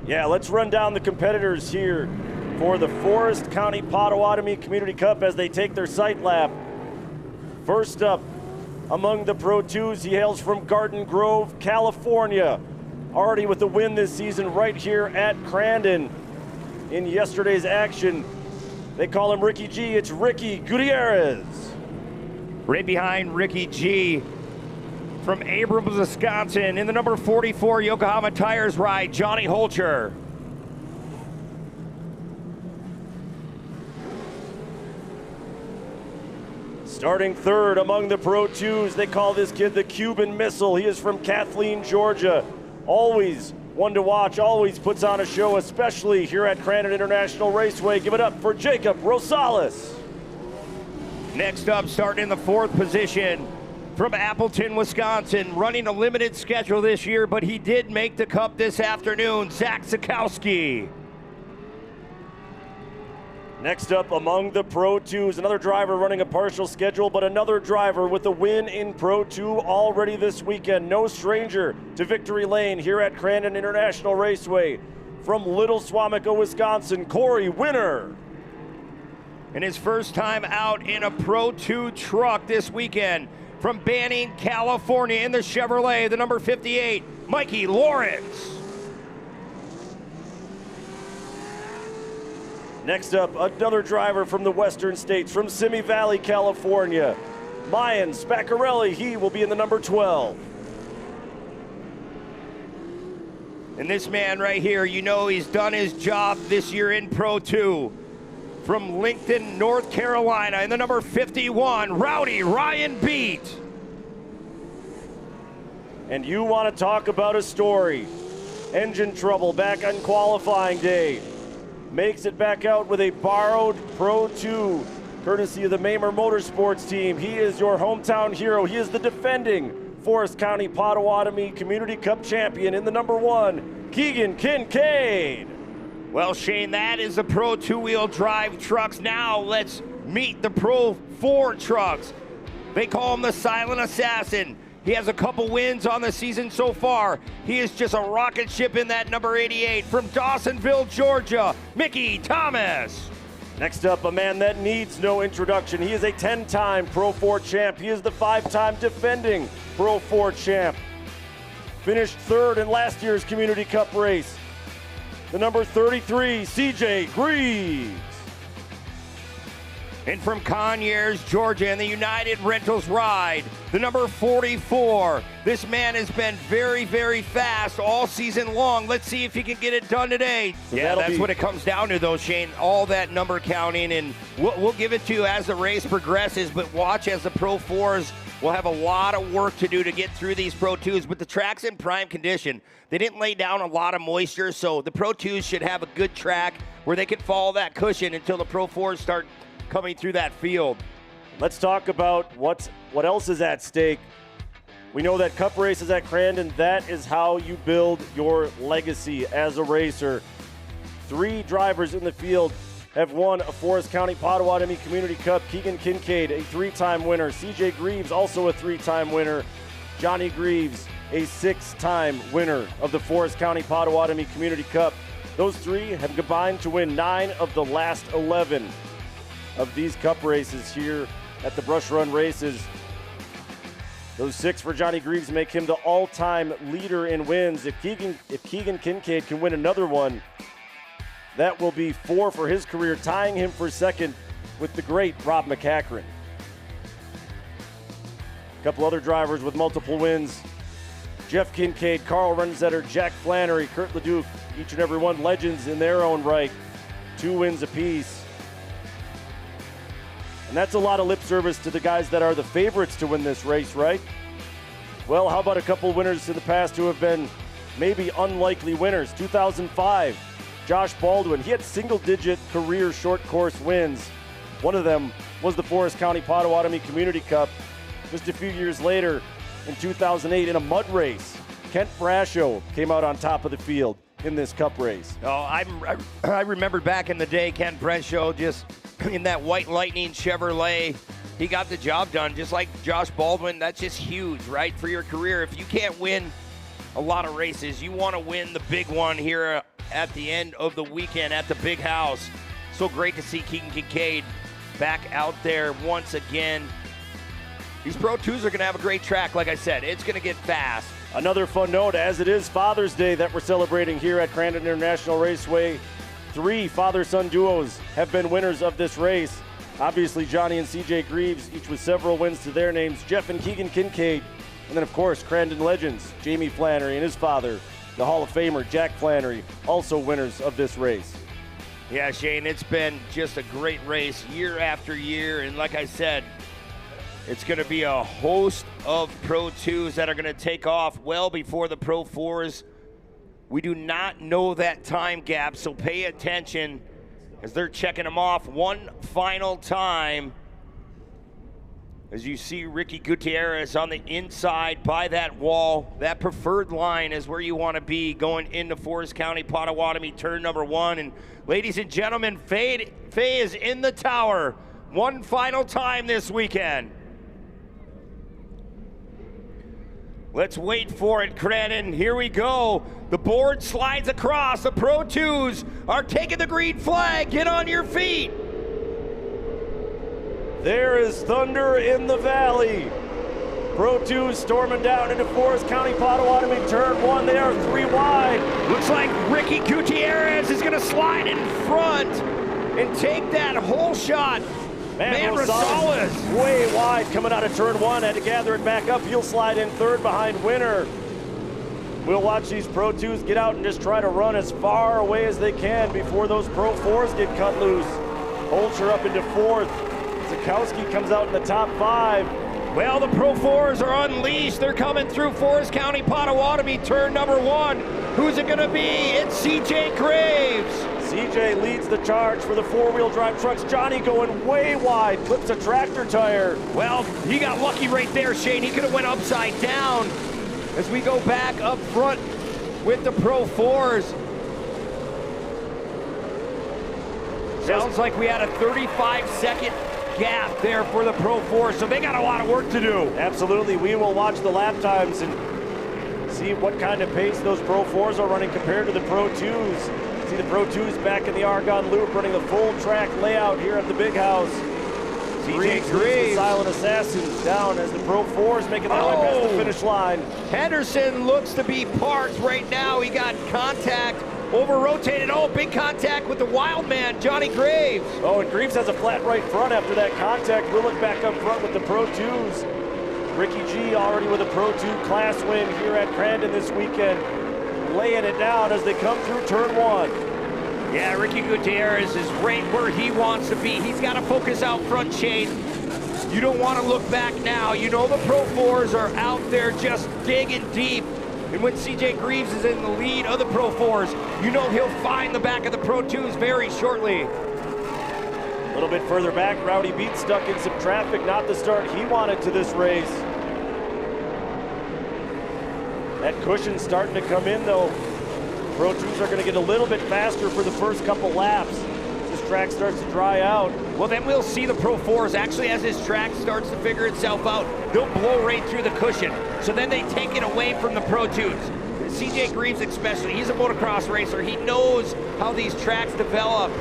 Yeah, let's run down the competitors here for the Forest County Potawatomi Community Cup as they take their sight lap. First up, among the Pro 2s, he hails from Garden Grove, California. Already with the win this season right here at Crandon in yesterday's action. They call him Ricky G. It's Ricky Gutierrez. Right behind Ricky G. From Abrams, Wisconsin, in the number 44 Yokohama Tires ride, Johnny Holcher. Starting third among the Pro 2s, they call this kid the Cuban Missile. He is from Kathleen, Georgia. Always one to watch, always puts on a show, especially here at Crandon International Raceway. Give it up for Jacob Rosales. Next up, starting in the 4th position from Appleton, Wisconsin, running a limited schedule this year, but he did make the Cup this afternoon, Zach Sikowski. Next up among the Pro 2s, another driver running a partial schedule, but another driver with a win in Pro 2 already this weekend. No stranger to victory lane here at Crandon International Raceway. From Little Swamico, Wisconsin, Corey Winner. And his first time out in a Pro 2 truck this weekend. From Banning, California, in the Chevrolet, the number 58, Mikey Lawrence. Next up, another driver from the Western States, from Simi Valley, California, Mayan Spaccarelli. He will be in the number 12. And this man right here, you know he's done his job this year in Pro 2. From Lincoln, North Carolina, in the number 51, Rowdy Ryan Beat. And you want to talk about a story. Engine trouble back on qualifying day. Makes it back out with a borrowed Pro 2, courtesy of the Mamer Motorsports team. He is your hometown hero. He is the defending Forest County Potawatomi Community Cup champion in the number 1, Keegan Kincaid. Well, Shane, that is the Pro 2-wheel drive trucks. Now let's meet the Pro 4 trucks. They call him the Silent Assassin. He has a couple wins on the season so far. He is just a rocket ship in that number 88 from Dawsonville, Georgia, Mickey Thomas. Next up, a man that needs no introduction. He is a 10-time Pro 4 champ. He is the 5-time defending Pro 4 champ. Finished 3rd in last year's Community Cup race. The number 33, CJ Greaves. And from Conyers, Georgia, in the United Rentals ride, the number 44. This man has been very, very fast all season long. Let's see if he can get it done today. So yeah, that's what it comes down to, though, Shane. All that number counting, and we'll give it to you as the race progresses, but watch as the Pro 4s will have a lot of work to do to get through these Pro 2s. But the track's in prime condition. They didn't lay down a lot of moisture, so the Pro 2s should have a good track where they can follow that cushion until the Pro 4s start coming through that field. Let's talk about what else is at stake. We know that Cup races at Crandon, that is how you build your legacy as a racer. 3 drivers in the field have won a Forest County Potawatomi Community Cup. Keegan Kincaid, a 3-time winner. CJ Greaves, also a 3-time winner. Johnny Greaves, a 6-time winner of the Forest County Potawatomi Community Cup. Those 3 have combined to win 9 of the last 11 of these Cup races here at the Brush Run races. Those 6 for Johnny Greaves make him the all-time leader in wins. If Keegan Kincaid can win another one, that will be 4 for his career, tying him for 2nd with the great Rob McCachran. A couple other drivers with multiple wins. Jeff Kincaid, Carl Renzetter, Jack Flannery, Kurt Leduc, each and every one legends in their own right. 2 wins apiece. And that's a lot of lip service to the guys that are the favorites to win this race, right? Well, how about a couple winners in the past who have been maybe unlikely winners? 2005, Josh Baldwin. He had single-digit career short course wins. One of them was the Forest County Potawatomi Community Cup. Just a few years later, in 2008, in a mud race, Kent Brasho came out on top of the field in this Cup race. Oh, I remember back in the day, Kent Brasho just in that White Lightning Chevrolet. He got the job done, just like Josh Baldwin. That's just huge, right, for your career. If you can't win a lot of races, you want to win the big one here at the end of the weekend at the Big House. So great to see Keegan Kincaid back out there once again. These Pro 2s are going to have a great track, like I said. It's going to get fast. Another fun note, as it is Father's Day that we're celebrating here at Crandon International Raceway, 3 father-son duos have been winners of this race. Obviously, Johnny and CJ Greaves, each with several wins to their names. Jeff and Keegan Kincaid. And then, of course, Crandon legends, Jamie Flannery and his father, the Hall of Famer, Jack Flannery, also winners of this race. Yeah, Shane, it's been just a great race year after year. And like I said, it's going to be a host of Pro 2s that are going to take off well before the Pro 4s We do not know that time gap, so pay attention as they're checking them off one final time. As you see Ricky Gutierrez on the inside by that wall. That preferred line is where you want to be going into Forest County Potawatomi turn number 1. And ladies and gentlemen, Faye is in the tower one final time this weekend. Let's wait for it, Crandon. Here we go. The board slides across. The Pro 2s are taking the green flag. Get on your feet. There is thunder in the valley. Pro 2 storming down into Forest County Potawatomi turn 1. They are 3 wide. Looks like Ricky Gutierrez is going to slide in front and take that whole shot. Man, Rosales way wide coming out of turn 1. Had to gather it back up. He'll slide in third behind Winner. We'll watch these Pro 2s get out and just try to run as far away as they can before those Pro 4s get cut loose. Holcher up into 4th. Zakowski comes out in the top 5. Well, the Pro 4s are unleashed. They're coming through Forest County Potawatomi, turn number 1. Who's it gonna be? It's CJ Graves. CJ leads the charge for the 4-wheel drive trucks. Johnny going way wide, clips a tractor tire. Well, he got lucky right there, Shane. He could have went upside down. As we go back up front with the Pro 4s. Sounds like we had a 35-second gap there for the Pro 4, so they got a lot of work to do. Absolutely. We will watch the lap times and see what kind of pace those Pro 4s are running compared to the Pro 2s. See the Pro 2s back in the Argonne Loop running the full track layout here at the Big House. CJ Graves, the Silent Assassin, down as the Pro 4s making their way past the finish line. Henderson looks to be parked right now. He got contact. Over-rotated, big contact with the wild man, Johnny Graves. Oh, and Graves has a flat right front after that contact. We'll look back up front with the Pro 2s. Ricky G already with a Pro 2 class win here at Crandon this weekend. Laying it down as they come through turn 1. Yeah, Ricky Gutierrez is right where he wants to be. He's got to focus out front, Shane. You don't want to look back now. You know the Pro 4s are out there just digging deep. And when CJ Greaves is in the lead of the Pro 4s, you know he'll find the back of the Pro 2s very shortly. A little bit further back, Rowdy Beat stuck in some traffic, not the start he wanted to this race. That cushion's starting to come in though. Pro 2s are gonna get a little bit faster for the first couple laps. This track starts to dry out. Well, then we'll see the Pro 4s actually as this track starts to figure itself out. They'll blow right through the cushion. So then they take it away from the Pro 2s. CJ Greaves especially, he's a motocross racer. He knows how these tracks develop.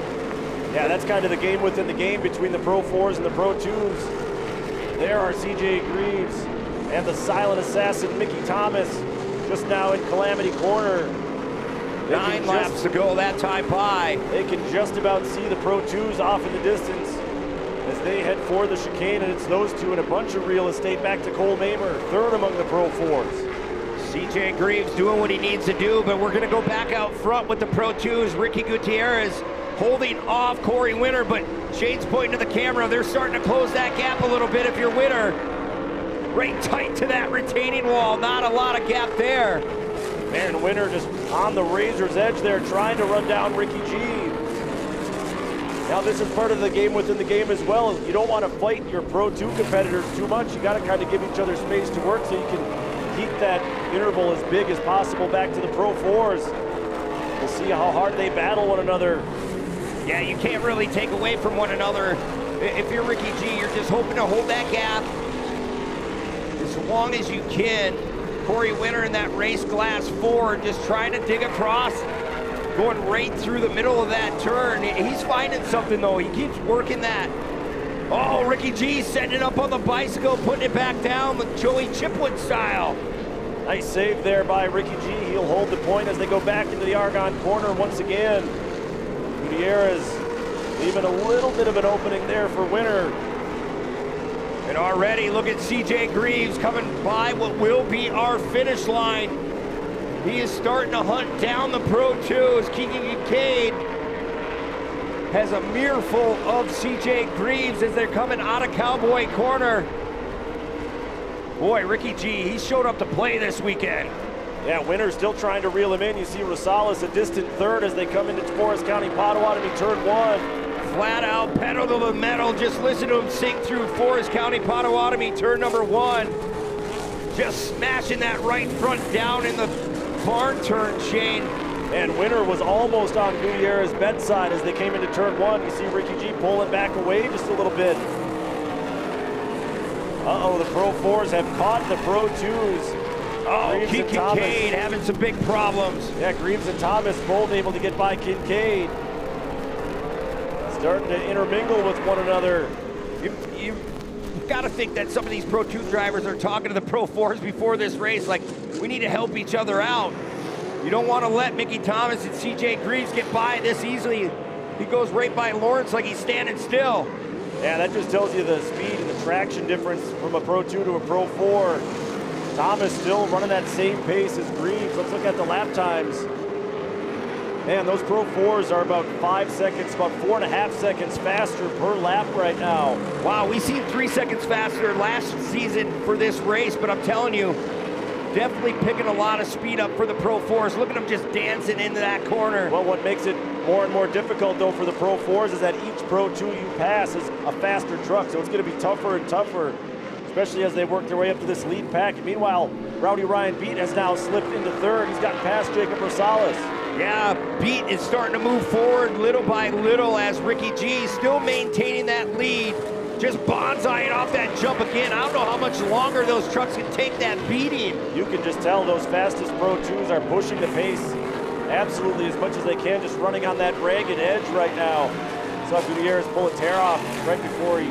Yeah, that's kind of the game within the game between the Pro 4s and the Pro 2s. There are CJ Greaves and the Silent Assassin, Mickey Thomas, just now in Calamity Corner. 9 laps to go that time by. They can just about see the Pro 2s off in the distance as they head for the chicane, and it's those two and a bunch of real estate back to Cole Mamer, third among the Pro 4s. CJ Greaves doing what he needs to do, but we're going to go back out front with the Pro 2s. Ricky Gutierrez holding off Corey Winter, but Shane's pointing to the camera. They're starting to close that gap a little bit if you're Winter. Right tight to that retaining wall. Not a lot of gap there. Man, Winter just on the razor's edge there, trying to run down Ricky G. Now this is part of the game within the game as well. You don't want to fight your Pro 2 competitors too much. You got to kind of give each other space to work so you can keep that interval as big as possible back to the Pro 4s. We'll see how hard they battle one another. Yeah, you can't really take away from one another. If you're Ricky G, you're just hoping to hold that gap as long as you can. Corey Winter in that race glass 4, just trying to dig across, going right through the middle of that turn. He's finding something though, he keeps working that. Oh, Ricky G setting it up on the bicycle, putting it back down with Joey Chipwood style. Nice save there by Ricky G. He'll hold the point as they go back into the Argonne corner once again. Gutierrez leaving a little bit of an opening there for Winter. And already look at CJ Greaves coming by what will be our finish line. He is starting to hunt down the Pro 2s. Keegan Kincaid has a mirror of CJ Greaves as they're coming out of Cowboy Corner. Boy, Ricky G, he showed up to play this weekend. Yeah, Winner's still trying to reel him in. You see Rosales a distant third as they come into Forest County Potawatomi turn 1. Flat out, pedal to the metal. Just listen to him sing through Forest County Potawatomi turn number 1. Just smashing that right front down in the barn turn, Shane. And Winner was almost on Gutierrez's bedside as they came into turn 1. You see Ricky G pulling back away just a little bit. Uh-oh, the Pro 4s have caught the Pro 2s. Oh, Kincaid having some big problems. Yeah, Greaves and Thomas both able to get by Kincaid. Starting to intermingle with one another. You got to think that some of these Pro 2 drivers are talking to the Pro 4s before this race, like, we need to help each other out. You don't want to let Mickey Thomas and CJ Greaves get by this easily. He goes right by Lawrence like he's standing still. Yeah, that just tells you the speed and the traction difference from a Pro 2 to a Pro 4. Thomas still running that same pace as Greaves. Let's look at the lap times. Man, those Pro 4s are about 5 seconds, about 4.5 seconds faster per lap right now. Wow, we seen 3 seconds faster last season for this race, but I'm telling you, definitely picking a lot of speed up for the Pro 4s. Look at them just dancing into that corner. Well, what makes it more and more difficult, though, for the Pro 4s is that each Pro 2 you pass is a faster truck, so it's going to be tougher and tougher, especially as they work their way up to this lead pack. And meanwhile, Rowdy Ryan Beat has now slipped into third. He's gotten past Jacob Rosales. Yeah, Beat is starting to move forward little by little as Ricky G still maintaining that lead. Just bonsaiing off that jump again. I don't know how much longer those trucks can take that beating. You can just tell those fastest Pro 2s are pushing the pace absolutely as much as they can, just running on that ragged edge right now. Saw Gutierrez pull a tear off right before he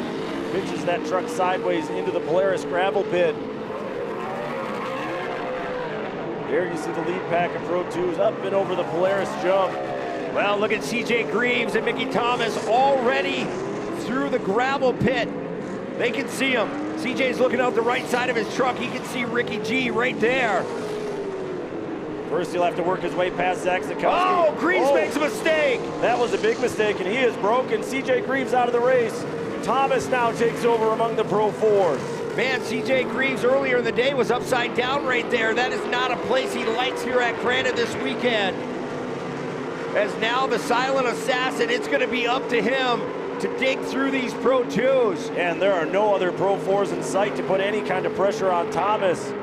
pitches that truck sideways into the Polaris gravel pit. There you see the lead pack of Pro 2s up and over the Polaris jump. Well, look at CJ Greaves and Mickey Thomas already through the gravel pit. They can see him. CJ's looking out the right side of his truck. He can see Ricky G right there. First, he'll have to work his way past Zach Zukowski. Oh, Greaves makes a mistake. That was a big mistake, and he is broken. CJ Greaves out of the race. Thomas now takes over among the Pro 4s. Man, CJ Greaves earlier in the day was upside down right there. That is not a place he likes here at Crandon this weekend. As now the silent assassin, it's going to be up to him to dig through these Pro 2s. And there are no other Pro 4s in sight to put any kind of pressure on Thomas.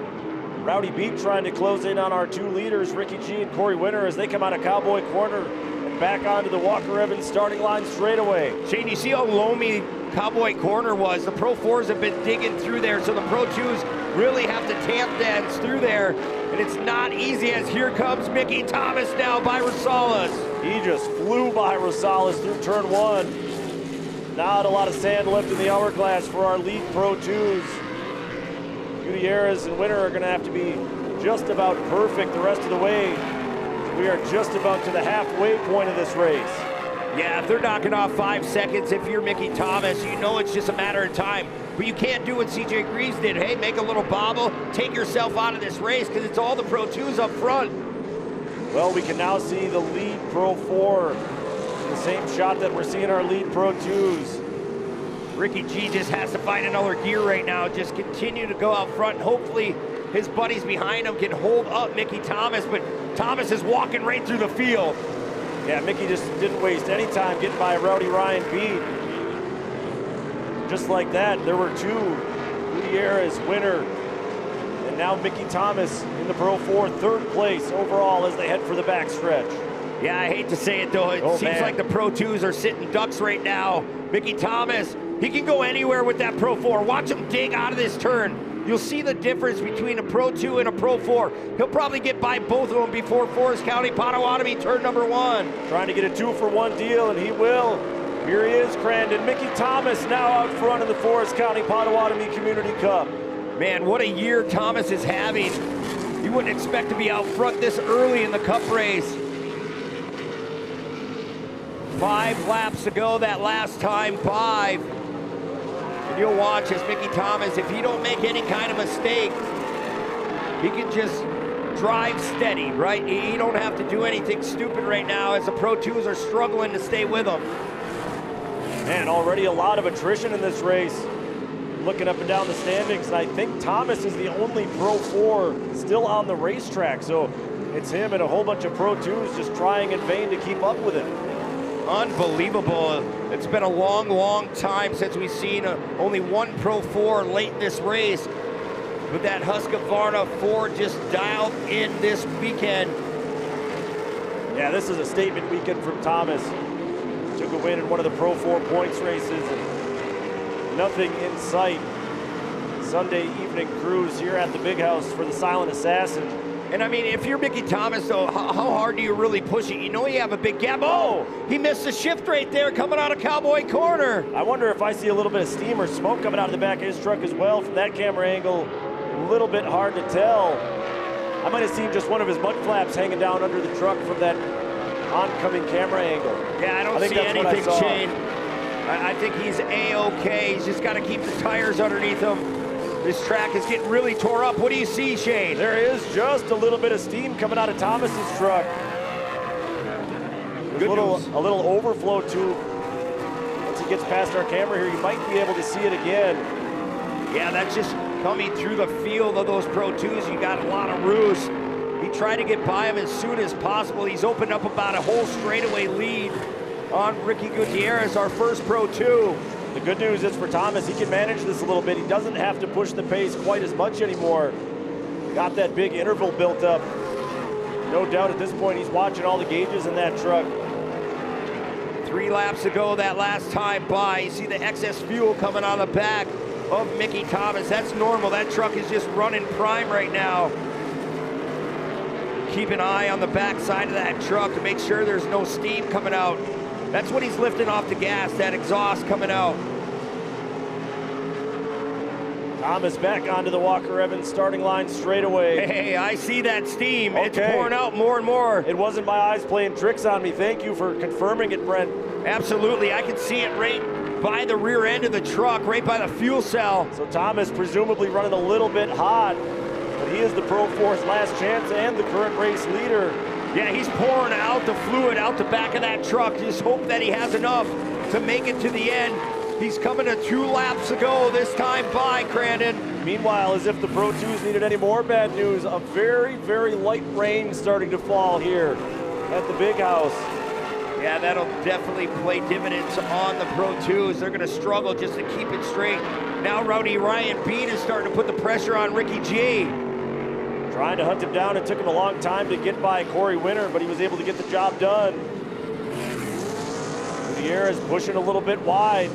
Rowdy Beat trying to close in on our 2 leaders, Ricky G and Corey Winner, as they come out of Cowboy Corner and back onto the Walker Evans starting line straight away. Shane, you see how loamy Cowboy Corner was? The Pro 4s have been digging through there, so the Pro 2s really have to tap dance through there, and it's not easy as here comes Mickey Thomas now by Rosales. He just flew by Rosales through turn 1. Not a lot of sand left in the hourglass for our lead Pro 2s. Gutierrez and Winner are going to have to be just about perfect the rest of the way. We are just about to the halfway point of this race. Yeah, if they're knocking off 5 seconds, if you're Mickey Thomas, you know it's just a matter of time. But you can't do what CJ Greaves did. Hey, make a little bobble, take yourself out of this race, because it's all the Pro 2s up front. Well, we can now see the lead Pro 4. The same shot that we're seeing our lead Pro 2s. Ricky G just has to find another gear right now. Just continue to go out front. Hopefully his buddies behind him can hold up Mickey Thomas, but Thomas is walking right through the field. Yeah, Mickey just didn't waste any time getting by Rowdy Ryan Beat. Just like that, there were 2. Gutierrez, Winner, and now Mickey Thomas in the Pro 4, 3rd place overall as they head for the backstretch. Yeah, I hate to say it though. It seems like the Pro 2s are sitting ducks right now. Mickey Thomas, he can go anywhere with that Pro 4. Watch him dig out of this turn. You'll see the difference between a Pro 2 and a Pro 4. He'll probably get by both of them before Forest County Potawatomi turn number 1. Trying to get a 2-for-1 deal, and he will. Here he is, Crandon. Mickey Thomas now out front in the Forest County Potawatomi Community Cup. Man, what a year Thomas is having. You wouldn't expect to be out front this early in the Cup race. 5 laps to go that last time, 5. And you'll watch as Mickey Thomas, if he don't make any kind of mistake, he can just drive steady, right? He don't have to do anything stupid right now as the Pro 2s are struggling to stay with him. Man, already a lot of attrition in this race. looking up and down the standings, and I think Thomas is the only Pro 4 still on the racetrack. So it's him and a whole bunch of Pro 2s just trying in vain to keep up with it. Unbelievable. It's been a long, long time since we've seen only one Pro 4 late in this race. With that Husqvarna Ford just dialed in this weekend. Yeah, this is a statement weekend from Thomas. Took a win in one of the Pro 4 points races. And nothing in sight. Sunday evening cruise here at the Big House for the Silent Assassin. And I mean, if you're Mickey Thomas, though, how hard do you really push it? You know you have a big gap. Oh, he missed the shift right there coming out of Cowboy Corner. I wonder if I see a little bit of steam or smoke coming out of the back of his truck as well from that camera angle. A little bit hard to tell. I might have seen just one of his mud flaps hanging down under the truck from that oncoming camera angle. Yeah, I don't see anything, Shane. I think he's A-okay. He's just got to keep the tires underneath him. This track is getting really tore up. What do you see, Shane? There is just a little bit of steam coming out of Thomas's truck. A little overflow tube. Once he gets past our camera here, you might be able to see it again. Yeah, that's just coming through the field of those Pro 2s. You got a lot of roost. He tried to get by him as soon as possible. He's opened up about a whole straightaway lead on Ricky Gutierrez, our first Pro 2. The good news is for Thomas, he can manage this a little bit. He doesn't have to push the pace quite as much anymore. Got that big interval built up. No doubt at this point he's watching all the gauges in that truck. 3 laps ago that last time by, you see the excess fuel coming on the back of Mickey Thomas. That's normal. That truck is just running prime right now. Keep an eye on the back side of that truck to make sure there's no steam coming out. That's when he's lifting off the gas, that exhaust coming out. Thomas back onto the Walker Evans starting line straight away. Hey, I see that steam. Okay. It's pouring out more and more. It wasn't my eyes playing tricks on me. Thank you for confirming it, Brent. Absolutely. I can see it right by the rear end of the truck, right by the fuel cell. So Thomas presumably running a little bit hot, but he is the Pro 4's last chance and the current race leader. Yeah, he's pouring out the fluid out the back of that truck. Just hope that he has enough to make it to the end. He's coming to 2 laps ago this time by Crandon. Meanwhile, as if the Pro 2s needed any more bad news, a very, very light rain starting to fall here at the Big House. Yeah, that'll definitely play dividends on the Pro 2s. They're going to struggle just to keep it straight. Now Rowdy Ryan Bean is starting to put the pressure on Ricky G. Trying to hunt him down. It took him a long time to get by Corey Winter, but he was able to get the job done. Gutierrez pushing a little bit wide.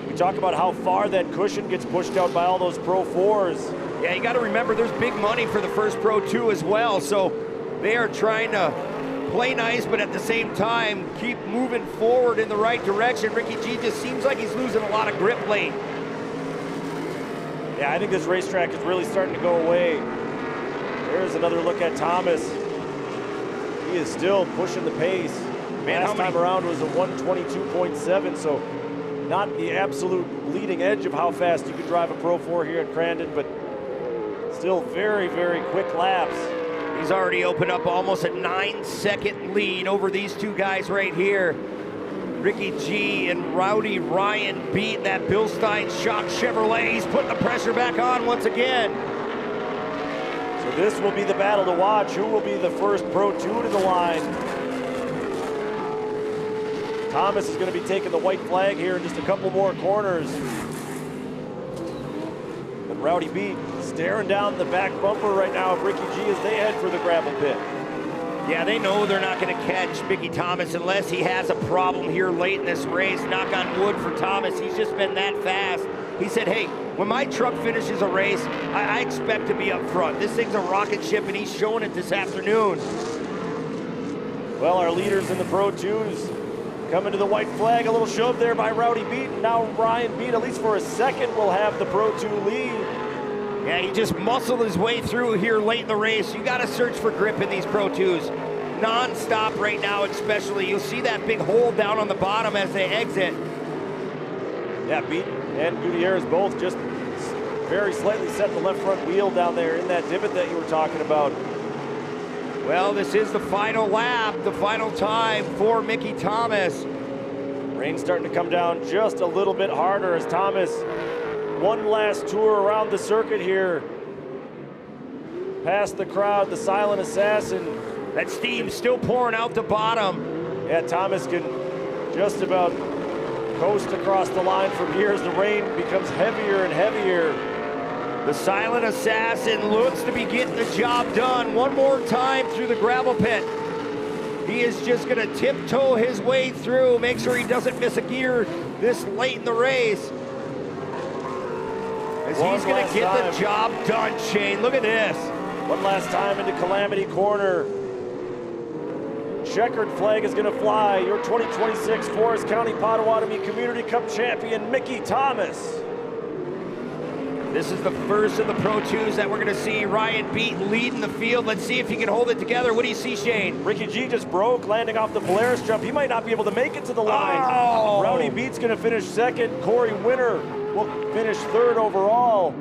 We talk about how far that cushion gets pushed out by all those Pro 4s. Yeah, you got to remember there's big money for the first Pro 2 as well, so they are trying to play nice, but at the same time, keep moving forward in the right direction. Ricky G just seems like he's losing a lot of grip late. Yeah, I think this racetrack is really starting to go away. There's another look at Thomas. He is still pushing the pace. Man, last time around was a 122.7, so not the absolute leading edge of how fast you could drive a Pro 4 here at Crandon, but still very, very quick laps. He's already opened up almost a 9-second lead over these 2 guys right here. Ricky G and Rowdy Ryan beat that Bill Stein Shock Chevrolet. He's putting the pressure back on once again. So this will be the battle to watch. Who will be the first Pro 2 to the line? Thomas is going to be taking the white flag here in just a couple more corners. But Rowdy Beat staring down the back bumper right now of Ricky G as they head for the gravel pit. Yeah, they know they're not going to catch Mickey Thomas unless he has a problem here late in this race. Knock on wood for Thomas. He's just been that fast. He said, hey, when my truck finishes a race, I expect to be up front. This thing's a rocket ship, and he's showing it this afternoon. Well, our leaders in the Pro 2s coming to the white flag. A little shove there by Rowdy Beat. And now Ryan Beat, at least for a second, will have the Pro 2 lead. Yeah, he just muscled his way through here late in the race. You got to search for grip in these Pro 2s. Non-stop right now especially. You'll see that big hole down on the bottom as they exit. Yeah, Beat and Gutierrez both just very slightly set the left front wheel down there in that divot that you were talking about. Well, this is the final lap, the final time for Mickey Thomas. Rain's starting to come down just a little bit harder as Thomas one last tour around the circuit here. Past the crowd, the silent assassin. That steam still pouring out the bottom. Yeah, Thomas can just about coast across the line from here as the rain becomes heavier and heavier. The silent assassin looks to be getting the job done one more time through the gravel pit. He is just gonna tiptoe his way through, make sure he doesn't miss a gear this late in the race. As he's gonna get the job done, Shane. Look at this. One last time into Calamity Corner. Checkered flag is gonna fly. Your 2026 Forest County Potawatomi Community Cup champion, Mickey Thomas. This is the first of the Pro 2s that we're going to see Ryan Beat leading the field. Let's see if he can hold it together. What do you see, Shane? Ricky G just broke, landing off the Polaris jump. He might not be able to make it to the line. Oh. Rowdy Beat's going to finish second. Corey Winter will finish third overall.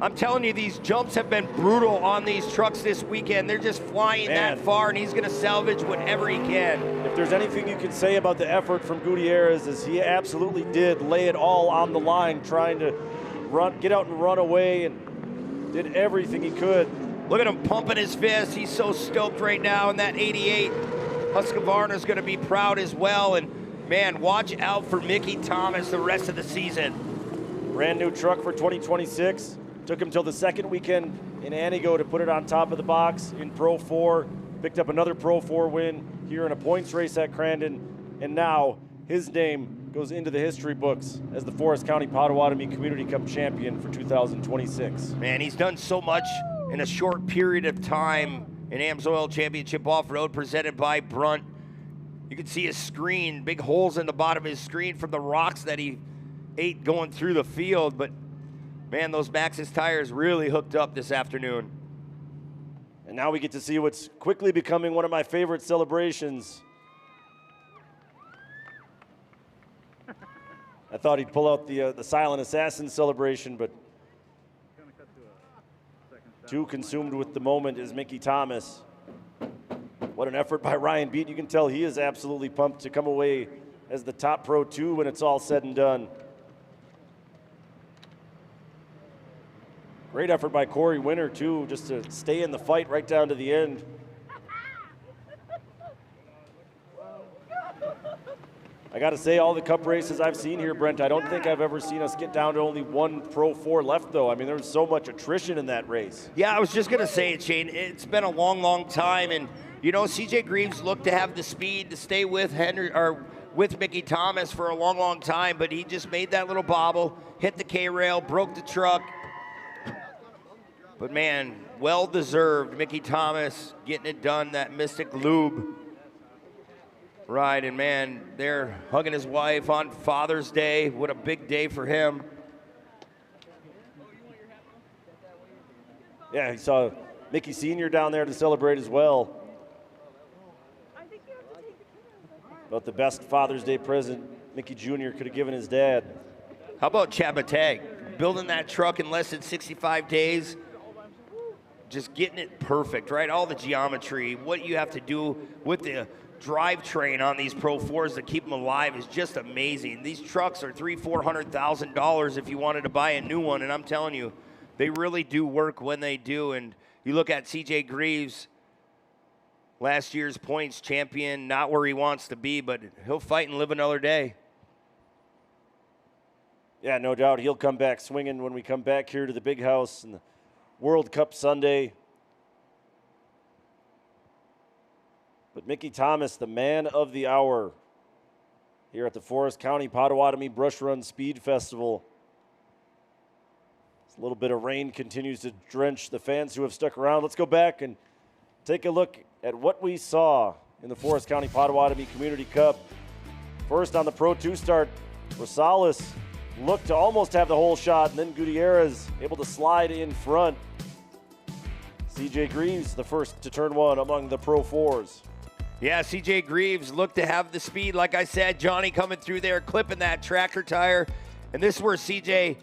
I'm telling you, these jumps have been brutal on these trucks this weekend. They're just flying that far, and he's going to salvage whatever he can. If there's anything you can say about the effort from Gutierrez, is he absolutely did lay it all on the line, trying to get out and run away, and did everything he could. Look at him pumping his fist. He's so stoked right now, and that 88 Husqvarna's going to be proud as well. And man, watch out for Mickey Thomas the rest of the season. Brand new truck for 2026. Took him till the second weekend in Anigo to put it on top of the box in Pro 4. Picked up another Pro 4 win here in a points race at Crandon, and now his name goes into the history books as the Forest County Potawatomi Community Cup champion for 2026. Man, he's done so much in a short period of time in AMSOIL Championship Off-Road presented by Brunt. You can see his screen, big holes in the bottom of his screen from the rocks that he ate going through the field. But man, those Maxxis tires really hooked up this afternoon. And now we get to see what's quickly becoming one of my favorite celebrations. I thought he'd pull out the silent assassin celebration, but too consumed with the moment is Mickey Thomas. What an effort by Ryan Beat. You can tell he is absolutely pumped to come away as the top Pro 2 when it's all said and done. Great effort by Corey Winter, too, just to stay in the fight right down to the end. I got to say, all the Cup races I've seen here, Brent, I don't think I've ever seen us get down to only one Pro 4 left, though. I mean, there's so much attrition in that race. Yeah, I was just going to say it, Shane. It's been a long, long time, and, you know, CJ Greaves looked to have the speed to stay with with Mickey Thomas for a long, long time, but he just made that little bobble, hit the K-rail, broke the truck. But, man, well-deserved. Mickey Thomas getting it done, that Mystic Lube. Right, and man, they're hugging his wife on Father's Day. What a big day for him. Yeah, he saw Mickey Sr. down there to celebrate as well. About the best Father's Day present Mickey Jr. could have given his dad. How about Chad Matag? Building that truck in less than 65 days. Just getting it perfect, right? All the geometry, what you have to do with the drivetrain on these Pro 4s to keep them alive is just amazing. These trucks are $300,000-$400,000 if you wanted to buy a new one, and I'm telling you, they really do work when they do. And you look at CJ Greaves, last year's points champion, not where he wants to be, but he'll fight and live another day. Yeah, no doubt he'll come back swinging when we come back here to the big house and the World Cup Sunday. But Mickey Thomas, the man of the hour here at the Forest County Potawatomi Brush Run Speed Festival. A little bit of rain continues to drench the fans who have stuck around. Let's go back and take a look at what we saw in the Forest County Potawatomi Community Cup. First on the Pro 2 start, Rosales looked to almost have the whole shot, and then Gutierrez able to slide in front. CJ Greaves, the first to turn one among the Pro 4s. Yeah, CJ Greaves looked to have the speed. Like I said, Johnny coming through there, clipping that tractor tire. And this is where CJ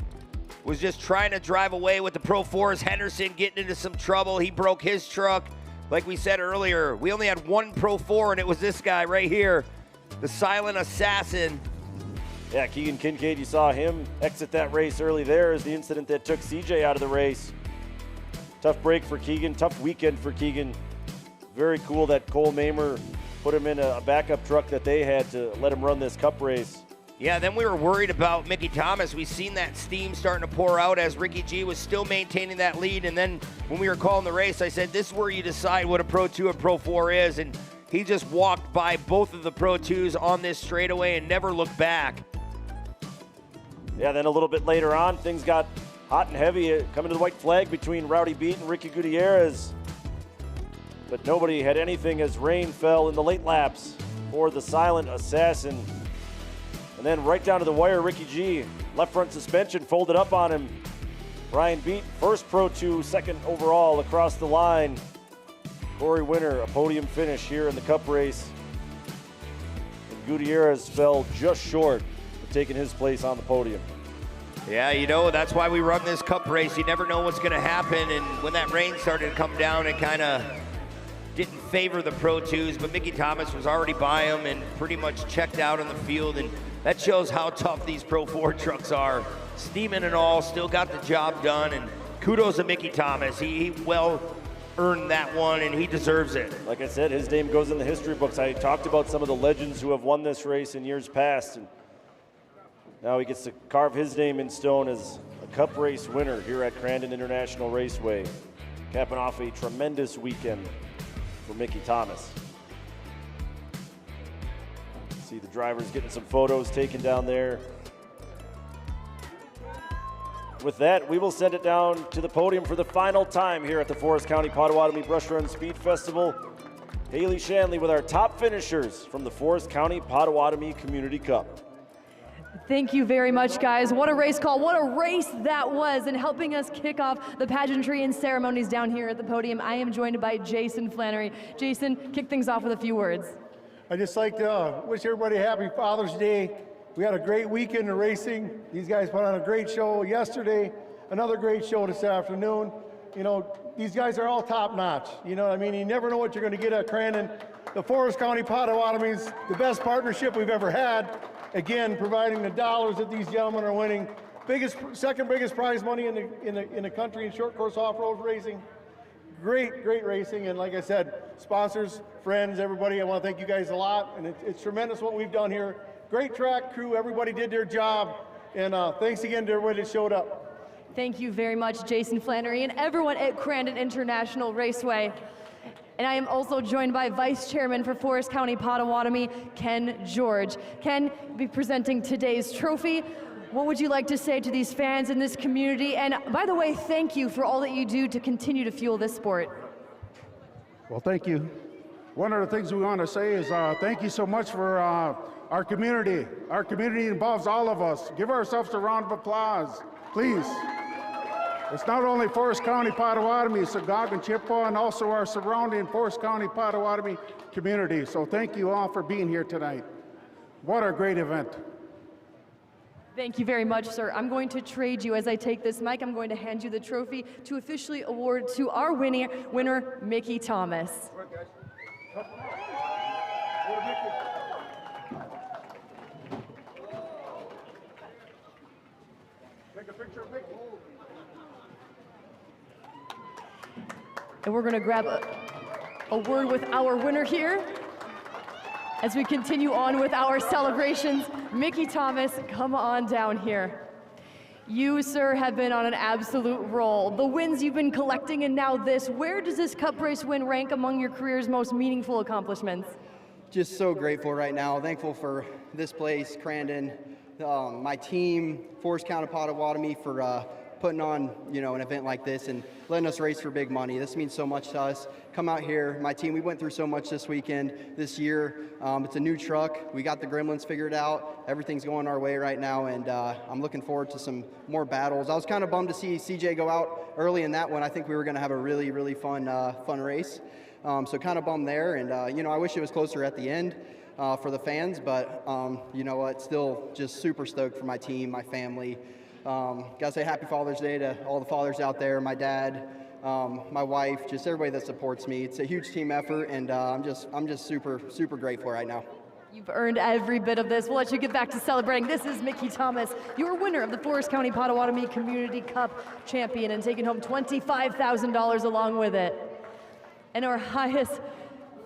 was just trying to drive away with the Pro 4s. Henderson getting into some trouble. He broke his truck. Like we said earlier, we only had one Pro 4, and it was this guy right here, the silent assassin. Yeah, Keegan Kincaid, you saw him exit that race early there is the incident that took CJ out of the race. Tough break for Keegan, tough weekend for Keegan. Very cool that Cole Mamer put him in a backup truck that they had to let him run this cup race. Yeah, then we were worried about Mickey Thomas. We seen that steam starting to pour out as Ricky G was still maintaining that lead. And then when we were calling the race, I said, this is where you decide what a Pro 2 and Pro 4 is. And he just walked by both of the Pro 2s on this straightaway and never looked back. Yeah, then a little bit later on, things got hot and heavy coming to the white flag between Rowdy Beat and Ricky Gutierrez. But nobody had anything as rain fell in the late laps for the silent assassin. And then right down to the wire, Ricky G, left front suspension folded up on him. Ryan Beat, first Pro 2, second overall across the line. Corey Winter, a podium finish here in the cup race. And Gutierrez fell just short of taking his place on the podium. Yeah, you know, that's why we run this cup race. You never know what's going to happen. And when that rain started to come down, it kind of didn't favor the Pro 2s, but Mickey Thomas was already by him and pretty much checked out on the field. And that shows how tough these Pro 4 trucks are. Steaming and all, still got the job done. And kudos to Mickey Thomas. He well earned that one, and he deserves it. Like I said, his name goes in the history books. I talked about some of the legends who have won this race in years past. And now he gets to carve his name in stone as a cup race winner here at Crandon International Raceway, capping off a tremendous weekend for Mickey Thomas. See the drivers getting some photos taken down there. With that, we will send it down to the podium for the final time here at the Forest County Potawatomi Brush Run Speed Festival. Haley Shanley with our top finishers from the Forest County Potawatomi Community Cup. Thank you very much, guys. What a race call. What a race that was. And helping us kick off the pageantry and ceremonies down here at the podium, I am joined by Jason Flannery. Jason, kick things off with a few words. I'd just like to wish everybody a happy Father's Day. We had a great weekend of racing. These guys put on a great show yesterday, another great show this afternoon. You know, these guys are all top notch. You know what I mean? You never know what you're going to get at Crandon. The Forest County Potawatomi's the best partnership we've ever had. Again, providing the dollars that these gentlemen are winning. Second biggest prize money in the country in short course off-road racing. Great racing, and like I said, sponsors, friends, everybody, I want to thank you guys a lot, and it's tremendous what we've done here. Great track crew, everybody did their job, and thanks again to everybody that showed up. Thank you very much, Jason Flannery, and everyone at Crandon International Raceway. And I am also joined by Vice Chairman for Forest County Potawatomi, Ken George. Ken, be presenting today's trophy. What would you like to say to these fans in this community? And by the way, thank you for all that you do to continue to fuel this sport. Well, thank you. One of the things we want to say is thank you so much for our community. Our community involves all of us. Give ourselves a round of applause, please. It's not only Forest County Potawatomi, it's Sagog and Chippewa, and also our surrounding Forest County Potawatomi community. So thank you all for being here tonight. What a great event. Thank you very much, sir. I'm going to trade you as I take this mic. I'm going to hand you the trophy to officially award to our winner, Mickey Thomas. Take a picture of Mickey. And we're going to grab a word with our winner here. As we continue on with our celebrations, Mickey Thomas, come on down here. You, sir, have been on an absolute roll. The wins you've been collecting and now this, where does this cup race win rank among your career's most meaningful accomplishments? Just so grateful right now. Thankful for this place, Crandon, my team, Forest County Potawatomi for putting on, an event like this and letting us race for big money. This means so much to us. Come out here, my team, we went through so much this weekend, this year. It's a new truck. We got the gremlins figured out. Everything's going our way right now, and I'm looking forward to some more battles. I was kind of bummed to see CJ go out early in that one. I think we were going to have a really, really fun race. So kind of bummed there, and I wish it was closer at the end for the fans, but you know what, still just super stoked for my team, my family. Gotta say happy Father's Day to all the fathers out there, my dad, my wife, just everybody that supports me. It's a huge team effort, and I'm just super, super grateful right now. You've earned every bit of this. We'll let you get back to celebrating. This is Mickey Thomas, your winner of the Forest County Potawatomi Community Cup champion, and taking home $25,000 along with it. And our highest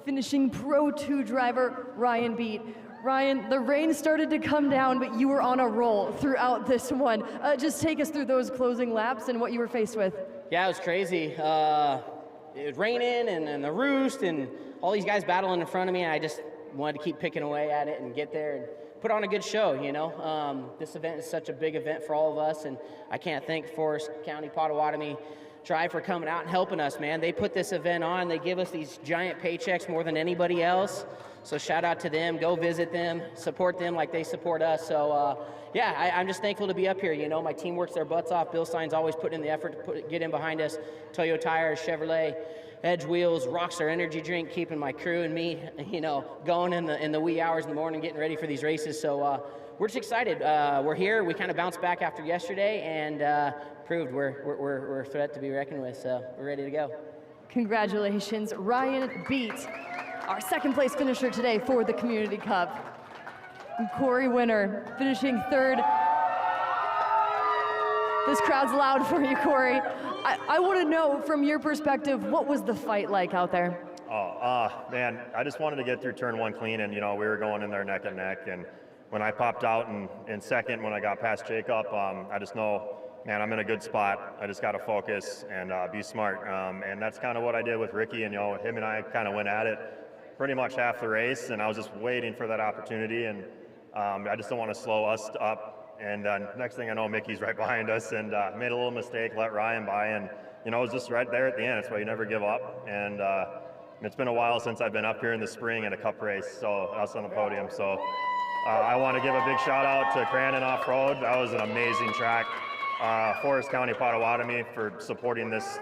finishing Pro 2 driver, Ryan Beat. Ryan, the rain started to come down, but you were on a roll throughout this one. Just take us through those closing laps and what you were faced with. Yeah, it was crazy. It was raining and the roost and all these guys battling in front of me. I just wanted to keep picking away at it and get there and put on a good show, you know. This event is such a big event for all of us, and I can't thank Forest County Potawatomi Drive for coming out and helping us, man. They put this event on. They give us these giant paychecks more than anybody else. So shout out to them. Go visit them. Support them like they support us. So, yeah, I'm just thankful to be up here. You know, my team works their butts off. Bill Stein's always putting in the effort to get in behind us. Toyo Tires, Chevrolet, Edge Wheels, Rockstar Energy Drink, keeping my crew and me, you know, going in the wee hours in the morning, getting ready for these races. So we're just excited. We're here. We kind of bounced back after yesterday and proved we're a threat to be reckoned with. So we're ready to go. Congratulations, Ryan Beat, our second place finisher today for the Community Cup. And Corey Winner finishing third. This crowd's loud for you, Corey. I want to know from your perspective, what was the fight like out there? Man, I just wanted to get through turn one clean, and you know, we were going in there neck and neck, and when I popped out in second, when I got past Jacob, I just know, man, I'm in a good spot. I just got to focus and be smart, and that's kind of what I did with Ricky, and you know, him and I kind of went at it pretty much half the race, and I was just waiting for that opportunity, and I just don't want to slow us up. And next thing I know, Mickey's right behind us, and made a little mistake, let Ryan by, and you know, it was just right there at the end. That's why you never give up. And it's been a while since I've been up here in the spring in a cup race, so us on the podium. So I want to give a big shout out to Crandon Off-Road. That was an amazing track. Forest County Potawatomi for supporting this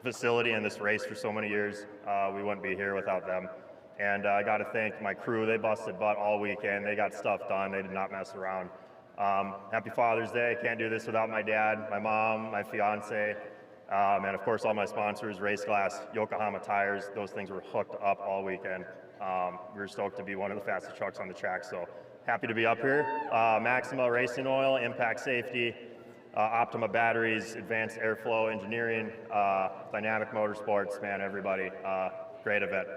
facility and this race for so many years. We wouldn't be here without them. And I got to thank my crew. They busted butt all weekend. They got stuff done. They did not mess around. Happy Father's Day. Can't do this without my dad, my mom, my fiance, and of course all my sponsors, Race Glass, Yokohama Tires. Those things were hooked up all weekend. We were stoked to be one of the fastest trucks on the track, so happy to be up here. Maxima Racing Oil, Impact Safety, Optima Batteries, Advanced Airflow Engineering, Dynamic Motorsports, man, everybody, great event.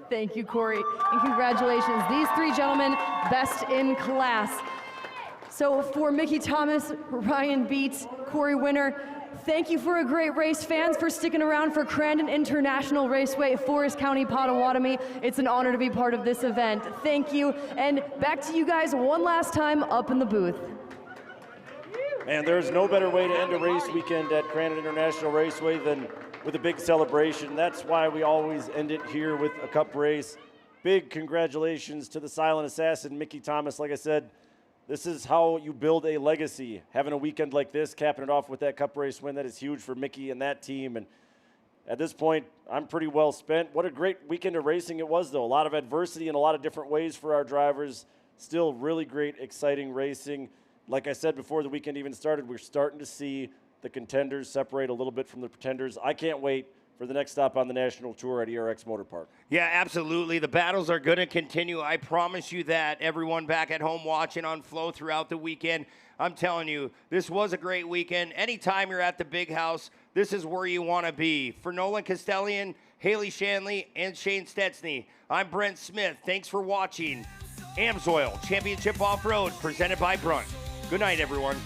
Thank you, Corey, and congratulations. These three gentlemen, best in class. So for Mickey Thomas, Ryan Beats, Corey Winner, thank you for a great race. Fans, for sticking around for Crandon International Raceway, Forest County Potawatomi. It's an honor to be part of this event. Thank you, and back to you guys one last time up in the booth. And there's no better way to end a race weekend at Crandon International Raceway than with a big celebration. That's why we always end it here with a cup race. Big congratulations to the silent assassin, Mickey Thomas. Like I said, this is how you build a legacy. Having a weekend like this, capping it off with that cup race win, that is huge for Mickey and that team. And at this point, I'm pretty well spent. What a great weekend of racing it was, though. A lot of adversity in a lot of different ways for our drivers. Still really great, exciting racing. Like I said before the weekend even started, we're starting to see the contenders separate a little bit from the pretenders. I can't wait for the next stop on the national tour at ERX Motor Park. Yeah, absolutely. The battles are going to continue. I promise you that. Everyone back at home watching on Flow throughout the weekend, I'm telling you, this was a great weekend. Anytime you're at the big house, this is where you want to be. For Nolan Castellian, Haley Shanley, and Shane Stetsney, I'm Brent Smith. Thanks for watching AMSOIL Championship Off-Road, presented by Brunt. Good night, everyone.